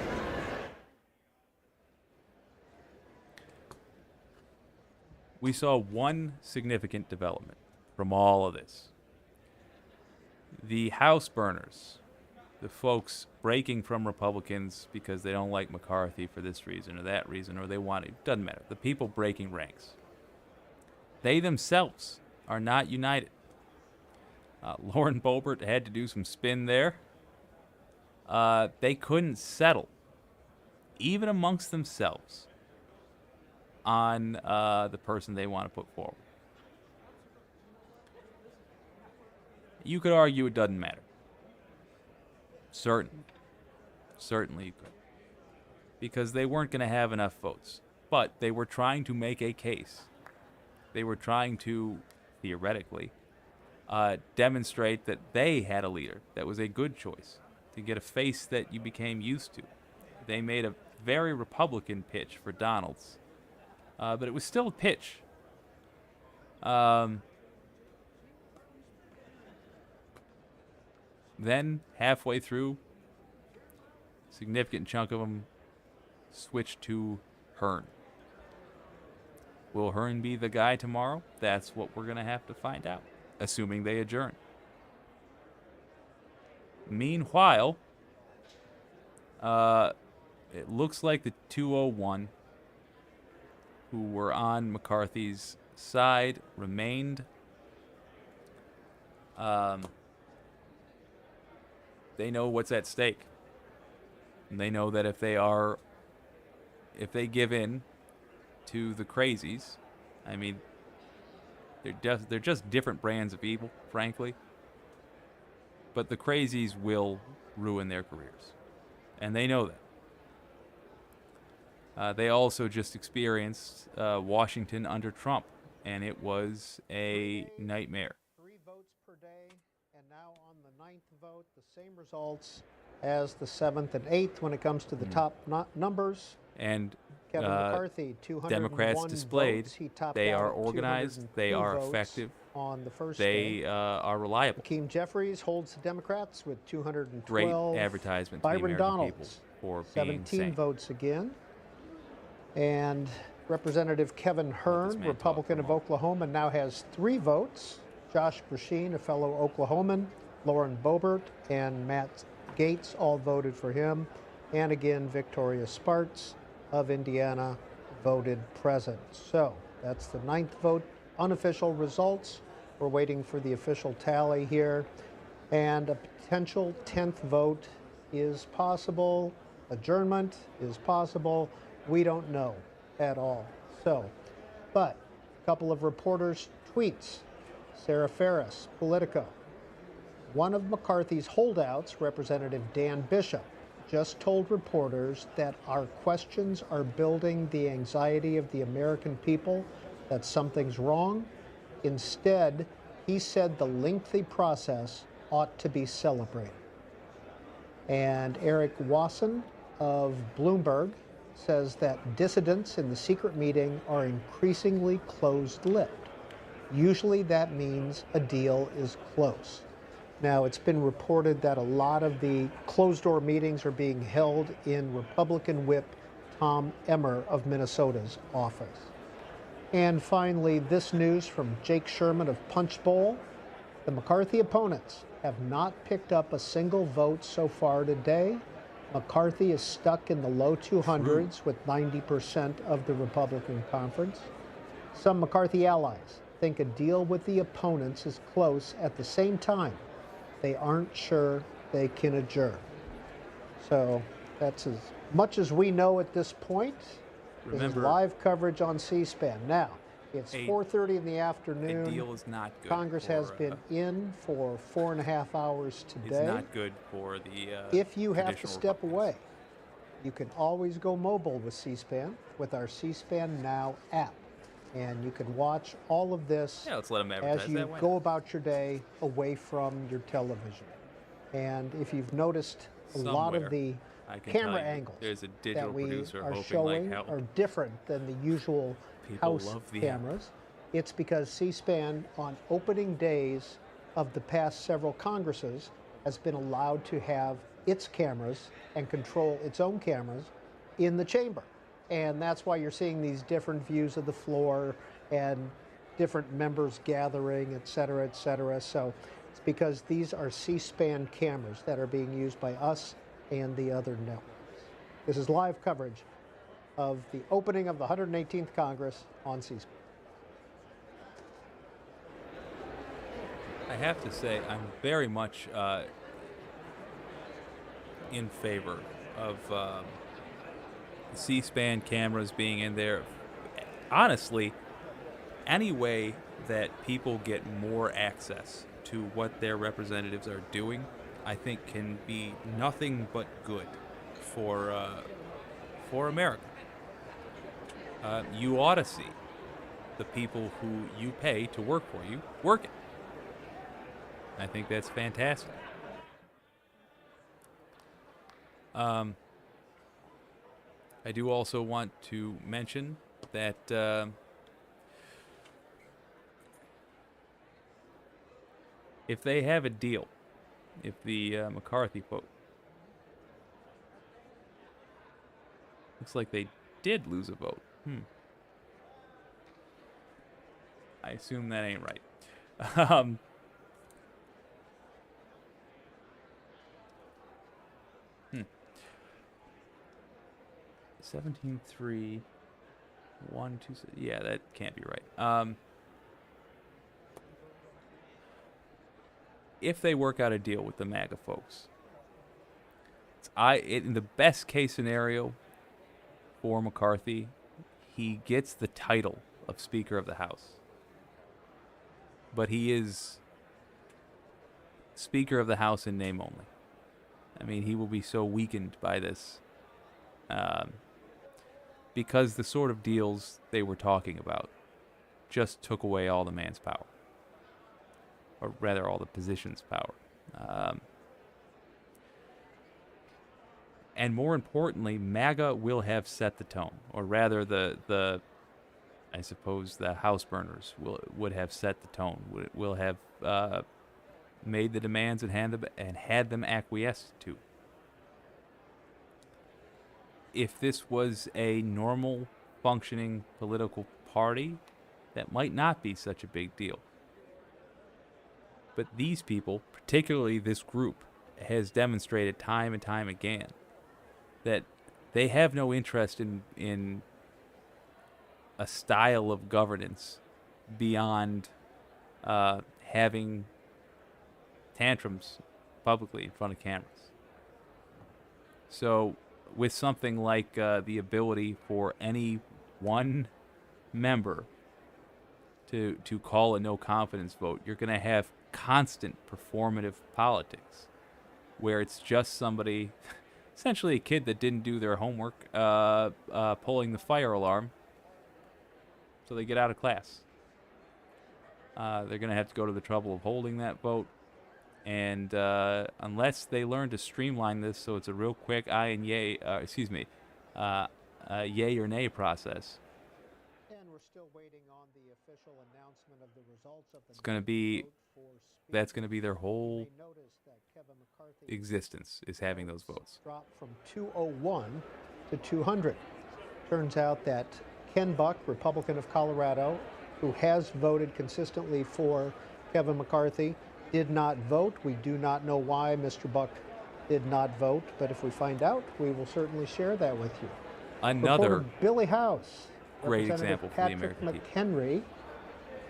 We saw one significant development from all of this. The house burners, the folks breaking from Republicans because they don't like McCarthy for this reason or that reason, or they want it, doesn't matter. The people breaking ranks. They themselves are not united. Lauren Boebert had to do some spin there. They couldn't settle, even amongst themselves, on the person they want to put forward. You could argue it doesn't matter. Certainly you could. Because they weren't going to have enough votes. But they were trying to make a case. They were trying to, theoretically, demonstrate that they had a leader that was a good choice, to get a face that you became used to. They made a very Republican pitch for Donalds but it was still a pitch. Then, halfway through, a significant chunk of them switched to Hearn. Will Hearn be the guy tomorrow? That's what we're going to have to find out, assuming they adjourn. Meanwhile, it looks like the 201 who were on McCarthy's side remained. They know what's at stake. And they know that if they give in to the crazies, I mean, they're just different brands of evil, frankly. But the crazies will ruin their careers. And they know that. They also just experienced Washington under Trump, and it was a nightmare. 3 votes per day, and now on the 9th vote, the same results as the 7th and 8th when it comes to the top numbers. And Kevin McCarthy, 201 Democrats displayed votes. He topped they out are at organized, 202 they are votes effective, on the first they day. are reliable. Hakeem Jeffries holds the Democrats with 212. Great advertisement to the Byron American people Donalds, for being 17 sane. votes again. And Representative Kevin Hearn, Republican of Oklahoma, now has 3 votes. Josh Brasheen, a fellow Oklahoman, Lauren Boebert, and Matt Gaetz all voted for him. And again, Victoria Spartz of Indiana voted present. So that's the 9th vote. Unofficial results. We're waiting for the official tally here. And a potential 10th vote is possible. Adjournment is possible. We don't know at all. So, but a couple of reporters' tweets. Sarah Ferris, Politico. One of McCarthy's holdouts, Representative Dan Bishop, just told reporters that our questions are building the anxiety of the American people, that something's wrong. Instead, he said the lengthy process ought to be celebrated. And Eric Wasson of Bloomberg says that dissidents in the secret meeting are increasingly closed-lipped. Usually that means a deal is close. Now, it's been reported that a lot of the closed-door meetings are being held in Republican Whip Tom Emmer of Minnesota's office. And finally, this news from Jake Sherman of Punchbowl. The McCarthy opponents have not picked up a single vote so far today. McCarthy is stuck in the low 200s with 90% of the Republican conference. Some McCarthy allies think a deal with the opponents is close. At the same time, they aren't sure they can adjourn. So that's as much as we know at this point. This is Remember, live coverage on C-SPAN. Now, it's 4:30 in the afternoon. A deal is not good. Congress has been in for 4.5 hours today. It's not good for the If you have to traditional step away, you can always go mobile with C-SPAN with our C-SPAN Now app. And you can watch all of this Yeah, let's let 'em advertise as you that. Why go about your day away from your television. And if you've noticed, a lot of Somewhere, the I can camera tell you, angles there's a digital that we producer are hoping like showing hell. are different than the usual People house love the app. cameras. It's because C-SPAN on opening days of the past several Congresses has been allowed to have its cameras and control its own cameras in the chamber. And that's why you're seeing these different views of the floor and different members gathering, et cetera, et cetera. So it's because these are C-SPAN cameras that are being used by us and the other networks. This is live coverage of the opening of the 118th Congress on C-SPAN. I have to say, I'm very much in favor of C-SPAN cameras being in there. Honestly, any way that people get more access to what their representatives are doing, I think can be nothing but good for America. You ought to see the people who you pay to work for you working. I think that's fantastic. I do also want to mention that if they have a deal, if the McCarthy vote, looks like they did lose a vote. I assume that ain't right. 17-3, 1, 2. Yeah, that can't be right. If they work out a deal with the MAGA folks, in the best case scenario for McCarthy, he gets the title of Speaker of the House. But he is Speaker of the House in name only. I mean, he will be so weakened by this because the sort of deals they were talking about just took away all the man's power. Or rather, all the position's power. And more importantly, MAGA will have set the tone. Or rather, I suppose the house burners would have set the tone. Will have made the demands and had them acquiesced to. If this was a normal functioning political party, that might not be such a big deal. But these people, particularly this group, has demonstrated time and time again that they have no interest in a style of governance beyond having tantrums publicly in front of cameras. So with something like the ability for any one member to call a no confidence vote, you're going to have constant performative politics where it's just somebody, essentially a kid that didn't do their homework, pulling the fire alarm so they get out of class. They're going to have to go to the trouble of holding that vote. And unless they learn to streamline this so it's a real quick yay or nay process, And we're still waiting on the official announcement of the results of the that's going to be their whole existence, is having those votes. Dropped from 201 to 200. Turns out that Ken Buck, Republican of Colorado, who has voted consistently for Kevin McCarthy, did not vote. We do not know why Mr. Buck did not vote, but if we find out, we will certainly share that with you. Another Reporter Billy House, great Representative example for the Patrick American McHenry,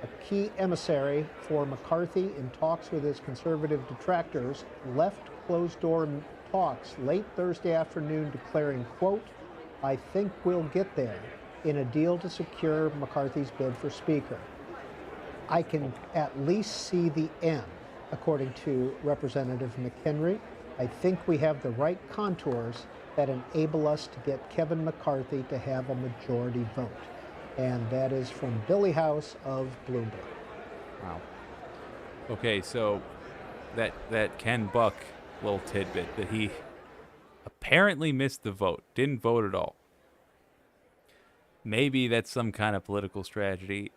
a key emissary for McCarthy in talks with his conservative detractors, left closed-door talks late Thursday afternoon declaring, quote, "I think we'll get there," in a deal to secure McCarthy's bid for Speaker. "I can at least see the end," according to Representative McHenry. "I think we have the right contours that enable us to get Kevin McCarthy to have a majority vote." And that is from Billy House of Bloomberg. Wow. Okay, so that Ken Buck little tidbit that he apparently missed the vote, didn't vote at all. Maybe that's some kind of political strategy.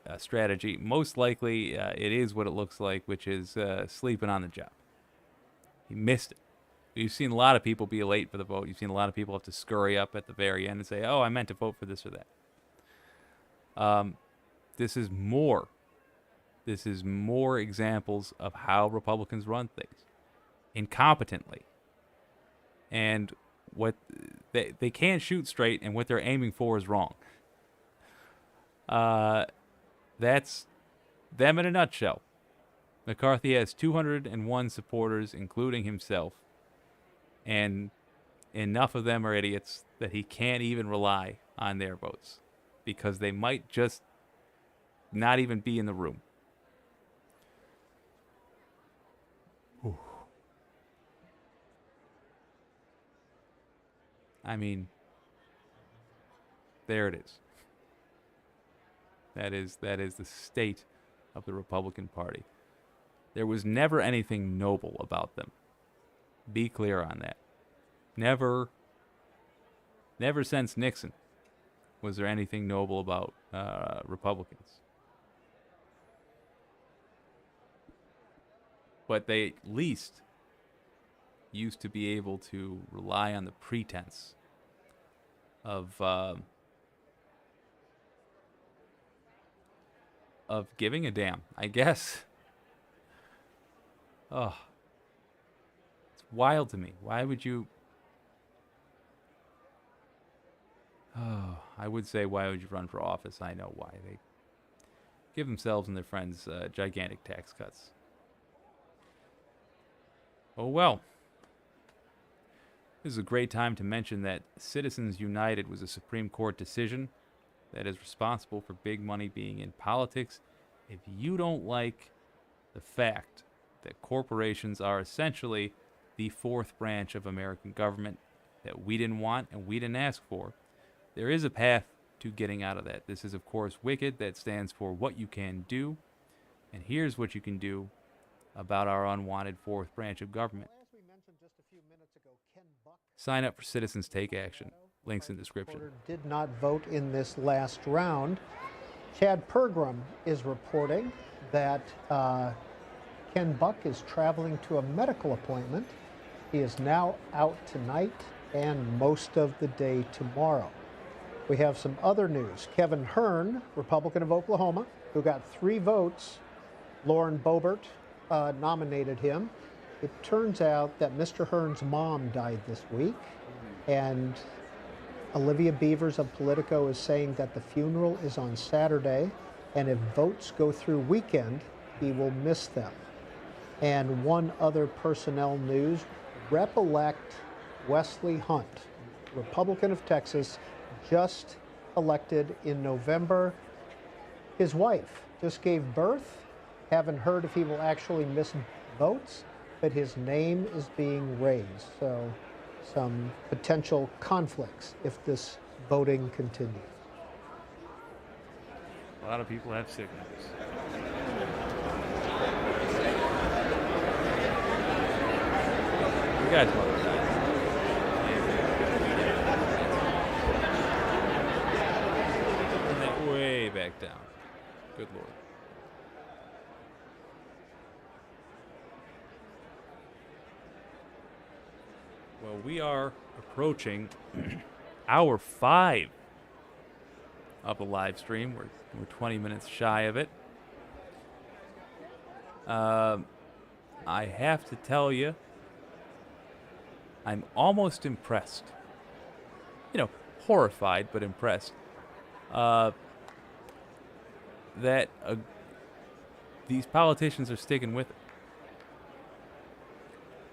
Most likely, it is what it looks like, which is sleeping on the job. He missed it. You've seen a lot of people be late for the vote. You've seen a lot of people have to scurry up at the very end and say, "Oh, I meant to vote for this or that." This is more examples of how Republicans run things incompetently, and what they can't shoot straight, and what they're aiming for is wrong. That's them in a nutshell. McCarthy has 201 supporters, including himself, and enough of them are idiots that he can't even rely on their votes, because they might just not even be in the room. Whew. I mean, there it is. That is the state of the Republican Party. There was never anything noble about them. Be clear on that. Never since Nixon, was there anything noble about Republicans. But they at least used to be able to rely on the pretense of giving a damn, I guess. Oh, it's wild to me. Why would you? Oh, I would say, why would you run for office? I know why. They give themselves and their friends gigantic tax cuts. Oh well. This is a great time to mention that Citizens United was a Supreme Court decision that is responsible for big money being in politics. If you don't like the fact that corporations are essentially the fourth branch of American government that we didn't want and we didn't ask for, there is a path to getting out of that. This is, of course, WYCD. That stands for What You Can Do. And here's what you can do about our unwanted fourth branch of government. Sign up for Citizens Take Action. Links in description. Did not vote in this last round. Chad Pergram is reporting that Ken Buck is traveling to a medical appointment. He is now out tonight and most of the day tomorrow. We have some other news. Kevin Hern, Republican of Oklahoma, who got 3 votes. Lauren Boebert nominated him. It turns out that Mr. Hern's mom died this week, and Olivia Beavers of Politico is saying that the funeral is on Saturday, and if votes go through weekend, he will miss them. And one other personnel news, Rep-elect Wesley Hunt, Republican of Texas, just elected in November. His wife just gave birth. Haven't heard if he will actually miss votes, but his name is being raised. So some potential conflicts if this voting continues. A lot of people have signals. We got to. And then way back down. Good Lord. Well, we are approaching hour 5 of the live stream. We're 20 minutes shy of it. I have to tell you, I'm almost impressed. You know, horrified, but impressed. That these politicians are sticking with it.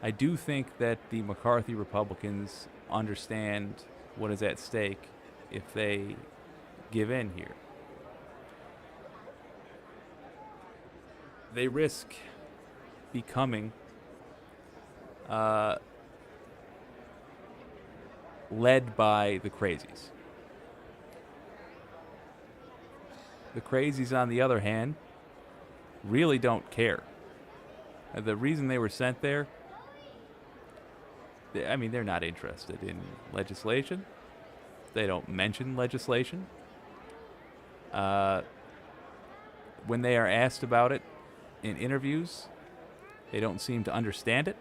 I do think that the McCarthy Republicans understand what is at stake if they give in here. They risk becoming led by the crazies. The crazies, on the other hand, really don't care. The reason they were sent there, I mean, they're not interested in legislation. They don't mention legislation. When they are asked about it in interviews, they don't seem to understand it.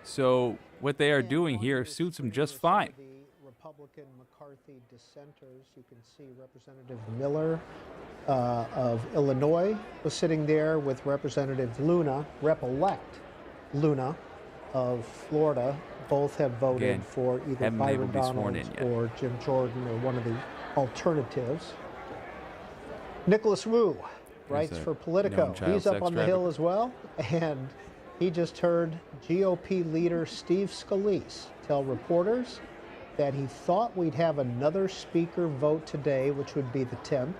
So what they are doing here suits them just fine. Republican McCarthy dissenters, you can see Representative Miller of Illinois was sitting there with Representative Luna, Rep-elect Luna of Florida. Both have voted Again, for either Byron Donalds or Jim Jordan or one of the alternatives. Nicholas Wu writes for Politico. He's up on the Hill as well, and he just heard GOP leader Steve Scalise tell reporters that he thought we'd have another speaker vote today, which would be the 10th,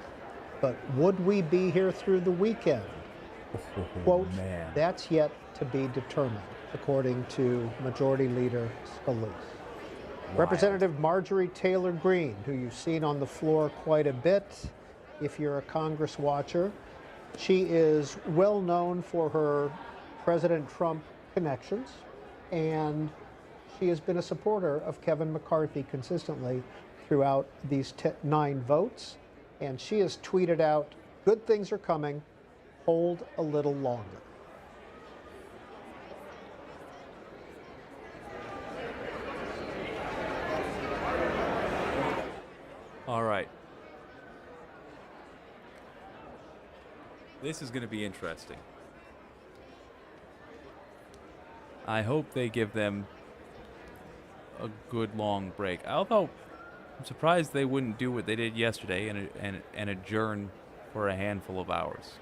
but would we be here through the weekend? Quote, that's yet to be determined, according to Majority Leader Scalise. Wild. Representative Marjorie Taylor Greene, who you've seen on the floor quite a bit if you're a Congress watcher. She is well known for her President Trump connections, and She has been a supporter of Kevin McCarthy consistently throughout these 9 votes, and she has tweeted out, "Good things are coming, hold a little longer." All right. This is going to be interesting. I hope they give them a good long break. Although, I'm surprised they wouldn't do what they did yesterday and adjourn for a handful of hours.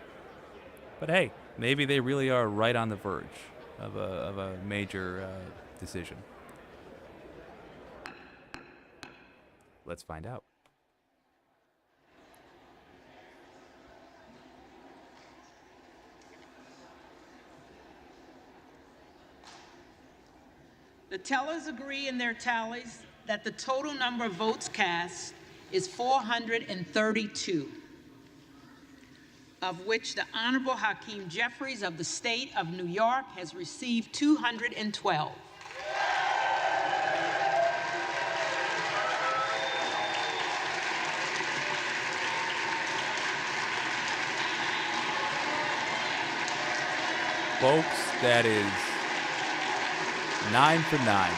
But hey, maybe they really are right on the verge of a major decision. Let's find out. The tellers agree in their tallies that the total number of votes cast is 432, of which the Honorable Hakeem Jeffries of the state of New York has received 212. Folks, that is 9 for 9.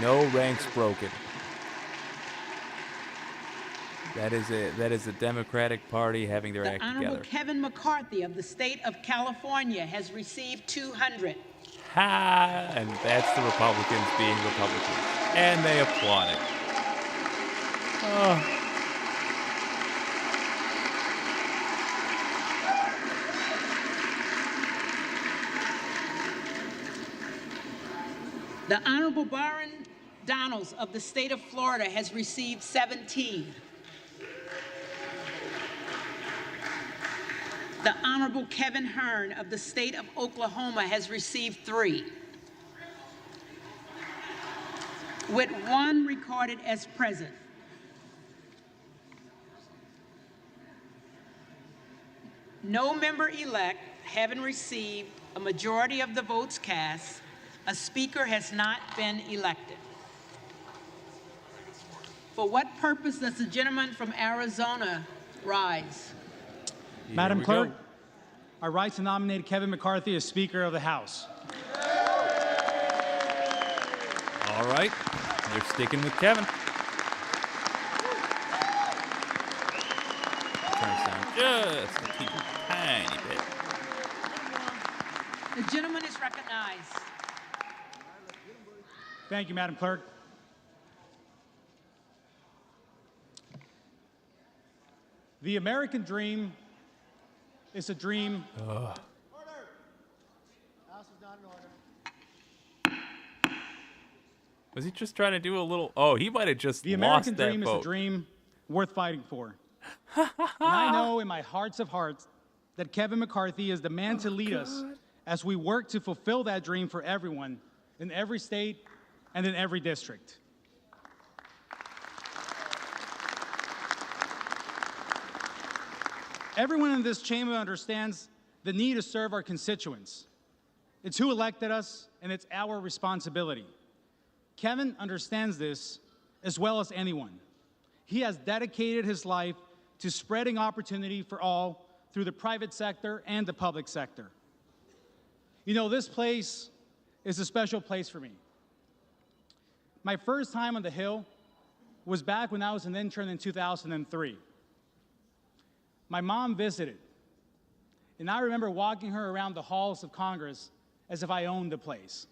No ranks broken. That is the Democratic Party having their act Honorable together. Kevin McCarthy of the state of California has received 200. Ha! And that's the Republicans being Republicans. And they applaud it. Oh. The Honorable Byron Donalds of the state of Florida has received 17. The Honorable Kevin Hearn of the state of Oklahoma has received 3, with 1 recorded as present. No member-elect having received a majority of the votes cast, a speaker has not been elected. For what purpose does the gentleman from Arizona rise? Madam Clerk, I rise to nominate Kevin McCarthy as Speaker of the House. All right. They're sticking with Kevin. Turn this down just a tiny bit. The gentleman is recognized. Thank you, Madam Clerk. The American dream is a dream. Ugh. Was he just trying to do a little? Oh, he might have just The lost American that dream is vote. a dream worth fighting for. And I know in my hearts of hearts that Kevin McCarthy is the man to lead us as we work to fulfill that dream for everyone in every state and in every district. Everyone in this chamber understands the need to serve our constituents. It's who elected us, and it's our responsibility. Kevin understands this as well as anyone. He has dedicated his life to spreading opportunity for all through the private sector and the public sector. You know, this place is a special place for me. My first time on the Hill was back when I was an intern in 2003. My mom visited, and I remember walking her around the halls of Congress as if I owned the place.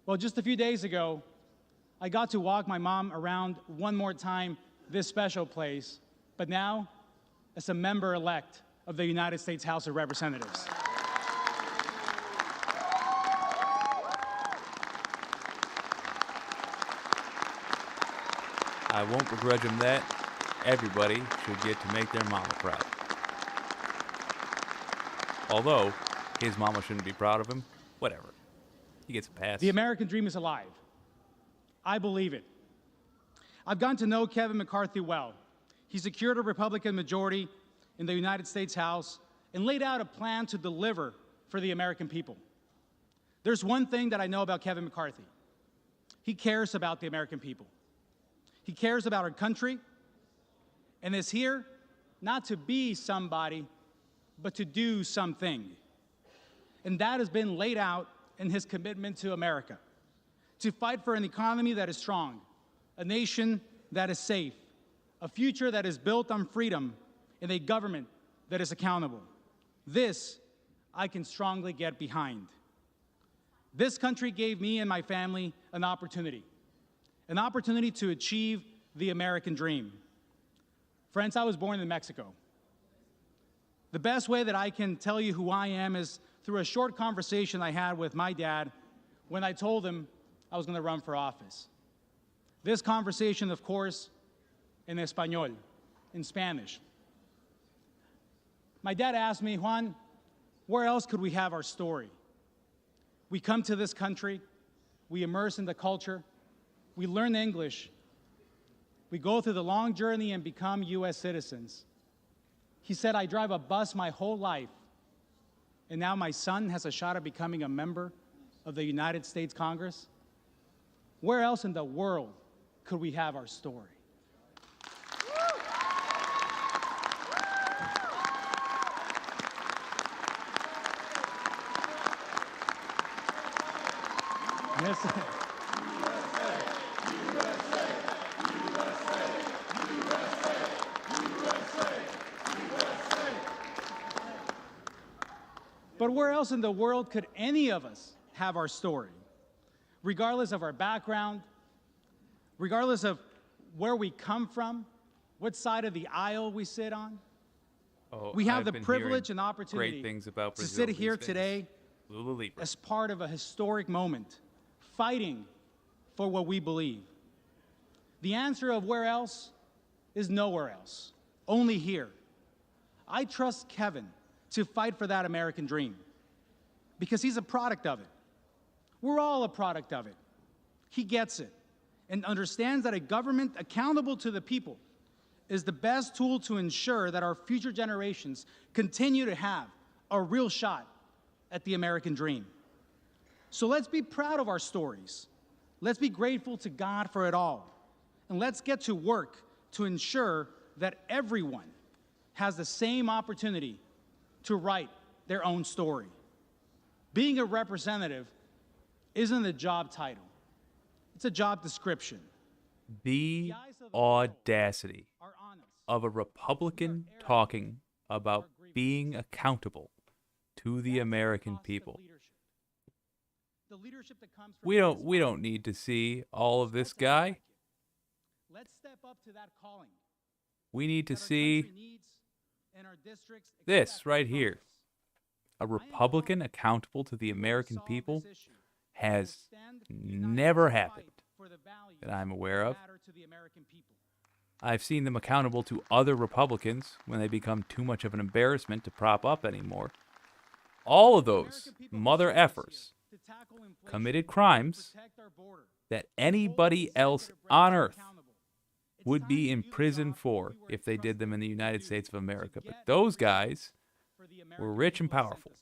Well, just a few days ago, I got to walk my mom around one more time this special place, but now as a member-elect of the United States House of Representatives. I won't begrudge him that. Everybody should get to make their mama proud. Although, his mama shouldn't be proud of him. Whatever. He gets a pass. The American dream is alive. I believe it. I've gotten to know Kevin McCarthy well. He secured a Republican majority in the United States House and laid out a plan to deliver for the American people. There's one thing that I know about Kevin McCarthy. He cares about the American people. He cares about our country and is here not to be somebody, but to do something. And that has been laid out in his commitment to America, to fight for an economy that is strong, a nation that is safe, a future that is built on freedom, and a government that is accountable. This I can strongly get behind. This country gave me and my family an opportunity to achieve the American dream. Friends, I was born in Mexico. The best way that I can tell you who I am is through a short conversation I had with my dad when I told him I was going to run for office. This conversation, of course, in Español, in Spanish. My dad asked me, Juan, where else could we have our story? We come to this country, we immerse in the culture, we learn English, we go through the long journey and become U.S. citizens. He said, I drive a bus my whole life, and now my son has a shot at becoming a member of the United States Congress. Where else in the world could we have our story? Yes. But where else in the world could any of us have our story? Regardless of our background, regardless of where we come from, what side of the aisle we sit on. Oh, we have I've the been privilege hearing and opportunity great things about to Brazil sit here these days. today Lula Libra. as part of a historic moment, fighting for what we believe. The answer of where else is nowhere else, only here. I trust Kevin to fight for that American dream because he's a product of it. We're all a product of it. He gets it and understands that a government accountable to the people is the best tool to ensure that our future generations continue to have a real shot at the American dream. So let's be proud of our stories. Let's be grateful to God for it all. And let's get to work to ensure that everyone has the same opportunity to write their own story. Being a representative isn't a job title. It's a job description. The audacity of a Republican talking about being accountable to the American people. We don't need to see all of this guy. Let's step up to that calling. We need to see this right here. A Republican accountable to the American people has never happened that I'm aware of. I've seen them accountable to other Republicans when they become too much of an embarrassment to prop up anymore. All of those mother effers committed crimes that anybody else on earth would be in prison for if they did them in the United States of America. But those guys were rich and powerful,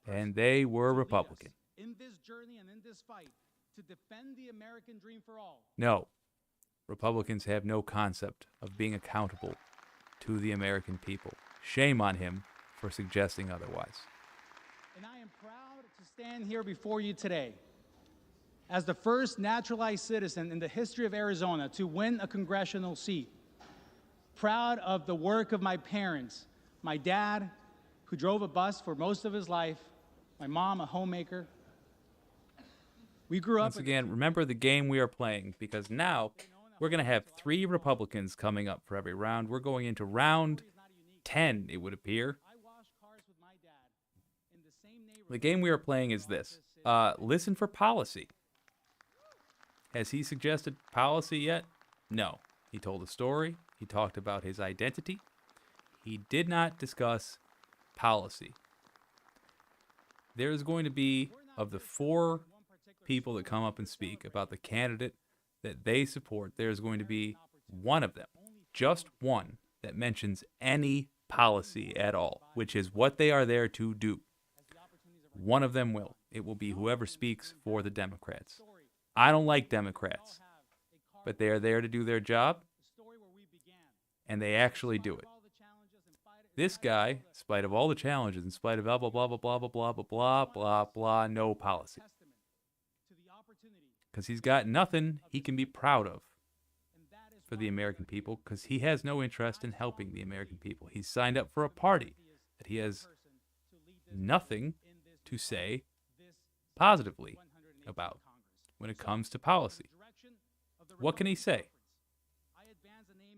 and they were Republican. In this journey and in this fight to defend the American dream for all. No, Republicans have no concept of being accountable to the American people. Shame on him for suggesting otherwise. And I am proud to stand here before you today as the first naturalized citizen in the history of Arizona to win a congressional seat. Proud of the work of my parents, my dad, who drove a bus for most of his life, my mom, a homemaker. We grew up. Once again, remember the game we are playing, because now we're going to have 3 Republicans coming up for every round. We're going into round 10, it would appear. The game we are playing is this. Listen for policy. Has he suggested policy yet? No. He told a story. He talked about his identity. He did not discuss policy. There is going to be, of the 4 people that come up and speak about the candidate that they support, there's going to be one of them, just one, that mentions any policy at all, which is what they are there to do. One of them will. It will be whoever speaks for the Democrats. I don't like Democrats, but they are there to do their job, and they actually do it. This guy, in spite of all the challenges, in spite of blah, blah, blah, blah, blah, blah, blah, blah, blah, blah, blah, no policy. Because he's got nothing he can be proud of for the American people, because he has no interest in helping the American people. He's signed up for a party that he has nothing to say positively about when it comes to policy. What can he say?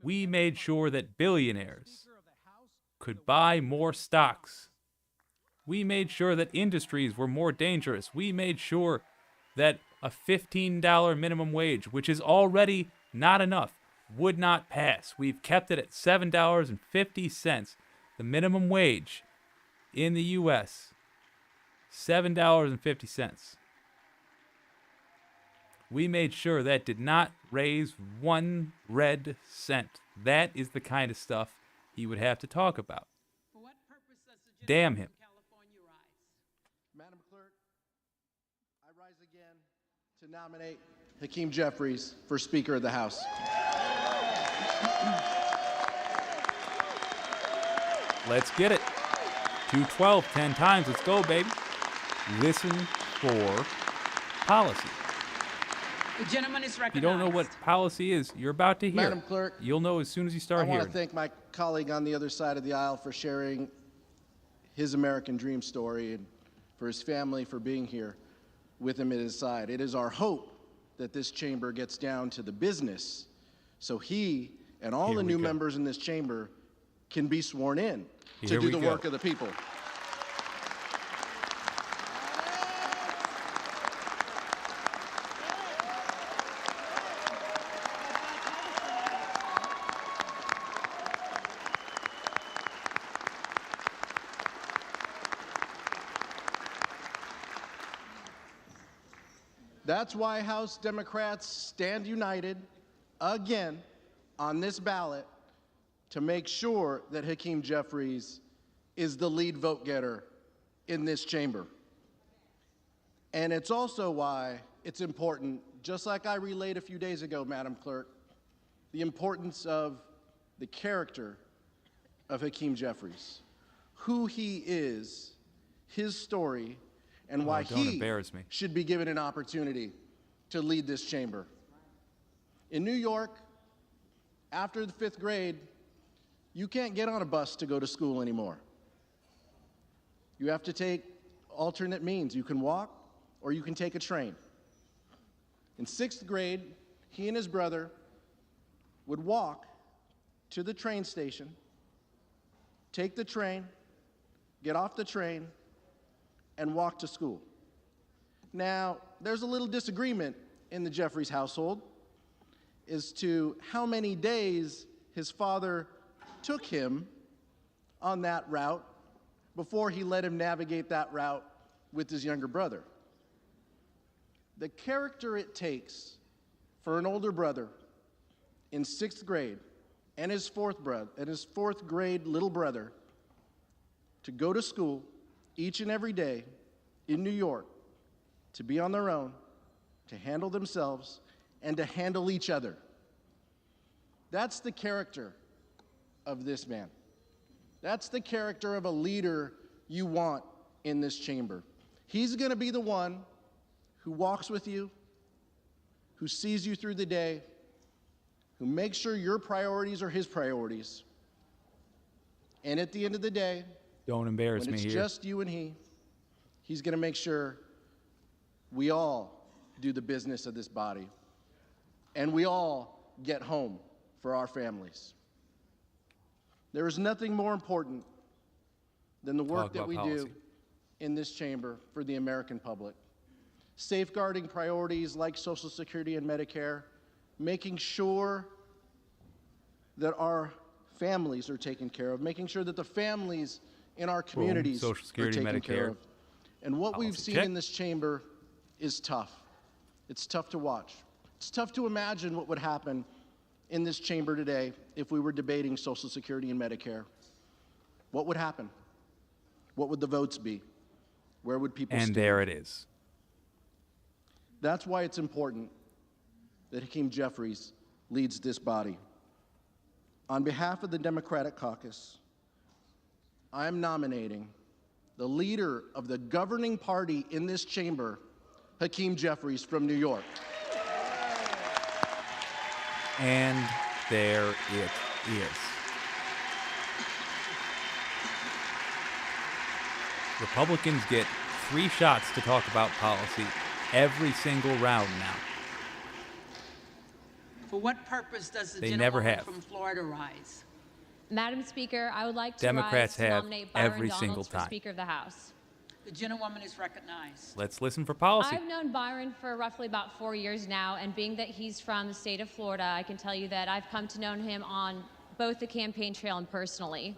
We made sure that billionaires could buy more stocks. We made sure that industries were more dangerous. We made sure that a $15 minimum wage, which is already not enough, would not pass. We've kept it at $7.50, the minimum wage in the U.S. $7.50. We made sure that did not raise 1 red cent. That is the kind of stuff he would have to talk about. Damn him. Madam Clerk, I rise again to nominate Hakeem Jeffries for Speaker of the House. Let's get it. 212, 10 times. Let's go, baby. Listen for policy. The gentleman is recognized. If you don't know what policy is, you're about to hear. Madam Clerk, you'll know as soon as you start I hearing. want to thank my colleague on the other side of the aisle for sharing his American dream story, and for his family for being here with him at his side. It is our hope that this chamber gets down to the business so he and all the new members in this chamber can be sworn in to do the work of the people. That's why House Democrats stand united again on this ballot to make sure that Hakeem Jeffries is the lead vote getter in this chamber. And it's also why it's important, just like I relayed a few days ago, Madam Clerk, the importance of the character of Hakeem Jeffries, who he is, his story, and why he should be given an opportunity to lead this chamber. In New York, after the 5th grade, you can't get on a bus to go to school anymore. You have to take alternate means. You can walk or you can take a train. In 6th grade, he and his brother would walk to the train station, take the train, get off the train, and walk to school. Now, there's a little disagreement in the Jeffries household as to how many days his father took him on that route before he let him navigate that route with his younger brother. The character it takes for an older brother in 6th grade and his fourth grade little brother to go to school each and every day in New York, to be on their own, to handle themselves, and to handle each other. That's the character of this man. That's the character of a leader you want in this chamber. He's going to be the one who walks with you, who sees you through the day, who makes sure your priorities are his priorities. And at the end of the day, don't embarrass when me it's here. Just you and he's going to make sure we all do the business of this body and we all get home for our families. There is nothing more important than the work that we do in this chamber for the American public. Safeguarding priorities like Social Security and Medicare, making sure that our families are taken care of, making sure that the families in our communities Social Security, are taken Medicare, care of. And what we've seen check. in this chamber is tough. It's tough to watch. It's tough to imagine what would happen in this chamber today if we were debating Social Security and Medicare. What would happen? What would the votes be? where would people And stand? there it is. That's why it's important that Hakeem Jeffries leads this body. On behalf of the Democratic Caucus, I am nominating the leader of the governing party in this chamber, Hakeem Jeffries from New York. And there it is. Republicans get 3 shots to talk about policy every single round now. For what purpose does the They never gentlewoman have. from Florida rise? Madam Speaker, I would like to Democrats rise to have nominate Byron every Donalds single for time. Speaker of the House. The gentlewoman is recognized. Let's listen for policy. I've known Byron for roughly about 4 years now, and being that he's from the state of Florida, I can tell you that I've come to know him on both the campaign trail and personally.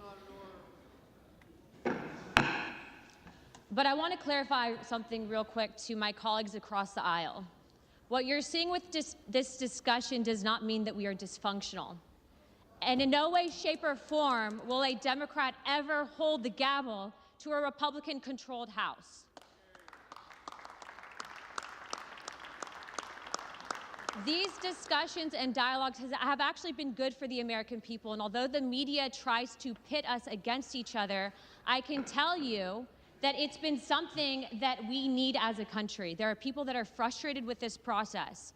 But I want to clarify something real quick to my colleagues across the aisle. What you're seeing with this discussion does not mean that we are dysfunctional. And in no way, shape, or form will a Democrat ever hold the gavel to a Republican-controlled House. These discussions and dialogues have actually been good for the American people, and although the media tries to pit us against each other, I can tell you that it's been something that we need as a country. There are people that are frustrated with this process.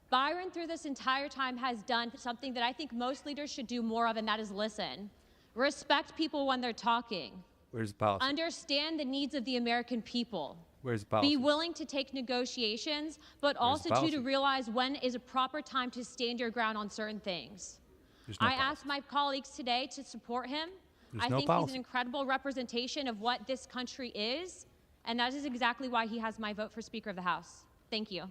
Byron, through this entire time, has done something that I think most leaders should do more of, and that is listen. Respect people when they're talking. Where's the policy? Understand the needs of the American people. Where's the policy? Be willing to take negotiations, but also to realize when is a proper time to stand your ground on certain things. There's no I policy. asked my colleagues today to support him. There's I no think he's policy. an incredible representation of what this country is, and that is exactly why he has my vote for Speaker of the House. Thank you.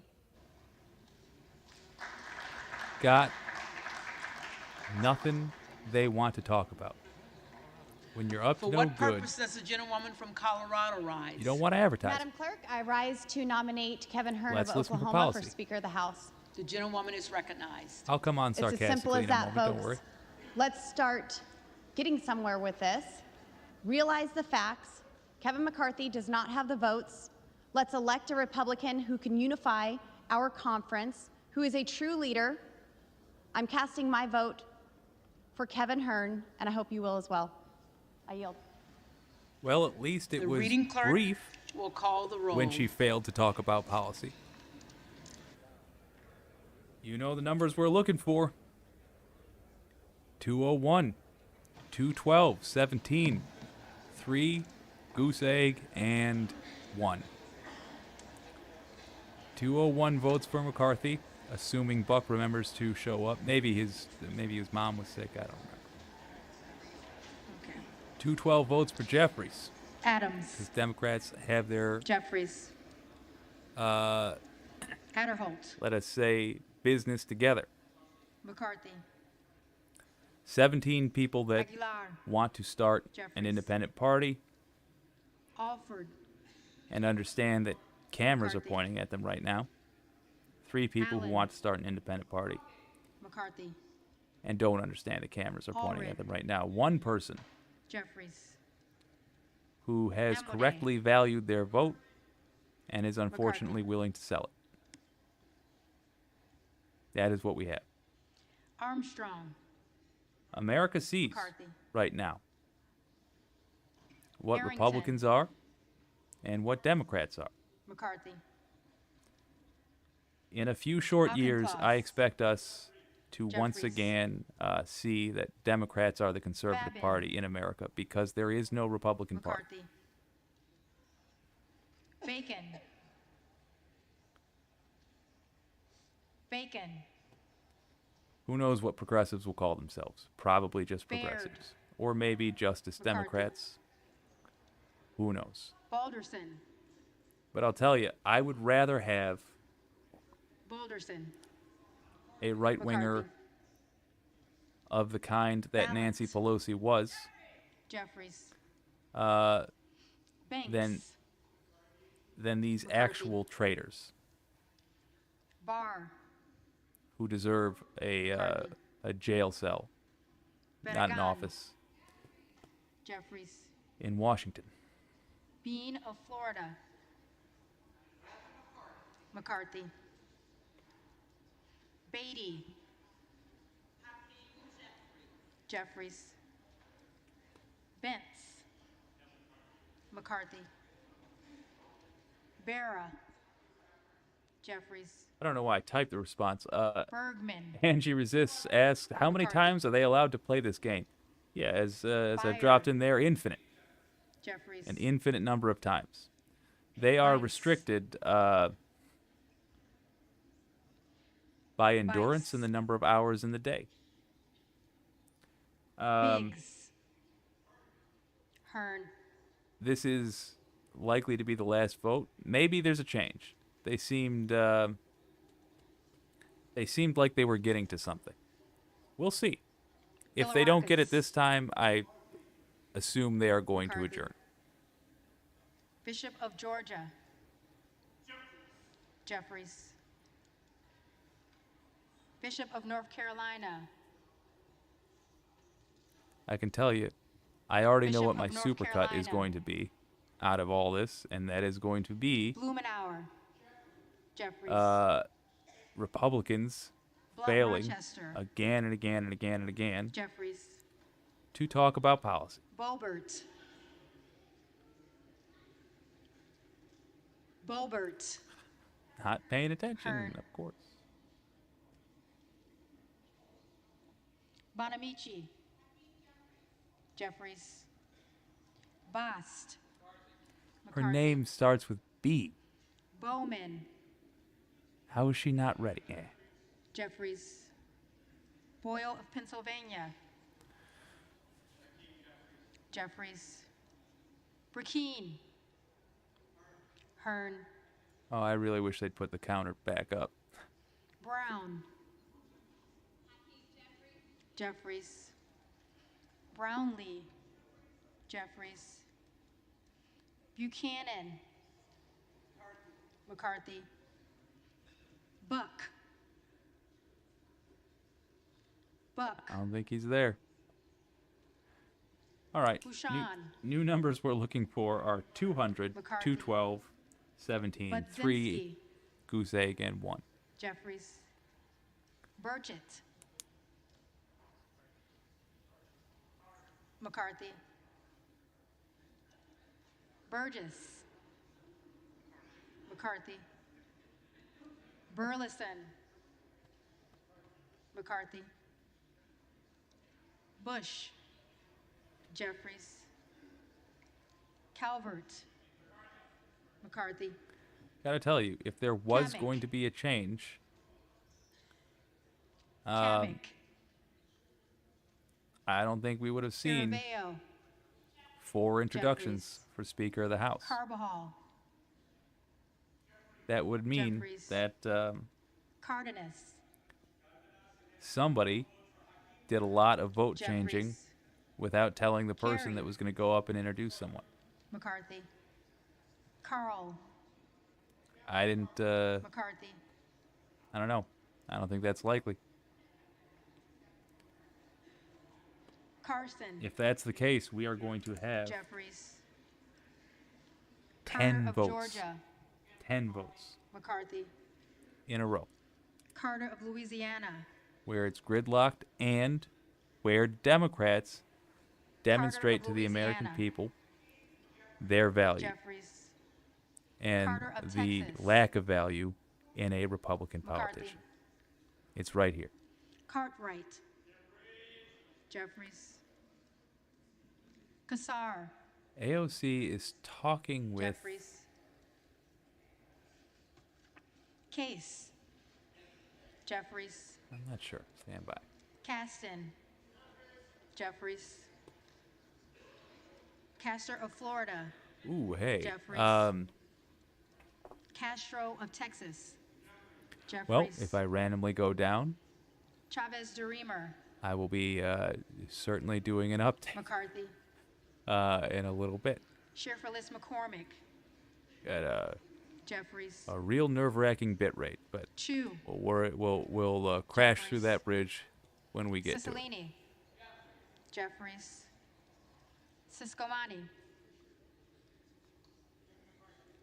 Got nothing they want to talk about. When you're up For to no what good, purpose does the gentlewoman from Colorado rise? you don't want to advertise. Madam Clerk, I rise to nominate Kevin Hearn Let's of listen for Oklahoma for policy. Speaker of the House. The gentlewoman is recognized. I'll come on It's as sarcastically simple as in a that, moment, folks. don't worry. Let's start getting somewhere with this. Realize the facts. Kevin McCarthy does not have the votes. Let's elect a Republican who can unify our conference, who is a true leader. I'm casting my vote for Kevin Hearn, and I hope you will as well. I yield. Well, at least it The was reading clerk brief will call the roll. when she failed to talk about policy. You know the numbers we're looking for. 201, 212, 17, 3, goose egg, and 1. 201 votes for McCarthy, assuming Buck remembers to show up. Maybe his mom was sick, I don't remember. Okay. 212 votes for Jeffries, Adams. because Democrats have their, Jeffries. let Hatterholt. us say, business together. McCarthy. 17 people that Aguilar. want to start an Jeffries. independent party Alford. and understand that cameras are McCarthy. pointing at them right now. 3 people who Allen. want to start an independent party McCarthy. and don't understand that cameras are pointing Allred. at them right now. One person Jeffries. who has Amboday. correctly valued their vote and is unfortunately willing to sell it. That is what we have. Armstrong. America sees McCarthy. right now what Harrington. Republicans are and what Democrats are. McCarthy. In a few short years, Auchincloss. I expect us to once Jeffries. again see that Democrats are the conservative Babin. party in America because there is no Republican party. McCarthy. Bacon. Bacon. Who knows what progressives will call themselves? Probably just Baird. progressives. Or maybe Justice McCarthy. Democrats. Who knows? Balderson. But I'll tell you, I would rather have Balderson. a right-winger McCarthy. of the kind that Nancy Pelosi was Jeffries. than Banks. these McCarthy. actual traitors Barr. who deserve a jail cell, not an Benegan. office Jeffries. in Washington. Bean of Florida. McCarthy. Beatty. Jeffries. Bentz. McCarthy. Barra. Jeffries. I don't know why I typed the response. Bergman. Angie Resists asks, how many times are they allowed to play this game? Yeah, as I've dropped in there, infinite. Jeffries. An infinite number of times. They are restricted by endurance and the number of hours in the day. Biggs. Hearn. This is likely to be the last vote. Maybe there's a change. They seemed like they were getting to something. We'll see. If they don't get it this time, I assume they are going to adjourn. Bishop of Georgia. Jeffries. Bishop of North Carolina. I can tell you, I already know Bishop what my of North supercut is Carolina. going to be out of all this, and that is going to be Blumenauer. Jeffries. Republicans Blunt failing Rochester. again and again and again and again Jeffries. to talk about policy. Boebert. Boebert. Not paying attention, Hearn. of course. Bonamici. Jeffries. Bast. Her McCarthy. name starts with B. Bowman. How is she not ready? Jeffries. Boyle of Pennsylvania. Jeffries. Burkeen. Hearn. Oh, I really wish they'd put the counter back up. Brown. Jeffries. Brownlee. Jeffries. Buchanan. McCarthy. Buck. Buck. I don't think he's there. All right. Bouchon. New numbers we're looking for are 200, McCarthy. 212, 17, 3, Budzinski. goose egg, and 1. Jeffries. Burchett. McCarthy. Burgess. McCarthy. Burleson. McCarthy. Bush. Jeffries. Calvert. McCarthy. Gotta tell you, if there was Kamek. going to be a change, Kamek. I don't think we would have seen Caraveo. 4 introductions for Speaker of the House. Carbajal. That would mean Jeffries. that Cardenas. somebody did a lot of vote changing Jeffries. without telling the person Kerry. that was going to go up and introduce someone. McCarthy. Carl. I didn't, McCarthy. I don't know. I don't think that's likely. Carson. If that's the case, we are going to have Jeffries. 10 Carter of votes. Georgia. 10 votes McCarthy. in a row Carter of Louisiana. where it's gridlocked and where Democrats demonstrate to of the American Louisiana. people their value Jeffries. and Carter of the Texas. lack of value in a Republican McCarthy. politician. It's right here. Cartwright. Jeffries. Kassar. AOC is talking with Jeffries. Case. Jeffries. I'm not sure. Stand by. Caston. Jeffries. Castor of Florida. Ooh, hey. Jeffries. Castro of Texas. Jeffries. Well, if I randomly go down, Chavez de Reamer. I will be certainly doing an update McCarthy. in a little bit. Sherferlis McCormick. At Jeffries. a real nerve-wracking bit rate, but Chu. we'll crash through that bridge when we get to it. Cicilline. Jeffries. Siscomani.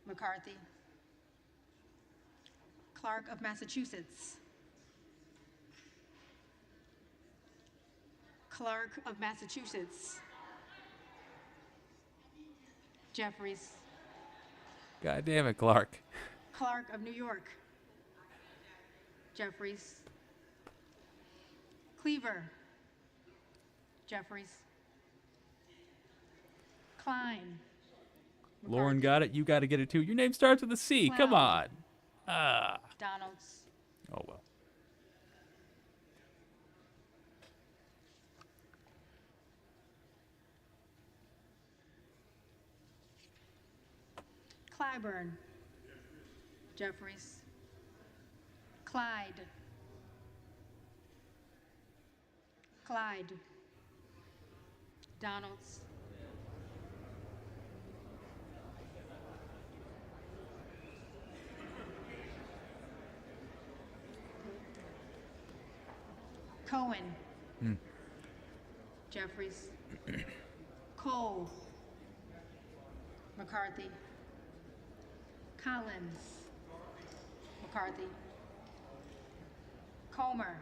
McCarthy. Clark of Massachusetts. Clark of Massachusetts. Jeffries. God damn it, Clark. Clark of New York. Jeffries. Cleaver. Jeffries. Klein. Lauren got it. You got to get it too. Your name starts with a C. Come on. Ah. Donalds. Oh, well. Clyburn. Jeffries. Clyde. Clyde. Donalds. Cohen. Jeffries. Cole. McCarthy. Collins. McCarthy. Comer.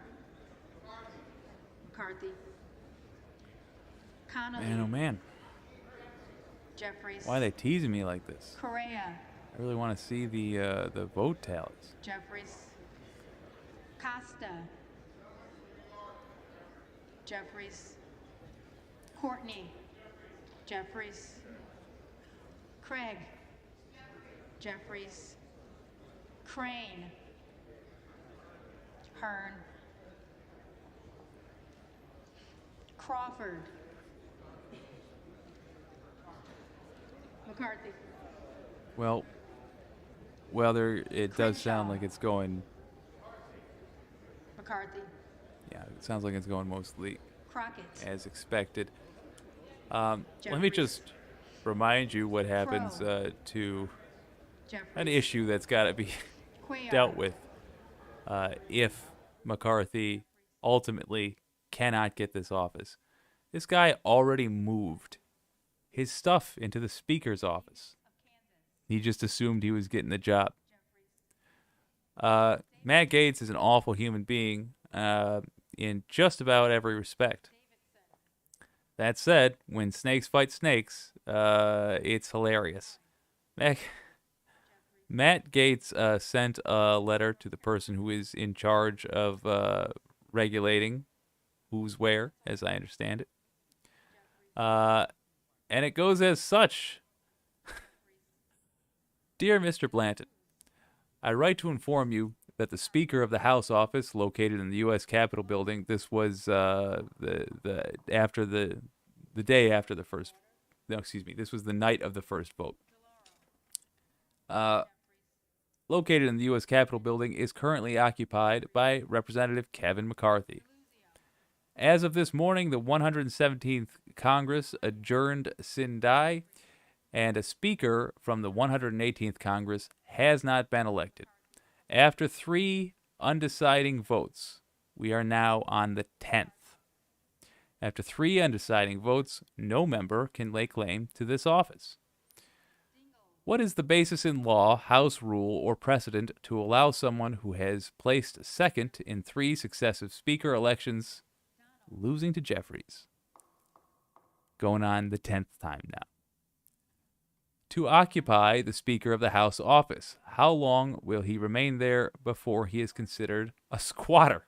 McCarthy. Connolly. Man, oh man. Jeffries. Why are they teasing me like this? Correa. I really want to see the vote tallies. Jeffries. Costa. Jeffries. Courtney. Jeffries. Craig. Jeffries. Crane. Hearn. Crawford. McCarthy. Well, it does sound like it's going. McCarthy. Yeah, it sounds like it's going mostly Crockett. as expected. Let me just remind you what happens to an issue that's got to be dealt with if McCarthy ultimately cannot get this office. This guy already moved his stuff into the Speaker's office. He just assumed he was getting the job. Matt Gaetz is an awful human being in just about every respect. That said, when snakes fight snakes, it's hilarious. Matt Gaetz sent a letter to the person who is in charge of regulating who's where, as I understand it. And it goes as such. Dear Mr. Blanton, I write to inform you that the Speaker of the House office, located in the U.S. Capitol building, this was the day after the first. No, excuse me. This was the night of the first vote. Located in the U.S. Capitol building, is currently occupied by Representative Kevin McCarthy. As of this morning, the 117th Congress adjourned sine die, and a Speaker from the 118th Congress has not been elected. After 3 undeciding votes, we are now on the 10th. After 3 undeciding votes, no member can lay claim to this office. What is the basis in law, House rule, or precedent to allow someone who has placed second in 3 successive Speaker elections losing to Jeffries? Going on the 10th time now. To occupy the Speaker of the House office, how long will he remain there before he is considered a squatter?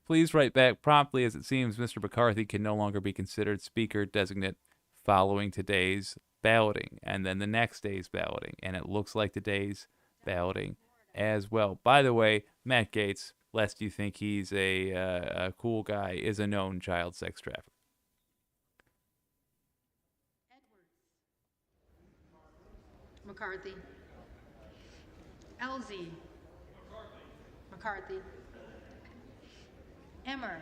Please write back promptly, as it seems Mr. McCarthy can no longer be considered Speaker designate following today's balloting, and then the next day's balloting, and it looks like today's balloting as well. By the way, Matt Gaetz, lest you think he's a cool guy, is a known child sex trafficker. McCarthy. Elsie. McCarthy. Emmer.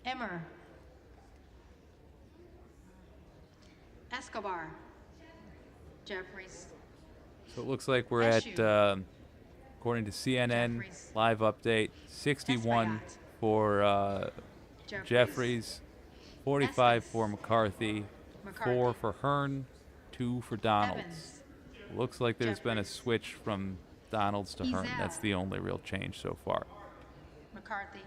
Emmer. Escobar. Jeffries. So it looks like we're at, according to CNN, Jeffries. live update, 61 for Jeffries, 45 for McCarthy, 4 for Hearn, 2 for Donalds. Evans. Looks like there's been a Jeffries. switch from Donalds to Hearn. That's the only real change so far. McCarthy.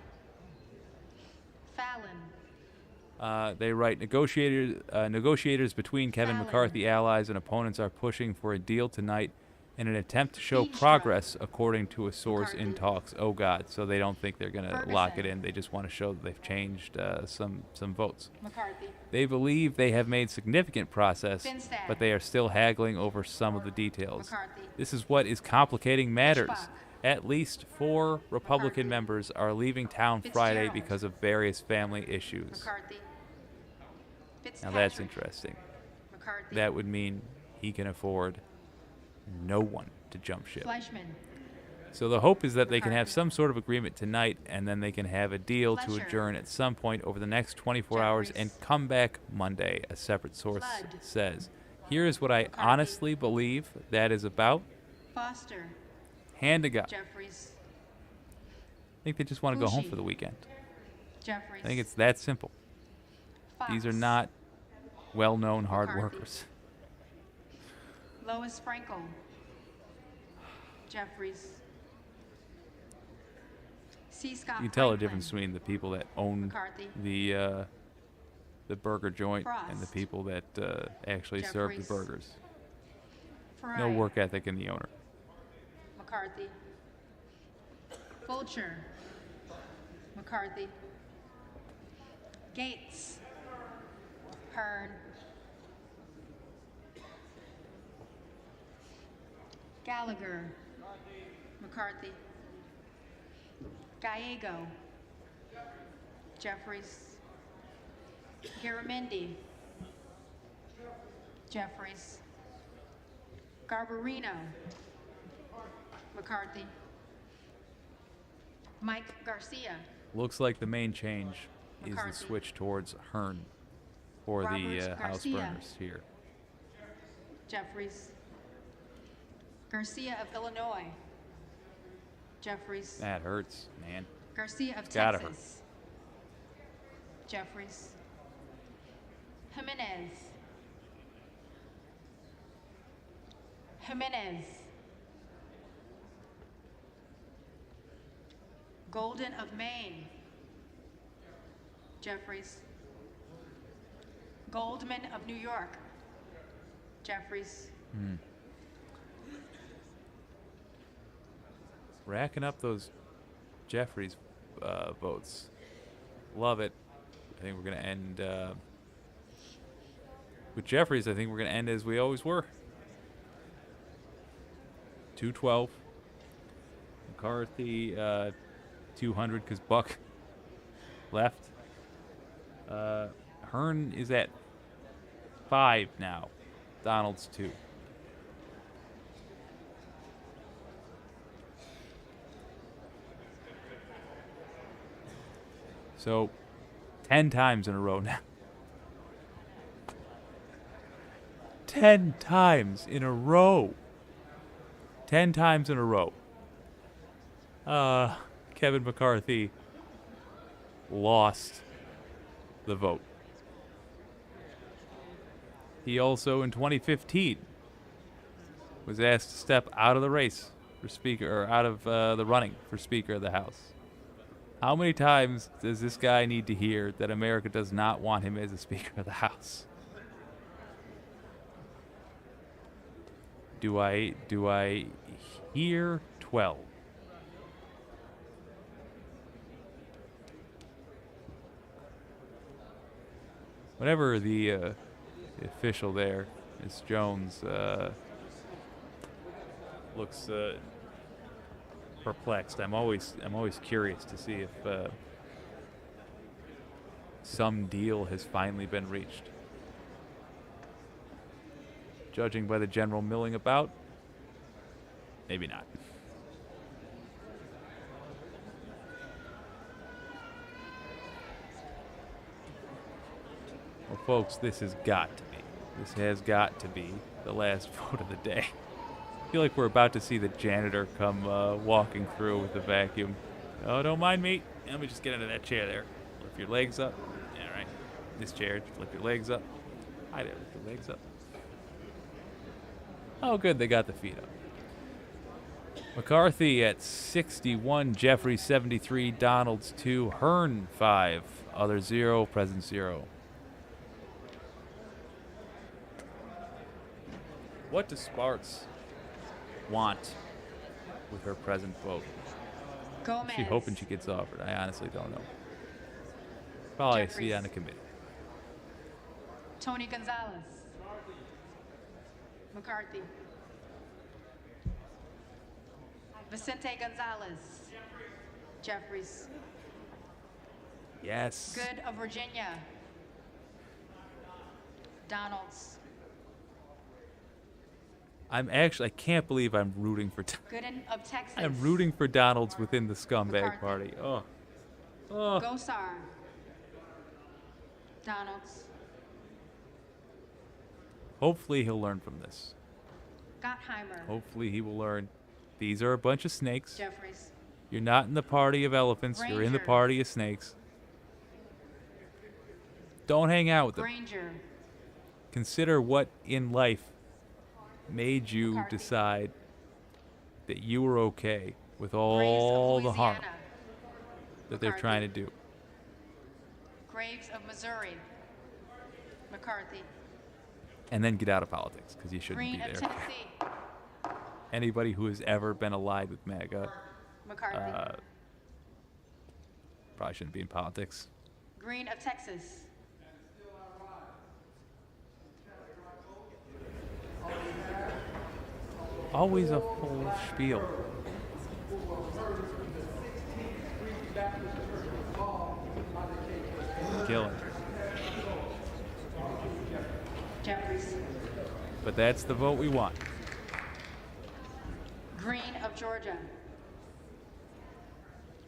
Fallon. They write, negotiators between Kevin Fallon. McCarthy allies and opponents are pushing for a deal tonight in an attempt to show progress, according to a source in talks. Oh, God. So they don't think they're going to lock it in. They just want to show that they've changed some votes. McCarthy. They believe they have made significant progress, Finstad. but they are still haggling over some of the details. McCarthy. This is what is complicating matters. At least 4 Republican members are leaving town Friday because of various family issues. McCarthy. Now that's interesting. McCarthy. That would mean he can afford no one to jump ship. Fleischman. So the hope is that they can have some sort of agreement tonight, and then they can have a deal to Fletcher. adjourn at some point over the next 24 hours and come back Monday, a separate source Flood. says. Here is what I honestly believe that is about. Foster. Hand to God. Jeffries. I think they just want to go home Bushi. for the weekend. Jeffries. I think it's that simple. Fox. These are not well-known hard McCarthy. workers. Lois Frankel. Jeffries. C. Scott You can tell the Franklin. difference between the people that own McCarthy. the burger joint and the Frost. people that actually serve the Jeffries. burgers. Fry. No work ethic in the owner. McCarthy. Fulcher. McCarthy. Gates. Hearn. Gallagher. McCarthy. Gallego. Jeffries. Garamendi. Jeffries. Garbarino. McCarthy. Mike Garcia. Looks like the main change is the McCarthy. switch towards Hearn for the Robert House Garcia. burners here. Jeffries. Garcia of Illinois. Jeffries. That hurts, man. Garcia of It's gotta Texas. Jeffries. Jimenez. Jimenez. Golden of Maine. Jeffries. Goldman of New York. Jeffries. Racking up those Jeffries votes. Love it. I think we're going to end with Jeffries. I think we're going to end as we always were. 212. McCarthy 200 because Buck left. Hearn is at 5 now. Donald's 2. So 10 times in a row now. 10 times in a row. 10 times in a row. Kevin McCarthy lost the vote. He also, in 2015, was asked to step out of the race for Speaker, or out of the running for Speaker of the House. How many times does this guy need to hear that America does not want him as a Speaker of the House? Do I hear 12? Whatever the official there, Ms. Jones, looks perplexed. I'm always curious to see if some deal has finally been reached. Judging by the general milling about, maybe not. Well, folks, this has got to be the last vote of the day. I feel like we're about to see the janitor come walking through with the vacuum. Oh, don't mind me. Let me just get into that chair there. Lift your legs up. All right. This chair, lift your legs up. Hi there, lift your legs up. Oh, good, they got the feet up. McCarthy at 61, Jeffries 73, Donalds 2, Hearn 5, other 0, present 0. What does Sparks want with her present vote? Gomez. Is she hoping she gets offered? I honestly don't know. Probably a seat Jeffries. on the committee. Tony Gonzalez. McCarthy. Vicente Gonzalez. Jeffries. Yes. Good of Virginia. Donalds. I can't believe I'm rooting for. Gooden of Texas. I'm rooting for Donalds within the scumbag McCarthy. party. Oh. Oh. Gosar. Donalds. Hopefully he'll learn from this. Gottheimer. Hopefully he will learn. These are a bunch of snakes. Jeffries. You're not in the party of elephants. You're in the Granger. party of snakes. Don't hang out with them. Granger. Consider what in life made you McCarthy. decide that you were okay with all the harm Louisiana. that they're trying to do. Graves of Missouri. McCarthy. And then get out of politics, because you shouldn't Green be of there. Tennessee. Anybody who has ever been allied with MAGA McCarthy. probably shouldn't be in politics. Green of Texas. Always a full spiel. Killing. Jeffries. But that's the vote we want. Green of Georgia.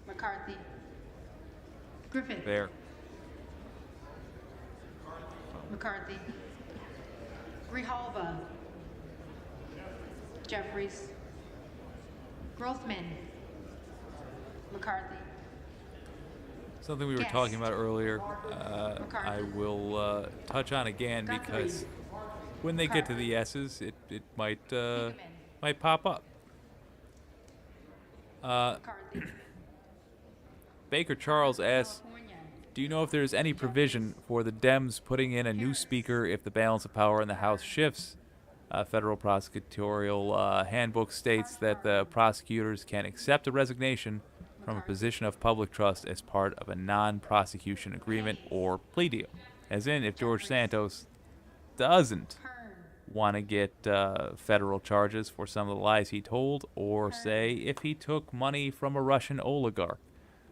McCarthy. Griffith. There. McCarthy. Grijalva. Jeffries. Grothman. McCarthy. Something we were Guest. talking about earlier, I will touch on again because when they get to the S's, it might pop up. Baker Charles asks, do you know if there's any provision for the Dems putting in a new speaker if the balance of power in the House shifts? Federal prosecutorial handbook states that the prosecutors can accept a resignation from a position of public trust as part of a non-prosecution agreement or plea deal. As in, if George Santos doesn't want to get federal charges for some of the lies he told, or say if he took money from a Russian oligarch,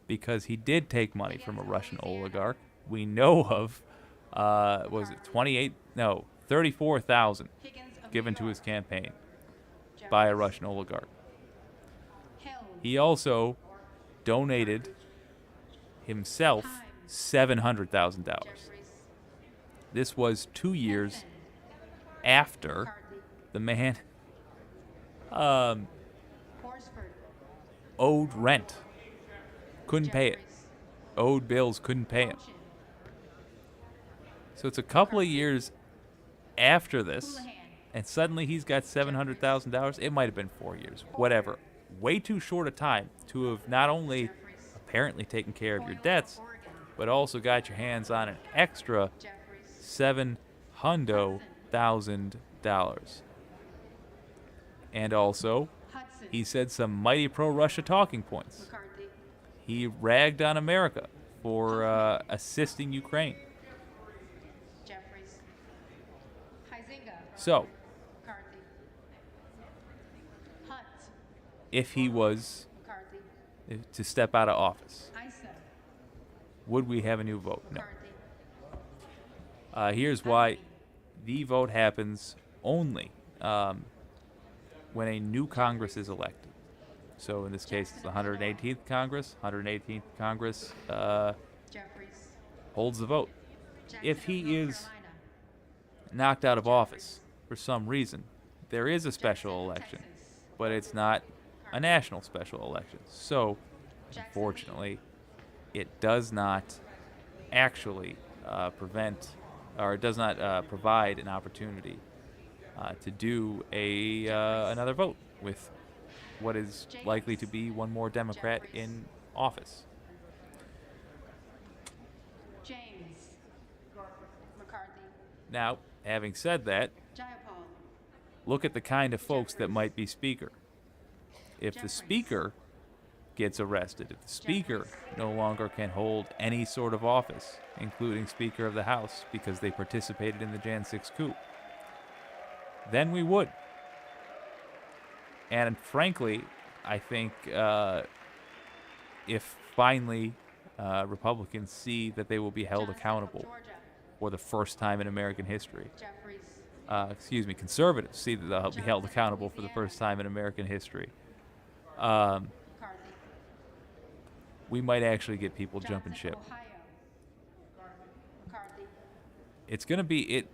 because he did take money from a Russian oligarch. We know of, was it 34,000 given to his campaign by a Russian oligarch. He also donated himself $700,000. This was 2 years after the man owed rent. Couldn't pay it. Owed bills, couldn't pay him. So it's a couple of years after this, and suddenly he's got $700,000. It might have been 4 years, whatever. Way too short a time to have not only apparently taken care of your debts, but also got your hands on an extra $700,000. And also, he said some mighty pro-Russia talking points. He ragged on America for assisting Ukraine. So, if he was to step out of office, would we have a new vote? No. Here's why. The vote happens only when a new Congress is elected. So in this case, it's the 118th Congress. 118th Congress holds the vote. If he is knocked out of office for some reason, there is a special election, but it's not a national special election. So, unfortunately, it does not actually prevent, or it does not provide an opportunity to do another vote with what is likely to be one more Democrat in office. James. McCarthy. Now, having said that, Jayapal. look at the kind of folks that might be Speaker. If the Speaker gets arrested, if the Speaker no longer can hold any sort of office, including Speaker of the House, because they participated in the Jan 6 coup, then we would. And frankly, I think if finally Republicans see that they will be held accountable for the first time in American history, conservatives see that they'll be held accountable for the first time in American history, we might actually get people jumping ship. It's going to be it.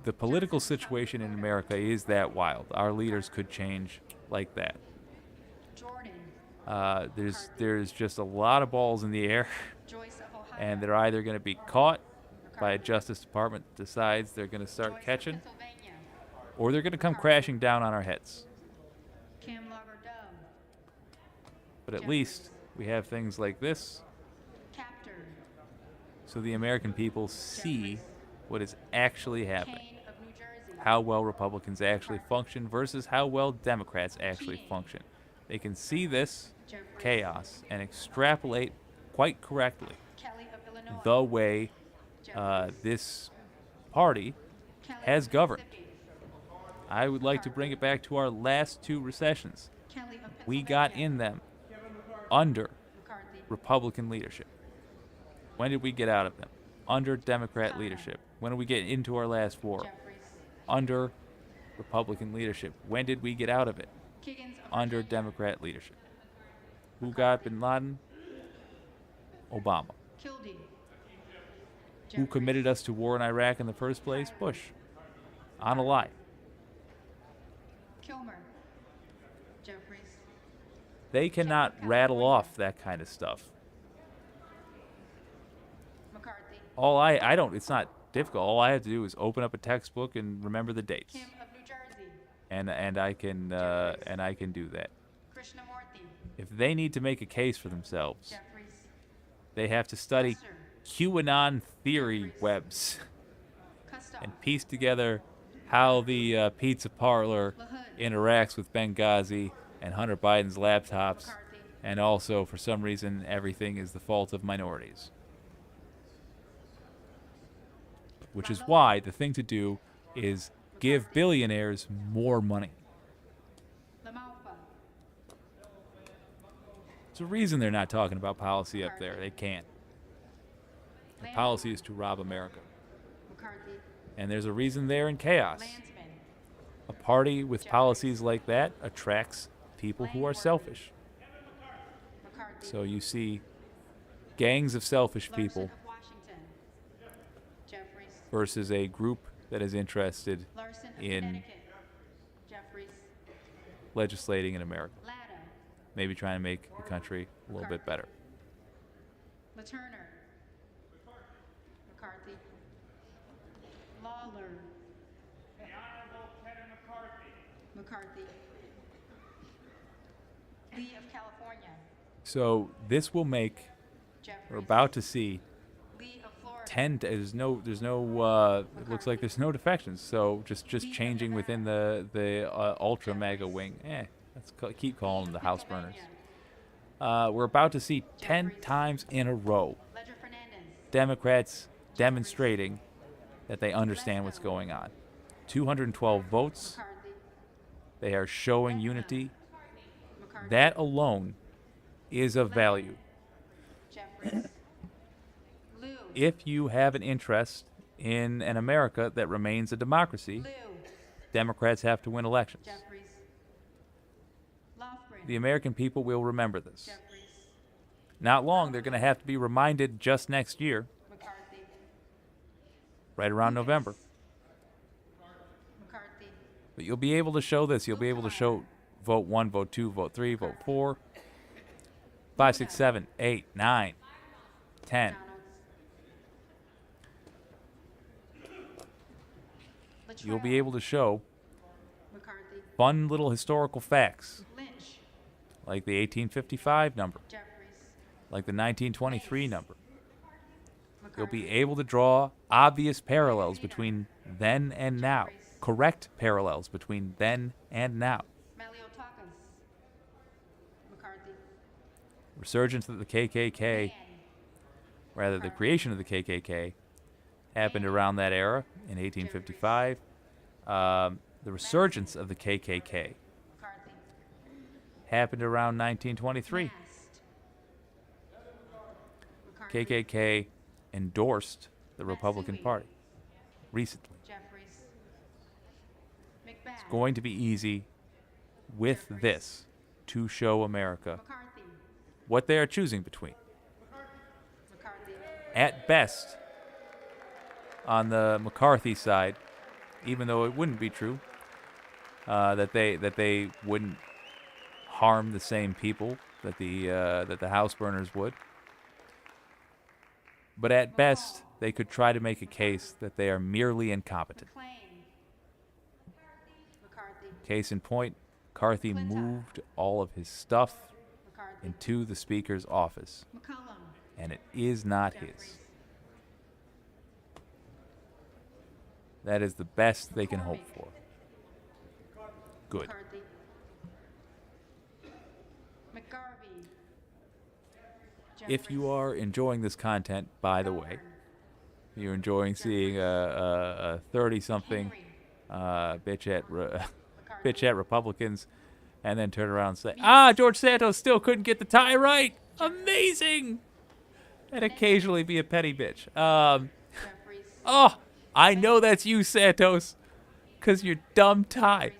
The political situation in America is that wild. Our leaders could change like that. There's just a lot of balls in the air, and they're either going to be caught by a Justice Department that decides they're going to start catching, or they're going to come crashing down on our heads. But at least we have things like this, so the American people see what is actually happening, how well Republicans actually function versus how well Democrats actually function. They can see this chaos and extrapolate quite correctly the way this party has governed. I would like to bring it back to our last two recessions. We got in them under Republican leadership. When did we get out of them? Under Democrat leadership. When did we get into our last war? Under Republican leadership. When did we get out of it? Under Democrat leadership. Who got bin Laden? Obama. Who committed us to war in Iraq in the first place? Bush. On a lie. Kilmer. Jeffries. They cannot rattle off that kind of stuff. McCarthy. It's not difficult. All I have to do is open up a textbook and remember the dates. Kim of New Jersey. And I can do that. Krishnamurthy. If they need to make a case for themselves, Jeffries. they have to study QAnon theory webs and piece together how the pizza parlor interacts with Benghazi and Hunter Biden's laptops, and also, for some reason, everything is the fault of minorities. Which is why the thing to do is give billionaires more money. There's a reason they're not talking about policy up there. They can't. The policy is to rob America. And there's a reason they're in chaos. A party with policies like that attracts people who are selfish. So you see gangs of selfish people versus a group that is interested in legislating in America. Maybe trying to make the country a little bit better. LaTurner. McCarthy. Lawler. The Honorable Kevin McCarthy. McCarthy. Lee of California. So this will make, we're about to see, Lee of Florida. 10, it looks like there's no defections. So just changing within the ultra mega wing. Let's keep calling them the house burners. We're about to see 10 times in a row Democrats demonstrating that they understand what's going on. 212 votes. They are showing unity. That alone is of value. If you have an interest in an America that remains a democracy, Democrats have to win elections. The American people will remember this. Not long, they're going to have to be reminded just next year, right around November. But you'll be able to show this. You'll be able to show vote 1, vote 2, vote 3, vote 4, 5, 6, 7, 8, 9, 10. You'll be able to show fun little historical facts, like the 1855 number, like the 1923 number. You'll be able to draw obvious parallels between then and now, correct parallels between then and now. Resurgence of the KKK, rather the creation of the KKK, happened around that era in 1855. The resurgence of the KKK happened around 1923. KKK endorsed the Republican Party recently. It's going to be easy with this to show America what they are choosing between. At best, on the McCarthy side, even though it wouldn't be true, that they wouldn't harm the same people that the house burners would. But at best, they could try to make a case that they are merely incompetent. Case in point, McCarthy moved all of his stuff into the Speaker's office, and it is not his. That is the best they can hope for. Good. If you are enjoying this content, by the way, you're enjoying seeing a 30-something bitch at Republicans, and then turn around and say, George Santos still couldn't get the tie right. Amazing. And occasionally be a petty bitch. I know that's you, Santos, because your dumb tie.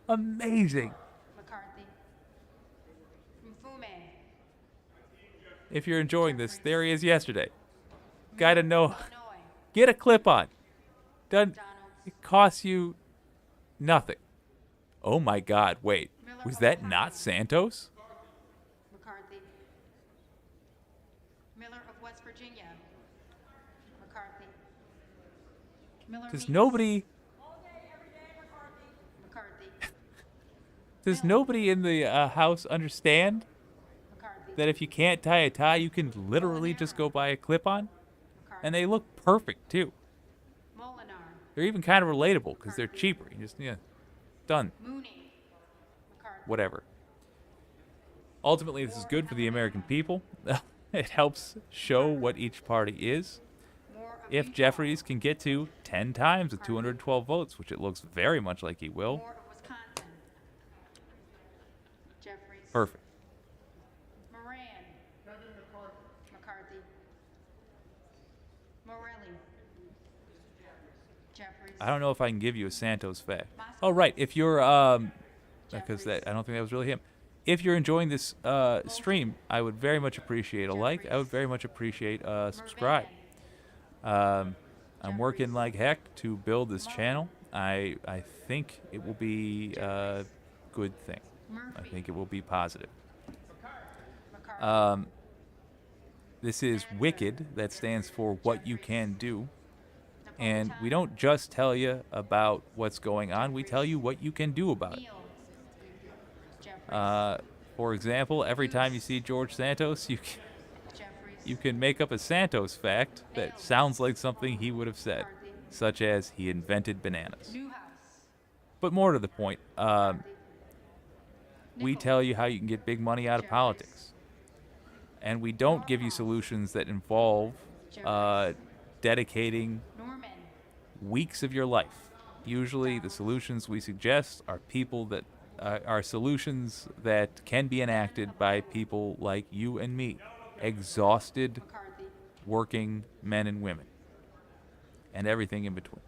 Amazing. If you're enjoying this, there he is yesterday. Gotta know. Get a clip on. It costs you nothing. Oh my God, wait. Was that not Santos? McCarthy. Miller of West Virginia. McCarthy. Does nobody... Does nobody in the House understand that if you can't tie a tie, you can literally just go buy a clip-on? And they look perfect, too. They're even kind of relatable because they're cheaper. You just, done. Whatever. Ultimately, this is good for the American people. It helps show what each party is. If Jeffries can get to 10 times with 212 votes, which it looks very much like he will. Perfect. McCarthy. Morelli. Jeffries. I don't know if I can give you a Santos fact. Oh, right. If you're, because I don't think that was really him. If you're enjoying this stream, I would very much appreciate a like. I would very much appreciate a subscribe. I'm working like heck to build this channel. I think it will be a good thing. I think it will be positive. This is WYCD, that stands for What You Can Do. And we don't just tell you about what's going on, we tell you what you can do about it. For example, every time you see George Santos, you can make up a Santos fact that sounds like something he would have said, such as he invented bananas. But more to the point, we tell you how you can get big money out of politics. And we don't give you solutions that involve dedicating weeks of your life. Usually the solutions we suggest are people that are solutions that can be enacted by people like you and me, exhausted working men and women, and everything in between.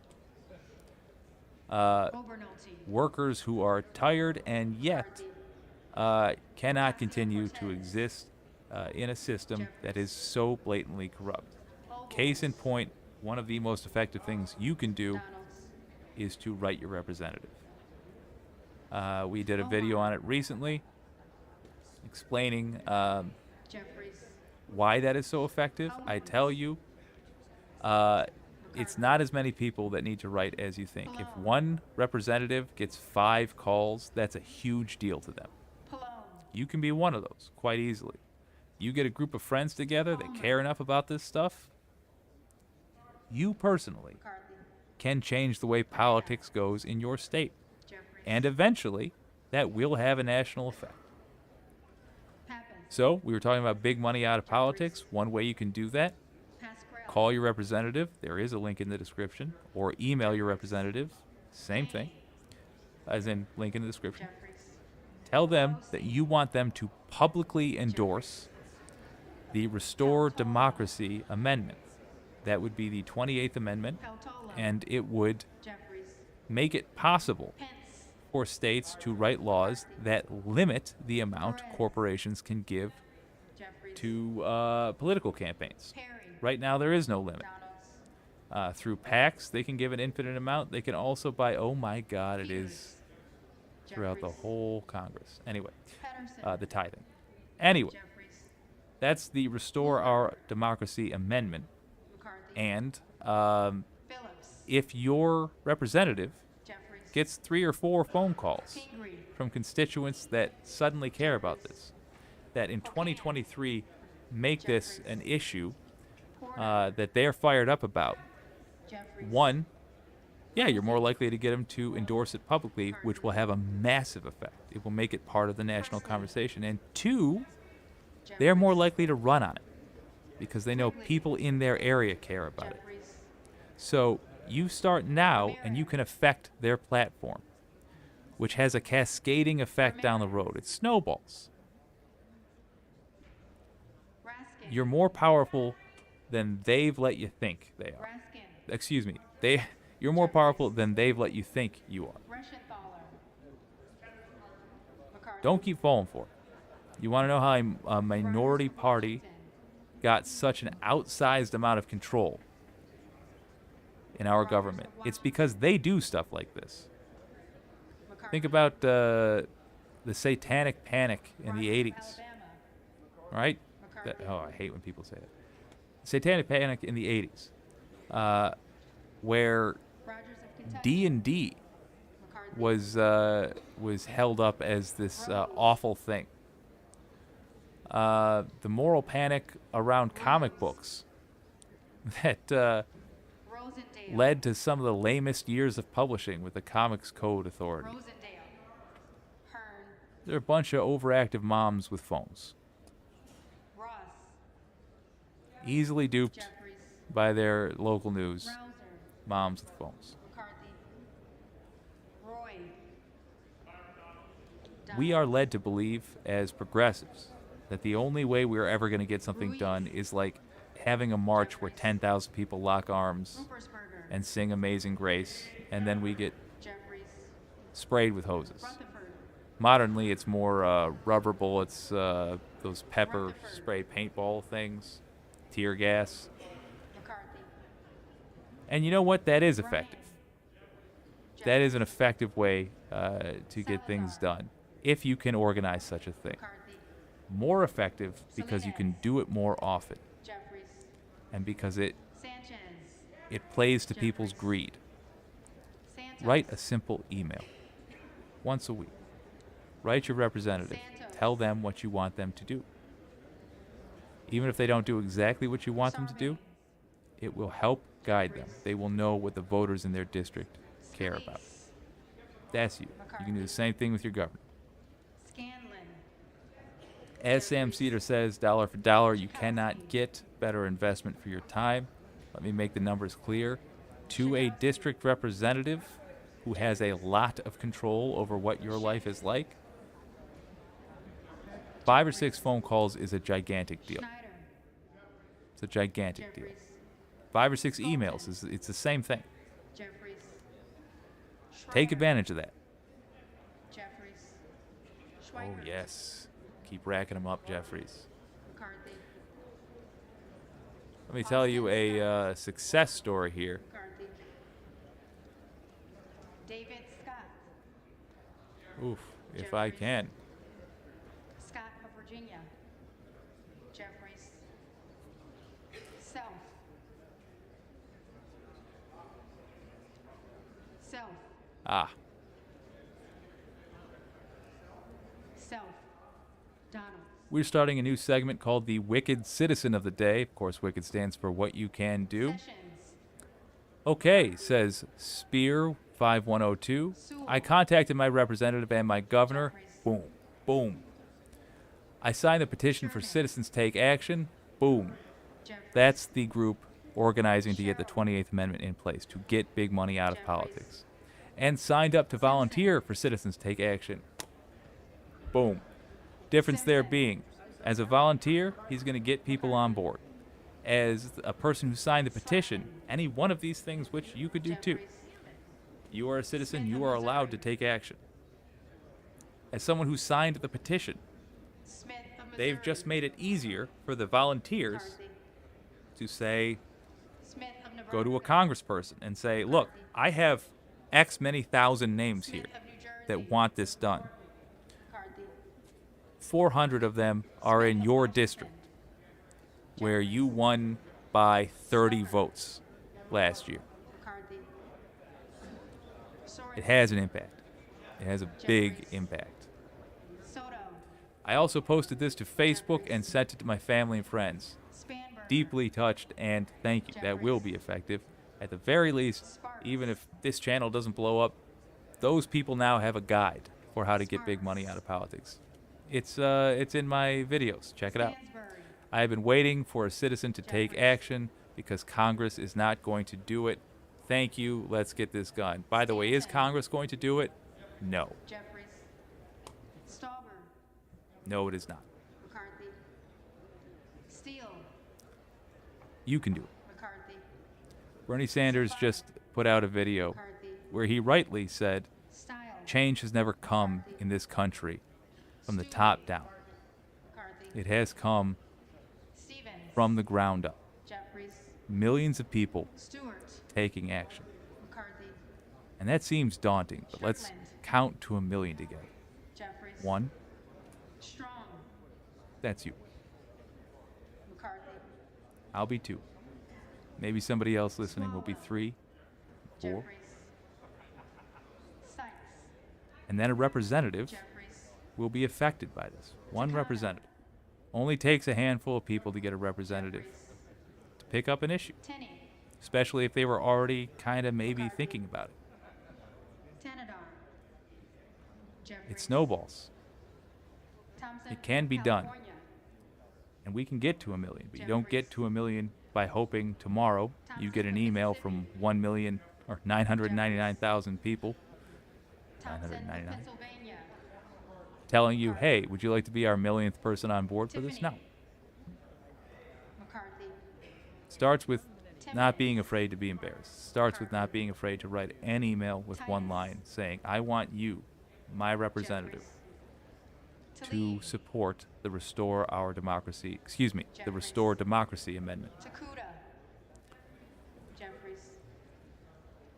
Workers who are tired and yet cannot continue to exist in a system that is so blatantly corrupt. Case in point, one of the most effective things you can do is to write your representative. We did a video on it recently explaining why that is so effective. I tell you, it's not as many people that need to write as you think. If one representative gets 5 calls, that's a huge deal to them. You can be one of those quite easily. You get a group of friends together that care enough about this stuff, you personally can change the way politics goes in your state. And eventually, that will have a national effect. So, we were talking about big money out of politics. One way you can do that, call your representative. There is a link in the description. Or email your representative. Same thing. As in, link in the description. Tell them that you want them to publicly endorse the Restore Democracy Amendment. That would be the 28th Amendment, and it would make it possible for states to write laws that limit the amount corporations can give to political campaigns. Right now, there is no limit. Through PACs, they can give an infinite amount. They can also buy, oh my God, it is throughout the whole Congress. Anyway, the tithing. Anyway, that's the Restore Our Democracy Amendment. And if your representative gets 3 or 4 phone calls from constituents that suddenly care about this, that in 2023 make this an issue that they're fired up about, one, yeah, you're more likely to get them to endorse it publicly, which will have a massive effect. It will make it part of the national conversation. And 2, they're more likely to run on it because they know people in their area care about it. So you start now and you can affect their platform, which has a cascading effect down the road. It snowballs. You're more powerful than they've let you think they are. Excuse me. You're more powerful than they've let you think you are. Don't keep falling for it. You want to know how a minority party got such an outsized amount of control in our government? It's because they do stuff like this. Think about the satanic panic in the 80s, right? I hate when people say that. Satanic panic in the 80s, where D&D was held up as this awful thing. The moral panic around comic books that led to some of the lamest years of publishing with the Comics Code Authority. They're a bunch of overactive moms with phones. Easily duped by their local news. Moms with phones. We are led to believe as progressives that the only way we're ever going to get something done is like having a march where 10,000 people lock arms and sing Amazing Grace, and then we get sprayed with hoses. Modernly, it's more rubber bullets, those pepper spray paintball things, tear gas. And you know what? That is effective. That is an effective way to get things done, if you can organize such a thing. More effective because you can do it more often, and because it plays to people's greed. Write a simple email once a week. Write your representative. Tell them what you want them to do. Even if they don't do exactly what you want them to do, it will help guide them. They will know what the voters in their district care about. That's you. You can do the same thing with your governor. As Sam Cedar says, dollar for dollar, you cannot get better investment for your time. Let me make the numbers clear. To a district representative who has a lot of control over what your life is like, 5 or 6 phone calls is a gigantic deal. It's a gigantic deal. 5 or 6 emails, it's the same thing. Take advantage of that. Oh, yes. Keep racking them up, Jeffries. Let me tell you a success story here. David Scott. Oof, if I can. Scott of Virginia. Jeffries. Self. Ah. Self. Donald. We're starting a new segment called the Wicked Citizen of the Day. Of course, Wicked stands for what you can do. Okay, says Spear 5102. I contacted my representative and my governor. Boom. Boom. I signed the petition for citizens take action. Boom. That's the group organizing to get the 28th Amendment in place, to get big money out of politics. And signed up to volunteer for citizens take action. Boom. Difference there being, as a volunteer, he's going to get people on board. As a person who signed the petition, any one of these things which you could do too. You are a citizen, you are allowed to take action. As someone who signed the petition, they've just made it easier for the volunteers to say, go to a congressperson and say, look, I have X many thousand names here that want this done. 400 of them are in your district, where you won by 30 votes last year. It has an impact. It has a big impact. I also posted this to Facebook and sent it to my family and friends. Deeply touched, and thank you. That will be effective. At the very least, even if this channel doesn't blow up, those people now have a guide for how to get big money out of politics. It's in my videos. Check it out. I have been waiting for a citizen to take action because Congress is not going to do it. Thank you. Let's get this done. By the way, is Congress going to do it? No. No, it is not. You can do it. Bernie Sanders just put out a video where he rightly said, change has never come in this country from the top down. It has come from the ground up. Millions of people taking action. And that seems daunting, but let's count to 1 million together. 1. That's you. I'll be 2. Maybe somebody else listening will be 3, 4. And then a representative will be affected by this. 1 representative. Only takes a handful of people to get a representative to pick up an issue, especially if they were already kind of maybe thinking about it. It snowballs. It can be done. And we can get to 1 million, but you don't get to 1 million by hoping tomorrow you get an email from 1 million or 999,000 people, 999, telling you, hey, would you like to be our millionth person on board for this? No. Starts with not being afraid to be embarrassed. Starts with not being afraid to write an email with 1 line saying, I want you, my representative, to support the Restore Democracy Amendment.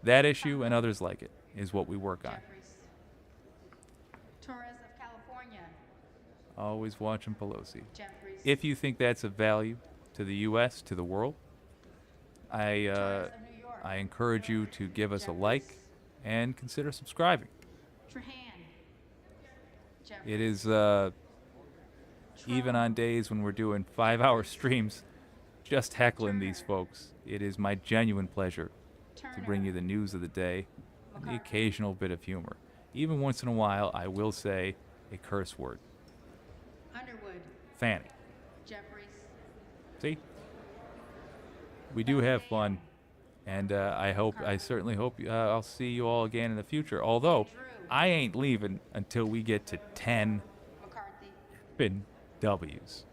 That issue and others like it is what we work on. Always watching Pelosi. If you think that's of value to the U.S., to the world, I encourage you to give us a like and consider subscribing. It is, even on days when we're doing 5-hour streams, just heckling these folks, it is my genuine pleasure to bring you the news of the day and the occasional bit of humor. Even once in a while, I will say a curse word. Fanny. See? We do have fun, and I certainly hope I'll see you all again in the future. Although, I ain't leaving until we get to 10 W's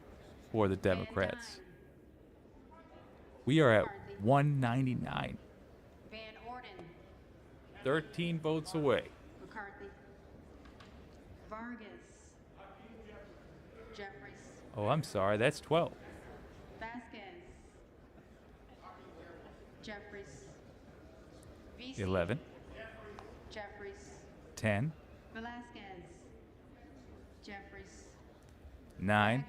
for the Democrats. We are at 199. 13 votes away. Oh, I'm sorry, that's 12. 11. 10. 9.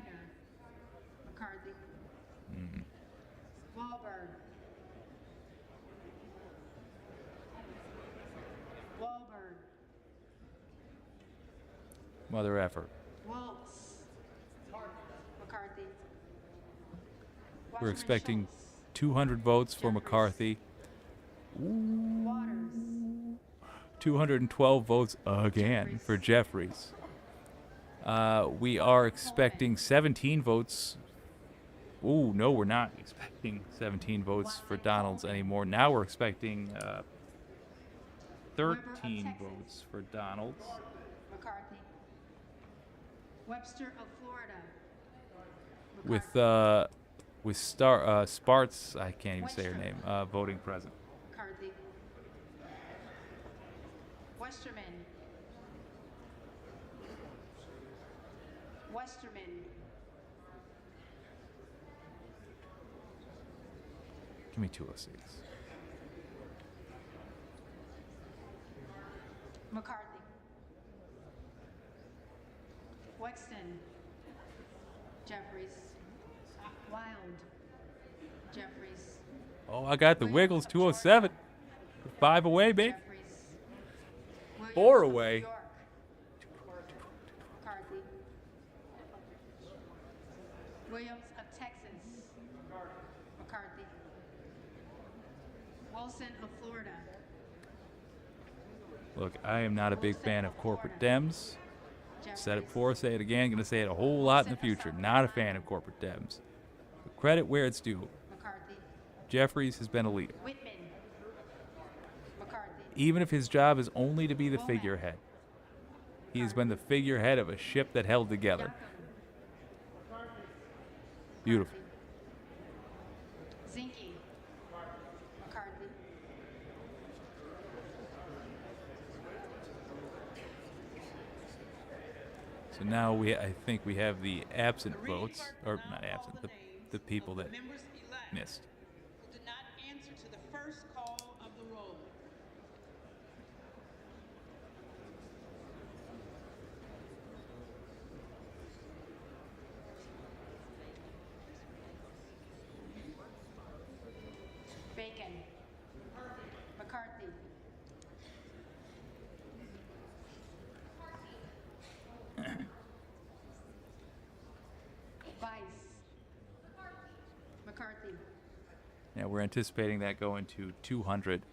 Wahlberg. Mother effer. Waltz. McCarthy. We're Wasserman expecting Schultz. 200 votes for McCarthy. Waters. 212 votes again for Jeffries. We are expecting 17 votes. Ooh, no, we're not expecting 17 votes for Donalds anymore. Now we're expecting 13 votes for Donalds. McCarthy. Webster of Florida. With Sparts, I can't even say her name, voting present. McCarthy. Westerman. Westerman. Give me 206. McCarthy. Wexton. Jeffries. Wild. Jeffries. Oh, I got the Wiggles, 207. 5 away, babe. 4 away. McCarthy. Williams of Texas. McCarthy. Wilson of Florida. Look, I am not a big fan of corporate Dems. Said it before, say it again. Going to say it a whole lot in the future. Not a fan of corporate Dems. But credit where it's due. McCarthy. Jeffries has been a leader. Whitman. McCarthy. Even if his job is only to be the figurehead. He has been the figurehead of a ship that held together. Beautiful. Zinke. McCarthy. So now I think we have the absent votes, or not absent, the people that missed. Who did not answer to the first call of the roll. Bacon. McCarthy. Vice. McCarthy. Yeah, we're anticipating that going to 200.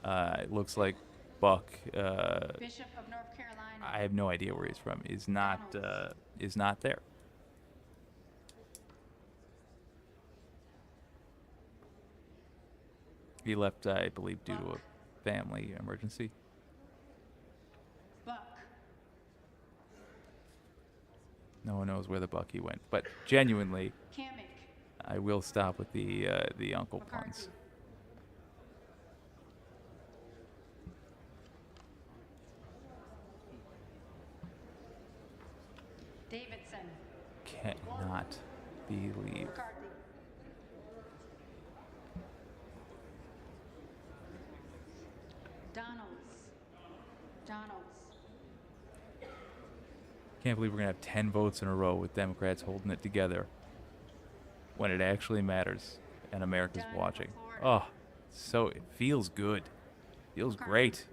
It looks like Buck. Bishop of North Carolina. I have no idea where he's from. Is not there. He left, I believe, due to a family emergency. Buck. No one knows where the Bucky went, but genuinely, Kamek. I will stop with the uncle puns. Davidson. Cannot believe. McCarthy. Donalds. Can't believe we're gonna have 10 votes in a row with Democrats holding it together when it actually matters and America's watching. Oh, so it feels good. Feels great.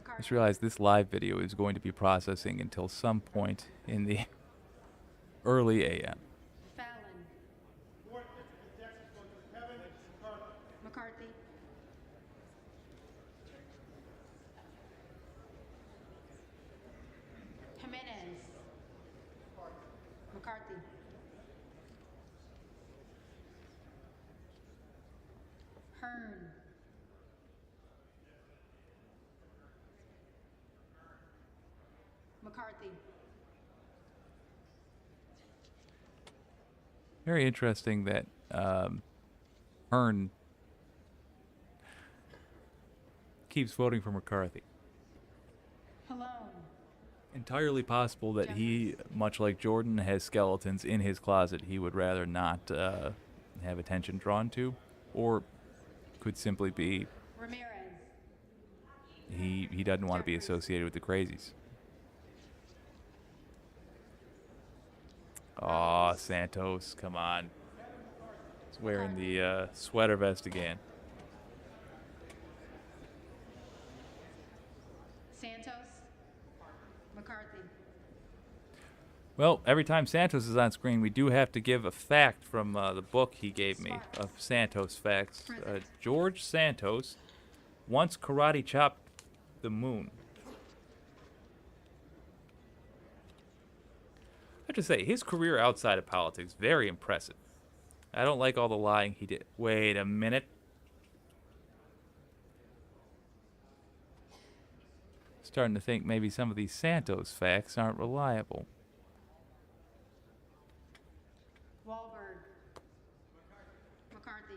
I just realized this live video is going to be processing until some point in the early AM. McCarthy. Jimenez. McCarthy. Hearn. McCarthy. Very interesting that Hearn keeps voting for McCarthy. Malone. Entirely possible that he, much like Jordan, has skeletons in his closet he would rather not have attention drawn to, or could simply be Ramirez. he doesn't want to be associated with the crazies. Aw, Santos, come on. wearing the sweater vest again. Santos, McCarthy. Well, every time Santos is on screen, we do have to give a fact from the book he gave me of Santos facts. George Santos once karate chopped the moon. I have to say, his career outside of politics, very impressive. I don't like all the lying he did. Wait a minute. Starting to think maybe some of these Santos facts aren't reliable. Wahlberg. McCarthy.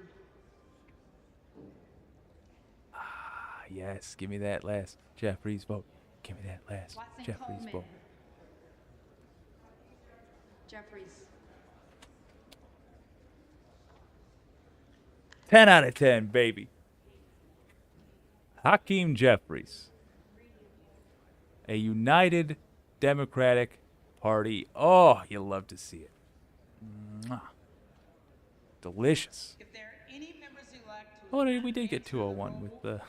Ah, yes, give me that last Jeffries vote. Give me that last Watson Jeffries Coleman. vote. Jeffries. 10 out of 10, baby. Hakeem Jeffries. A united Democratic Party. Oh, you love to see it. Mwah. Delicious. If there are any members elect Oh, we did get 201 with the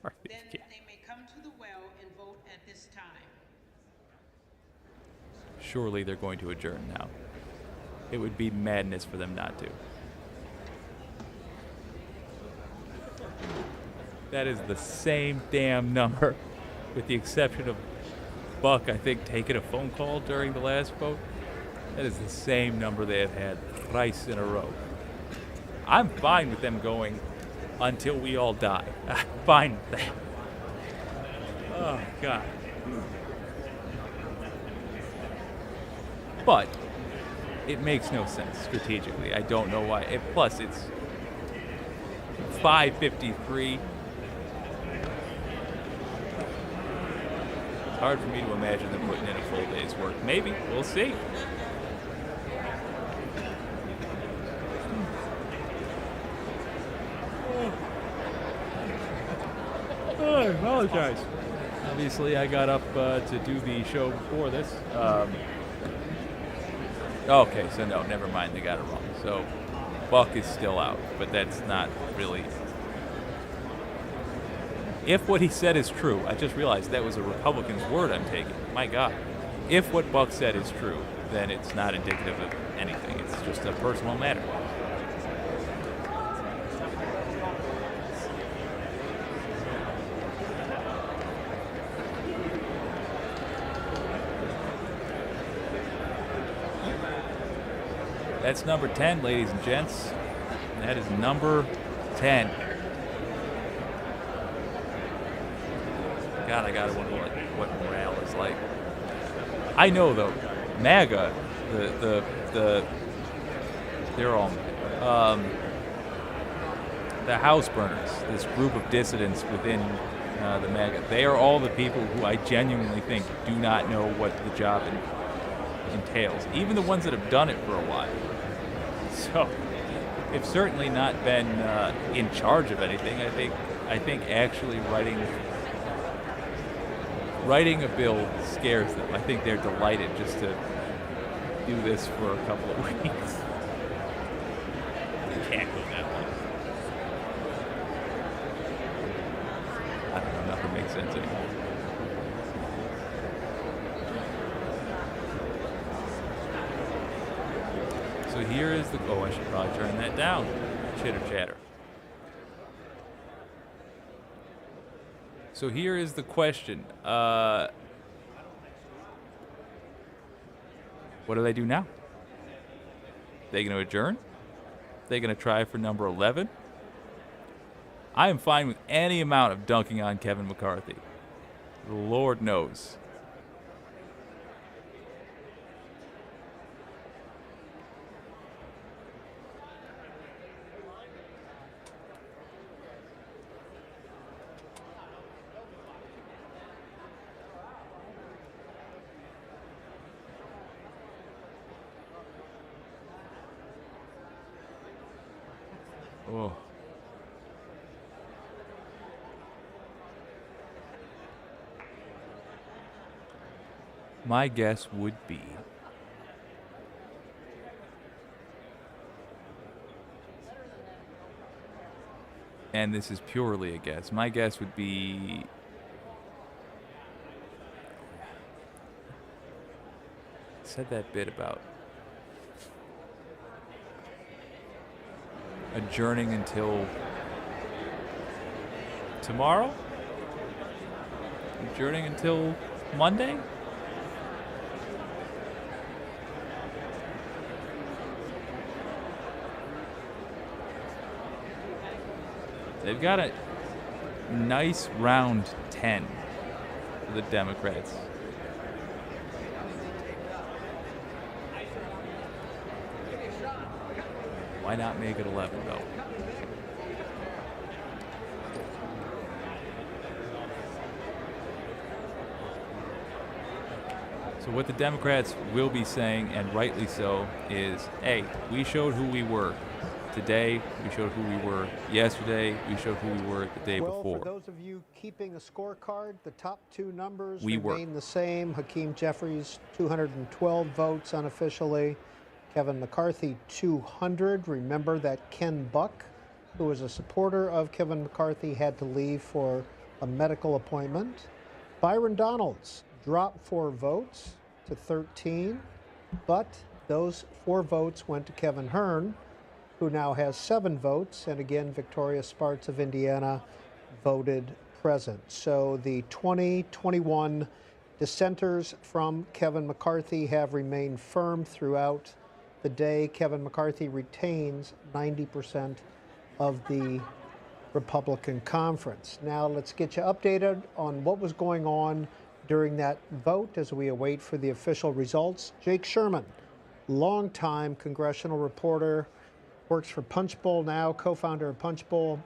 McCarthy. then they may come to the well and vote at this time. Surely they're going to adjourn now. It would be madness for them not to. That is the same damn number, with the exception of Buck, I think, taking a phone call during the last vote. That is the same number they have had thrice in a row. I'm fine with them going until we all die. I'm fine with that. Oh, God. But it makes no sense strategically. I don't know why. Plus, it's 5:53. It's hard for me to imagine them putting in a full day's work. Maybe. We'll see. Oh, I apologize. Obviously, I got up to do the show before this. Okay, so no, never mind. They got it wrong. So Buck is still out, but that's not really. If what he said is true, I just realized that was a Republican's word I'm taking. My God. If what Buck said is true, then it's not indicative of anything. It's just a personal matter. That's number 10, ladies and gents. That is number 10. God, I gotta wonder what morale is like. I know though, MAGA, they're all the house burners, this group of dissidents within the MAGA. They are all the people who I genuinely think do not know what the job entails. Even the ones that have done it for a while. So, they've certainly not been in charge of anything. I think actually writing a bill scares them. I think they're delighted just to do this for a couple of weeks. You can't go that long. I don't know, nothing makes sense anymore. So here is the, oh, I should probably turn that down. Chitter chatter. So here is the question. What do they do now? They going to adjourn? They going to try for number 11? I am fine with any amount of dunking on Kevin McCarthy. The Lord knows. Oh. My guess would be and this is purely a guess, my guess would be I said that bit about adjourning until tomorrow? Adjourning until Monday? They've got a nice round 10 for the Democrats. Why not make it 11, though? So what the Democrats will be saying, and rightly so, is, hey, we showed who we were today, we showed who we were yesterday, we showed who we were the day before. For those of you keeping a scorecard, the top two numbers We remain the same. Hakeem Jeffries, 212 votes unofficially. Kevin McCarthy, 200. Remember that Ken Buck, who was a supporter of Kevin McCarthy, had to leave for a medical appointment. Byron Donalds dropped 4 votes to 13, but those 4 votes went to Kevin Hearn, who now has 7 votes. And again, Victoria Sparks of Indiana voted present. So the 2021 dissenters from Kevin McCarthy have remained firm throughout the day. Kevin McCarthy retains 90% of the Republican conference. Now let's get you updated on what was going on during that vote as we await for the official results. Jake Sherman, longtime congressional reporter, works for Punchbowl now, co-founder of Punchbowl,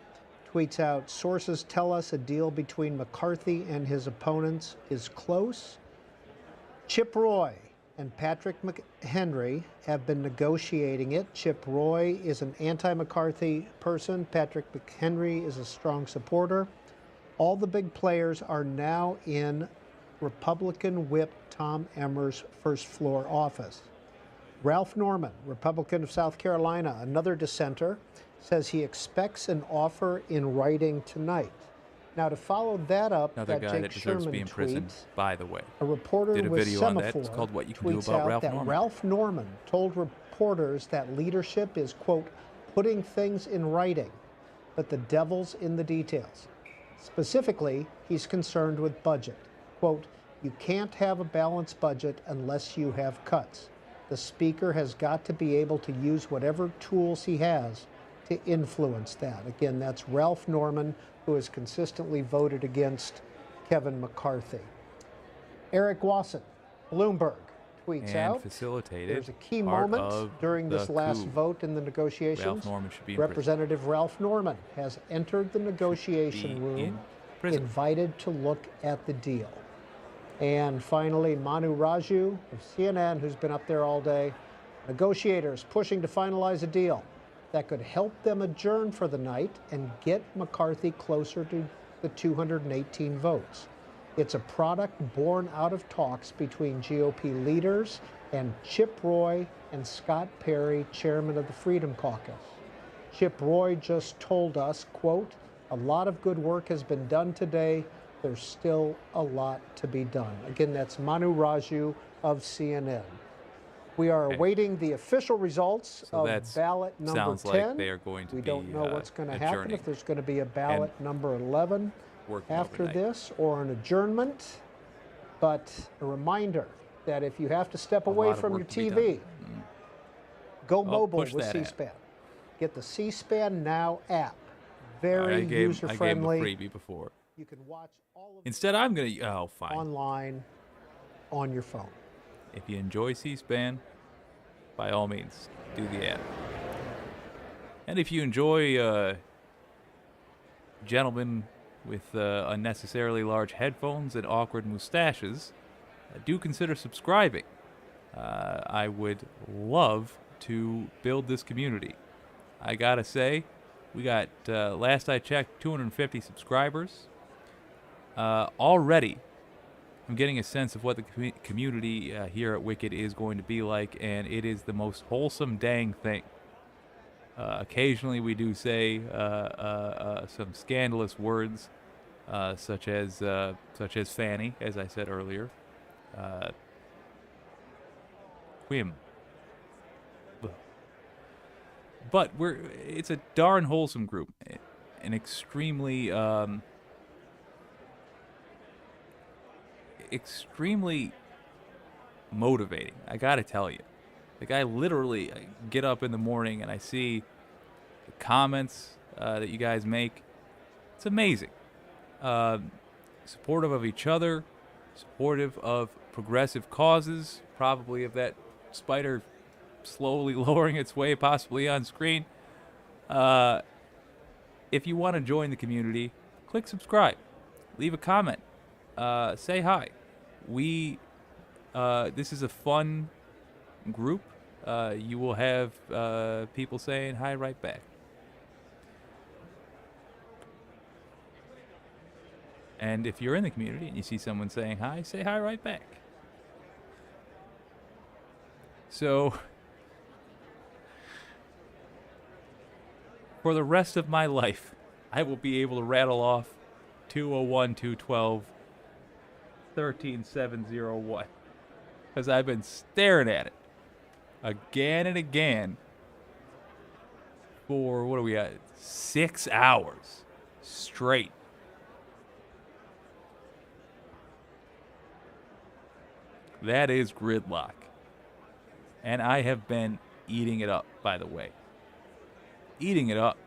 tweets out, sources tell us a deal between McCarthy and his opponents is close. Chip Roy and Patrick McHenry have been negotiating it. Chip Roy is an anti-McCarthy person. Patrick McHenry is a strong supporter. All the big players are now in Republican whip Tom Emmer's first floor office. Ralph Norman, Republican of South Carolina, another dissenter, says he expects an offer in writing tonight. Now, to follow that up, Another guy Jake that deserves to be in prison, tweets, by the way. a reporter Did a with video on that. Semaphore It's called What You Can Do tweets About out Ralph that Norman. Ralph Norman told reporters that leadership is, quote, putting things in writing, but the devil's in the details. Specifically, he's concerned with budget. Quote, you can't have a balanced budget unless you have cuts. The speaker has got to be able to use whatever tools he has to influence that. Again, that's Ralph Norman, who has consistently voted against Kevin McCarthy. Eric Wasson, Bloomberg, tweets And out, facilitated there's a key part moment of during this the last coup. vote in the negotiations. Ralph Norman should be in prison. Representative Ralph Norman has entered the negotiation room, invited to look at the deal. And finally, Manu Raju of CNN, who's been up there all day. Negotiators pushing to finalize a deal that could help them adjourn for the night and get McCarthy closer to the 218 votes. It's a product born out of talks between GOP leaders and Chip Roy and Scott Perry, chairman of the Freedom Caucus. Chip Roy just told us, quote, a lot of good work has been done today. There's still a lot to be done. Again, that's Manu Raju of CNN. We are awaiting the official results of ballot number 10. Sounds like they are going to we be don't know what's going to happen, adjourning. if there's going to be a ballot number 11 after overnight. this or an adjournment. But a reminder that if you have to step away lot of from your work to be TV, go mobile push with that app. C-SPAN. Get the C-SPAN Now app. I Very gave him user-friendly. a freebie before. You can watch all of Instead, I'm going to... Oh, fine. online on your phone. If you enjoy C-SPAN, by all means, do the app. And if you enjoy gentlemen with unnecessarily large headphones and awkward mustaches, do consider subscribing. I would love to build this community. I gotta say, we got, last I checked, 250 subscribers. Already, I'm getting a sense of what the community here at Wicked is going to be like, and it is the most wholesome dang thing. Occasionally we do say some scandalous words, such as Fanny, as I said earlier. Whim. But it's a darn wholesome group, an extremely motivating. I gotta tell you, like, I literally get up in the morning and I see the comments that you guys make. It's amazing. Supportive of each other, supportive of progressive causes, probably of that spider slowly lowering its way, possibly on screen. If you want to join the community, click subscribe, leave a comment, say hi. This is a fun group. You will have people saying hi right back. And if you're in the community and you see someone saying hi, say hi right back. So, for the rest of my life, I will be able to rattle off 201, 212, 13701. Because I've been staring at it again and again for, what are we at? 6 hours straight. That is gridlock. And I have been eating it up, by the way. Eating it up.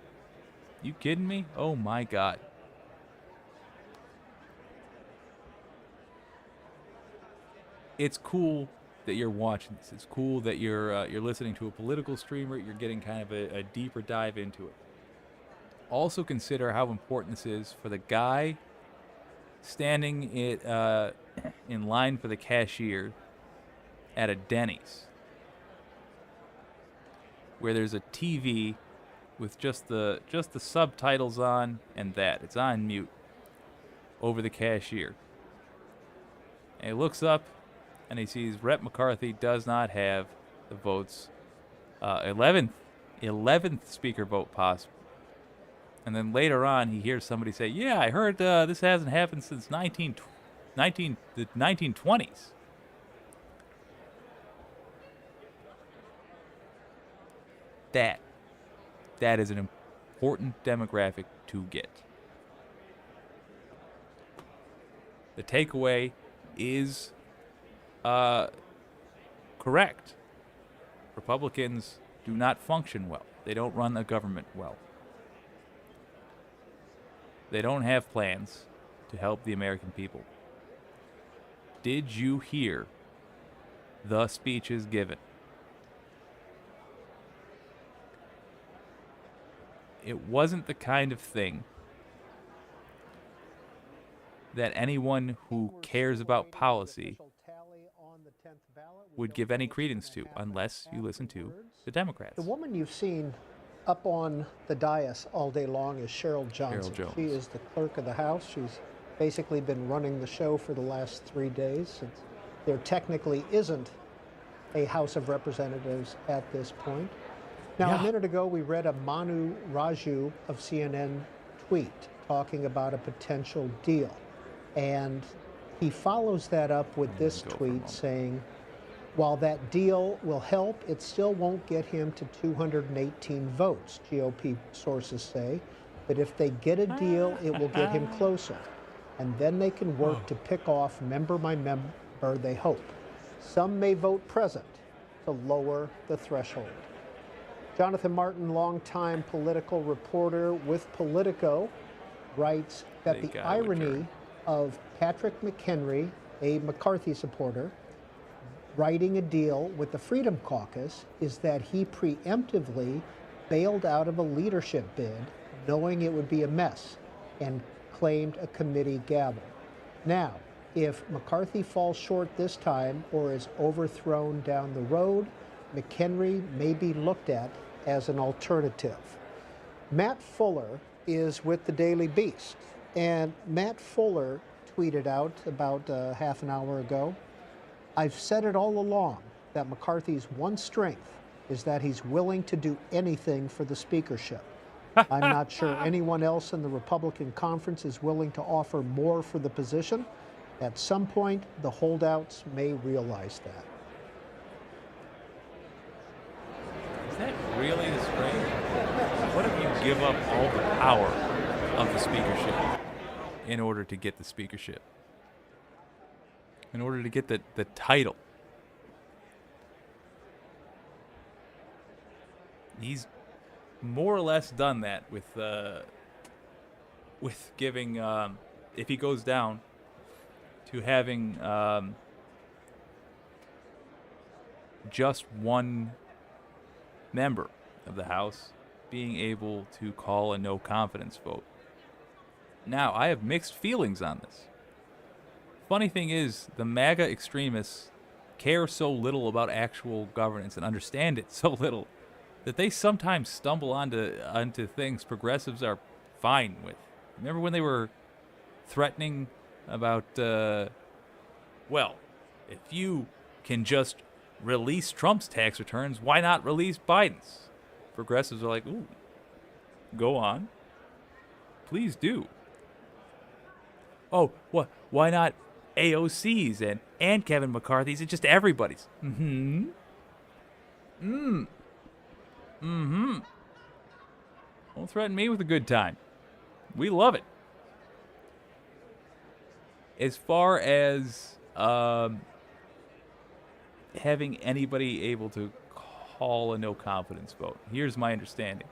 You kidding me? Oh my God. It's cool that you're watching this. It's cool that you're listening to a political streamer. You're getting kind of a deeper dive into it. Also consider how important this is for the guy standing in line for the cashier at a Denny's, where there's a TV with just the subtitles on, and it's on mute over the cashier. And he looks up and he sees Rep. McCarthy does not have the votes. 11th speaker vote possible. And then later on, he hears somebody say, "Yeah, I heard this hasn't happened since the 1920s." That is an important demographic to get. The takeaway is correct. Republicans do not function well. They don't run the government well. They don't have plans to help the American people. Did you hear the speeches given? It wasn't the kind of thing that anyone who cares about policy would give any credence to unless you listen to the Democrats. The woman you've seen up on the dais all day long is Cheryl Johnson. She is the clerk of the House. She's basically been running the show for the last 3 days, since there technically isn't a House of Representatives at this point. Now, a minute ago, we read a Manu Raju of CNN tweet talking about a potential deal. And he follows that up with this tweet saying, while that deal will help, it still won't get him to 218 votes, GOP sources say. But if they get a deal, it will get him closer. And then they can work to pick off member by member, they hope. Some may vote present to lower the threshold. Jonathan Martin, longtime political reporter with Politico, writes that the irony of Patrick McHenry, a McCarthy supporter, writing a deal with the Freedom Caucus is that he preemptively bailed out of a leadership bid, knowing it would be a mess, and claimed a committee gavel. Now, if McCarthy falls short this time or is overthrown down the road, McHenry may be looked at as an alternative. Matt Fuller is with the Daily Beast, and Matt Fuller tweeted out about half an hour ago, "I've said it all along that McCarthy's one strength is that he's willing to do anything for the speakership. I'm not sure anyone else in the Republican conference is willing to offer more for the position. At some point, the holdouts may realize that. Is that really the strain? What if you give up all the power of the speakership in order to get the speakership? In order to get the title? He's more or less done that with giving, if he goes down, to having just one member of the House being able to call a no confidence vote. Now, I have mixed feelings on this. Funny thing is, the MAGA extremists care so little about actual governance and understand it so little that they sometimes stumble onto things progressives are fine with. Remember when they were threatening about, well, if you can just release Trump's tax returns, why not release Biden's? Progressives are like, ooh, go on. Please do. Oh, what? Why not AOC's and Kevin McCarthy's and just everybody's? Mm-hmm. Mm-hmm. Don't threaten me with a good time. We love it. As far as having anybody able to call a no confidence vote, here's my understanding.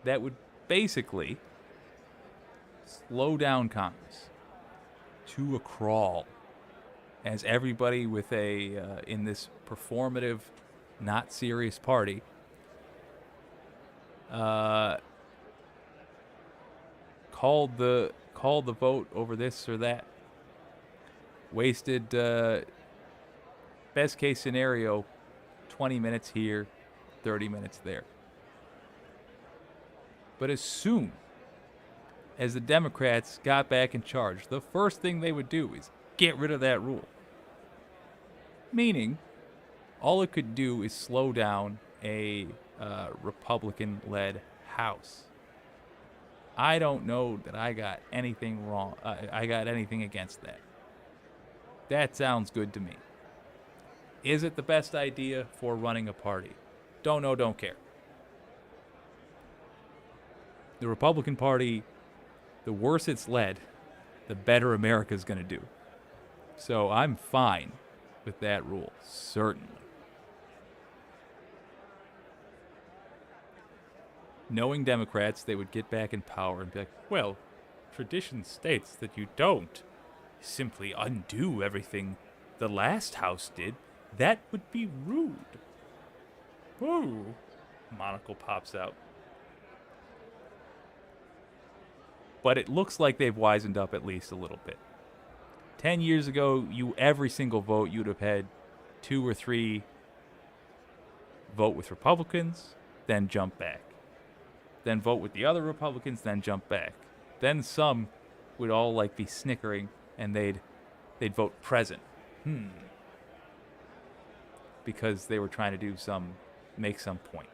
That would basically slow down Congress to a crawl as everybody with a in this performative, not serious party called the vote over this or that. Wasted, best case scenario, 20 minutes here, 30 minutes there. But as soon as the Democrats got back in charge, the first thing they would do is get rid of that rule. Meaning, all it could do is slow down a Republican-led House. I don't know that I got anything wrong. I got anything against that. That sounds good to me. Is it the best idea for running a party? Don't know, don't care. The Republican Party, the worse it's led, the better America's going to do. So I'm fine with that rule, certainly. Knowing Democrats, they would get back in power and be like, well, tradition states that you don't simply undo everything the last House did. That would be rude. Ooh. Monocle pops out. But it looks like they've wisened up at least a little bit. 10 years ago, every single vote, you'd have had 2 or 3 vote with Republicans, then jump back. Then vote with the other Republicans, then jump back. Then some would all like be snickering and they'd vote present. Because they were trying to make some point.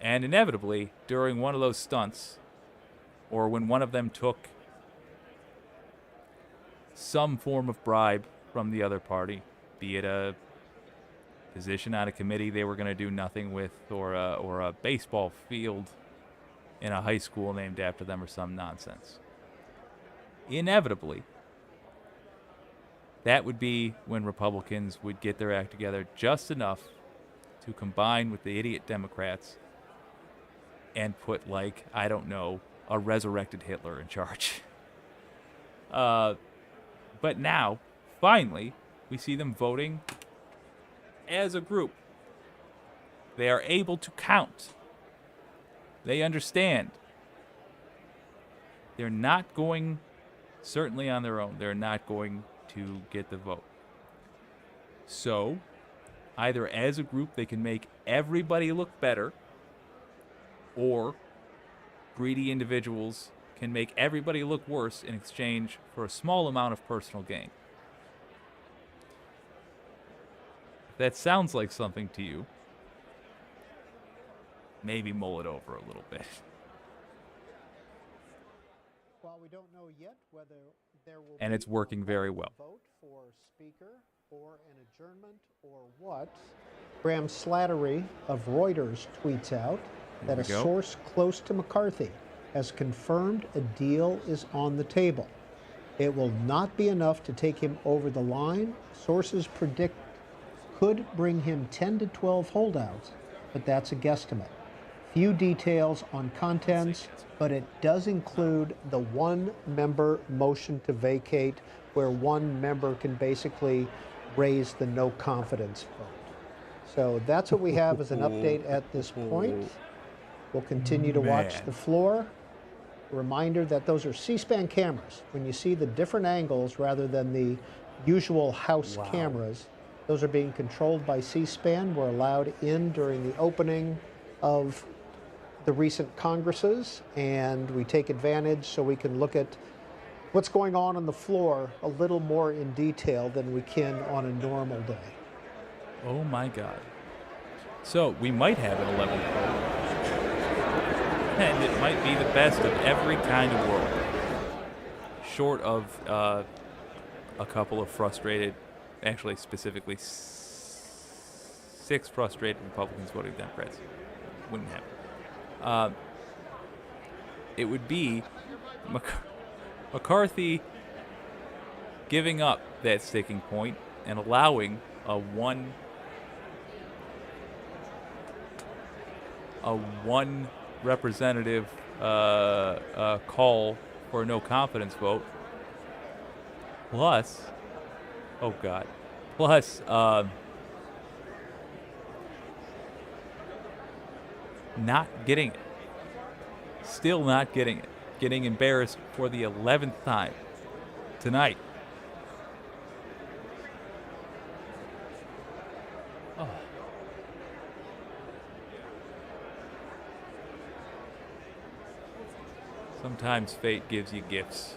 And inevitably, during one of those stunts, or when one of them took some form of bribe from the other party, be it a position on a committee they were going to do nothing with, or a baseball field in a high school named after them, or some nonsense. Inevitably, that would be when Republicans would get their act together just enough to combine with the idiot Democrats and put, like, I don't know, a resurrected Hitler in charge. But now, finally, we see them voting as a group. They are able to count. They understand. They're not going, certainly on their own, they're not going to get the vote. So, either as a group they can make everybody look better, or greedy individuals can make everybody look worse in exchange for a small amount of personal gain. that sounds like something to you, maybe mull it over a little bit. While we don't know yet whether there will And be it's working very well. vote for Speaker or an adjournment or what, Graham Slattery of Reuters tweets out that we a go. source close to McCarthy has confirmed a deal is on the table. It will not be enough to take him over the line. Sources predict could bring him 10 to 12 holdouts, but that's a guesstimate. Few details on contents, but it does include the one-member motion to vacate, where one member can basically raise the no confidence vote. So that's what we have as an update at this point. We'll continue to watch Man. the floor. Reminder that those are C-SPAN cameras. When you see the different angles rather than the usual house cameras, those are being controlled by C-SPAN. We're allowed in during the opening of the recent Congresses, and we take advantage so we can look at what's going on the floor a little more in detail than we can on a normal day. Oh my God. So we might have an 11th vote. And it might be the best of every kind of world. Short of a couple of frustrated, actually specifically 6 frustrated Republicans voting Democrats. Wouldn't happen. It would be McCarthy giving up that sticking point and allowing a one representative call for a no confidence vote, plus not getting it, still not getting it, getting embarrassed for the 11th time tonight. Oh. Sometimes fate gives you gifts.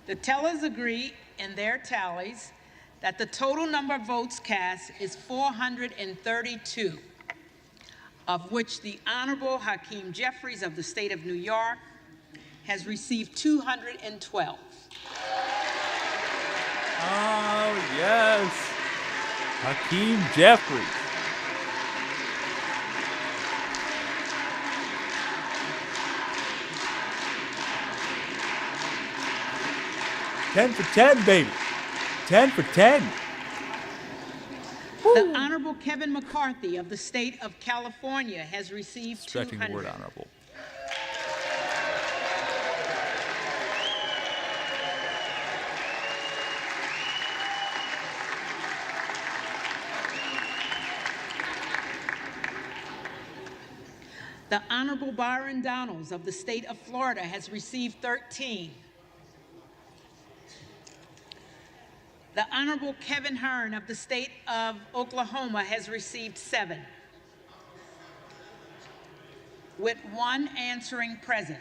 The tellers agree in their tallies that the total number of votes cast is 432, of which the Honorable Hakeem Jeffries of the state of New York has received 212. Oh, yes. Hakeem Jeffries. $10 for 10, baby. 10 for 10. The Honorable Kevin McCarthy of the state of California has received Stretching 200. the word honorable. The Honorable Byron Donalds of the state of Florida has received 13. The Honorable Kevin Hearn of the state of Oklahoma has received 7, with 1 answering present.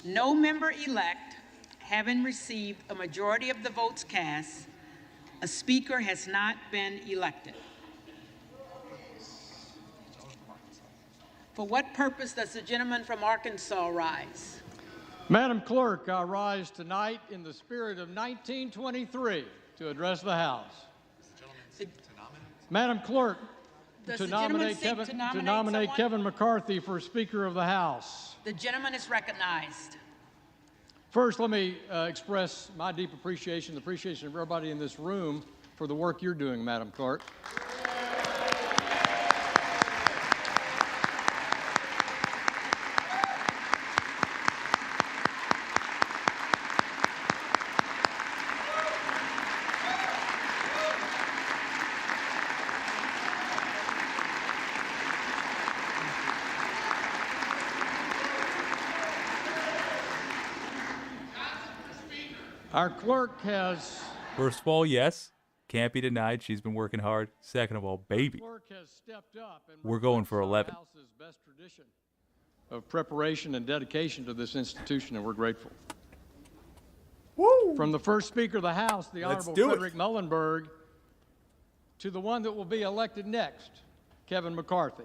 No member-elect having received a majority of the votes cast, a speaker has not been elected. For what purpose does the gentleman from Arkansas rise? Madam Clerk, I rise tonight in the spirit of 1923 to address the House. Madam Clerk, to nominate Kevin McCarthy for Speaker of the House. The gentleman is recognized. First, let me express my deep appreciation, the appreciation of everybody in this room for the work you're doing, Madam Clerk. Our clerk has... First of all, yes, can't be denied. She's been working hard. Second of all, baby, Clerk has stepped up and we're going for 11. House's best tradition of preparation and dedication to this institution, and we're grateful. Woo! From the first Speaker of the House, the Honorable Frederick Muhlenberg, to the one that will be elected next, Kevin McCarthy.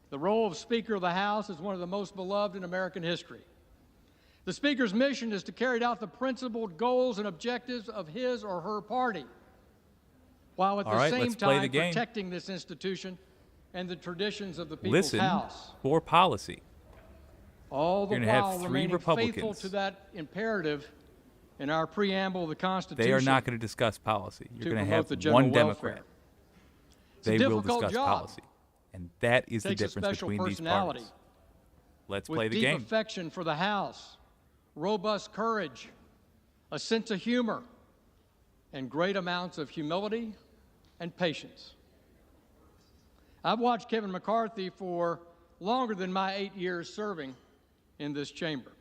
The role of Speaker of the House is one of the most beloved in American history. The Speaker's mission is to carry out the principled goals and objectives of his or her party, while at the same time protecting this institution and the traditions of the People's House. For policy. All the You're while have 3 remaining Republicans. faithful to that imperative in our preamble of the Constitution. They are not going to discuss policy. You're going to have welfare. one Democrat. They will difficult discuss job. policy. And that is the Takes a difference special between these personality parties. Let's with play the deep game. affection for the House, robust courage, a sense of humor, and great amounts of humility and patience. I've watched Kevin McCarthy for longer than my 8 years serving in this chamber.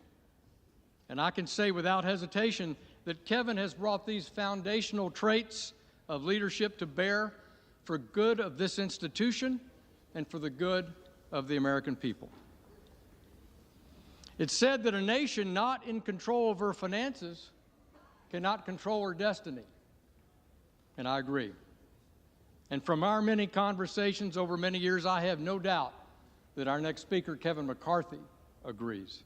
And I can say without hesitation that Kevin has brought these foundational traits of leadership to bear for good of this institution and for the good of the American people. It's said that a nation not in control of her finances cannot control her destiny. And I agree. And from our many conversations over many years, I have no doubt that our next speaker, Kevin McCarthy, agrees.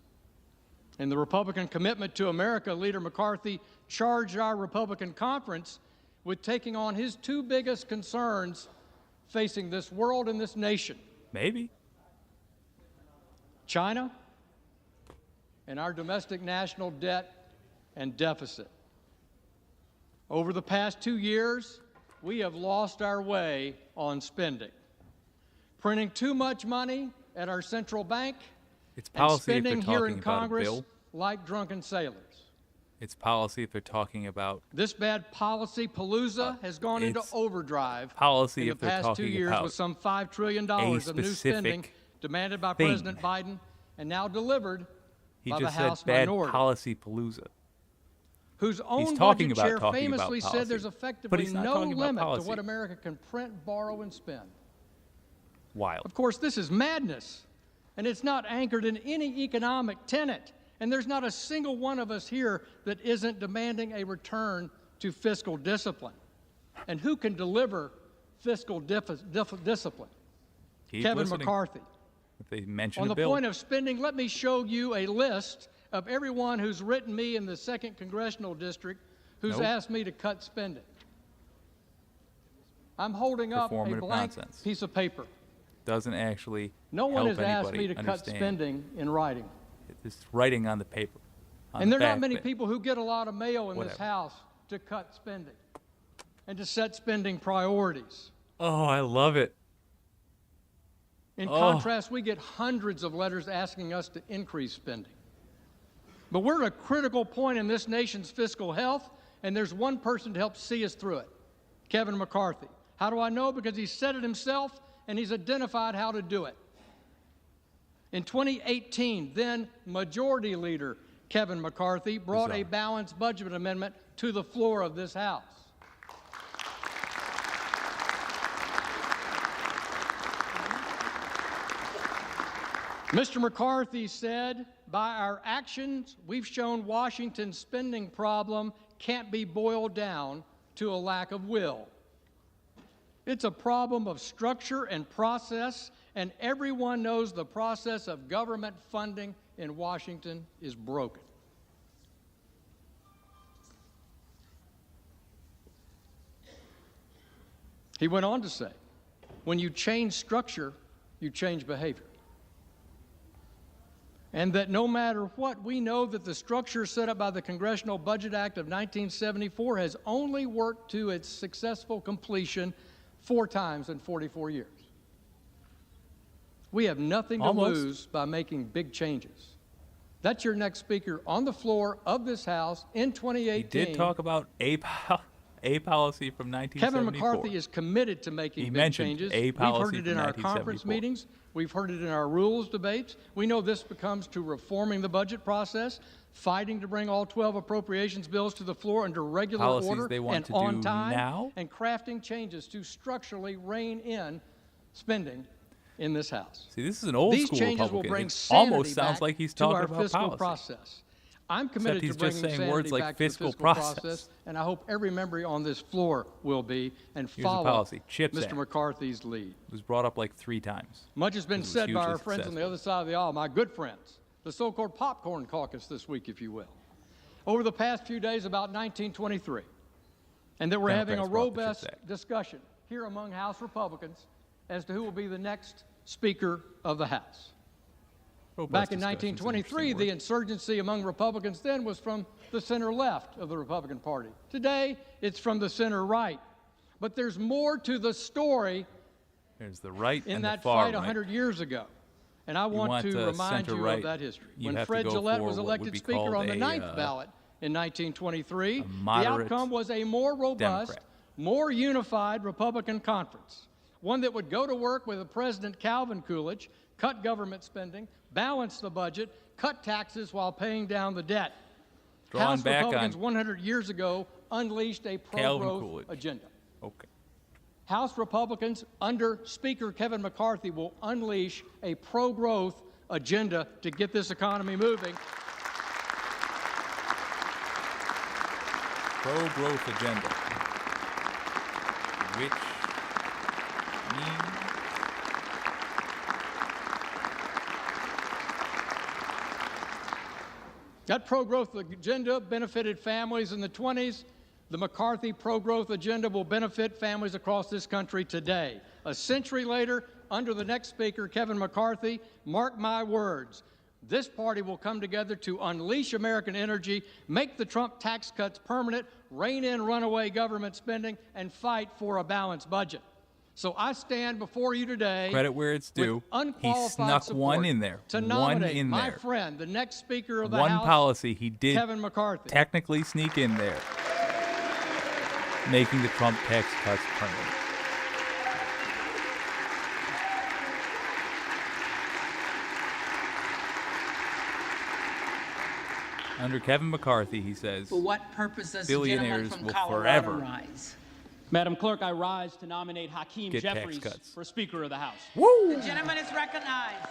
In the Republican commitment to America, Leader McCarthy charged our Republican conference with taking on his 2 biggest concerns facing this world and this nation. Maybe. China and our domestic national debt and deficit. Over the past 2 years, we have lost our way on spending, printing too much money at our central bank It's and policy if spending they're here talking in about a Congress bill. like drunken sailors. It's policy if they're talking about This bad policy palooza has gone into it's overdrive policy in the if they're past 2 talking years about with some $5 trillion a of new specific spending demanded by thing. President Biden and now delivered He by the just House said bad minority, policy palooza. whose own talking budget about chair talking famously about said there's policy. But effectively he's not no talking about limit to policy. what America can print, borrow, and spend. Wild. Of course, this is madness, and it's not anchored in any economic tenet. And there's not a single one of us here that isn't demanding a return to fiscal discipline. And who can deliver fiscal discipline? Keep Kevin listening. McCarthy. If they mention On a the bill. point of spending, let me show you a list of everyone who's written me in the 2nd Congressional District who's Nope. asked me to cut spending. I'm holding up a Performative blank nonsense. piece of paper. Doesn't actually No one help has asked anybody me to cut understand. spending in writing. It's writing on the paper. on And the there are not back many bit. people who get a lot of mail in this Whatever. House to cut spending and to set spending priorities. Oh, I love it. In Oh. contrast, we get hundreds of letters asking us to increase spending. But we're at a critical point in this nation's fiscal health, and there's one person to help see us through it, Kevin McCarthy. How do I know? Because he said it himself, and he's identified how to do it. In 2018, then Majority Leader Kevin McCarthy brought a balanced budget amendment to the floor of this House. Mr. McCarthy said, by our actions, we've shown Washington's spending problem can't be boiled down to a lack of will. It's a problem of structure and process, and everyone knows the process of government funding in Washington is broken. He went on to say, when you change structure, you change behavior. And that no matter what, we know that the structure set up by the Congressional Budget Act of 1974 has only worked to its successful completion 4 times in 44 years. We have nothing to lose by making big changes. That's your next speaker on the floor of this House in 2018. He did talk about a policy from 1974. Kevin McCarthy is committed to making big changes. A policy We've heard it in from our conference 1974. meetings. We've heard it in our rules debates. We know this becomes to reforming the budget process, fighting to bring all 12 appropriations bills to the floor under regular Policies order they want and to on do time, now? and crafting changes to structurally rein in spending in this House. See, this is an old These school changes will Republican. bring It sanity almost sounds back like he's to our talking about fiscal policy. process. I'm committed he's to just bringing saying words sanity like back to the fiscal fiscal process. and I hope every member on this floor will be and Here's the follow policy. CHIPS Mr. Act. McCarthy's lead. It was brought up like 3 times. Much has been It was said by hugely our friends on the other side of the aisle, my good friends, the so-called popcorn caucus this week, if you will, over the past few days about 1923, and that we're having a Democrats brought the robust CHIPS Act. discussion here among House Republicans as to who will be the next Speaker of the House. Back in 1923, the insurgency among Republicans then was from the center left of the Republican Party. Today, it's from the center right. But there's more to the story There's the right in and that the far fight right. 100 years ago. And I want to remind you center-right. of that history. You When have to Fred go Gillette for was what elected would be Speaker called on the a, ninth ballot in 1923, the moderate outcome was a more robust, Democrat. more unified Republican conference, one that would go to work with President Calvin Coolidge, cut government spending, balance the budget, cut taxes while paying down the debt. Drawing House back Republicans on 100 years ago unleashed a Calvin pro-growth Coolidge. agenda. Okay. House Republicans under Speaker Kevin McCarthy will unleash a pro-growth agenda to get this economy moving. Pro-growth agenda, which means That pro-growth agenda benefited families in the 20s. The McCarthy pro-growth agenda will benefit families across this country today. A century later, under the next Speaker, Kevin McCarthy, mark my words, this party will come together to unleash American energy, make the Trump tax cuts permanent, rein in runaway government spending, and fight for a balanced budget. So I stand before you today. Credit where it's due. With He unqualified snuck support one in there. to One nominate in my there. friend, the next Speaker of the One House, policy he did Kevin McCarthy. technically sneak in there, making the Trump tax cuts permanent. Under Kevin McCarthy, he says, For what purpose does the gentleman billionaires from will Colorado forever rise? Madam Clerk, I rise to nominate Hakeem Get tax Jeffries cuts. for Speaker of the House. The gentleman is recognized.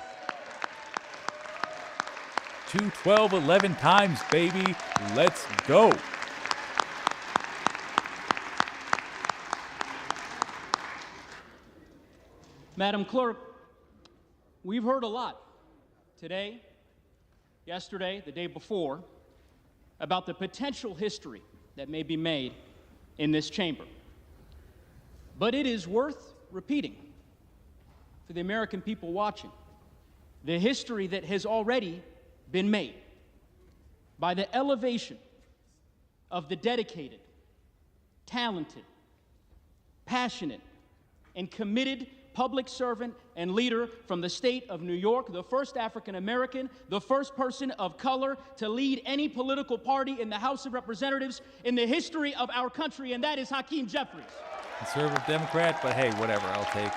212 11 times, baby. Let's go. Madam Clerk, we've heard a lot today, yesterday, the day before, about the potential history that may be made in this chamber. But it is worth repeating for the American people watching the history that has already been made by the elevation of the dedicated, talented, passionate, and committed public servant and leader from the state of New York, the first African American, the first person of color to lead any political party in the House of Representatives in the history of our country, and that is Hakeem Jeffries. Conservative Democrat, but hey, whatever. I'll take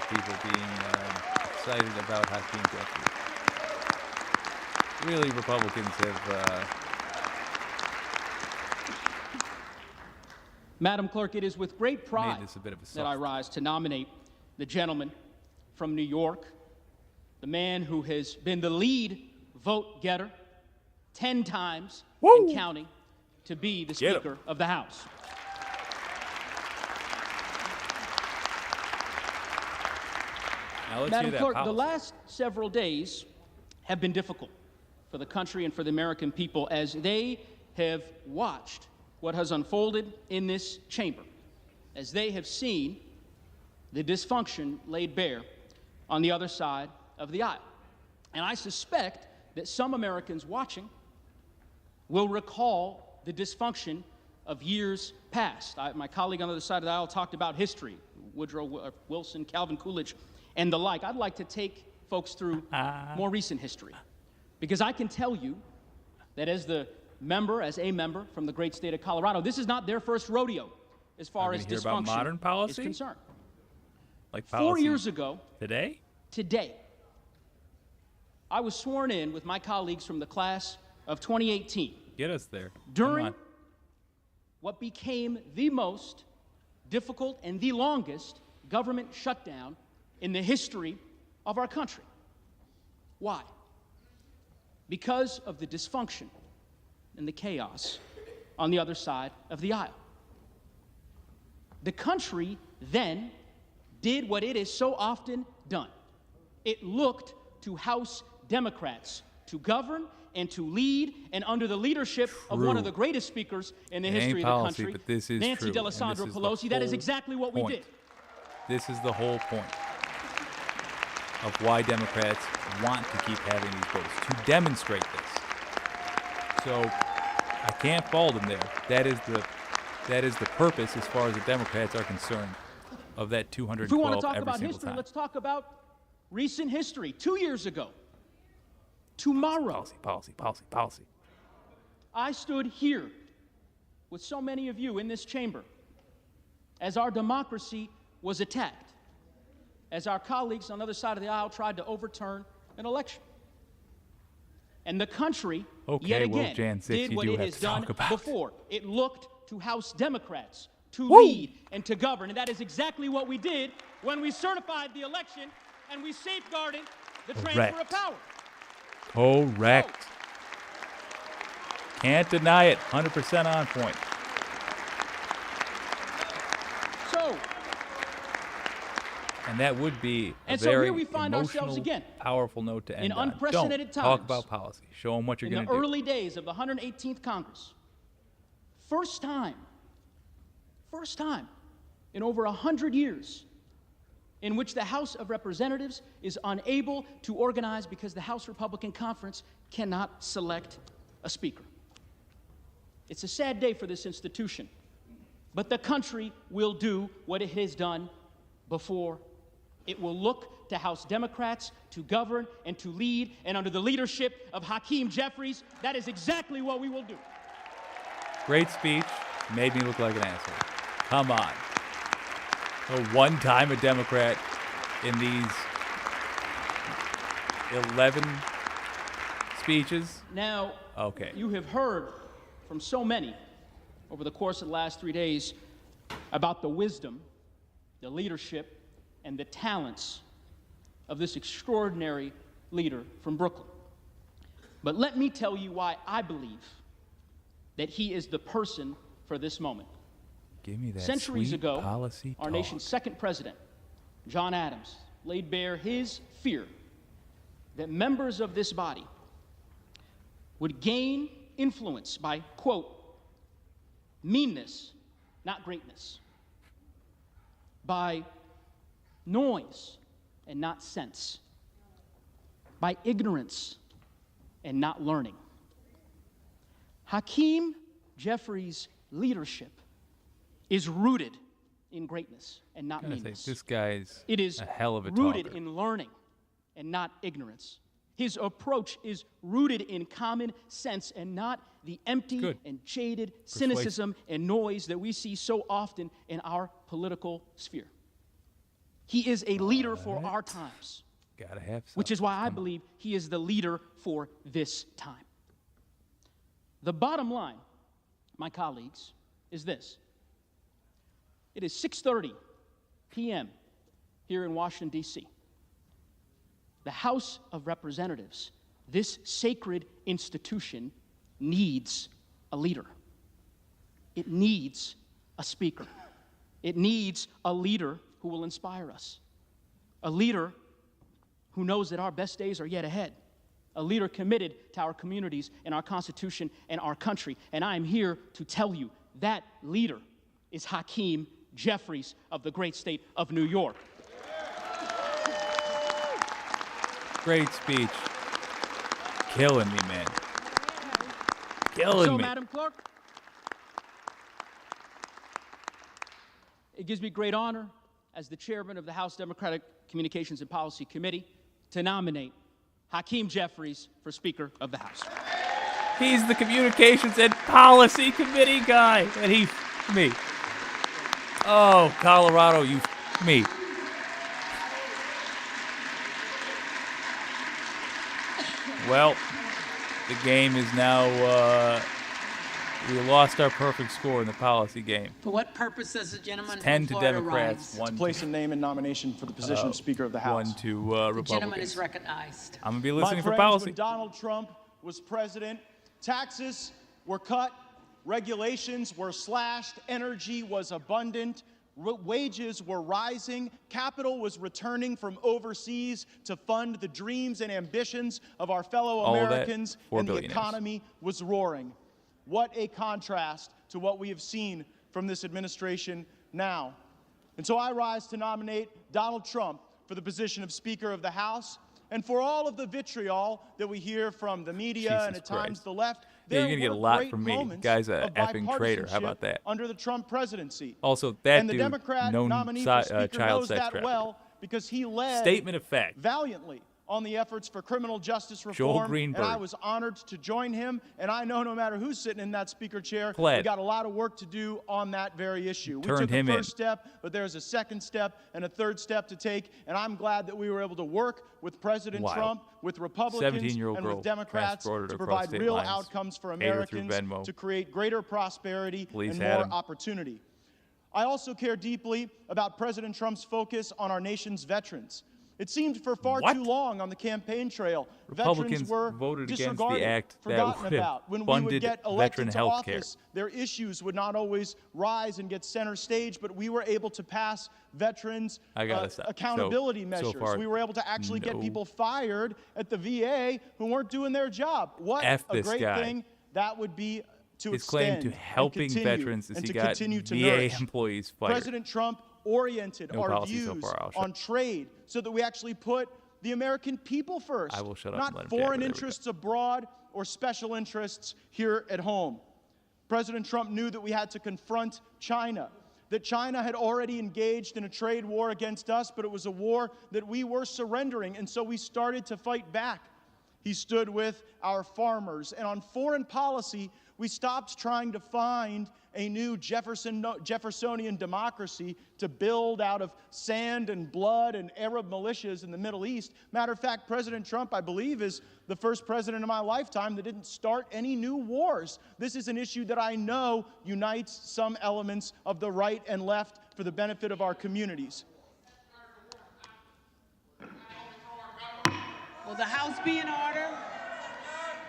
people being excited about Hakeem Jeffries. Really, Republicans have. Madam Clerk, it is with great pride this a bit of a that I rise to nominate the gentleman from New York, the man who has been the lead vote getter 10 times and counting to be the Speaker of the House. Now let's Madam hear that Clerk, policy. the last several days have been difficult for the country and for the American people as they have watched what has unfolded in this chamber, as they have seen the dysfunction laid bare on the other side of the aisle. And I suspect that some Americans watching will recall the dysfunction of years past. My colleague on the other side of the aisle talked about history, Woodrow Wilson, Calvin Coolidge, and the like. I'd like to take folks through more recent history, because I can tell you that as the member, as a member from the great state of Colorado. This is not their first rodeo as far as hear about dysfunction modern policy? is concerned. Like 4 years ago, today, I was sworn in with my colleagues from the class of 2018. Get us there. During what became the most difficult and the longest government shutdown in the history of our country. Why? Because of the dysfunction and the chaos on the other side of the aisle. The country then did what it has so often done. It looked to House Democrats to govern and to lead, and under the leadership of one of the greatest speakers in the history of the country, but this is Nancy true, D'Alessandro and this is Pelosi. That is exactly what we did. This is the whole point of why Democrats want to keep having these votes, to demonstrate this. So I can't fault them there. That is the purpose, as far as the Democrats are concerned, of that 212 If we want to talk every about single history, time. let's talk about recent history. 2 years ago, tomorrow, policy. I stood here with so many of you in this chamber as our democracy was attacked, as our colleagues on the other side of the aisle tried to overturn an election. And the country, yet again, did what it has done before. It looked to House Democrats to lead and to govern. And that is exactly what we did when we certified the election and we safeguarded the transfer of power. Correct. Can't deny it. 100% on point. And that would be a very here we find ourselves again, powerful note to end in on. unprecedented Don't talk times, about policy. Show them what you're going to do. In the early days of the 118th Congress, first time in over 100 years in which the House of Representatives is unable to organize because the House Republican Conference cannot select a speaker. It's a sad day for this institution, but the country will do what it has done before. It will look to House Democrats to govern and to lead, and under the leadership of Hakeem Jeffries, that is exactly what we will do. Great speech. Made me look like an asshole. Come on. So one time a Democrat in these 11 speeches? Now, you have heard from so many over the course of the last 3 days about the wisdom, the leadership, and the talents of this extraordinary leader from Brooklyn. But let me tell you why I believe that he is the person for this moment. Give me that Centuries sweet ago, policy our talk. nation's second president, John Adams, laid bare his fear that members of this body would gain influence by, quote, meanness, not greatness, by noise and not sense, by ignorance and not learning. Hakeem Jeffries' leadership is rooted in greatness and not meanness. This guy's It is a hell of a rooted talker. in learning and not ignorance. His approach is rooted in common sense and not the empty and jaded cynicism and noise that we see so often in our political sphere. He is a leader for our times, Gotta have some. which is why I believe he is the leader for this time. The bottom line, my colleagues, is this. It is 6:30 p.m. here in Washington, D.C. The House of Representatives, this sacred institution, needs a leader. It needs a speaker. It needs a leader who will inspire us. A leader who knows that our best days are yet ahead. A leader committed to our communities and our Constitution and our country. And I am here to tell you that leader is Hakeem Jeffries of the great state of New York. Great speech. Killing me, man. Killing me. Madam Clerk, it gives me great honor as the chairman of the House Democratic Communications and Policy Committee to nominate Hakeem Jeffries for Speaker of the House. He's the Communications and Policy Committee guy. And me. Oh, Colorado, me. Well, the game is now, we lost our perfect score in the policy game. For what purpose does the gentleman 10 from to Florida Democrats, rise? 1 To place a name and nomination for the position of Speaker of the House. 1 to The gentleman Republicans. is recognized. I'm going to be My listening for friends, policy. when Donald Trump was president, taxes were cut, regulations were slashed, energy was abundant, wages were rising, capital was returning from overseas to fund the dreams and ambitions of our fellow All of that Americans, for and the billionaires. economy was roaring. What a contrast to what we have seen from this administration now. And so I rise to nominate Donald Trump for the position of Speaker of the House. And for all of the vitriol that we hear from the media and at times the left, Yeah, you're there gonna get a were lot great from me. moments Guy's a of effing traitor. How about bipartisanship that? under the Trump presidency. Also, that and the dude, Democrat known nominee for Speaker child knows sex that trafficker. well because he led Statement of fact. valiantly on the efforts for criminal justice Joel reform, Greenberg. and I was honored to join him, and I know no matter who's sitting in that speaker chair, Pled. we got a lot of work to do on that very issue. We Turned took him a in. first step, but there's a second step and a third step to take, and I'm glad that we were able to work with President Wild. Trump, with Republicans, 17-year-old and girl with Democrats transported to across provide state real lines, outcomes for paid her through Americans, Venmo. to create greater prosperity Police and had more him. opportunity. I also care deeply about President Trump's focus on our nation's veterans. It seemed for far too long on the campaign trail, Republicans veterans were voted against the disregarded, act that forgotten would have about. When we funded would get veteran elected to health care. office, their issues would not always rise and get center stage, but we were able to pass veterans I gotta stop. accountability So measures. far, we were able to actually get no. people fired at the VA who weren't doing their job. What F a this great guy. thing that would be to His claim extend to and helping continue veterans is and he to got continue to VA nourish. employees fired. President Trump oriented No our policy so views far. I'll shut on trade so that we actually put the American people first. I will shut up and let not him foreign jabber. There we go. interests abroad or special interests here at home. President Trump knew that we had to confront China, that China had already engaged in a trade war against us, but it was a war that we were surrendering, and so we started to fight back. He stood with our farmers, and on foreign policy, we stopped trying to find a new Jeffersonian democracy to build out of sand and blood and Arab militias in the Middle East. Matter of fact, President Trump, I believe, is the first president in my lifetime that didn't start any new wars. This is an issue that I know unites some elements of the right and left for the benefit of our communities. Will the House be in order?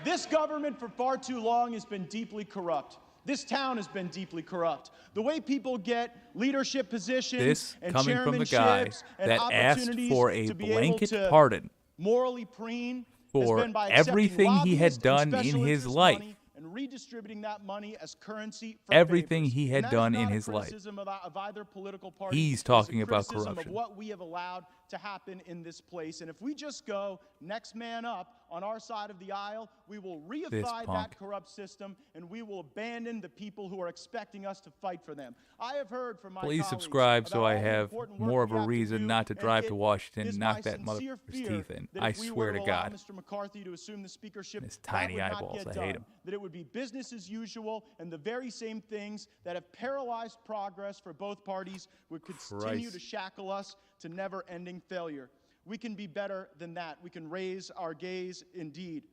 This government for far too long has been deeply corrupt. This town has been deeply corrupt. The way people get leadership positions This and coming from the guy chairmanships and that asked opportunities for a to be able blanket to pardon morally preen has for been by accepting everything he had lobbyists and done in special his interest life. money and redistributing that money as currency for Everything favors. he had And that is done not in a his life. criticism of either political party. He's It is a talking about criticism corruption. of what we have allowed to happen in this place. And if we just go next man up on our side of the aisle, we will reify punk. that corrupt system, and we will abandon the people who are expecting us to fight for them. I have heard from my Please colleagues subscribe so about I all the have important work more of we a have to reason do, not to and drive it to Washington is and knock my that sincere motherfucker's fear teeth in. that I if we swear were to allow God. Mr. McCarthy to assume the speakership, His that tiny would not eyeballs, get I hate done. him. That it would be business as usual, and the very same things that have paralyzed progress for both parties would continue Christ. to shackle us to never-ending failure. We can be better than that. We can raise our gaze indeed.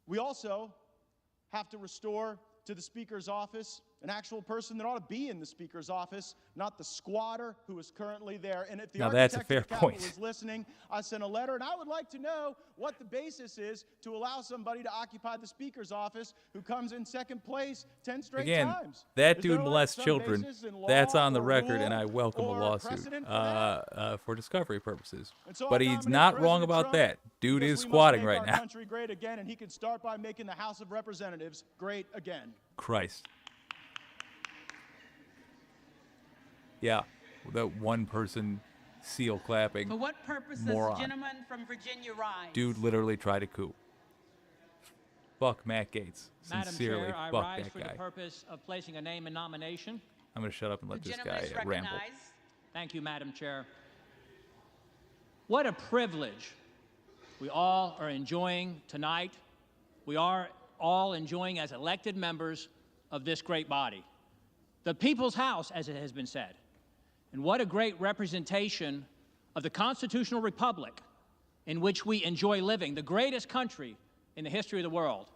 We also have to restore to the Speaker's office an actual person that ought to be in the Speaker's office, not the squatter who is currently there. And if the Now that's a architect of fair the Capitol point. is listening, I sent a letter, and I would like to know what the basis is to allow somebody to occupy the Speaker's office who comes in second place 10 straight Again, times. that Is there dude molests some children. basis in law That's on the or record, rule and I welcome a or lawsuit precedent for that? for discovery purposes. And so But I he's nominate not wrong President about Trump that. Dude because is we must squatting make right our now. country great again, and he can start by making the House of Representatives great again. Christ. Yeah, that one person seal clapping. For what purpose moron. does the gentleman from Virginia rise? Dude literally tried a coup. Fuck Matt Gaetz. Madam Sincerely, Chair, I fuck rise that for guy. the purpose of placing a name in nomination. I'm going to shut up and let The this gentleman guy is ramble. recognized. Thank you, Madam Chair. What a privilege we all are enjoying tonight we are all enjoying as elected members of this great body. The People's House, as it has been said. And what a great representation of the constitutional republic in which we enjoy living, the greatest country in the history of the world,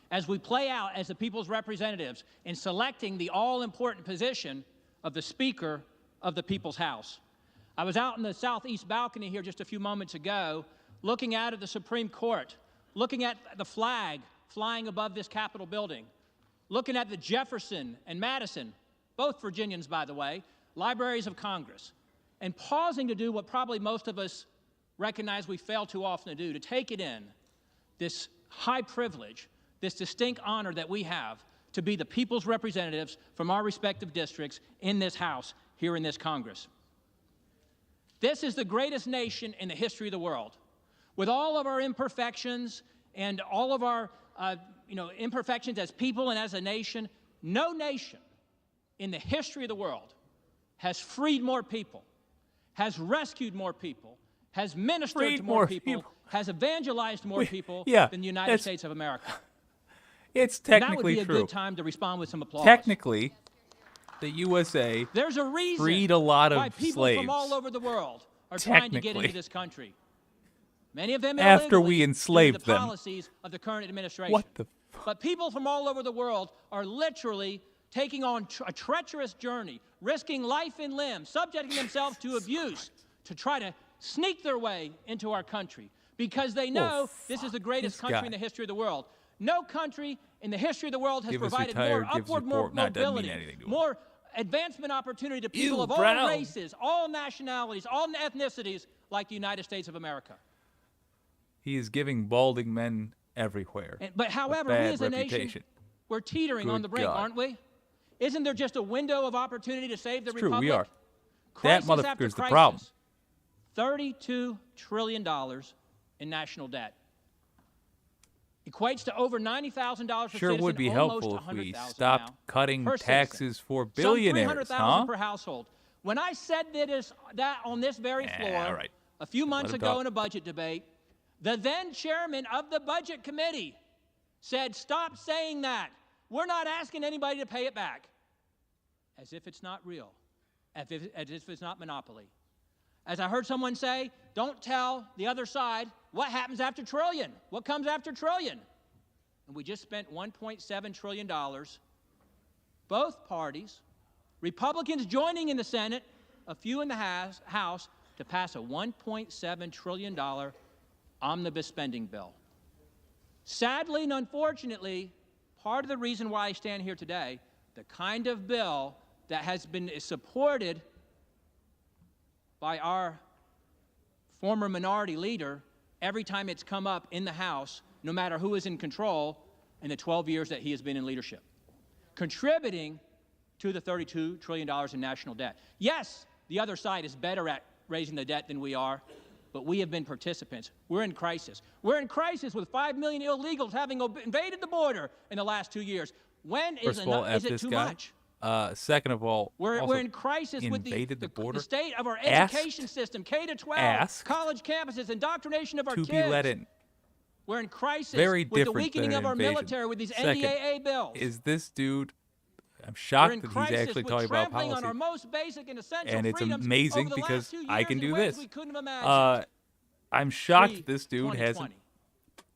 as we play out as the people's representatives in selecting the all-important position of the Speaker of the People's House. I was out in the southeast balcony here just a few moments ago, looking out at the Supreme Court, looking at the flag flying above this Capitol building, looking at the Jefferson and Madison, both Virginians, by the way, libraries of Congress, and pausing to do what probably most of us recognize we fail too often to do, to take it in, this high privilege, this distinct honor that we have to be the people's representatives from our respective districts in this House, here in this Congress. This is the greatest nation in the history of the world. With all of our imperfections and all of our imperfections as people and as a nation, no nation in the history of the world has freed more people, has rescued more people, has ministered to more people, has evangelized more people than the United States of America. It's technically true. That would be a good time to respond with some applause. Technically, the USA There's a reason freed a lot of why people slaves. from all over the world are trying to get into this country. Many of them after we illegally enslaved due to the them. policies of the current administration. What the? But people from all over the world are literally taking on a treacherous journey, risking life and limb, subjecting themselves to abuse to try to sneak their way into our country because they know this is the greatest country in the history of the world. No country in the history of the world has provided more upward mobility, more advancement opportunity to people of all races, all nationalities, all ethnicities like the United States of America. He is giving balding men everywhere. But however, we as a nation, we're teetering on the brink, aren't we? Isn't there just a window of opportunity to save the republic? True, we are. Crisis That after motherfucker's the crisis. problem. $32 trillion in national debt. Equates to over $90,000 per Sure citizen, would be almost helpful if we $100,000 stopped now cutting per taxes citizen. for billionaires, Some huh? $300,000 per household. When I said that on this very floor a few months him ago talk. in a budget debate, the then chairman of the budget committee said, "Stop saying that. We're not asking anybody to pay it back." As if it's not real, as if it's not monopoly. As I heard someone say, don't tell the other side what happens after trillion, what comes after trillion. And we just spent $1.7 trillion, both parties, Republicans joining in the Senate, a few in the House, to pass a $1.7 trillion omnibus spending bill. Sadly and unfortunately, part of the reason why I stand here today, the kind of bill that has been supported by our former minority leader every time it's come up in the House, no matter who is in control in the 12 years that he has been in leadership, contributing to the $32 trillion in national debt. Yes, the other side is better at raising the debt than we are, but we have been participants. We're in crisis. We're in crisis with 5 million illegals having invaded the border in the last 2 years. When is it too much? Second of all, We're in crisis with the state of our education system, K to 12, college campuses, indoctrination of our kids. To be let in. We're in crisis Very with the different weakening than of our invasion. military with these Second, NDAA bills. Is this dude? I'm We're shocked in that he's crisis actually with talking about trampling policy. on our most basic and essential And it's freedoms amazing over the because last 2 years I can in do ways this. we couldn't have imagined. I'm shocked this dude hasn't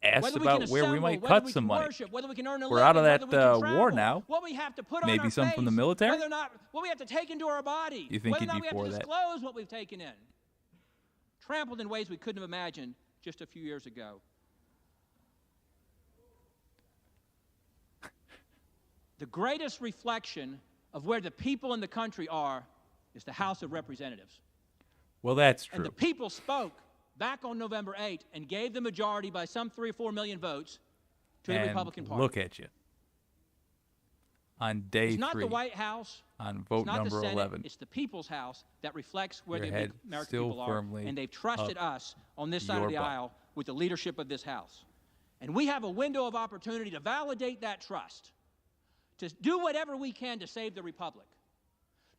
asked Whether we about can where we assemble, might whether cut we some can money. worship, whether we can earn a We're out of living, that whether we can war travel, now. what we have to put on Maybe our some from the face, military? whether or not what we have to take into our body, You think whether or he'd not be we have for to that? disclose what we've taken in. Trampled in ways we couldn't have imagined just a few years ago. The greatest reflection of where the people in the country are is the House of Representatives. Well, that's true. And the people spoke back on November 8th and gave the majority by some 3 or 4 million votes to the And Republican Party. look at you. On day It's not 3. the White House. On vote it's not number the Senate, 11. It's the People's House that reflects where Your the head American still people are. firmly And they've trusted up us on this side of your the butt. aisle with the leadership of this House. And we have a window of opportunity to validate that trust, to do whatever we can to save the Republic,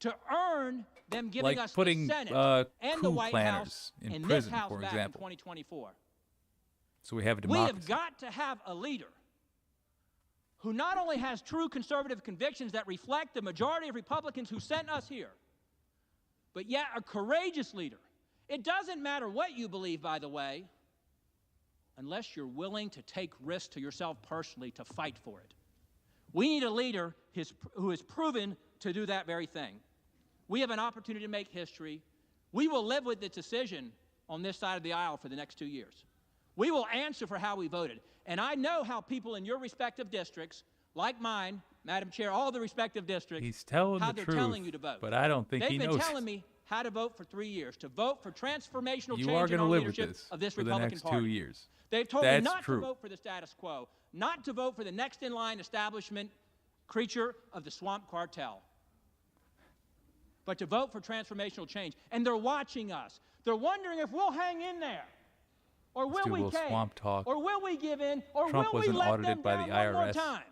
to earn them giving Like us putting, the Senate and coup the White planners House in and prison, this House for back example. in 2024. So we have a We democracy. have got to have a leader who not only has true conservative convictions that reflect the majority of Republicans who sent us here, but yet a courageous leader. It doesn't matter what you believe, by the way, unless you're willing to take risks to yourself personally to fight for it. We need a leader who is proven to do that very thing. We have an opportunity to make history. We will live with the decision on this side of the aisle for the next 2 years. We will answer for how we voted. And I know how people in your respective districts, like mine, Madam Chair, all the respective districts, He's telling how the they're truth, telling you to vote. but I don't think he knows. They've been telling me how to vote for 3 years, to vote for transformational You change are in going to our live with leadership this of this for the Republican next Party. 2 years. They've told me That's not true. to vote for the status quo, not to vote for the next in line establishment creature of the swamp cartel, but to vote for transformational change. And they're watching us. They're wondering if we'll hang in there, or will do a we little cave, swamp talk. or will we give in, or Trump will we wasn't let audited them by down the one more IRS, time?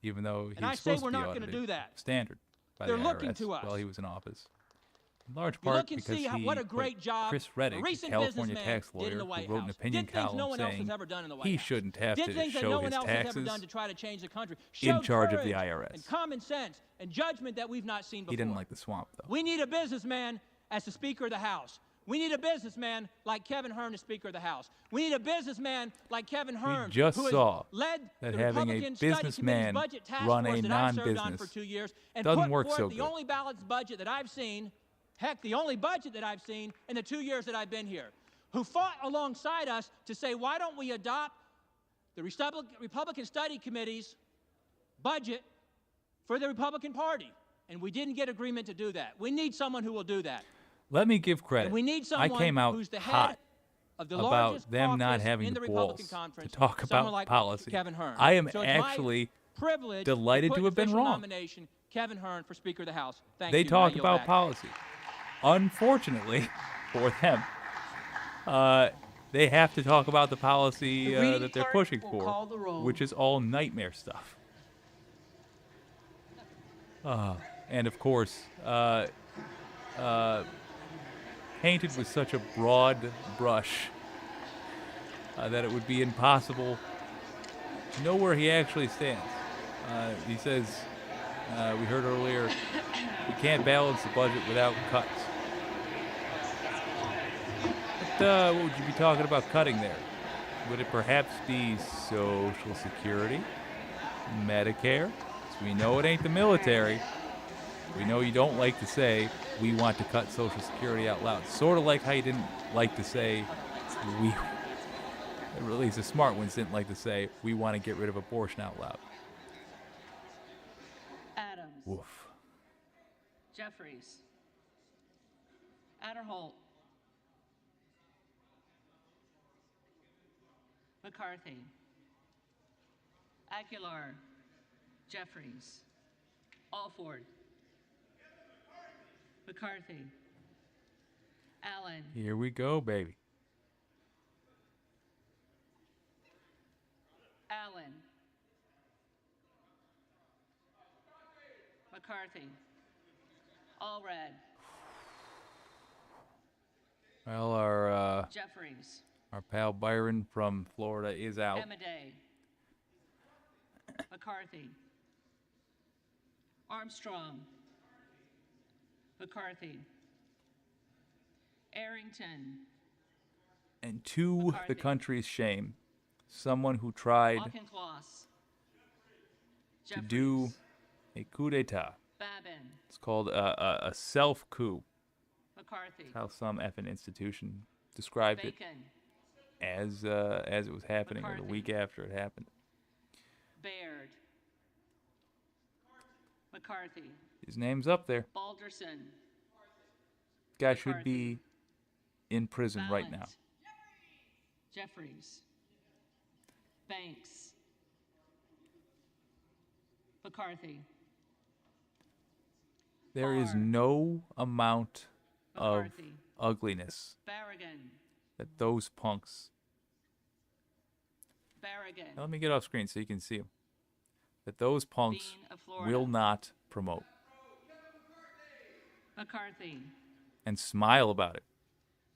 even though he And I was say supposed we're to be not gonna audited. do that. Standard by They're the looking IRS to us. while he was in office. In large You part look and because see he what a put great job Chris a Reddick, a recent California businessman tax did in lawyer, the who White wrote an House. opinion Did things no column one else has saying ever done in the White he House. shouldn't have Did to things that show no one his else has ever taxes done to try to change the country. in Showed charge of the courage IRS. and common sense and judgment that we've not seen before. He didn't like the swamp, though. We need a businessman as the Speaker of the House. We need a businessman like Kevin Hern as Speaker of the House. We need a businessman like Kevin Hern, just who has saw led that the having a Republican Study Committee's businessman budget task run force a that I've served on for non-business 2 years and doesn't put work forth so the good. only balanced budget that I've seen, heck, the only budget that I've seen in the 2 years that I've been here, who fought alongside us to say, why don't we adopt the Republican Study Committee's budget for the Republican Party? And we didn't get agreement to do that. We need someone who will do that. Let me give credit. And we need I someone came out who's the head hot of the about largest them not caucus having in the the Republican balls conference, to talk someone about like policy. Kevin Hern. I am So it's actually my privilege delighted put to have been official wrong. Nomination, Kevin Hern for Speaker of the House. Thank They you. talk I yield about back. policy. Unfortunately for them, they have to talk about the policy The reading that they're clerk pushing will for, call the roll. which is all nightmare stuff. And of course, painted with such a broad brush that it would be impossible to know where he actually stands. He says, we heard earlier, we can't balance the budget without cuts. But what would you be talking about cutting there? Would it perhaps be Social Security, Medicare? So we know it ain't the military. We know you don't like to say, we want to cut Social Security out loud. Sort of like how you didn't like to say, we, or at least the smart ones didn't like to say, we want to get rid of abortion out loud. Adams. Woof. Jeffries. Adderholt. McCarthy. Aguilar. Jeffries. Alford. McCarthy. Allen. Here we go, baby. Allen. McCarthy. Allred. Well, our Jeffries. our pal Byron from Florida is out. Emiday. McCarthy. Armstrong. McCarthy. Arrington. And to the country's shame, someone who tried Auchincloss. to do a coup d'etat. Babin. It's called a self-coup. McCarthy. That's how some effing institution described it Bacon. as it was happening, or the McCarthy. week after it happened. Baird. McCarthy. His name's up there. Balderson. Guy should be in prison right now. Ballant. Jeffries. Banks. McCarthy. There is no amount of McCarthy. ugliness Barragan. that those punks. Barragan. Now let me get off screen so you can see them. That those punks Dean of Florida. will not promote McCarthy. and smile about it.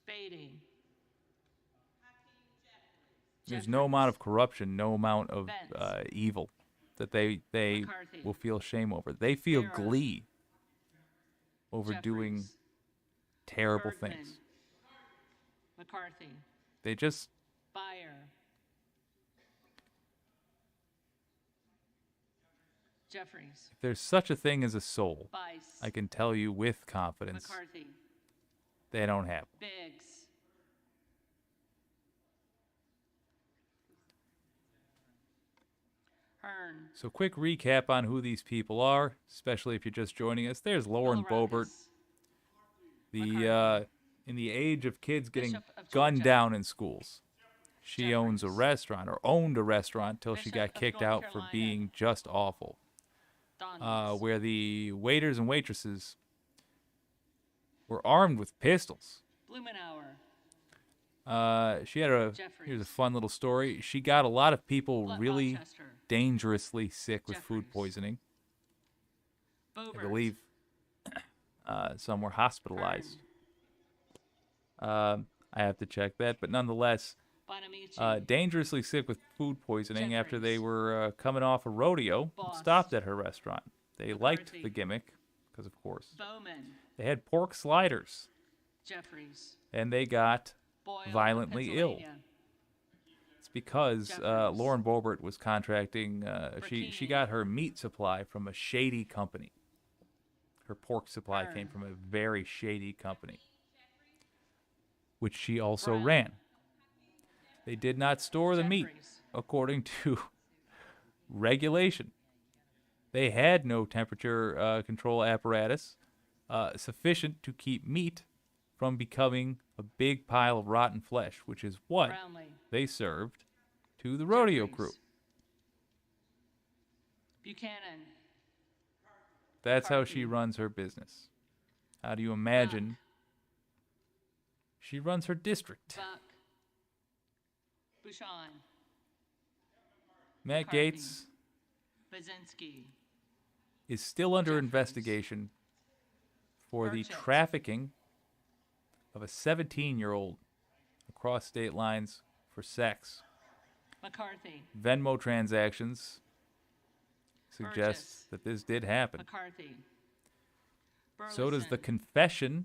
Beatty. There's no amount of corruption, no amount of Vance. evil that they McCarthy. will feel shame over. They feel Farah. glee over doing Jeffries. terrible Bergman. things. McCarthy. They just Byer. Jeffries. if there's such a thing as a soul, Bice. I can tell you with confidence McCarthy. they don't have it. Biggs. Hearn. So quick recap on who these people are, especially if you're just joining us. There's Lauren Boebert, the in the age of kids getting Bishop of gunned Georgia. down in schools. She owns a restaurant, or owned a restaurant till she Bishop got of kicked North out for Carolina. being just awful. Donalds. Where the waiters and waitresses were armed with pistols. Blumenauer. She had here's a Jeffries. fun little story. She got a lot of people really Rochester. dangerously sick with food poisoning. I Boebert. believe some were hospitalized. I have to check that, but nonetheless, Bonamici. dangerously sick with food poisoning after they Jeffries. were coming off a rodeo and Boss. stopped at her restaurant. They liked McCarthy. the gimmick, because of course. Bowman. They had pork sliders, Jeffries. and they got Boyle of violently ill. Pennsylvania. It's because Jeffries. Lauren Boebert was contracting, she Burkini. got her meat supply from a shady company. Her pork supply came from a very shady company, which she also Brown. ran. They did not store the meat Jeffries. according to regulation. They had no temperature control apparatus sufficient to keep meat from becoming a big pile of rotten flesh, which is what Brownlee. they served to the rodeo Jeffries. crew. Buchanan. That's how McCarthy. she runs her business. How do you imagine she runs her district? Buck. Bouchon. Matt McCarthy. Gaetz Bazinski. is still under Jeffries. investigation for the Burchett. trafficking of a 17-year-old across state lines for sex. McCarthy. Venmo transactions suggest Burgess. that this did happen. McCarthy. So does the Burleson. confession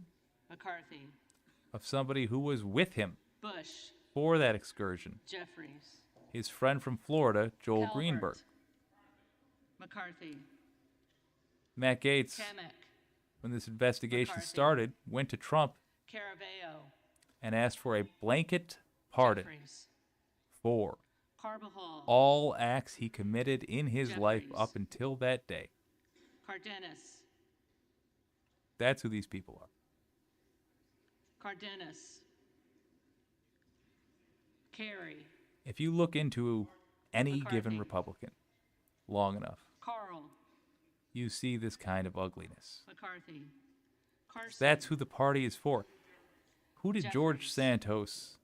McCarthy. of somebody who was with him Bush. for that excursion. Jeffries. His friend from Florida, Joel Calvert. Greenberg. McCarthy. Matt Gaetz, Kamek. when this investigation McCarthy. started, went to Trump Caraveo. and asked for a blanket pardon Jeffries. for Carbajal. all acts he committed in his life Jeffries. up until that day. Cardenas. That's who these people are. Cardenas. Kerry. If you look into any given McCarthy. Republican long enough, Carl. you see this kind of ugliness. McCarthy. Carson. That's who the party is for. Who did George Jeffries. Santos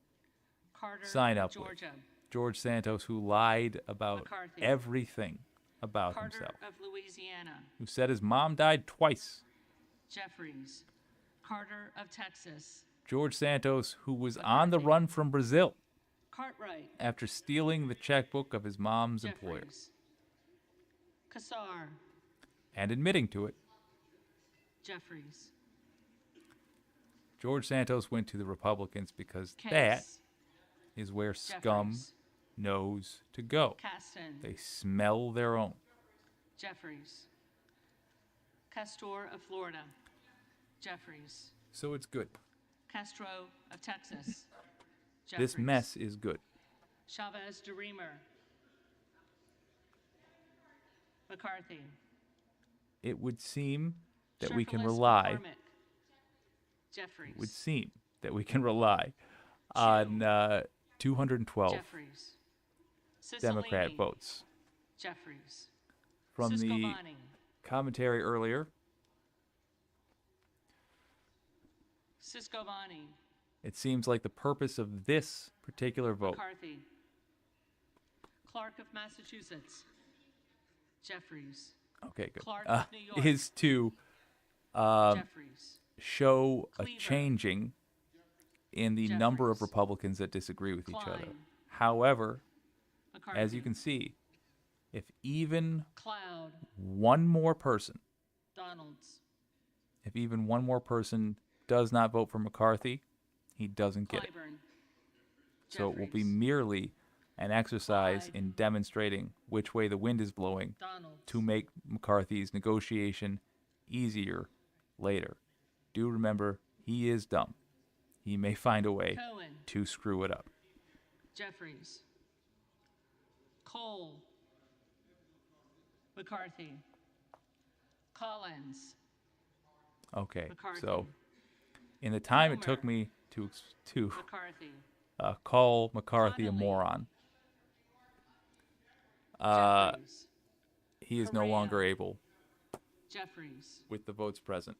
Carter. sign up Georgia. with? George Santos, who lied about McCarthy. everything about Carter himself, of Louisiana. who said his mom died twice. Jeffries. Carter of Texas. George Santos, who was on the run from Brazil Cartwright. after stealing the checkbook of his mom's employer Jeffries. Kassar. and admitting to it. Jeffries. George Santos went to the Republicans because Case. that is where scum Jeffries. knows to go. Caston. They smell their own. Jeffries. Castor of Florida. Jeffries. So it's good. Castro of Texas. This mess is good. Chavez DeReamer. McCarthy. It would seem that we can Sherfilis rely. McCormick. Jeffries. It would seem that we can rely on 212 Jeffries. Democrat Cicilline. votes. Jeffries. From the Siscovani. commentary earlier, Siscovani. it seems like the purpose of this particular vote McCarthy. Clark of Massachusetts. Jeffries. okay, good, Clark of New York. is to Jeffries. show Cleaver. a changing in the number of Republicans that disagree with each other. Klein. However, McCarthy. as you can see, If even Cloud, one more person, Donalds, if even one more person does not vote for McCarthy, he doesn't get it. Clyburn, So it will be merely an exercise in demonstrating which way the wind is blowing Donalds, to make McCarthy's negotiation easier later. Do remember, he is dumb. He may find a way Cohen, to screw it up. Jeffries, Cole, McCarthy, Collins, Okay, McCarthy. so in the time it took Homer, me to McCarthy, call McCarthy a moron, he is no longer able, Jeffries, with the votes present,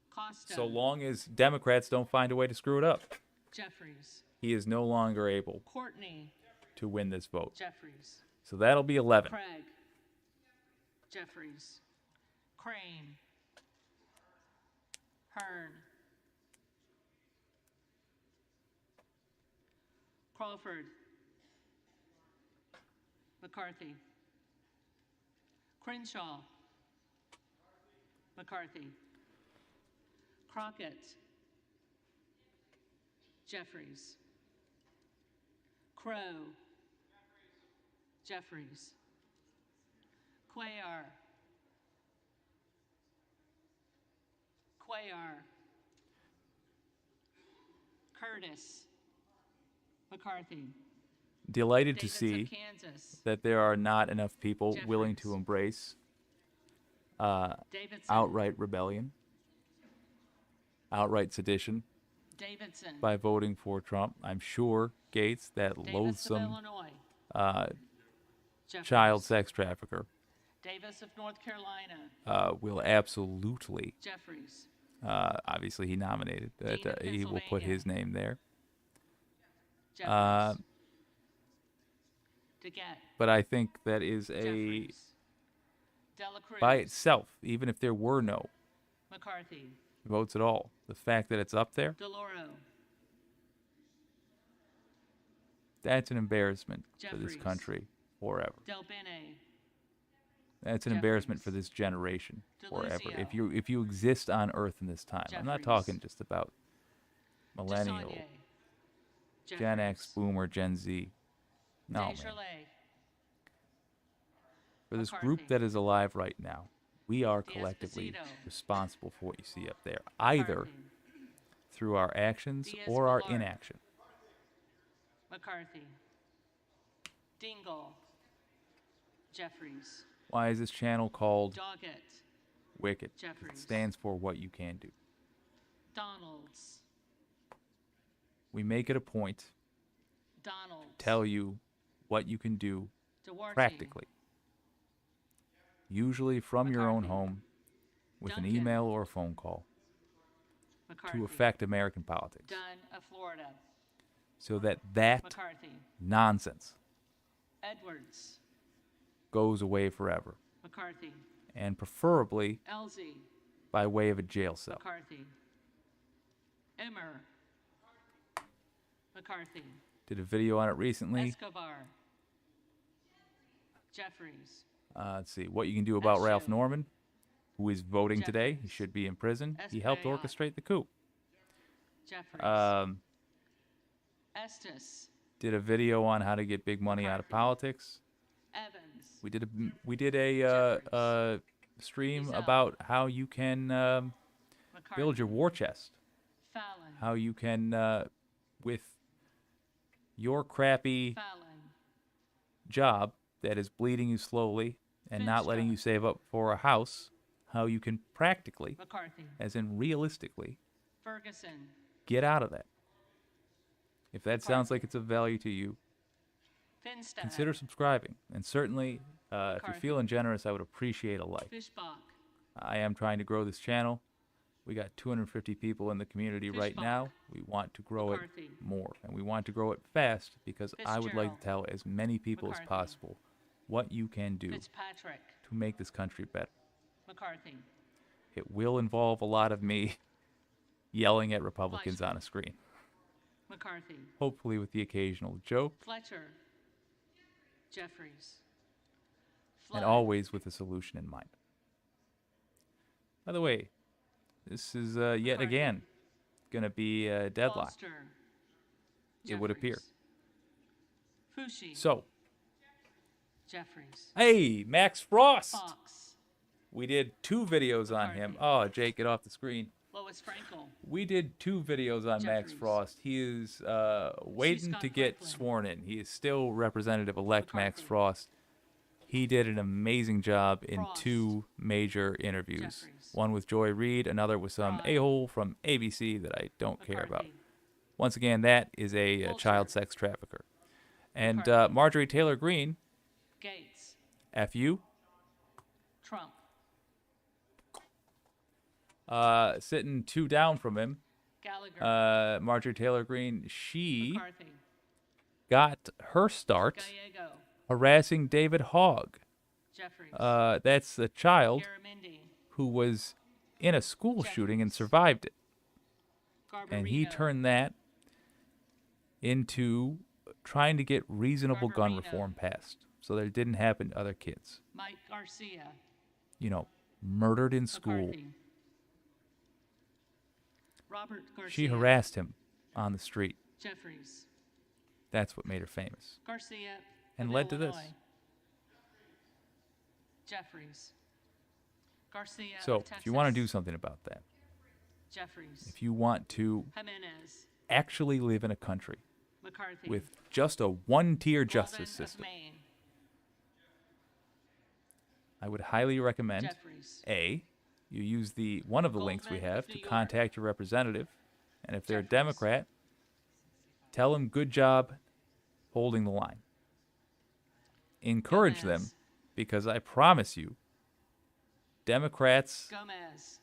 Costa, so long as Democrats don't find a way to screw it up, Jeffries, he is no longer able Courtney, to win this vote. Jeffries, So that'll be 11. Craig, Jeffries, Crane, Hearn, Crawford, McCarthy, Crenshaw, McCarthy, Crockett, Jeffries, Crow, Jeffries, Cuellar, Curtis, McCarthy, Delighted to Davis of see Kansas, that there are not enough people willing to Jeffries. embrace Davidson. outright rebellion, outright sedition Davidson, by voting for Trump. I'm sure Gates, that Davis of loathsome Illinois, child sex trafficker, Davis of North Carolina, will absolutely, Jeffries, obviously he nominated, that Dean of he will put his name there. Jeffries, DeGette, But I think that is a, Jeffries, Dela Cruz, by itself, even if there were no McCarthy, votes at all, the fact that it's up there, DeLauro, that's an embarrassment for this Jeffries. country forever. Del Bene, That's an embarrassment for this generation forever. DeLuzio. If you exist on Earth in this time, I'm not Jeffries. talking just about millennial, DeSaulnier, Gen X, Boomer, Gen Z. No, man. Desjardins, For this group that is alive right now, we are collectively responsible for what you see up there, either through our actions or our inaction. McCarthy, Dingle, Jeffries, Why is this channel called Doggett, Wicked? It Jeffries. stands for what you can do. Donalds, We make it a point Donalds, to tell you what you can do Duarte, practically. Usually from your own home, with an email or a phone call, McCarthy, to affect American politics. Dunn of Florida, So that McCarthy, nonsense Edwards, goes away forever. McCarthy, And preferably Elsie, by way of a jail cell. McCarthy, Emmer, McCarthy, Did a video on it recently. Escobar, Jeffries, Let's see what you can do about Ralph Norman, who is voting today. He should be in prison. He helped Espriella. orchestrate the coup. Jeffries, Estes, Did a video on how to get big money out of politics. Evans, We did a stream about how you can build your war chest. Fallon, How you can, with your crappy Fallon, job that is bleeding you slowly and not letting you save up for a house, how you can practically, McCarthy, as in realistically, Ferguson, get out of that. If that sounds like it's of value to you, Finstad, consider subscribing. And certainly, if you're feeling generous, I would appreciate a like. Fishbach, I am trying to grow this channel. We got 250 people in the community right now. We want to grow McCarthy. it more, and we want to grow it fast because I would like to tell as many people as possible what you can do Fitzpatrick, to make this country better. McCarthy, It will involve a lot of me yelling at Republicans on a screen, McCarthy, hopefully with the occasional joke. Fletcher, Jeffries, and always with a solution in mind. By the way, this is yet again going to be a deadlock, Foster, it would appear. Fushi, So, Jeffries, hey, Max Frost. Fox, We did 2 videos on him. Oh, Jake, get off the screen. Lois Frankel, We did 2 videos on Max Jeffries. Frost. He is waiting to get sworn in. He is still Representative-elect Max Frost. He did an amazing job in 2 major interviews. One with Joy Reid, another with some a-hole from ABC that I don't care about. Once again, that is a child sex trafficker. And Marjorie Taylor Greene, Gates, F.U., Trump, sitting 2 down from him, Gallagher, Marjorie Taylor Greene, she McCarthy, got her start Gallego, harassing David Hogg. Jeffries, That's a child Garamendi, who was in a school shooting and survived it. And he Garbarino, turned that into trying to get reasonable gun reform passed so that it didn't happen to other kids. Mike Garcia, You know, murdered in school. McCarthy, Robert Garcia, She harassed him on the street. Jeffries, That's what made her famous. Garcia, And of led to this. Illinois, Jeffries, Garcia, So, of Texas, if you want to do something about that, Jeffries, if you want to Jimenez, actually live in a country McCarthy, with just a one-tier Golden justice of system, Maine, I would highly recommend Jeffries, A, you use one of the links we Goldman have of to New York, contact your representative, and if they're a Jeffries. Democrat, tell them good job holding the line. Encourage them, Gomez. because I promise you, Democrats Gomez,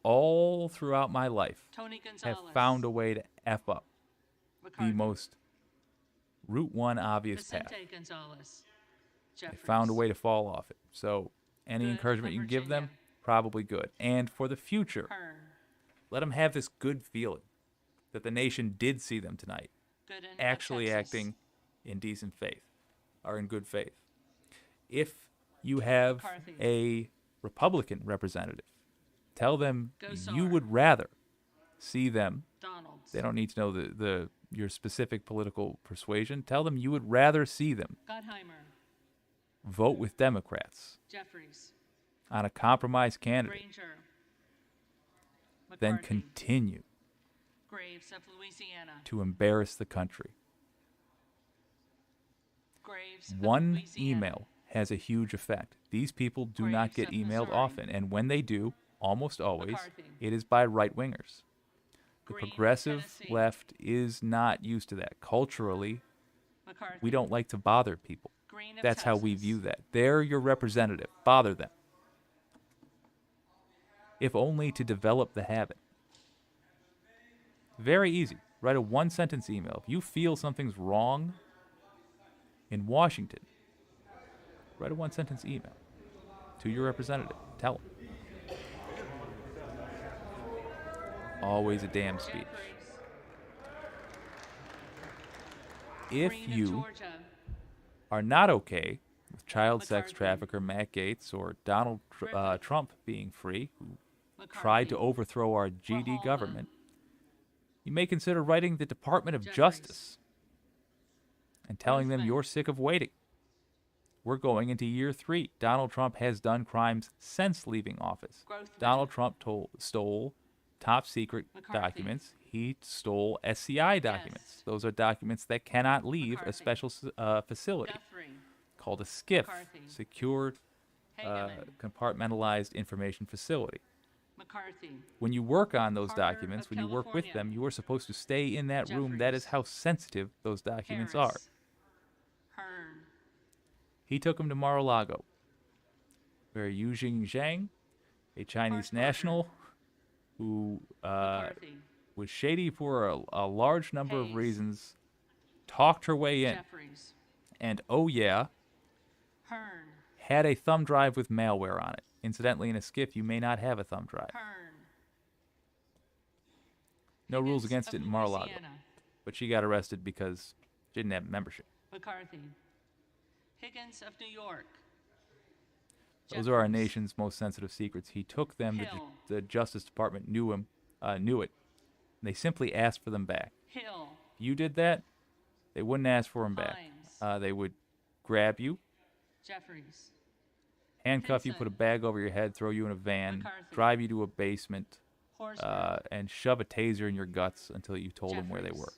all throughout my life Tony have Gonzalez, found a way to F up McCarthy, the most Route 1 obvious path. Vicente Gonzalez, They Jeffries, found a way to fall off it. So any Good encouragement of you can give them, Virginia. probably good. And for the future, Hearn, let them have this good feeling that the nation did see them tonight, Gooden of actually Texas, acting in decent faith, or in good faith. If you have McCarthy. a Republican representative, tell them Gosar. you would rather see them. Donalds, They don't need to know your specific political persuasion. Tell them you would rather see them Gottheimer, vote with Democrats Jeffries, on a compromise candidate Granger, than McCarthy, continue Graves of Louisiana, to embarrass the country. Graves of One Louisiana, email has a huge effect. These people do not Graves get of emailed Missouri. often, and when they do, almost always, McCarthy. it is by right-wingers. The Green of progressive Tennessee. left is not used to that. Culturally, McCarthy, we don't like to bother people. Green of That's how we Texas. view that. They're your representative. Bother them. If only to develop the habit. Very easy. Write a 1-sentence email. If you feel something's wrong in Washington, write a 1-sentence email to your representative. Tell them. Always a damn speech. Jeffries, If Green of you Georgia, are not okay with child sex McCarthy. trafficker Matt Gaetz or Donald Griffith. Trump being free, who McCarthy, tried to overthrow our GD Grijalva, government, you may consider writing the Department of Jeffries. Justice and telling them Grossman. you're sick of waiting. We're going into year 3. Donald Trump has done crimes since leaving office. Grothman. Donald Trump stole top secret McCarthy. documents. He stole SCI documents. Guest. Those are documents that cannot leave a McCarthy. special facility Guthrie, called a SCIF, McCarthy. Secured Hageman, Compartmentalized Information Facility. McCarthy, When you work on those Carter documents, of when you work with California. them, you are supposed to stay in that room. That is Jeffries. how sensitive those documents are. Harris, Hearn, He took him to Mar-a-Lago, where Yu Zhang, a Chinese Harshbarger. national who McCarthy, was shady for a large number of Hayes. reasons, talked her way in, Jeffries, and oh yeah, Hearn, had a thumb drive with malware on it. Incidentally, in a SCIF, you may not have a thumb drive. Hearn, No rules Higgins against of it in Mar-a-Lago. Louisiana, But she got arrested because she didn't have membership. McCarthy, Higgins of New York, Those are our nation's most sensitive secrets. He took them. The Justice Department knew it. And they simply asked for them back. Hill. If you did that, they wouldn't ask for them back. They would grab you, Jeffries. handcuff you, put a bag over your head, throw you in a van, drive you to a basement, and shove a taser in your guts until you told them where they were.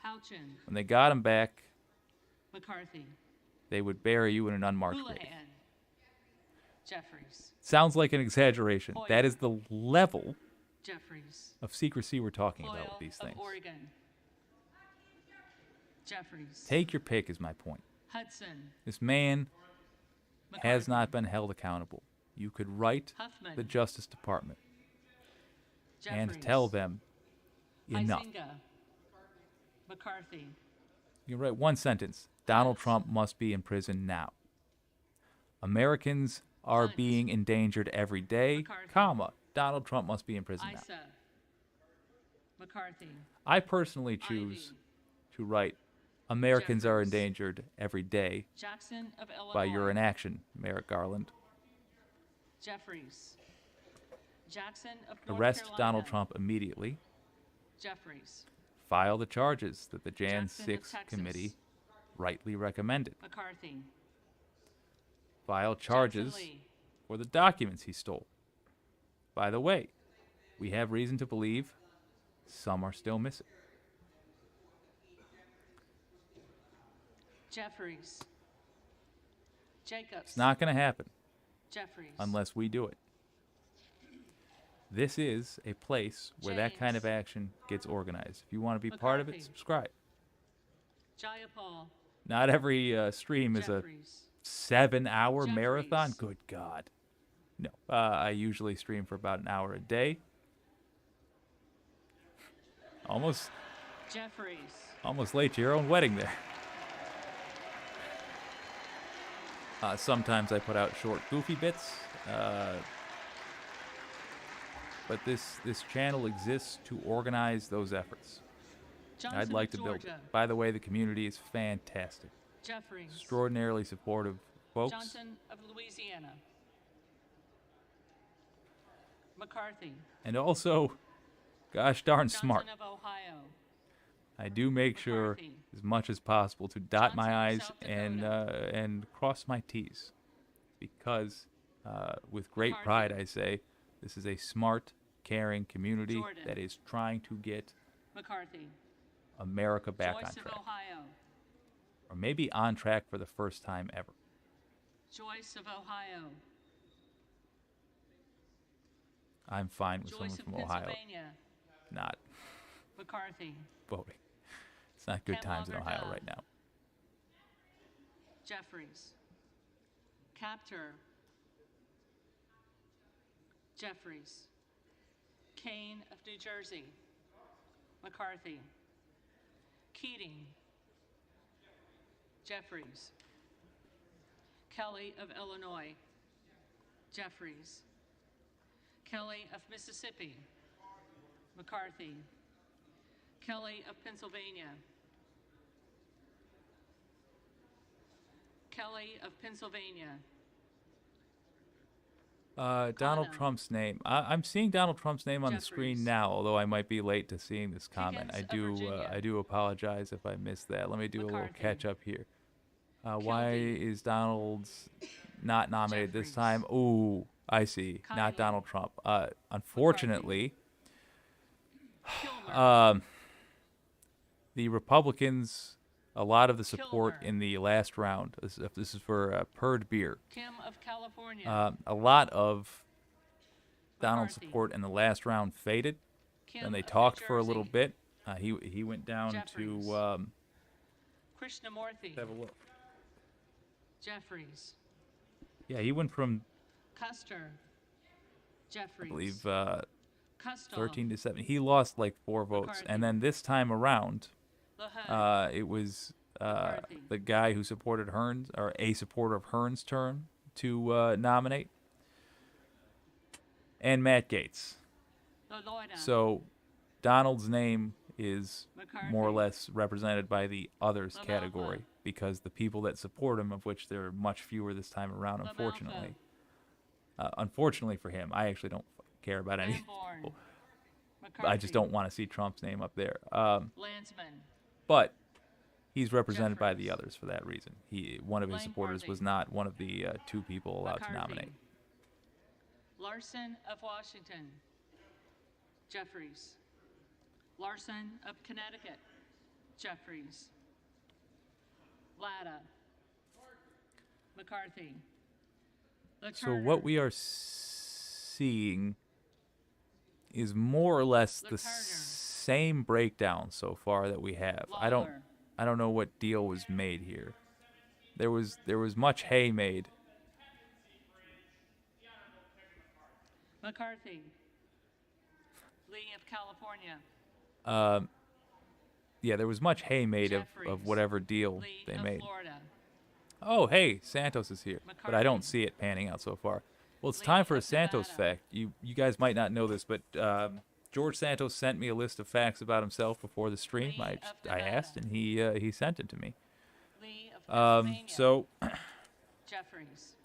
Houchin. When they got them back, McCarthy. they would bury you in an unmarked grave. Houlihan. Jeffries. Sounds like an exaggeration. Hoyer. That is the level Jeffries. of secrecy we're talking about Hoyle with these of things. Oregon. Jeffries. Take your pick is my point. Hudson. This man has not been held accountable. You could write Huffman. the Justice Department and Jeffries. tell them enough. Huizenga. McCarthy. You can write one sentence. Donald Trump must be in prison now. Americans are being endangered every day, comma. Donald Trump must be in prison now. Issa. McCarthy. I personally choose to write Americans are endangered every day Jackson of Illinois. by your inaction, Merrick Garland. Jeffries. Jackson of North Arrest Carolina. Donald Trump immediately. Jeffries. File the charges that the Jan Jackson of 6 Texas. committee rightly recommended. McCarthy. File charges Lee. for the documents he stole. By the way, we have reason to believe some are still missing. Jeffries. Jacobs. It's not going to happen Jeffries. unless we do it. This is a place where that kind of action gets organized. If you want to be part of it, McCarthy. subscribe. Jayapal. Not every stream is a Jeffries. 7-hour marathon. Good God. No, I usually stream for about an hour a day. Almost late to your own wedding there. Sometimes I put out short, goofy bits. But this channel exists to organize those efforts. Johnson I'd like of to build it. Georgia. By the way, the community is fantastic. Jeffries. Extraordinarily supportive folks. Johnson of Louisiana. McCarthy. And also, gosh darn Johnson smart. of Ohio. I do make sure as much as possible to dot my I's and cross my T's. Because with great pride I say, this is a smart, caring community Jordan. that is trying to get McCarthy. America back Joyce on of track. Ohio. Or maybe on track for the first time ever. Joyce of Ohio. I'm fine with Joyce someone of from Ohio Pennsylvania. not McCarthy. voting. It's not good Ken times in Ohio Walker-Dunn. right now. Jeffries. Captor. Jeffries. Kane of New Jersey. McCarthy. Keating. Jeffries. Kelly of Illinois. Jeffries. Kelly of Mississippi. McCarthy. Kelly of Pennsylvania. Kelly of Pennsylvania. Donald Trump's name. I'm seeing Donald Trump's name on the screen now, although I might be late to seeing this comment. I do apologize if I missed that. Let me do a little catch up here. Why is Donald's not nominated this time? Ooh, I see. Not Donald Trump. Unfortunately, the Republicans, a lot of the support in the last round, this is for Purd Beer. Kim of California. A lot of Donald's support in the last round faded. Kim Then they of talked New for a little Jersey. bit. He went down Jeffries. to Krishnamurthy. have a look. Jeffries. Yeah, he went from Custer. Jeffries. I believe Custom. 13 to 7. He lost like 4 votes, and then this time around, it was the guy who supported Hearns, or a supporter of Hearns' turn to nominate, and Matt Gaetz. So Donald's name is more or less represented by the others category, because the people that support him, of which there are much fewer this time around, unfortunately, Unfortunately for him, I actually don't care about any. Lamborn. I just don't want to see Trump's name up there. Landsman. But he's represented by the others for that reason. One of his supporters was not one of the 2 people allowed to nominate. Larson of Washington. Jeffries. Larson of Connecticut. Jeffries. Latta. McCarthy. So what we are seeing is more or less the same breakdown so far that we have. I don't know what deal was made here. There was much hay made. McCarthy. Lee of California. Yeah, there was much hay made of whatever deal they made. Oh, hey, Santos is here, but I don't see it panning out so far. Well, it's time for a Santos fact. You guys might not know this, but George Santos sent me a list of facts about himself before the stream. I asked, and he sent it to me. So, Jeffries.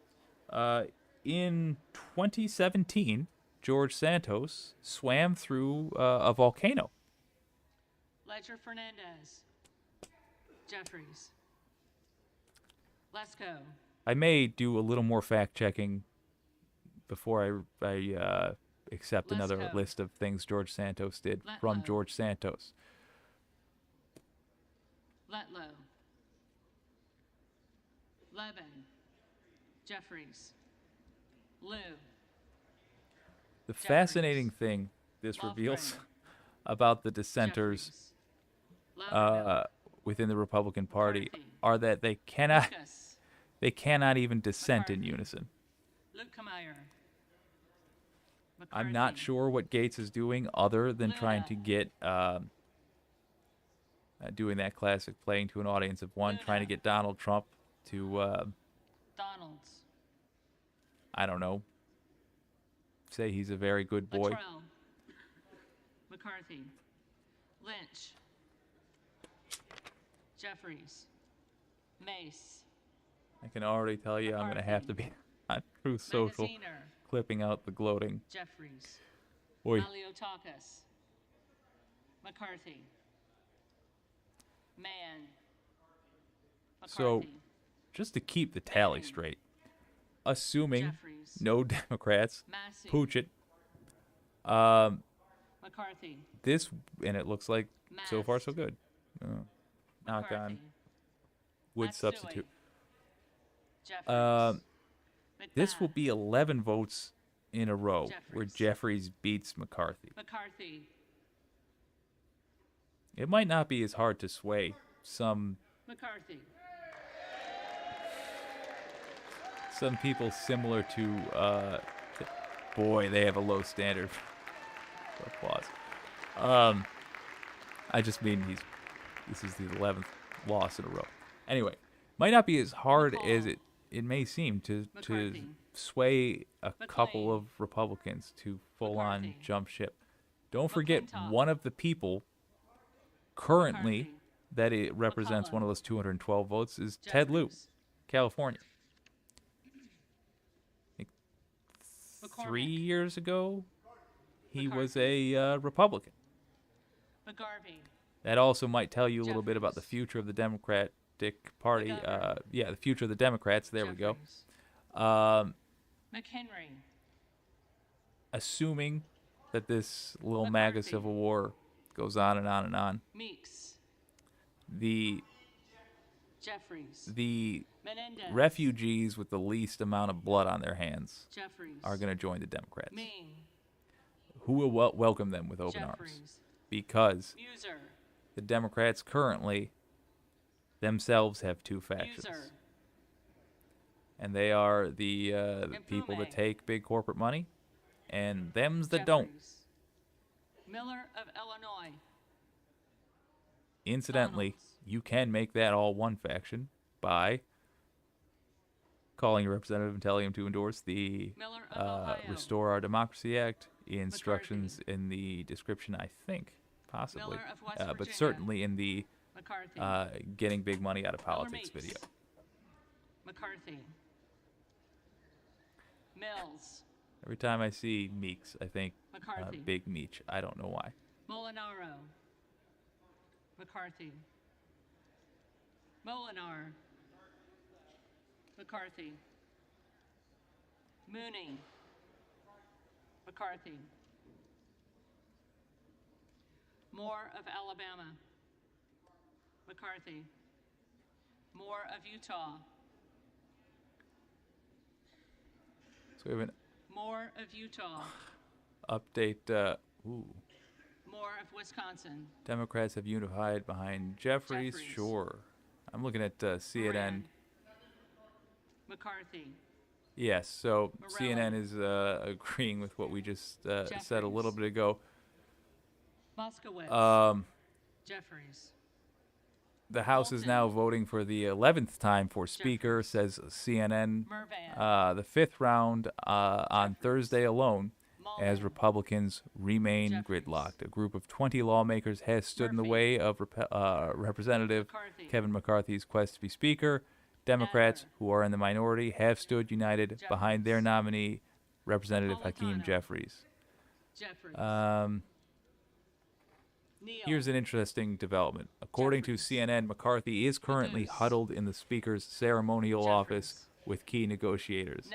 In 2017, George Santos swam through a volcano. Ledger Fernandez. Jeffries. Lesko. I may do a little more fact checking before I accept another list of things George Santos did from George Santos. Letlow. Levin. Jeffries. Liu. The fascinating thing this reveals about the dissenters within the Republican Party are that they cannot even dissent in unison. I'm not sure what Gates is doing other than trying to get doing that classic playing to an audience of one, trying to get Donald Trump to Donalds. I don't know, say he's a very good boy. Luttrell. McCarthy. Lynch. Jeffries. Mace. I can already tell you I'm going to have to be on Truth Social Magaziner. clipping out the gloating. Jeffries. Oi. Maliotakis. McCarthy. Mann. So, just to keep the tally straight, assuming Jeffries. no Democrats Massey. pooch it, McCarthy. this, and it looks like so far so good. Knock on wood substitute. This will be 11 votes in a row where Jeffries beats McCarthy. McCarthy. It might not be as hard to sway some McCarthy. people similar to boy, they have a low standard for applause. I just mean this is the 11th loss in a row. Anyway, might not be as hard as it may seem to sway a couple of Republicans to full on jump ship. Don't forget, one of the people currently that it represents one of those 212 votes is Ted Lieu, California. I think 3 years ago, he was a Republican. McGarvey. That also might tell you a little bit about the future of the Democratic Party. The future of the Democrats. There we go. McHenry. Assuming that this little MAGA civil war goes on and on and on. Meeks. The Menendez. refugees with the least amount of blood on their hands Jeffries. are going to join the Democrats. Ming. Who will welcome them with open arms? Because Muser. the Democrats currently themselves have 2 factions. Muser. And they are the people that take big corporate money, and them's that don't. Miller of Illinois. Incidentally, you can make that all one faction by calling your representative and telling him to endorse the Restore Our Democracy Act. Instructions in the description, I think, possibly, but certainly in the getting big money out of politics video. McCarthy. Mills. Every time I see Meeks, I think McCarthy. Big Meech. I don't know why. Molinaro. McCarthy. Molinar. McCarthy. Mooney. McCarthy. Moore of Alabama. McCarthy. Moore of Utah. So we have an Moore of Utah. update. Moore of Wisconsin. Democrats have unified behind Jeffries. Jeffries. Sure. I'm looking at CNN. Moran. McCarthy. Yes, so Morelli. CNN is agreeing with what we just said a little bit ago. Moskowitz. Jeffries. The House is now voting for the 11th time for Speaker, says CNN. The fifth round on Thursday alone, as Republicans remain gridlocked. A group of 20 lawmakers has stood in the way of Representative Kevin McCarthy's quest to be Speaker. Democrats, who are in the minority, have stood united behind their nominee, Representative Hakeem Jeffries. Here's an interesting development. According to CNN, McCarthy is currently huddled in the Speaker's ceremonial office with key negotiators.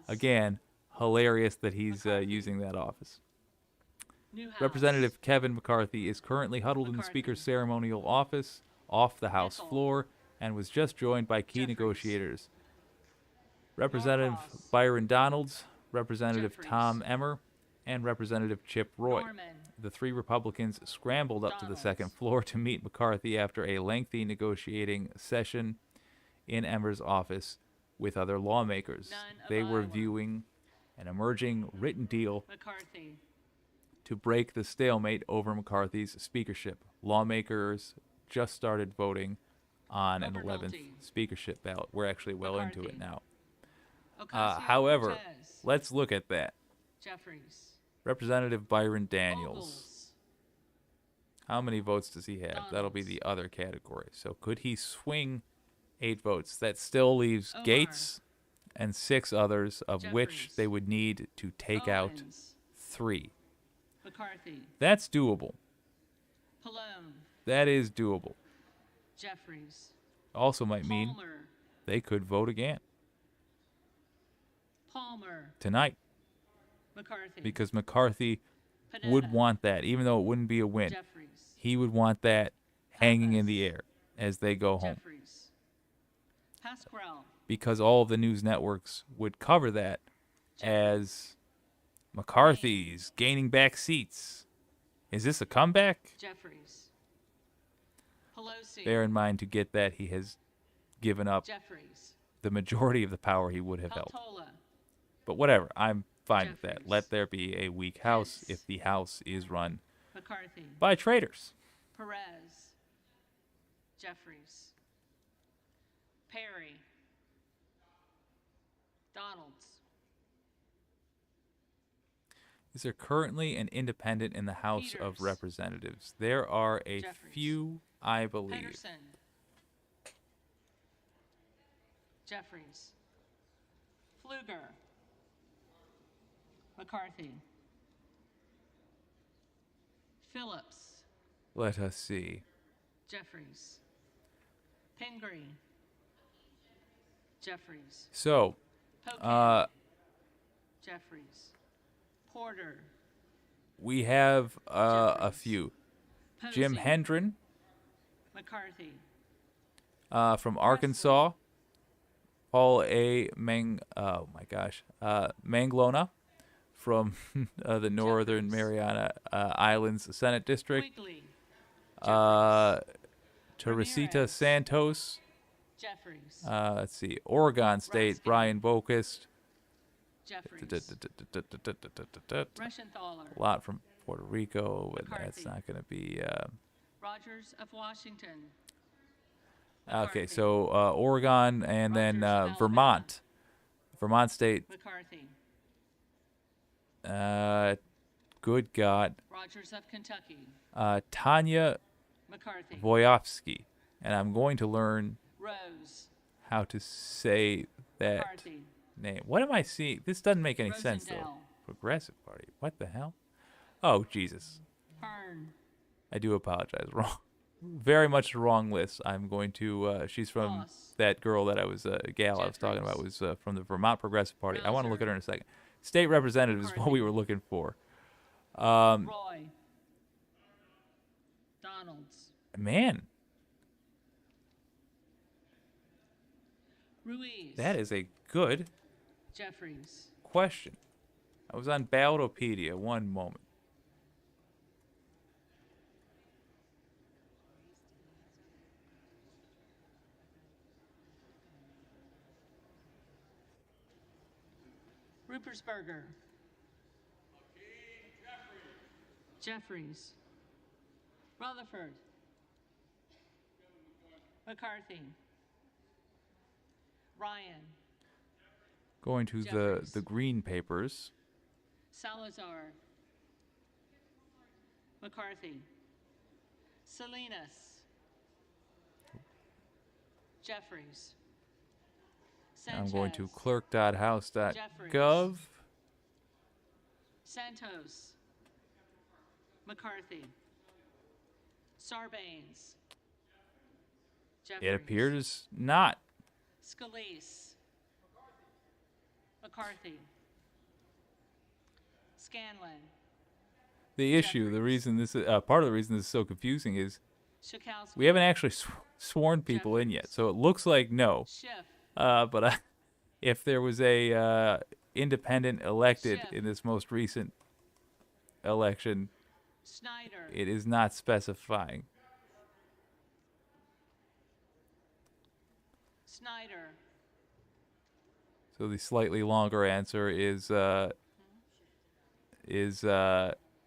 Again, hilarious that he's using that office. Representative Kevin McCarthy is currently huddled in the Speaker's ceremonial office off the House floor and was just joined by key negotiators. Representative Byron Donalds, Representative Tom Emmer, and Representative Chip Roy. The three Republicans scrambled up to the second floor to meet McCarthy after a lengthy negotiating session in Emmer's office with other lawmakers. They were viewing an emerging written deal to break the stalemate over McCarthy's speakership. Lawmakers just started voting on an 11th speakership ballot. We're actually well into it now. However, let's look at that. Jeffries. Representative Byron Daniels. How many votes does he have? That'll be the other category. So could he swing 8 votes? That still leaves Gates and 6 others, of which they would need to take out 3. McCarthy. That's doable. Pallone. That is doable. Jeffries. Also might mean Palmer. they could vote again Palmer. tonight. McCarthy. Because McCarthy would want that, even though it wouldn't be a win. Jeffries. He would want that hanging in the air as they go home. Jeffries. Pasquarel. Because all of the news networks would cover that as McCarthy's gaining back seats. Is this a comeback? Jeffries. Pelosi. Bear in mind, to get that, he has given up Jeffries. the majority of the power he would have held. Peltola. But whatever, I'm fine with that. Let there be a weak House if the House is run McCarthy. by traitors. Perez. Jeffries. Perry. Donalds. Is there currently an independent in the House of Representatives? There are a few, I believe. Pedersen. Jeffries. Pfluger. McCarthy. Phillips. Let us see. Jeffries. Pingree. Jeffries. So, Jeffries. Porter. we have a few. Jim Posey. Hendren McCarthy. from Arkansas. Paul A. Manglona from the Northern Mariana Islands Senate District. Quigley. Teresita Santos. Jeffries. Let's see. Oregon State, Brian Bocust. Jeffries. A Reschenthaler. lot from Puerto Rico, but that's McCarthy. not going to be. Rogers of Washington. Okay, so Oregon and then Vermont. Vermont State. McCarthy. Good God. Rogers of Kentucky. Tanya McCarthy. Voyofsky. And I'm going to learn Rose. how to say that. McCarthy. name. What am I seeing? This doesn't make any sense, though. Rosendale. Progressive Party. What the hell? Oh, Jesus. Hearn. I do apologize. Wrong. Very much the wrong list. I'm going to, she's from that girl that I was, gal I was talking about was from the Vermont Progressive Party. I want to look at her in a second. State representative is what we were looking for. Roy. Donalds. Man, Ruiz. that is a good Jeffries. question. I was on Ballotopedia. One moment. Ruppersberger. Jeffries. Rutherford. McCarthy. Ryan. Going to the green papers. Salazar. McCarthy. Salinas. Jeffries. I'm going to clerk.house.gov. Jeffries. Santos. McCarthy. Sarbanes. It appears not. Scalise. McCarthy. Scanlon. The issue, the reason this is, part of the reason this is so confusing is Schakowsky. we haven't actually sworn people in yet, so it looks like no. Schiff. But if there was a independent elected in this most recent election, Snyder. it is not specifying. Snyder. So the slightly longer answer is it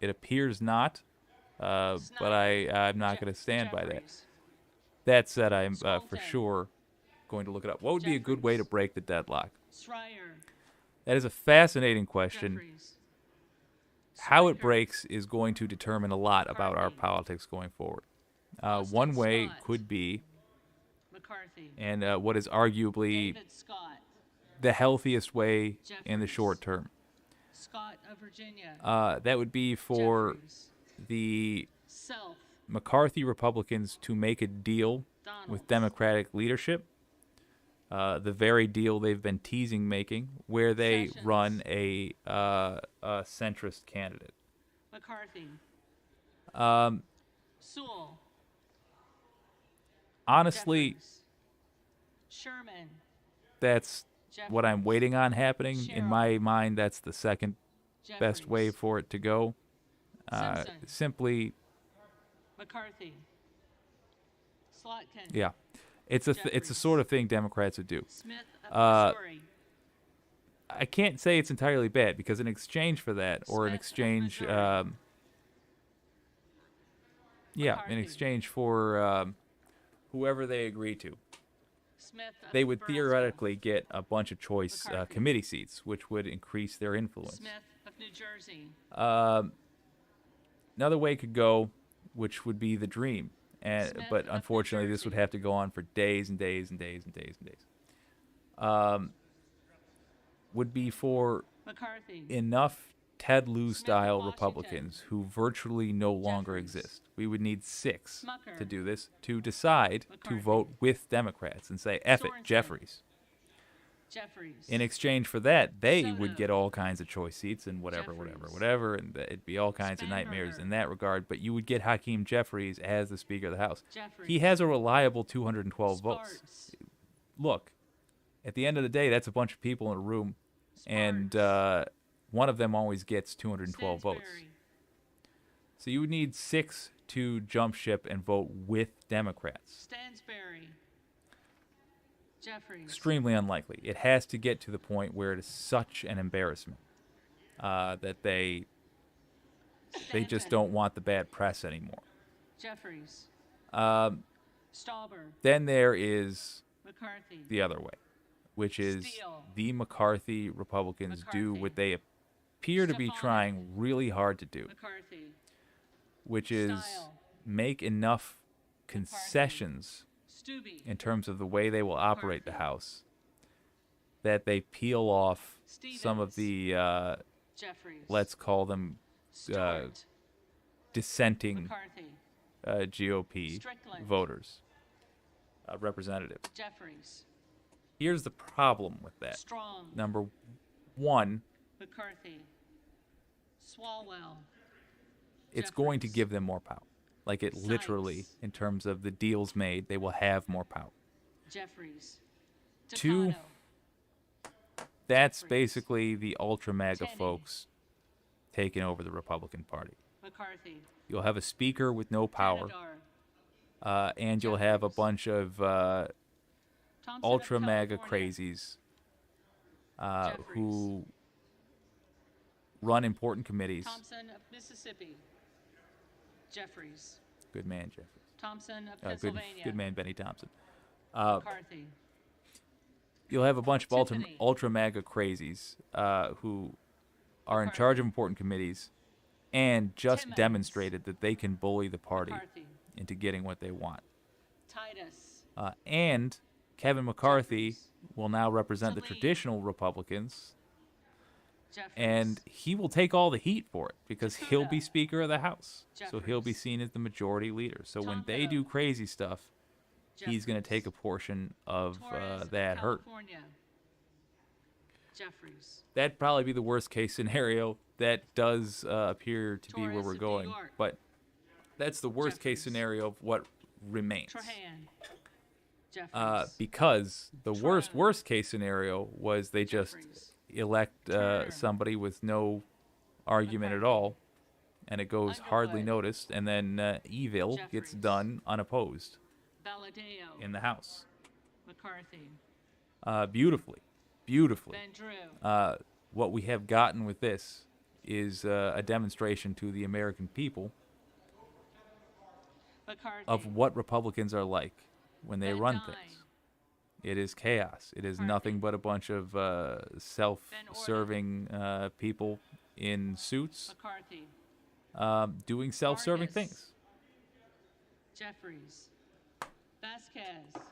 appears not, but I'm not going to stand by that. That said, I'm for sure going to look it up. What would be a good way to break the deadlock? Schreier. That is a fascinating question. How it breaks is going to determine a lot about our politics going forward. One way could be, McCarthy. and what is arguably David Scott. the healthiest way in the short term. Scott of Virginia. That would be for the Self. McCarthy Republicans to make a deal with Democratic leadership, the very deal they've been teasing making, where they run a centrist candidate. McCarthy. Sewell. Honestly, Sherman. that's what I'm waiting on happening. In my mind, that's the second best way for it to go. Simply, McCarthy. Slotkin. yeah, it's a sort of thing Democrats would do. Smith of Missouri. I can't say it's entirely bad because in exchange for that, or in exchange, in exchange for whoever they agree to, they would theoretically get a bunch of choice committee seats, which would increase their influence. Smith of New Jersey. Another way could go, which would be the dream, but unfortunately this would have to go on for days and days and days and days and days. Would be for McCarthy. enough Ted Lieu-style Republicans who virtually no longer exist. We would need 6 to do this, to decide to vote with Democrats and say, F it, Jeffries. In exchange for that, they would get all kinds of choice seats and whatever, and it'd be all kinds of nightmares in that regard, but you would get Hakeem Jeffries as the Speaker of the House. He has a reliable 212 votes. Look, at the end of the day, that's a bunch of people in a room, and one of them always gets 212 votes. So you would need 6 to jump ship and vote with Democrats. Stansberry. Jeffries. Extremely unlikely. It has to get to the point where it is such an embarrassment that they just don't want the bad press anymore. Jeffries. Then there is McCarthy. the other way, which is the McCarthy Republicans do what they appear to be trying really hard to do, which is make enough concessions in terms of the way they will operate the House that they peel off some of the, Jeffries. let's call them Stewart. dissenting McCarthy. GOP Strickland. voters, representatives. Jeffries. Here's the problem with that. Strong. Number one, McCarthy. Swalwell. it's going to give them more power. Like it literally, in terms of the deals made, they will have more power. Jeffries. Two, that's basically the ultra MAGA folks taking over the Republican Party. McCarthy. You'll have a speaker with no power, and you'll have a bunch of ultra MAGA crazies who run important committees. Thompson of Mississippi. Jeffries. Good man, Jeffries. Thompson of Pennsylvania. Good man, Benny Thompson. McCarthy. You'll have a bunch of ultra MAGA crazies who are in charge of important committees and just demonstrated that they can bully the party into getting what they want. Titus. And Kevin McCarthy will now represent the traditional Republicans, and he will take all the heat for it because he'll be Speaker of the House. So he'll be seen as the majority leader. So when they do crazy stuff, he's going to take a portion of that hurt. Jeffries. That'd probably be the worst case scenario. That does appear to be where we're going, but that's the worst case scenario of what remains. Because the worst case scenario was they just elect somebody with no argument at all, and it goes hardly noticed, and then evil gets done unopposed in the House. McCarthy. Beautifully. Ben Drew. What we have gotten with this is a demonstration to the American people McCarthy. of what Republicans are like when they run things. It is chaos. It is nothing but a bunch of self-serving people in suits McCarthy. doing self-serving things. Jeffries. Vasquez.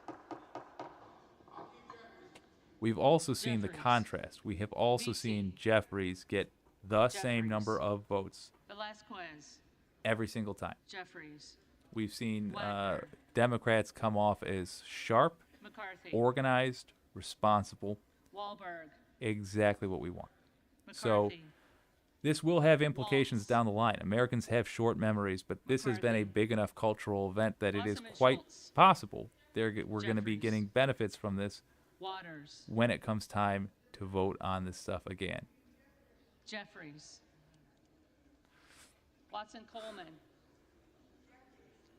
We've also seen the contrast. We have also seen Jeffries get the same number of votes Velasquez. every single time. Jeffries. We've seen Democrats come off as sharp, McCarthy. organized, responsible. Wahlberg. Exactly what we want. McCarthy. So this will have implications down the line. Americans have short memories, but this has been a big enough cultural event that it is quite possible we're going to be getting benefits from this Waters. when it comes time to vote on this stuff again. Jeffries. Watson Coleman.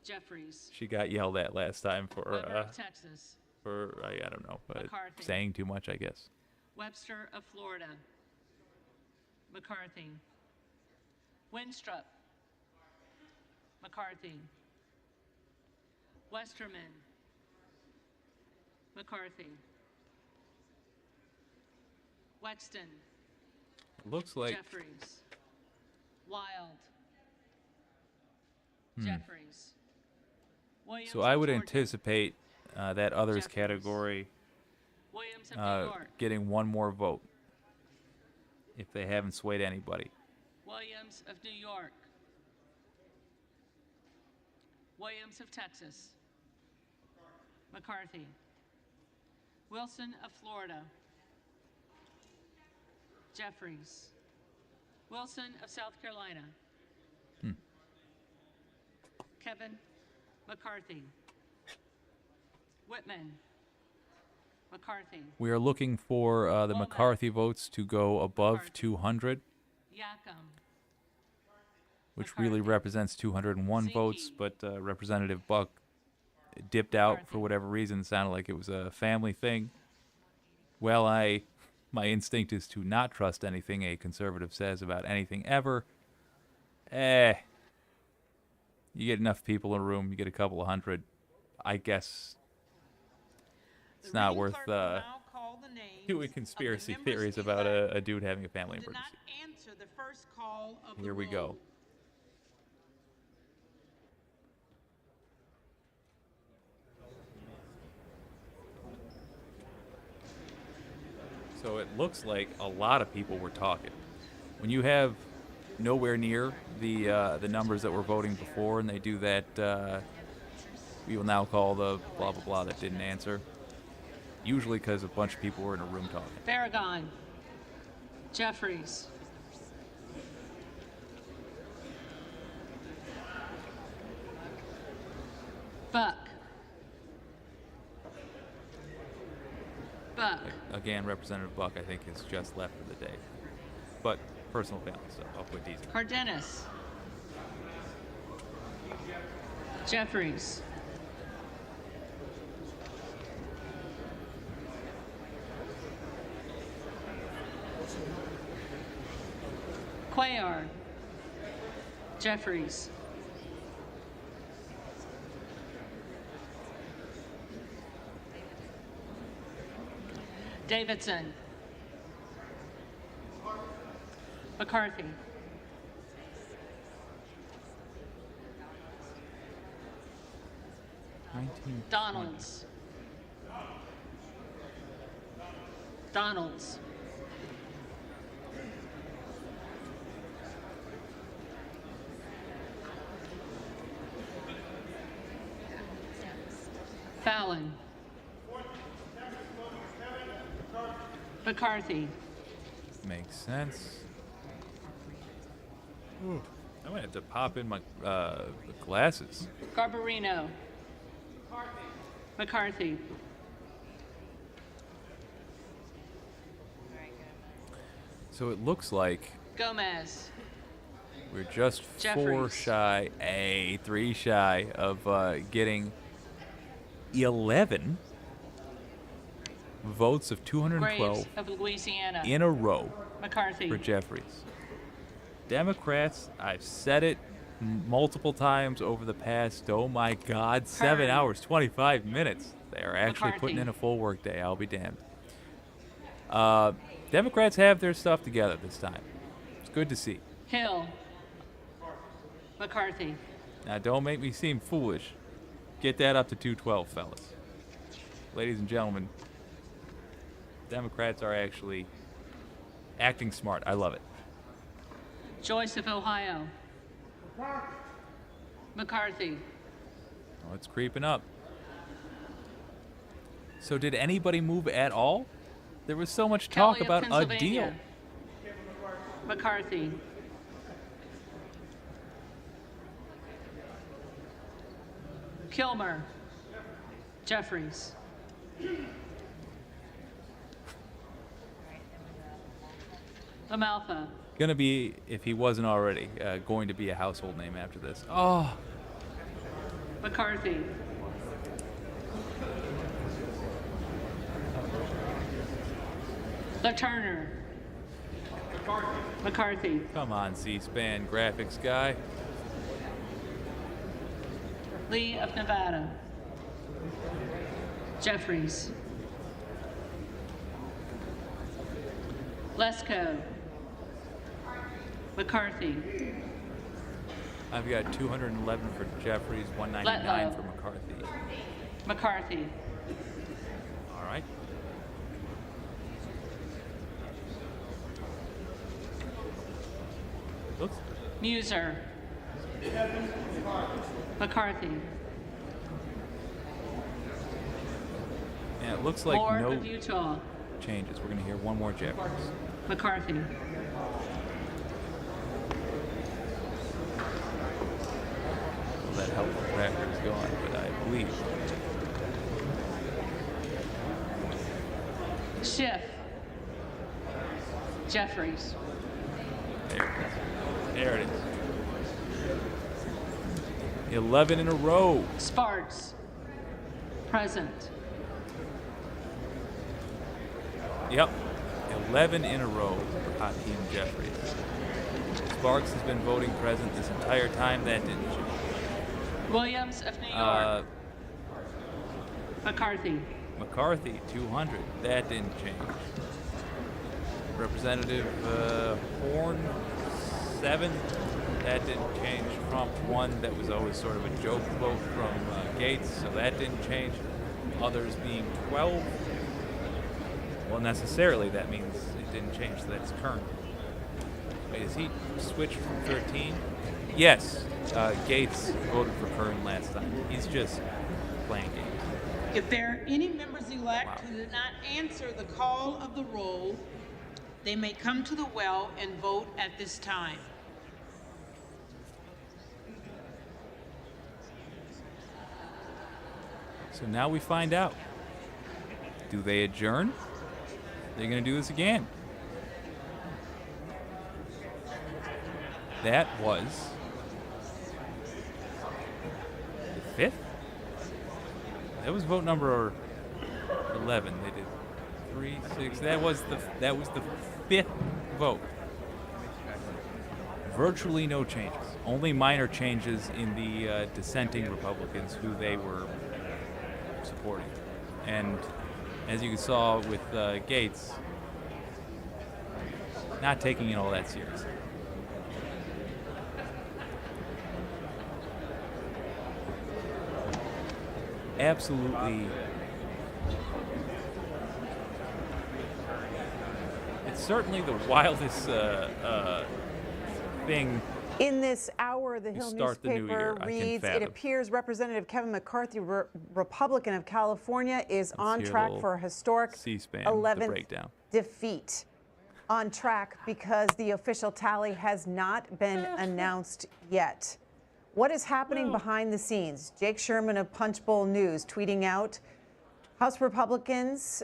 Jeffries. She got yelled at last time for Weber of Texas. I don't know, but McCarthy. saying too much, I guess. Webster of Florida. McCarthy. Winstrup. McCarthy. Westerman. McCarthy. Wexton. Looks like Jeffries. Wild. Hmm. Jeffries. Williams So I of would Georgia. anticipate that others category Williams of New York. getting one more vote if they haven't swayed anybody. Williams of New York. Williams of Texas. McCarthy. Wilson of Florida. Jeffries. Wilson of South Carolina. Kevin McCarthy. Whitman. McCarthy. We are looking for the McCarthy votes to go above 200, Yackham. which really represents 201 votes, but Representative Buck dipped out for whatever reason. It sounded like it was a family thing. Well, my instinct is to not trust anything a conservative says about anything ever. You get enough people in a room, you get a couple of hundred. I guess it's not worth doing conspiracy theories about a dude having a family emergency. Answer the first call of the Here we go. So it looks like a lot of people were talking. When you have nowhere near the numbers that were voting before, and they do that, we will now call the blah blah blah that didn't answer. Usually because a bunch of people were in a room talking. Farragon. Jeffries. Buck. Buck. Again, Representative Buck, I think, has just left for the day. But personal family, so I'll quit teasing. Cardenas. Jeffries. Cuellar. Jeffries. Davidson. McCarthy. Donalds. Donalds. Fallon. McCarthy. Makes sense. I might have to pop in my glasses. Garbarino. McCarthy. So it looks like Gomez. we're just Jeffries. 3 shy of getting 11 votes of 212 Graves of Louisiana. in a row McCarthy. for Jeffries. Democrats, I've said it multiple times over the past, oh my God, 7 Kern. hours, 25 minutes. They are actually McCarthy. putting in a full work day, I'll be damned. Democrats have their stuff together this time. It's good to see. Hill. McCarthy. Now, don't make me seem foolish. Get that up to 212, fellas. Ladies and gentlemen, Democrats are actually acting smart. I love it. Joyce of Ohio. McCarthy. Oh, it's creeping up. So did anybody move at all? There was so much talk Kelly of about a deal. Pennsylvania. McCarthy. Kilmer. Jeffries. Amalfa. Gonna be, if he wasn't already, going to be a household name after this. Oh, McCarthy. LaTurner. McCarthy. come on, C-SPAN graphics guy. Lee of Nevada. Jeffries. Lesko. McCarthy. I've got 211 for Jeffries, 199 Letlow. for McCarthy. McCarthy. All right. Looks Muser. McCarthy. Yeah, it looks like Moore no of Utah. changes. We're gonna hear one more Jeffries. McCarthy. Well, that helpful tracker is gone, but I believe. Schiff. Jeffries. There it is. There it is. 11 in a row. Sparks. Present. Yep. 11 in a row for Hakeem Jeffries. Sparks has been voting present this entire time. That didn't change. Williams of New York. McCarthy. McCarthy, 200. That didn't change. Representative Horn, 7. That didn't change. Trump, 1. That was always sort of a joke vote from Gates, so that didn't change. Others being 12. Well, necessarily that means it didn't change, so that's current. Wait, is he switched from 13? Yes, Gates voted for Kern last time. He's just playing games. If there are any members-elect who did not answer the call of the roll, they may come to the well and vote at this time. So now we find out. Do they adjourn? They're going to do this again. That was the fifth? That was vote number 11. They did 3, 6. That was the fifth vote. Virtually no changes. Only minor changes in the dissenting Republicans who they were supporting. And as you saw with Gates, not taking it all that seriously. Absolutely. It's certainly the wildest thing. In this hour, the Hill start the new year, newspaper I can reads, it fathom. appears Representative Kevin McCarthy, Republican of California, is on hear a track little for a historic C-SPAN, the 11th breakdown. defeat. On track because the official tally has not been announced yet. What is happening behind the scenes? Jake Sherman of Punchbowl News tweeting out, House Republicans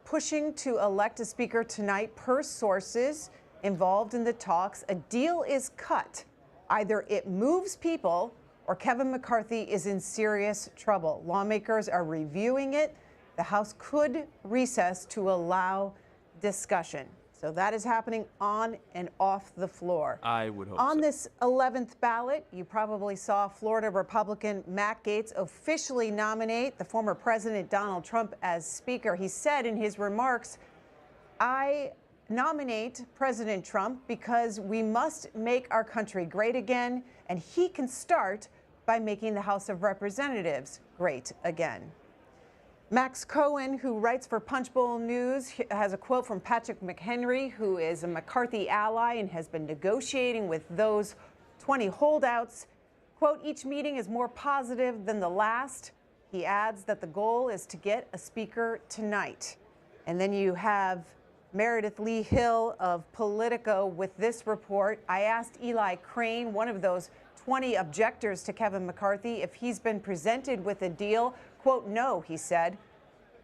pushing to elect a speaker tonight per sources involved in the talks. A deal is cut. Either it moves people or Kevin McCarthy is in serious trouble. Lawmakers are reviewing it. The House could recess to allow discussion. So that is happening on and off the floor. I would hope On so. this 11th ballot, you probably saw Florida Republican Matt Gaetz officially nominate the former President Donald Trump as Speaker. He said in his remarks, I nominate President Trump because we must make our country great again, and he can start by making the House of Representatives great again. Max Cohen, who writes for Punchbowl News, has a quote from Patrick McHenry, who is a McCarthy ally and has been negotiating with those 20 holdouts. Quote, each meeting is more positive than the last. He adds that the goal is to get a speaker tonight. And then you have Meredith Lee Hill of Politico with this report. I asked Eli Crane, one of those 20 objectors to Kevin McCarthy, if he's been presented with a deal. Quote, no, he said.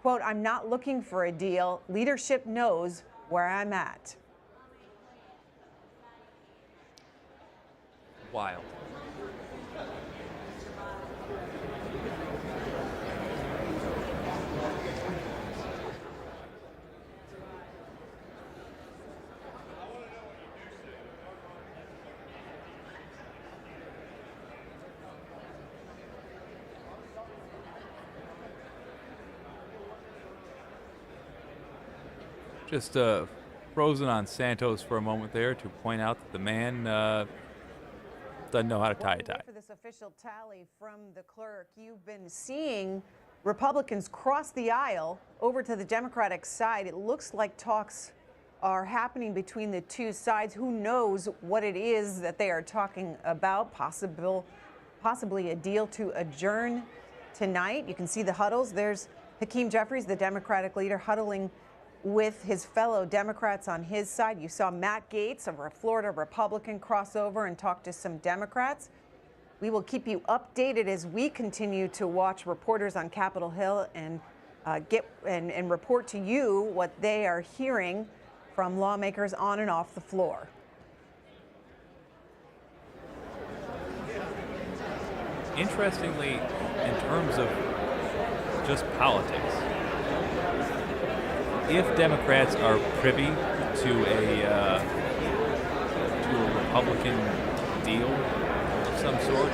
Quote, I'm not looking for a deal. Leadership knows where I'm at. Wild. Just frozen on Santos for a moment there to point out that the man doesn't know how to tie a tie. For this official tally from the clerk, you've been seeing Republicans cross the aisle over to the Democratic side. It looks like talks are happening between the two sides. Who knows what it is that they are talking about? Possibly a deal to adjourn tonight. You can see the huddles. There's Hakeem Jeffries, the Democratic leader, huddling with his fellow Democrats on his side. You saw Matt Gaetz, a Florida Republican, cross over and talk to some Democrats. We will keep you updated as we continue to watch reporters on Capitol Hill and and report to you what they are hearing from lawmakers on and off the floor. Interestingly, in terms of just politics, if Democrats are privy to a Republican deal of some sort,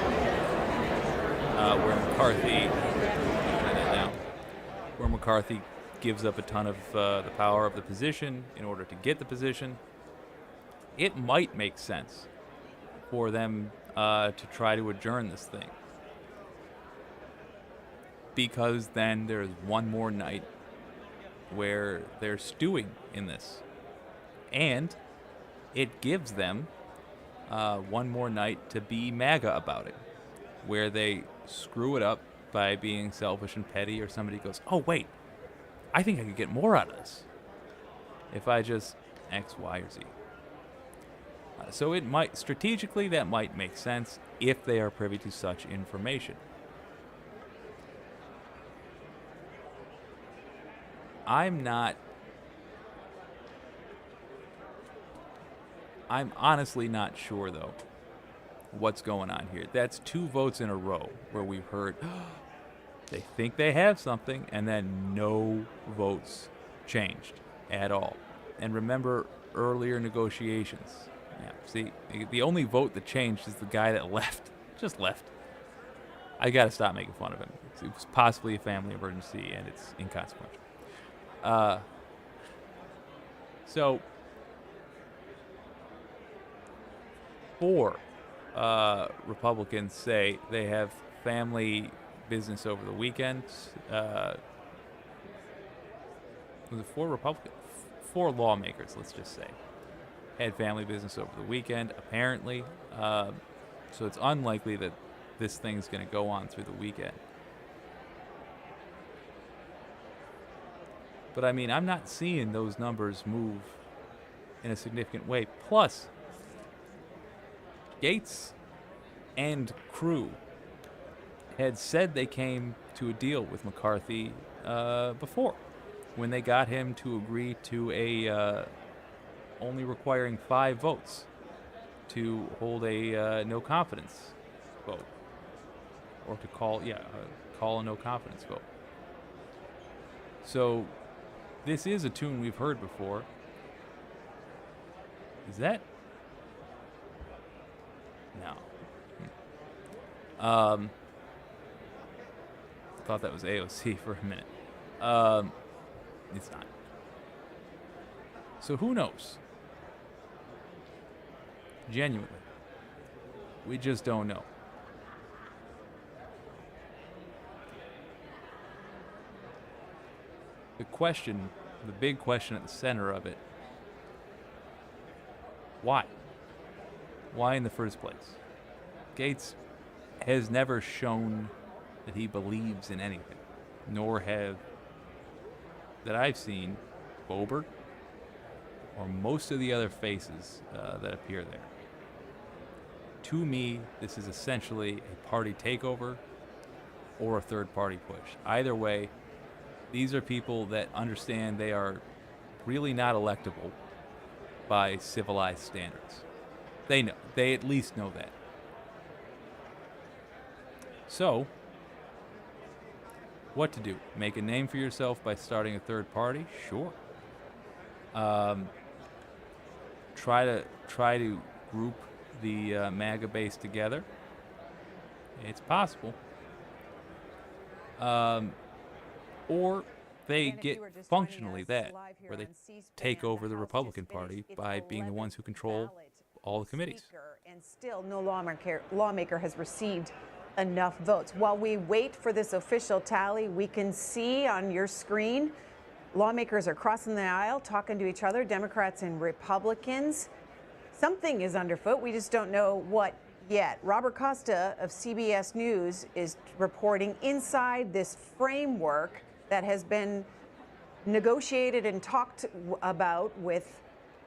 where McCarthy gives up a ton of the power of the position in order to get the position, it might make sense for them to try to adjourn this thing, because then there's one more night where they're stewing in this. And it gives them one more night to be MAGA about it, where they screw it up by being selfish and petty, or somebody goes, oh, wait, I think I could get more out of this if I just X, Y, or Z. So it might, strategically, that might make sense if they are privy to such information. I'm honestly not sure, though, what's going on here. That's 2 votes in a row where we've heard they think they have something, and then no votes changed at all. And remember earlier negotiations. Yeah, see, the only vote that changed is the guy that left. Just left. I got to stop making fun of him. It was possibly a family emergency, and it's inconsequential. So, 4 Republicans say they have family business over the weekend. Was it 4 Republicans? 4 lawmakers, let's just say, had family business over the weekend, apparently. So it's unlikely that this thing's going to go on through the weekend. But I mean, I'm not seeing those numbers move in a significant way. Plus, Gaetz and crew had said they came to a deal with McCarthy before, when they got him to agree to a only requiring 5 votes to hold a no confidence vote, or to call a no confidence vote. So this is a tune we've heard before. Is that? No. Thought that was AOC for a minute. It's not. So who knows? Genuinely. We just don't know. The question, the big question at the center of it, why? Why in the first place? Gaetz has never shown that he believes in anything, nor have, that I've seen, Boebert or most of the other faces that appear there. To me, this is essentially a party takeover or a third-party push. Either way, these are people that understand they are really not electable by civilized standards. They know. They at least know that. So, what to do? Make a name for yourself by starting a third party? Sure. Try to group the MAGA base together. It's possible. Or they get functionally that, where they take over the Republican Party by being the ones who control all the committees. And still no lawmaker has received enough votes. While we wait for this official tally, we can see on your screen lawmakers are crossing the aisle, talking to each other, Democrats and Republicans. Something is underfoot. We just don't know what yet. Robert Costa of CBS News is reporting inside this framework that has been negotiated and talked about with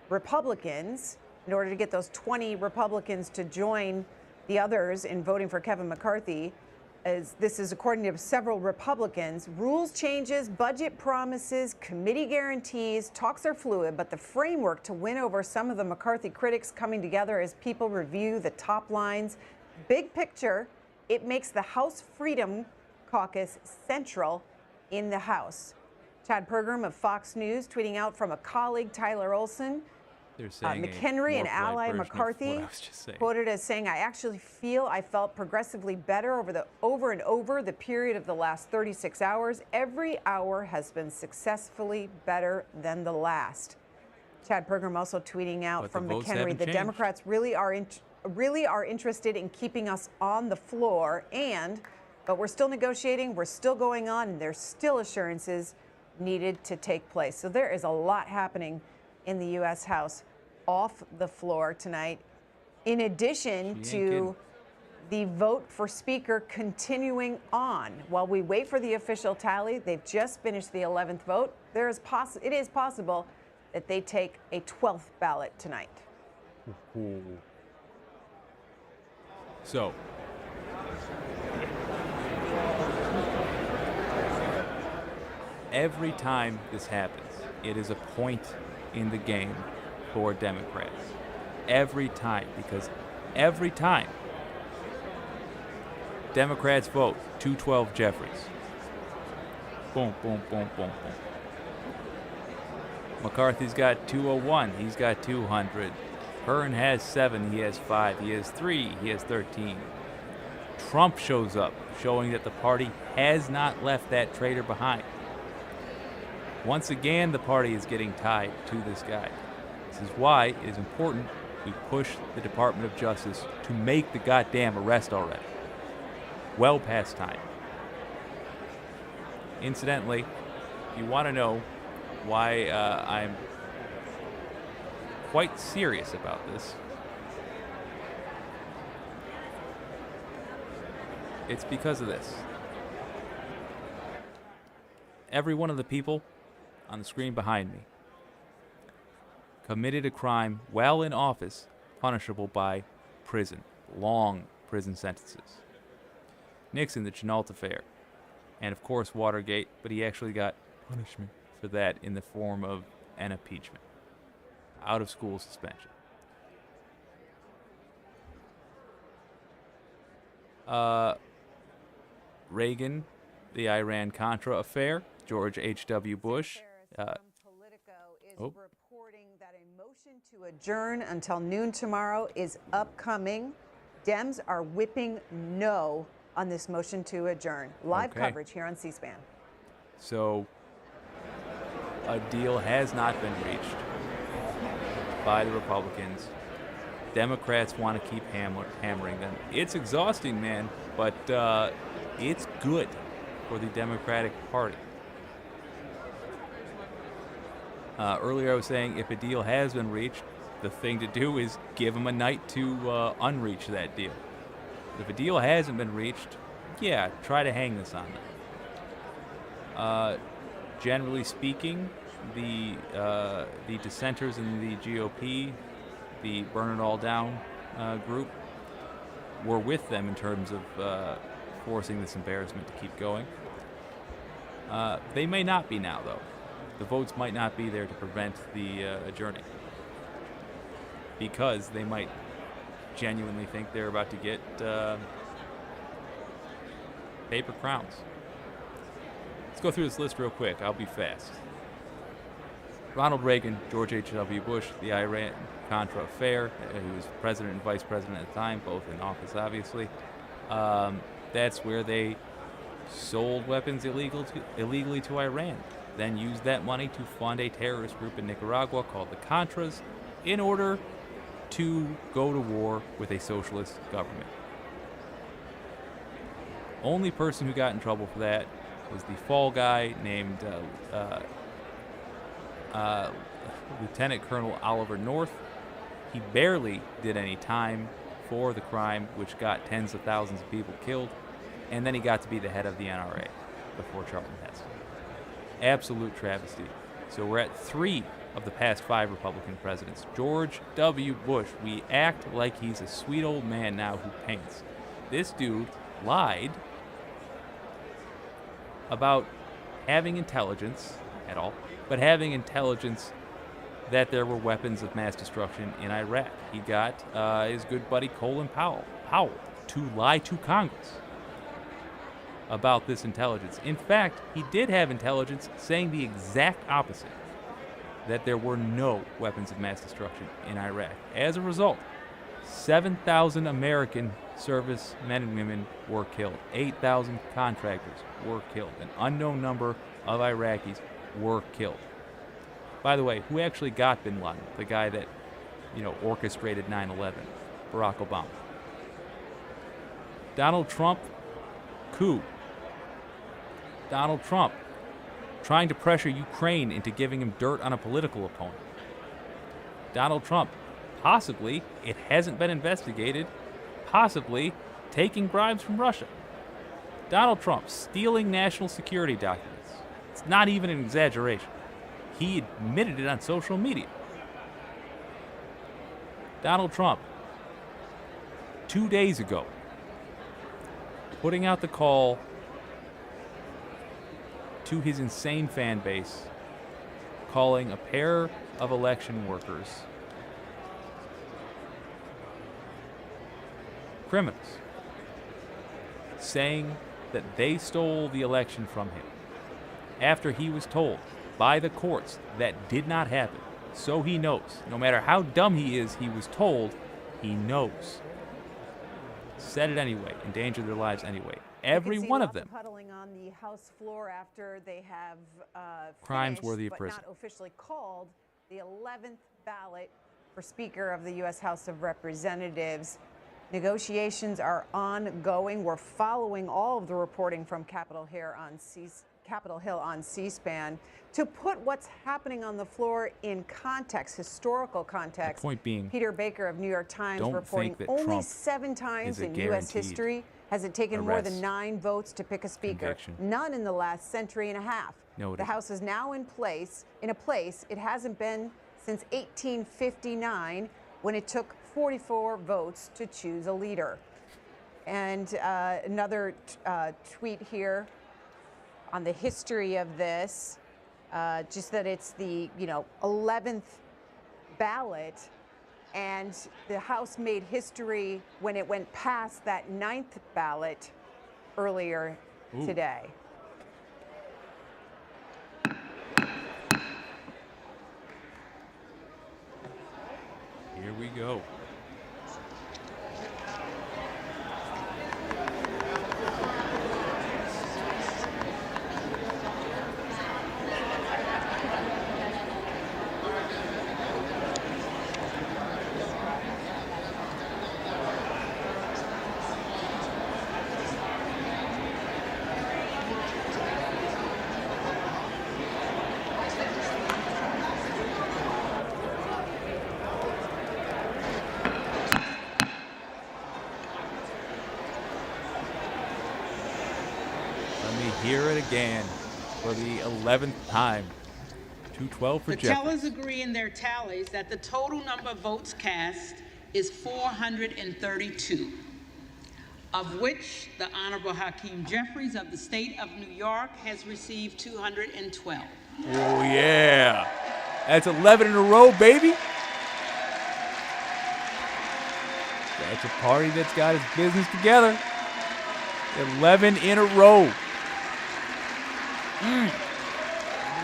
Republicans in order to get those 20 Republicans to join the others in voting for Kevin McCarthy. As this is according to several Republicans. Rules changes, budget promises, committee guarantees, talks are fluid, but the framework to win over some of the McCarthy critics coming together as people review the top lines. Big picture, it makes the House Freedom Caucus central in the House. Chad Pergram of Fox News tweeting out from a colleague, Tyler Olson. They're saying McHenry, an ally, McCarthy, quoted as saying, I actually feel I felt progressively better over and over the period of the last 36 hours. Every hour has been successfully better than the last. Chad Pergram also tweeting out from McHenry, the Democrats really are interested in keeping us on the floor, but we're still negotiating, we're still going on, and there's still assurances needed to take place. So there is a lot happening in the U.S. House off the floor tonight, in addition to the vote for Speaker continuing on. While we wait for the official tally, they've just finished the 11th vote. It is possible that they take a 12th ballot tonight. So, every time this happens, it is a point in the game for Democrats. Every time, because every time Democrats vote 212 Jeffries. Boom, boom, boom, boom, boom. McCarthy's got 201. He's got 200. Hearn has 7. He has 5. He has 3. He has 13. Trump shows up, showing that the party has not left that traitor behind. Once again, the party is getting tied to this guy. This is why it is important we push the Department of Justice to make the goddamn arrest already. Well past time. Incidentally, if you want to know why I'm quite serious about this, it's because of this. Every one of the people on the screen behind me committed a crime while in office, punishable by prison, long prison sentences. Nixon, the Chenault affair, and of course Watergate, but he actually got punishment for that in the form of an impeachment, out of school suspension. Reagan, the Iran-Contra affair, George H.W. Bush. Reporting that a motion to adjourn until noon tomorrow is upcoming. Dems are whipping no on this motion to adjourn. Live coverage here on C-SPAN. So, a deal has not been reached by the Republicans. Democrats want to keep hammering them. It's exhausting, man, but it's good for the Democratic Party. Earlier I was saying if a deal has been reached, the thing to do is give them a night to unreach that deal. But if a deal hasn't been reached, yeah, try to hang this on them. Generally speaking, the dissenters in the GOP, the Burn It All Down group, were with them in terms of forcing this embarrassment to keep going. They may not be now, though. The votes might not be there to prevent the adjourning, because they might genuinely think they're about to get paper crowns. Let's go through this list real quick. I'll be fast. Ronald Reagan, George H.W. Bush, the Iran-Contra affair. He was president and vice president at the time, both in office, obviously. That's where they sold weapons illegally to Iran, then used that money to fund a terrorist group in Nicaragua called the Contras in order to go to war with a socialist government. Only person who got in trouble for that was the fall guy named Lieutenant Colonel Oliver North. He barely did any time for the crime, which got tens of thousands of people killed, and then he got to be the head of the NRA before Charlton Heston. Absolute travesty. So we're at 3 of the past 5 Republican presidents. George W. Bush, we act like he's a sweet old man now who paints. This dude lied about having intelligence at all, but having intelligence that there were weapons of mass destruction in Iraq. He got his good buddy Colin Powell to lie to Congress about this intelligence. In fact, he did have intelligence saying the exact opposite, that there were no weapons of mass destruction in Iraq. As a result, 7,000 American service men and women were killed. 8,000 contractors were killed. An unknown number of Iraqis were killed. By the way, who actually got bin Laden? The guy that, orchestrated 9/11, Barack Obama. Donald Trump, coup. Donald Trump trying to pressure Ukraine into giving him dirt on a political opponent. Donald Trump, possibly, it hasn't been investigated, possibly taking bribes from Russia. Donald Trump stealing national security documents. It's not even an exaggeration. He admitted it on social media. Donald Trump, 2 days ago, putting out the call to his insane fan base, calling a pair of election workers criminals, saying that they stole the election from him after he was told by the courts that did not happen. So he knows. No matter how dumb he is, he was told, he knows. Said it anyway, endangered their lives anyway. Every one of them. Huddling on the House floor after they have crimes finished, worthy of but prison. not officially called the 11th ballot for Speaker of the U.S. House of Representatives. Negotiations are ongoing. We're following all of the reporting from Capitol Hill on C-SPAN to put what's happening on the floor in context, historical context. The point being, Peter Baker of New York Times don't reporting think that only Trump 7 times is a in U.S. guaranteed history has it taken more than arrest, 9 votes to pick a speaker. conviction. None in the last century and a half. No, it the isn't. House is now in a place it hasn't been since 1859, when it took 44 votes to choose a leader. And another tweet here on the history of this, just that it's the 11th ballot, and the House made history when it went past that 9th ballot earlier today. Here we go. Hear it again for the 11th time. 212 for The Jeffries. tellers agree in their tallies that the total number of votes cast is 432, of which the Honorable Hakeem Jeffries of the state of New York has received 212. Oh, yeah. That's 11 in a row, baby. That's a party that's got its business together. 11 in a row.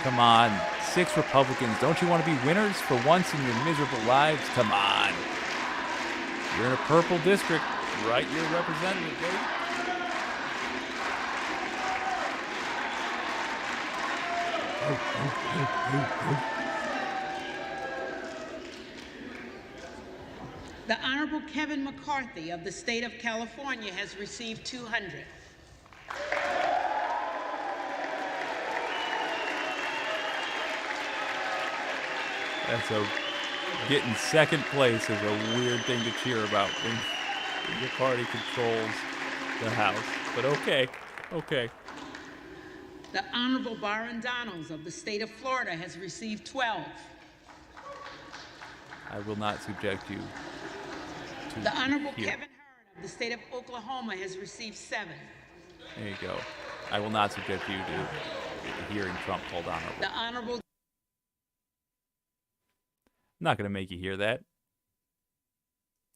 Come on, 6 Republicans. Don't you want to be winners for once in your miserable lives? Come on. You're in a purple district. Write your representative, baby. The Honorable Kevin McCarthy of the state of California has received 200. Getting second place is a weird thing to cheer about when your party controls the House. But okay. The Honorable Byron Donalds of the state of Florida has received 12. I will not subject you to The Honorable hear. Kevin Hurd of the state of Oklahoma has received 7. There you go. I will not subject you to hearing Trump called honorable. The Honorable I'm not going to make you hear that.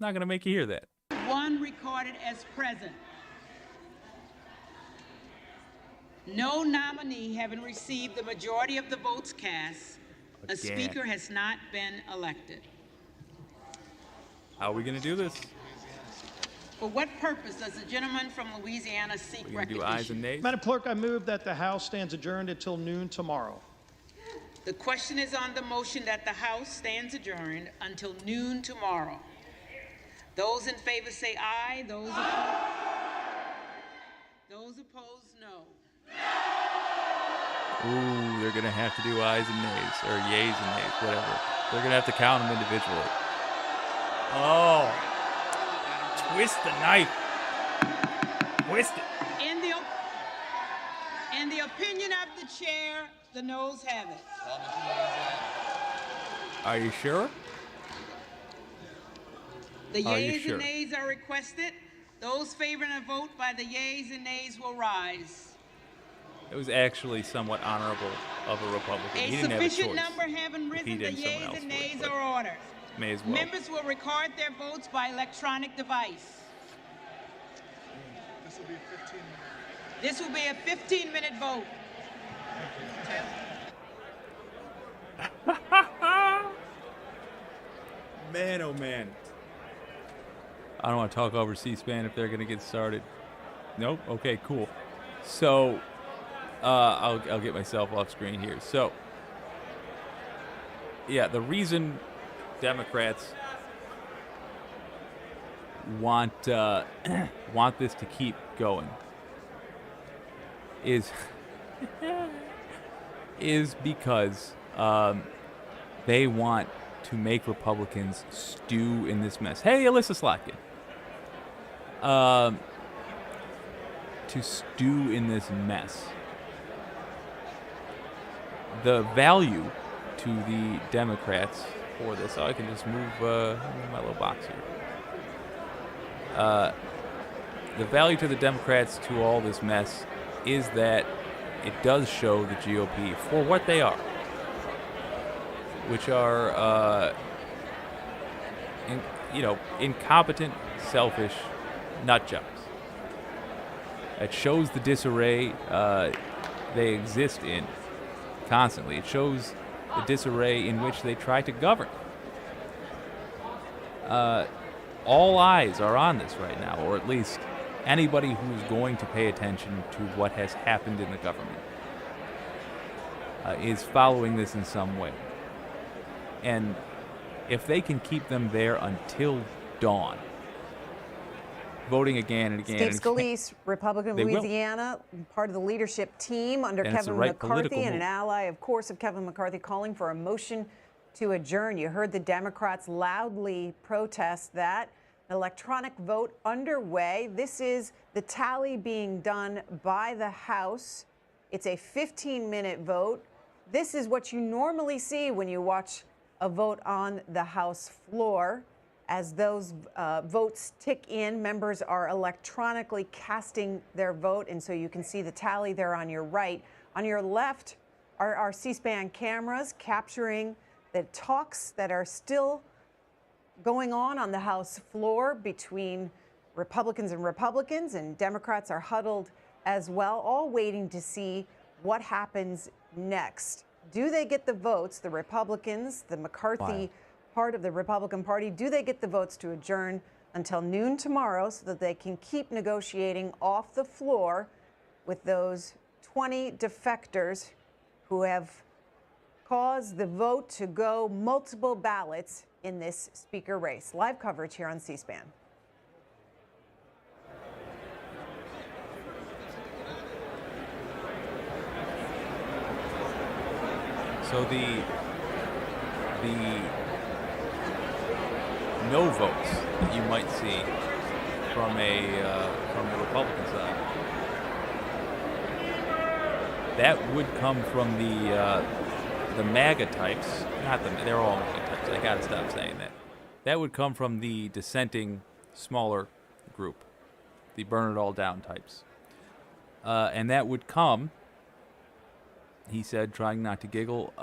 Not going to make you hear that. 1 recorded as present. No nominee having received the majority of the votes cast, a Again. speaker has not been elected. How are we going to do this? For what purpose does the gentleman from Louisiana seek We're going to do recognition? ayes and nays? Madam Clerk, I move that the House stands adjourned until noon tomorrow. The question is on the motion that the House stands adjourned until noon tomorrow. Those in favor say aye. Those opposed, no. Ooh, they're going to have to do ayes and nays, or yays and nays, whatever. They're going to have to count them individually. Oh. Twist the knife. Twist it. In the opinion of the chair, the noes have it. Are you sure? The Are you yeas sure? and nays are requested. Those favoring a vote by the yeas and nays will rise. It was actually somewhat honorable of a Republican. He didn't have a choice. Sufficient number having If he risen, the didn't, someone yeas else and would, nays but are ordered. may as well. Members will record their votes by electronic device. This will be a 15-minute vote. Man, oh man. I don't want to talk over C-SPAN if they're going to get started. Nope? Okay, cool. So, I'll get myself off screen here. So, yeah, the reason Democrats want want this to keep going is because they want to make Republicans stew in this mess. Hey, Alyssa Slotkin. To stew in this mess. The value to the Democrats for this. Oh, I can just move my little box here. The value to the Democrats to all this mess is that it does show the GOP for what they are, which are, incompetent, selfish nut jobs. It shows the disarray they exist in constantly. It shows the disarray in which they try to govern. All eyes are on this right now, or at least anybody who's going to pay attention to what has happened in the government is following this in some way. And if they can keep them there until dawn, voting again and again. Steve and again, Scalise, Republican They will. Louisiana, part of the leadership team under And it's the Kevin right political McCarthy and an move. ally, of course, of Kevin McCarthy, calling for a motion to adjourn. You heard the Democrats loudly protest that. Electronic vote underway. This is the tally being done by the House. It's a 15-minute vote. This is what you normally see when you watch a vote on the House floor. As those votes tick in, members are electronically casting their vote, and so you can see the tally there on your right. On your left are our C-SPAN cameras capturing the talks that are still going on the House floor between Republicans, and Democrats are huddled as well, all waiting to see what happens next. Do they get the votes, the Republicans, the McCarthy part of the Republican Party, do they get the votes to adjourn until noon tomorrow so that they can keep negotiating off the floor with those 20 defectors who have caused the vote to go multiple ballots in this speaker race? Live coverage here on C-SPAN. So the no votes that you might see from the Republican side, that would come from the MAGA types. They're all MAGA types. I gotta stop saying that. That would come from the dissenting, smaller group, the burn it all down types, and that would come. He said, trying not to giggle,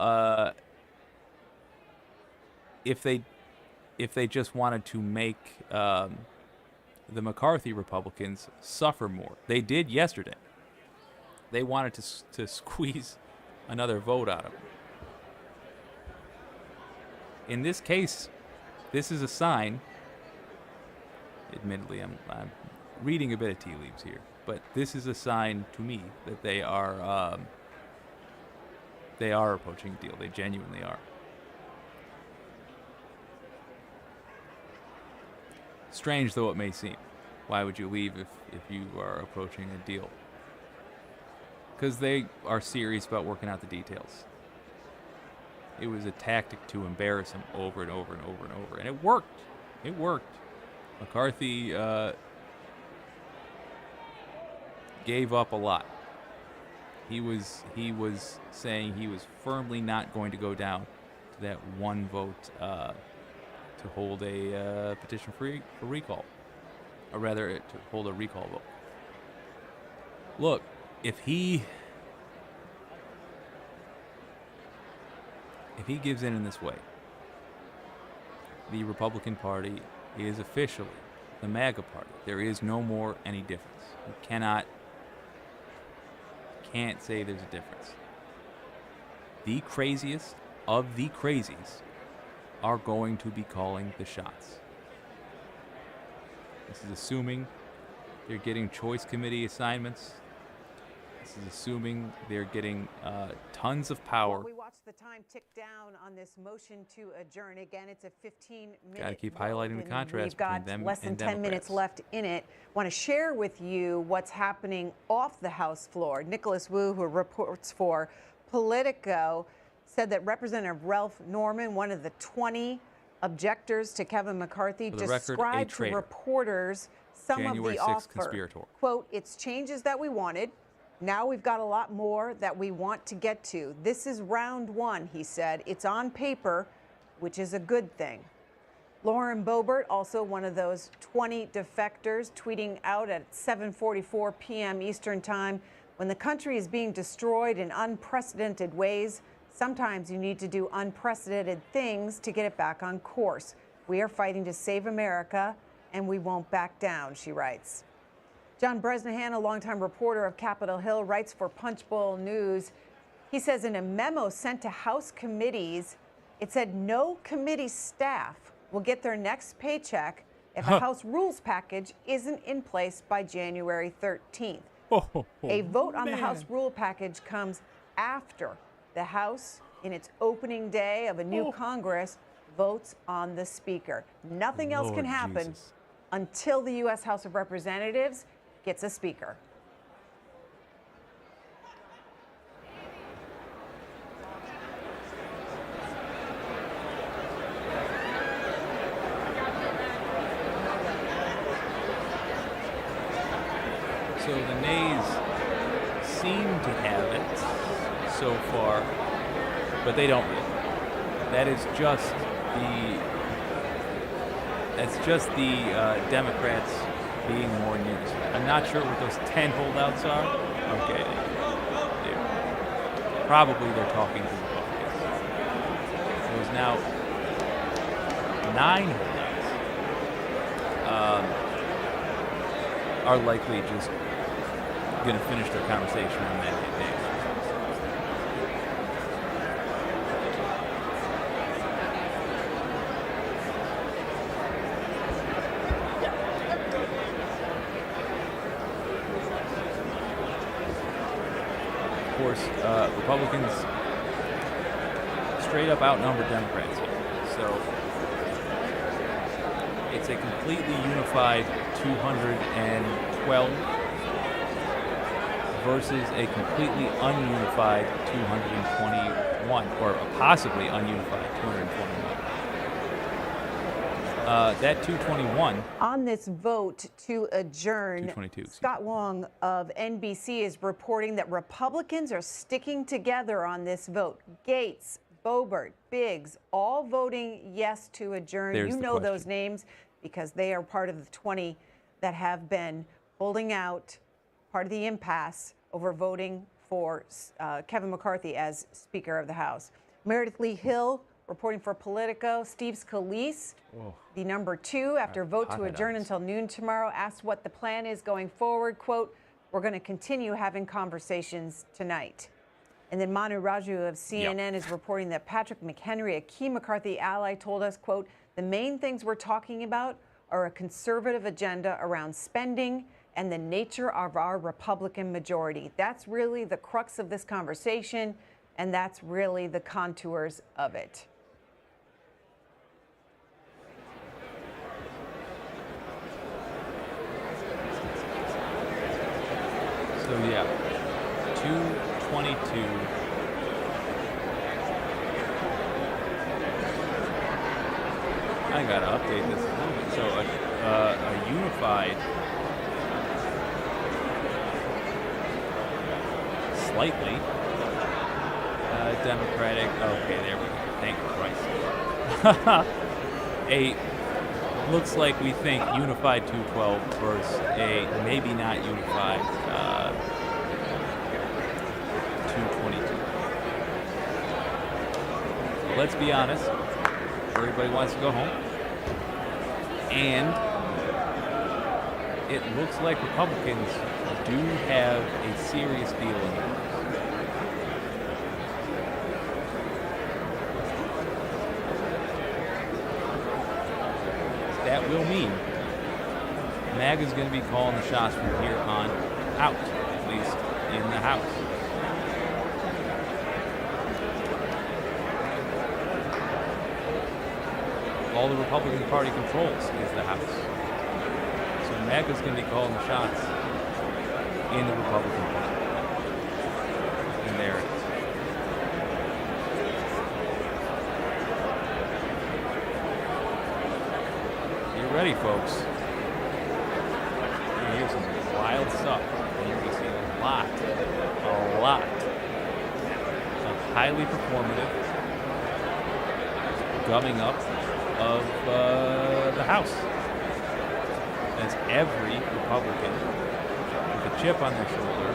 if they just wanted to make the McCarthy Republicans suffer more. They did yesterday. They wanted to squeeze another vote out of them. In this case, this is a sign. Admittedly, I'm reading a bit of tea leaves here, but this is a sign to me that they are approaching a deal. They genuinely are. Strange though it may seem. Why would you leave if you are approaching a deal? Because they are serious about working out the details. It was a tactic to embarrass him over and over and over and over. And it worked. It worked. McCarthy gave up a lot. He was saying he was firmly not going to go down to that one vote to hold a petition for recall. Or rather, to hold a recall vote. Look, if he gives in this way, the Republican Party is officially the MAGA Party. There is no more any difference. You can't say there's a difference. The craziest of the crazies are going to be calling the shots. This is assuming they're getting choice committee assignments. This is assuming they're getting tons of power. Well, we watched the time tick down on this motion to adjourn. Again, it's a 15-minute. Got to keep highlighting the contrast between them and Democrats. We've got less than 10 minutes left in it. Want to share with you what's happening off the House floor. Nicholas Wu, who reports for Politico, said that Representative Ralph Norman, one of the 20 objectors to Kevin McCarthy, described to reporters some of the offer. Quote, "It's changes that we wanted. Now we've got a lot more that we want to get to. This is round one," he said. "It's on paper, which is a good thing." Lauren Boebert, also one of those 20 defectors, tweeting out at 7:44 p.m. Eastern Time, "When the country is being destroyed in unprecedented ways, sometimes you need to do unprecedented things to get it back on course. We are fighting to save America, and we won't back down," she writes. John Bresnahan, a longtime reporter of Capitol Hill, writes for Punchbowl News. He says in a memo sent to House committees, it said no committee staff will get their next paycheck if a House rules package isn't in place by January 13th. A vote on the House rule package comes after the House, in its opening day of a new Congress, votes on the Speaker. Nothing else can happen until the U.S. House of Representatives gets a Speaker. So the nays seem to have it so far, but they don't really. That is just the Democrats being more news. I'm not sure what those 10 holdouts are. Okay. Probably they're talking to Republicans. There's now 9 holdouts are likely just going to finish their conversation on that day. Of course, Republicans straight up outnumber Democrats here. So it's a completely unified 212 versus a completely ununified 221, or a possibly ununified 221. That 221. On this vote to adjourn, 222. Scott Wong of NBC is reporting that Republicans are sticking together on this vote. Gates, Boebert, Biggs, all voting yes to adjourn. You know those names because they are part of the 20 that have been holding out, part of the impasse over voting for Kevin McCarthy as Speaker of the House. Meredith Lee Hill reporting for Politico. Steve Scalise, the number 2 after vote to adjourn until noon tomorrow, asked what the plan is going forward. Quote, "We're going to continue having conversations tonight." And then Manu Raju of CNN is reporting that Patrick McHenry, a key McCarthy ally, told us, quote, "The main things we're talking about are a conservative agenda around spending and the nature of our Republican majority. That's really the crux of this conversation, and that's really the contours of it." So yeah, 2 222. I gotta update this a little bit. So a unified, slightly Democratic. Okay, there we go. Thank Christ. Looks like we think unified 212 versus a maybe not unified 222. Let's be honest. Everybody wants to go home. And it looks like Republicans do have a serious deal in it. That will mean MAGA is going to be calling the shots from here on out, at least in the House. All the Republican Party controls is the House. So MAGA is going to be calling the shots in the Republican Party. And there it is. Get ready, folks. And here's some wild stuff. And you're going to see a lot of highly performative gumming up of the House. As every Republican with a chip on their shoulder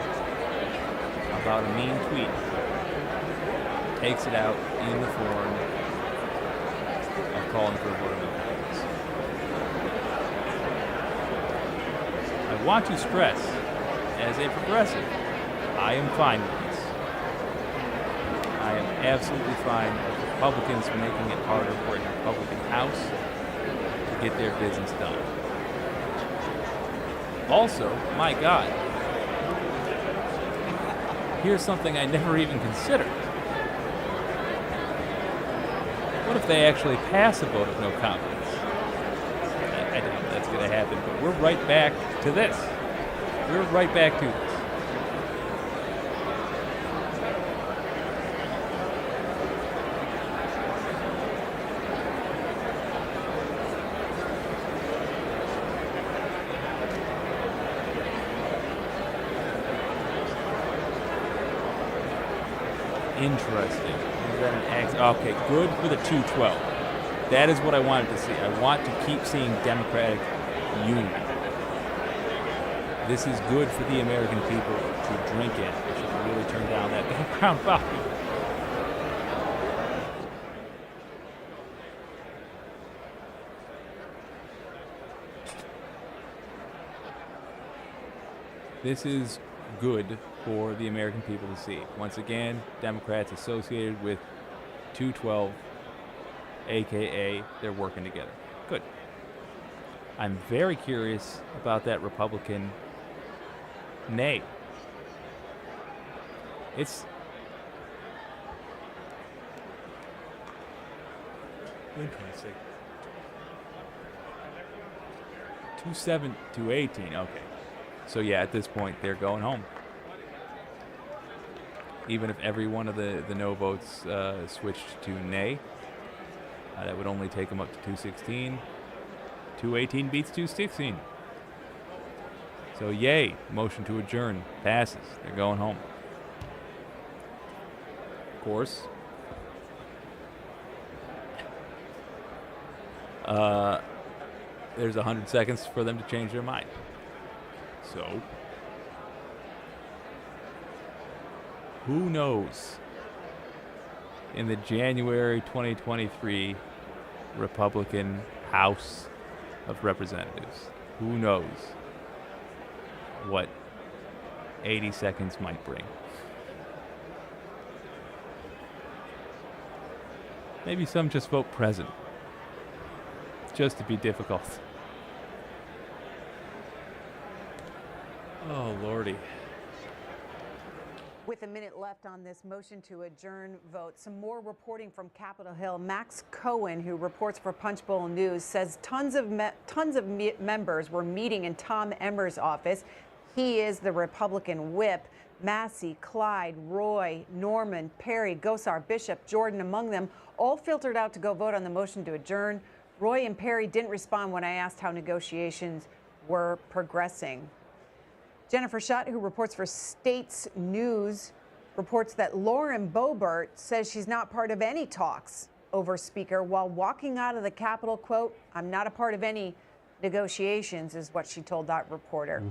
about a mean tweet takes it out in the form of calling for a vote of no confidence. I want to stress, as a progressive, I am fine with this. I am absolutely fine with Republicans making it harder for a Republican House to get their business done. Also, my God, here's something I never even considered. What if they actually pass a vote of no confidence? I doubt that's going to happen, but we're right back to this. We're right back to this. Interesting. Is that an X? Okay, good for the 212. That is what I wanted to see. I want to keep seeing Democratic unity. This is good for the American people to drink in. I should really turn down that background volume. This is good for the American people to see. Once again, Democrats associated with 212, aka they're working together. Good. I'm very curious about that Republican nay. It's interesting. 218. Okay. So yeah, at this point, they're going home. Even if every one of the no votes switched to nay, that would only take them up to 216. 218 beats 216. So yay, motion to adjourn passes. They're going home. Of course. There's 100 seconds for them to change their mind. So, who knows in the January 2023 Republican House of Representatives? Who knows what 80 seconds might bring? Maybe some just vote present, just to be difficult. Oh, Lordy. With a minute left on this motion to adjourn vote, some more reporting from Capitol Hill. Max Cohen, who reports for Punchbowl News, says tons of members were meeting in Tom Emmer's office. He is the Republican whip. Massey, Clyde, Roy, Norman, Perry, Gosar, Bishop, Jordan among them, all filtered out to go vote on the motion to adjourn. Roy and Perry didn't respond when I asked how negotiations were progressing. Jennifer Schutt, who reports for States News, reports that Lauren Boebert says she's not part of any talks over Speaker while walking out of the Capitol. Quote, "I'm not a part of any negotiations," is what she told that reporter.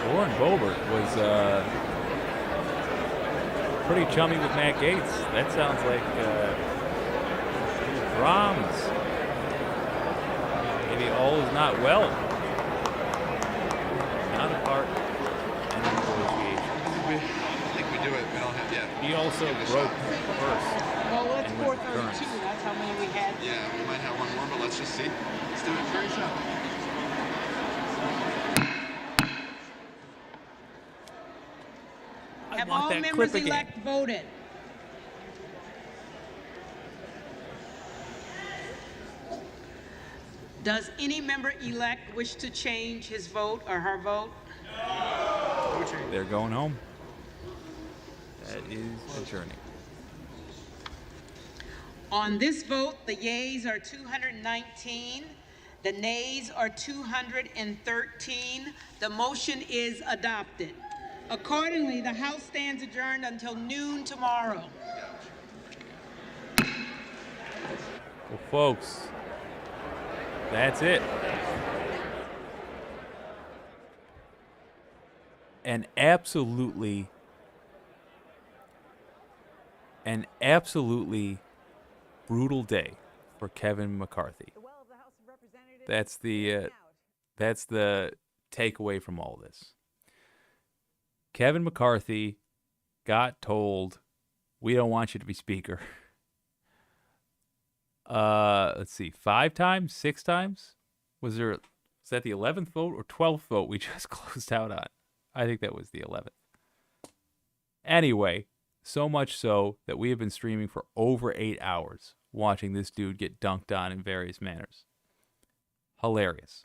Lauren Boebert was pretty chummy with Matt Gaetz. That sounds like drums. Maybe all is not well. Not a part in the negotiations. I think we do it. We don't have yet. He also broke first. Well, it's and went 4:32. Burns. That's how many we had. Yeah, we might have one more, but let's just see. Let's do it. Very simple. Have want all that members clip again. elect voted? Does any member elect wish to change his vote or her vote? They're going home. That is adjourning. On this vote, the yeas are 219, the nays are 213. The motion is adopted. Accordingly, the House stands adjourned until noon tomorrow. Well, folks, that's it. An absolutely brutal day for Kevin McCarthy. That's the takeaway from all this. Kevin McCarthy got told, "We don't want you to be speaker." Let's see, 5 times, 6 times? Was that the 11th vote or 12th vote we just closed out on? I think that was the 11th. Anyway, so much so that we have been streaming for over 8 hours watching this dude get dunked on in various manners. Hilarious.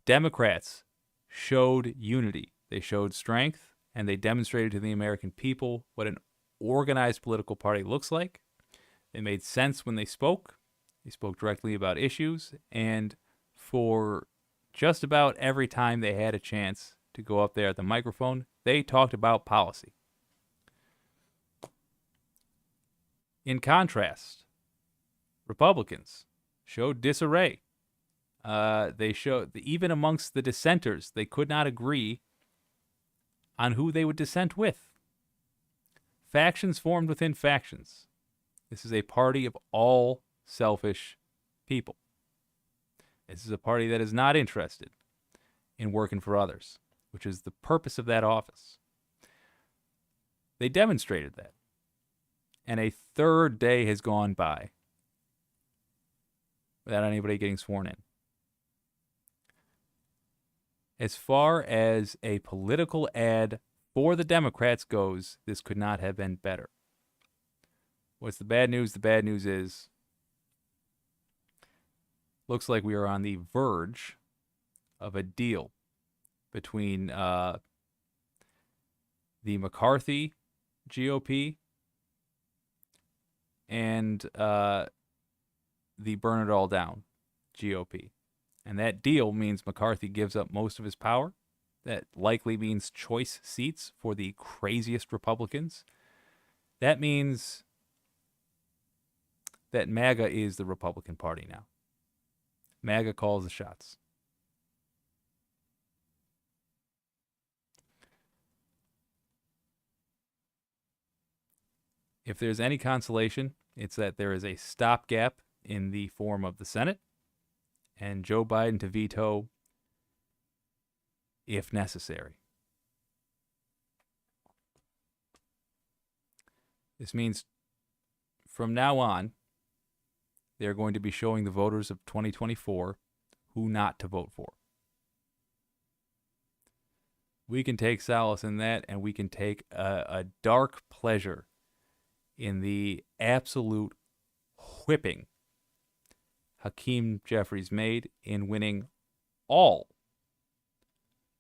Democrats showed unity. They showed strength, and they demonstrated to the American people what an organized political party looks like. They made sense when they spoke. They spoke directly about issues, and for just about every time they had a chance to go up there at the microphone, they talked about policy. In contrast, Republicans showed disarray. They showed, even amongst the dissenters, they could not agree on who they would dissent with. Factions formed within factions. This is a party of all selfish people. This is a party that is not interested in working for others, which is the purpose of that office. They demonstrated that. And a third day has gone by without anybody getting sworn in. As far as a political ad for the Democrats goes, this could not have been better. What's the bad news? The bad news is, looks like we are on the verge of a deal between the McCarthy GOP and the Burn It All Down GOP. And that deal means McCarthy gives up most of his power. That likely means choice seats for the craziest Republicans. That means that MAGA is the Republican Party now. MAGA calls the shots. If there's any consolation, it's that there is a stopgap in the form of the Senate and Joe Biden to veto if necessary. This means from now on, they're going to be showing the voters of 2024 who not to vote for. We can take solace in that, and we can take a dark pleasure in the absolute whipping Hakeem Jeffries made in winning all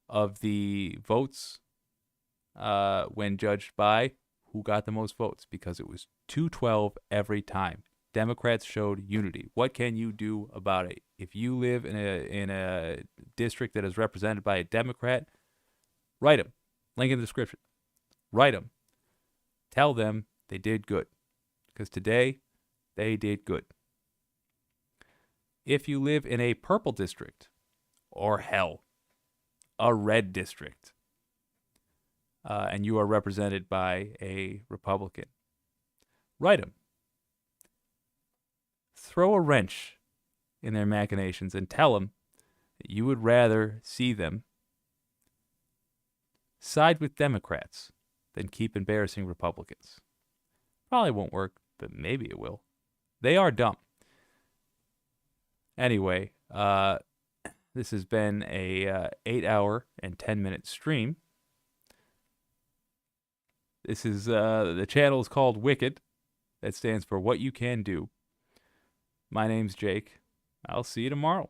of the votes when judged by who got the most votes, because it was 212 every time. Democrats showed unity. What can you do about it? If you live in a district that is represented by a Democrat, write them. Link in the description. Write them. Tell them they did good, because today they did good. If you live in a purple district, or hell, a red district, and you are represented by a Republican, write them. Throw a wrench in their machinations and tell them that you would rather see them side with Democrats than keep embarrassing Republicans. Probably won't work, but maybe it will. They are dumb. Anyway, this has been a 8-hour and 10-minute stream. This is the channel is called Wicked. That stands for What You Can Do. My name's Jake. I'll see you tomorrow.